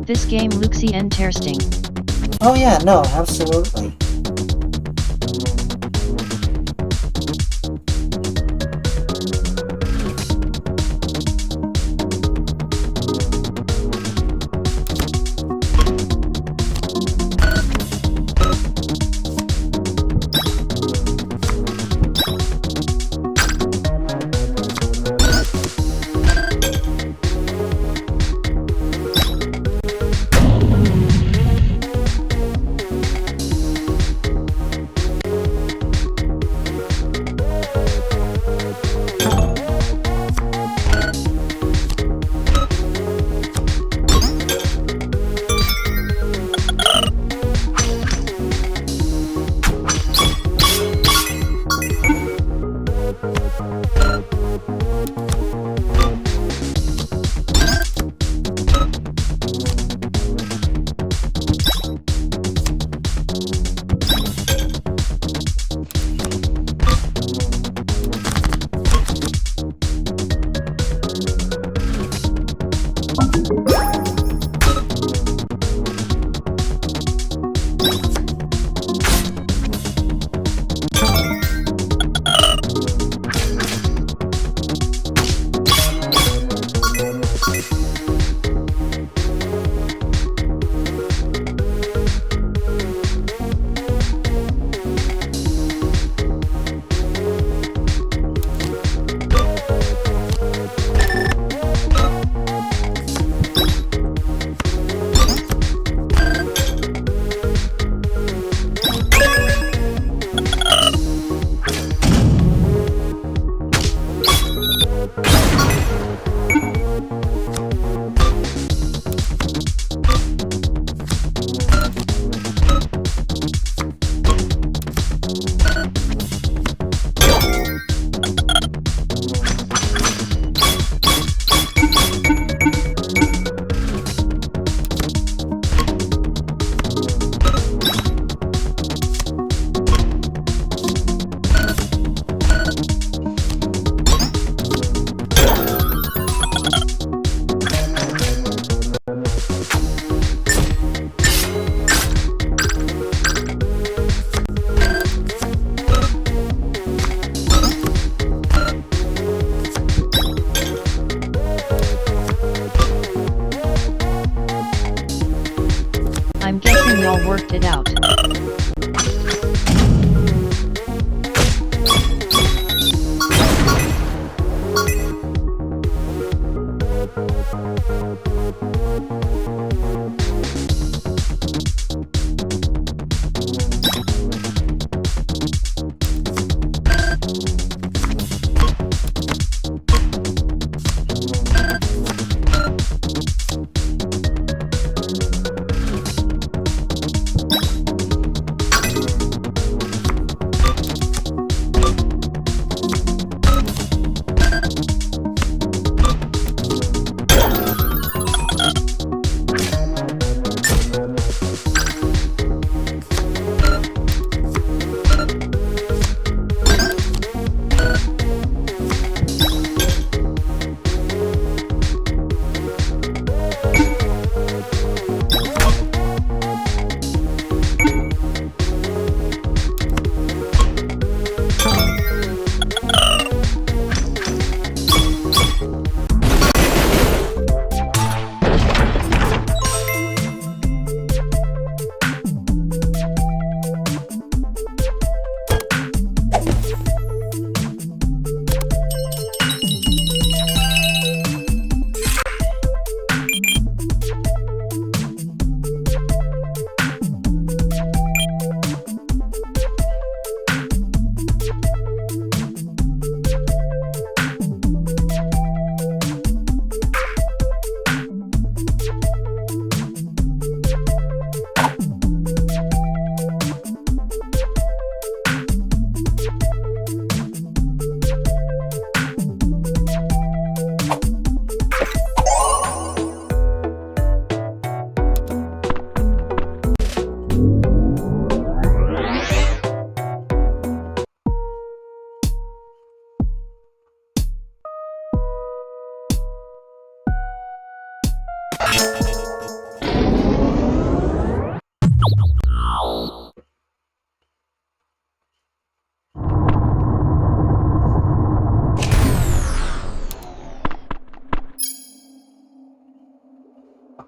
This game looks interesting. Oh yeah, no, absolutely. I'm guessing y'all worked it out.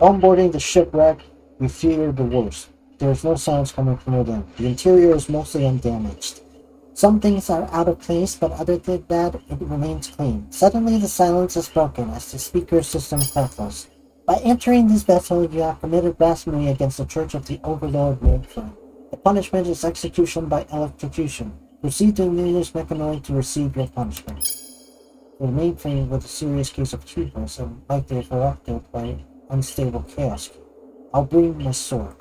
Upon boarding the shipwreck, we feared the worst. There is no sounds coming from within. The interior is mostly undamaged. Some things are out of place, but other than that, it remains clean. Suddenly, the silence is broken as the speaker system crackles. By entering this vessel, you have committed blasphemy against the Church of the Overlord Mainframe. The punishment is execution by electrocution. Proceed to Emilius Mechanoid to receive your punishment. The Mainframe with a serious case of hubris and likely corrupted by unstable chaos. I'll bring my sword.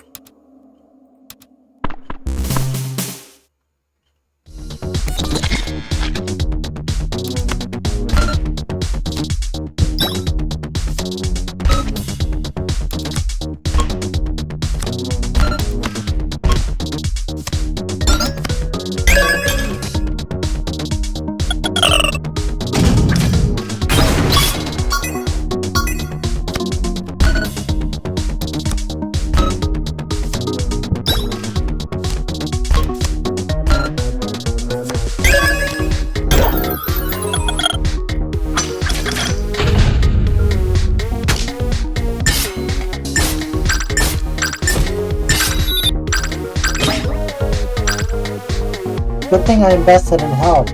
Good thing I invested in health.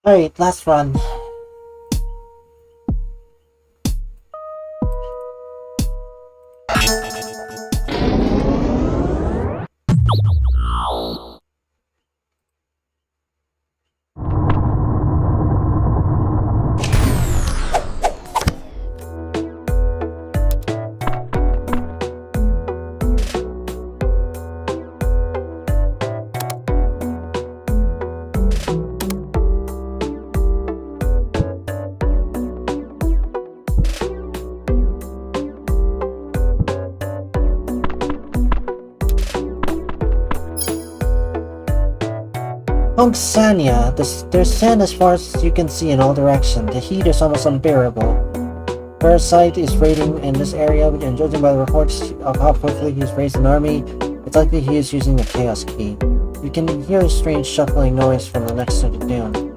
Alright, last run. Punxsutawney, there's sand as far as you can see in all directions. The heat is almost unbearable. Parasite is raiding in this area, and judging by the reports of how quickly he's raised an army, it's likely he is using the Chaos Key. You can hear a strange shuffling noise from the next to the dune.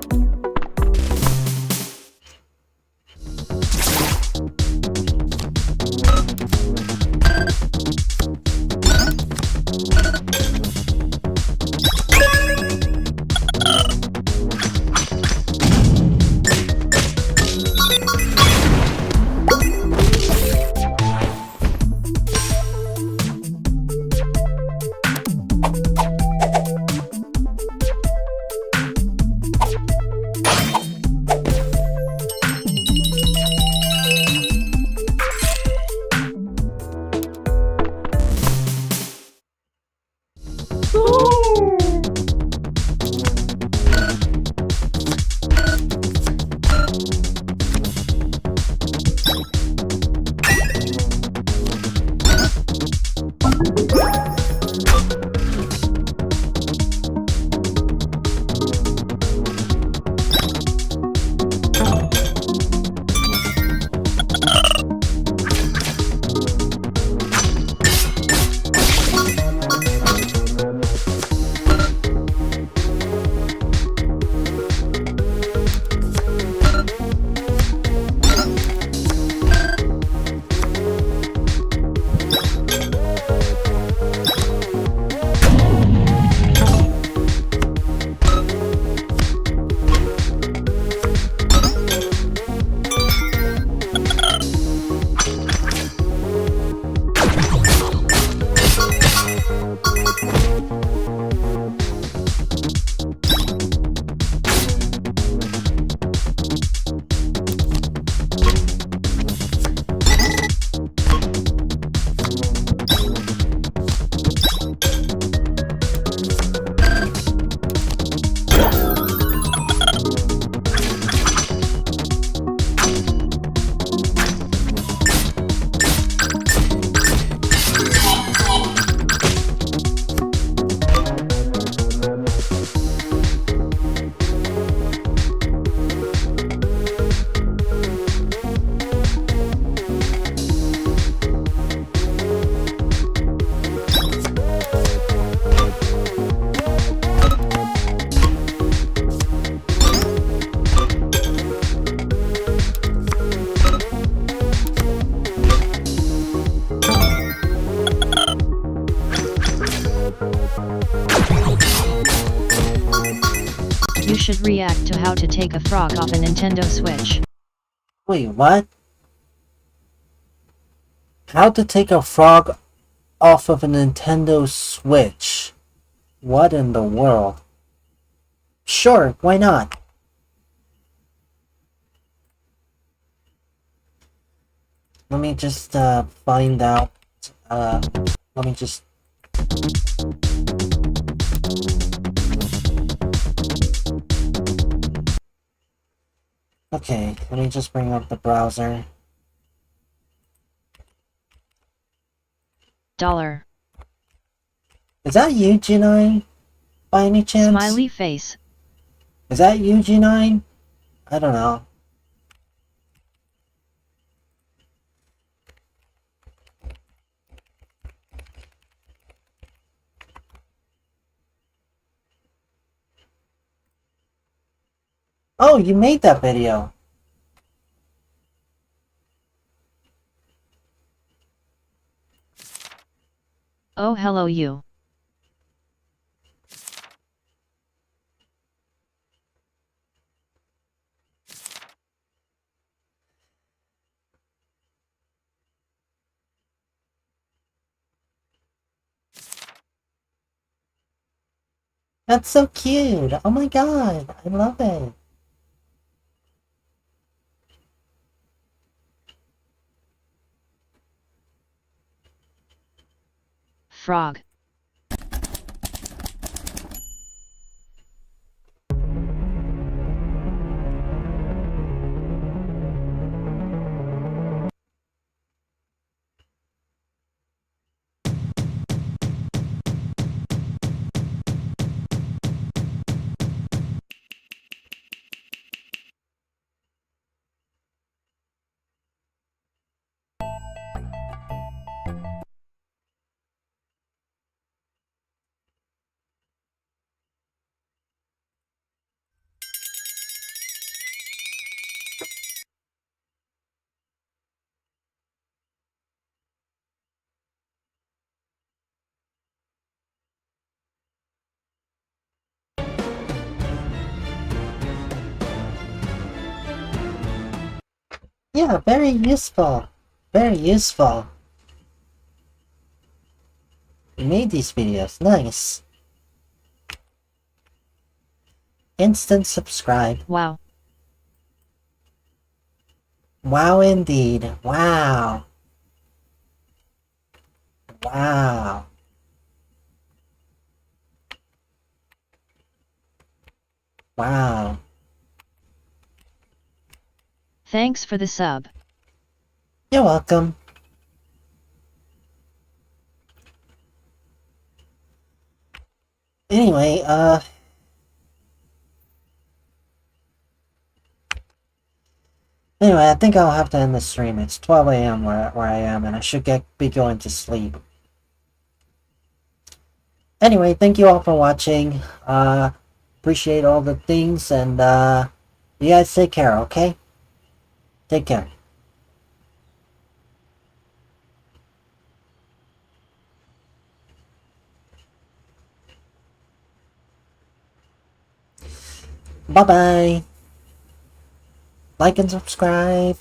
You should react to how to take a frog off a Nintendo Switch. Wait, what? How to take a frog off of a Nintendo Switch? What in the world? Sure, why not? Let me just find out. Let me just. Okay, let me just bring up the browser. $. Is that you, G9? By any chance? Smiley face. Is that you, G9? I don't know. Oh, you made that video. Oh, hello you. That's so cute. Oh my god, I love it. Frog. Yeah, very useful. Very useful. You made these videos. Nice. Instant subscribe. Wow. Wow indeed. Wow. Wow. Wow. Thanks for the sub. You're welcome. Anyway, Anyway, I think I'll have to end the stream. It's 12 a.m. where I am, and I should be going to sleep. Anyway, thank you all for watching. Appreciate all the things, and you guys take care, okay? Take care. Bye-bye. Like and subscribe.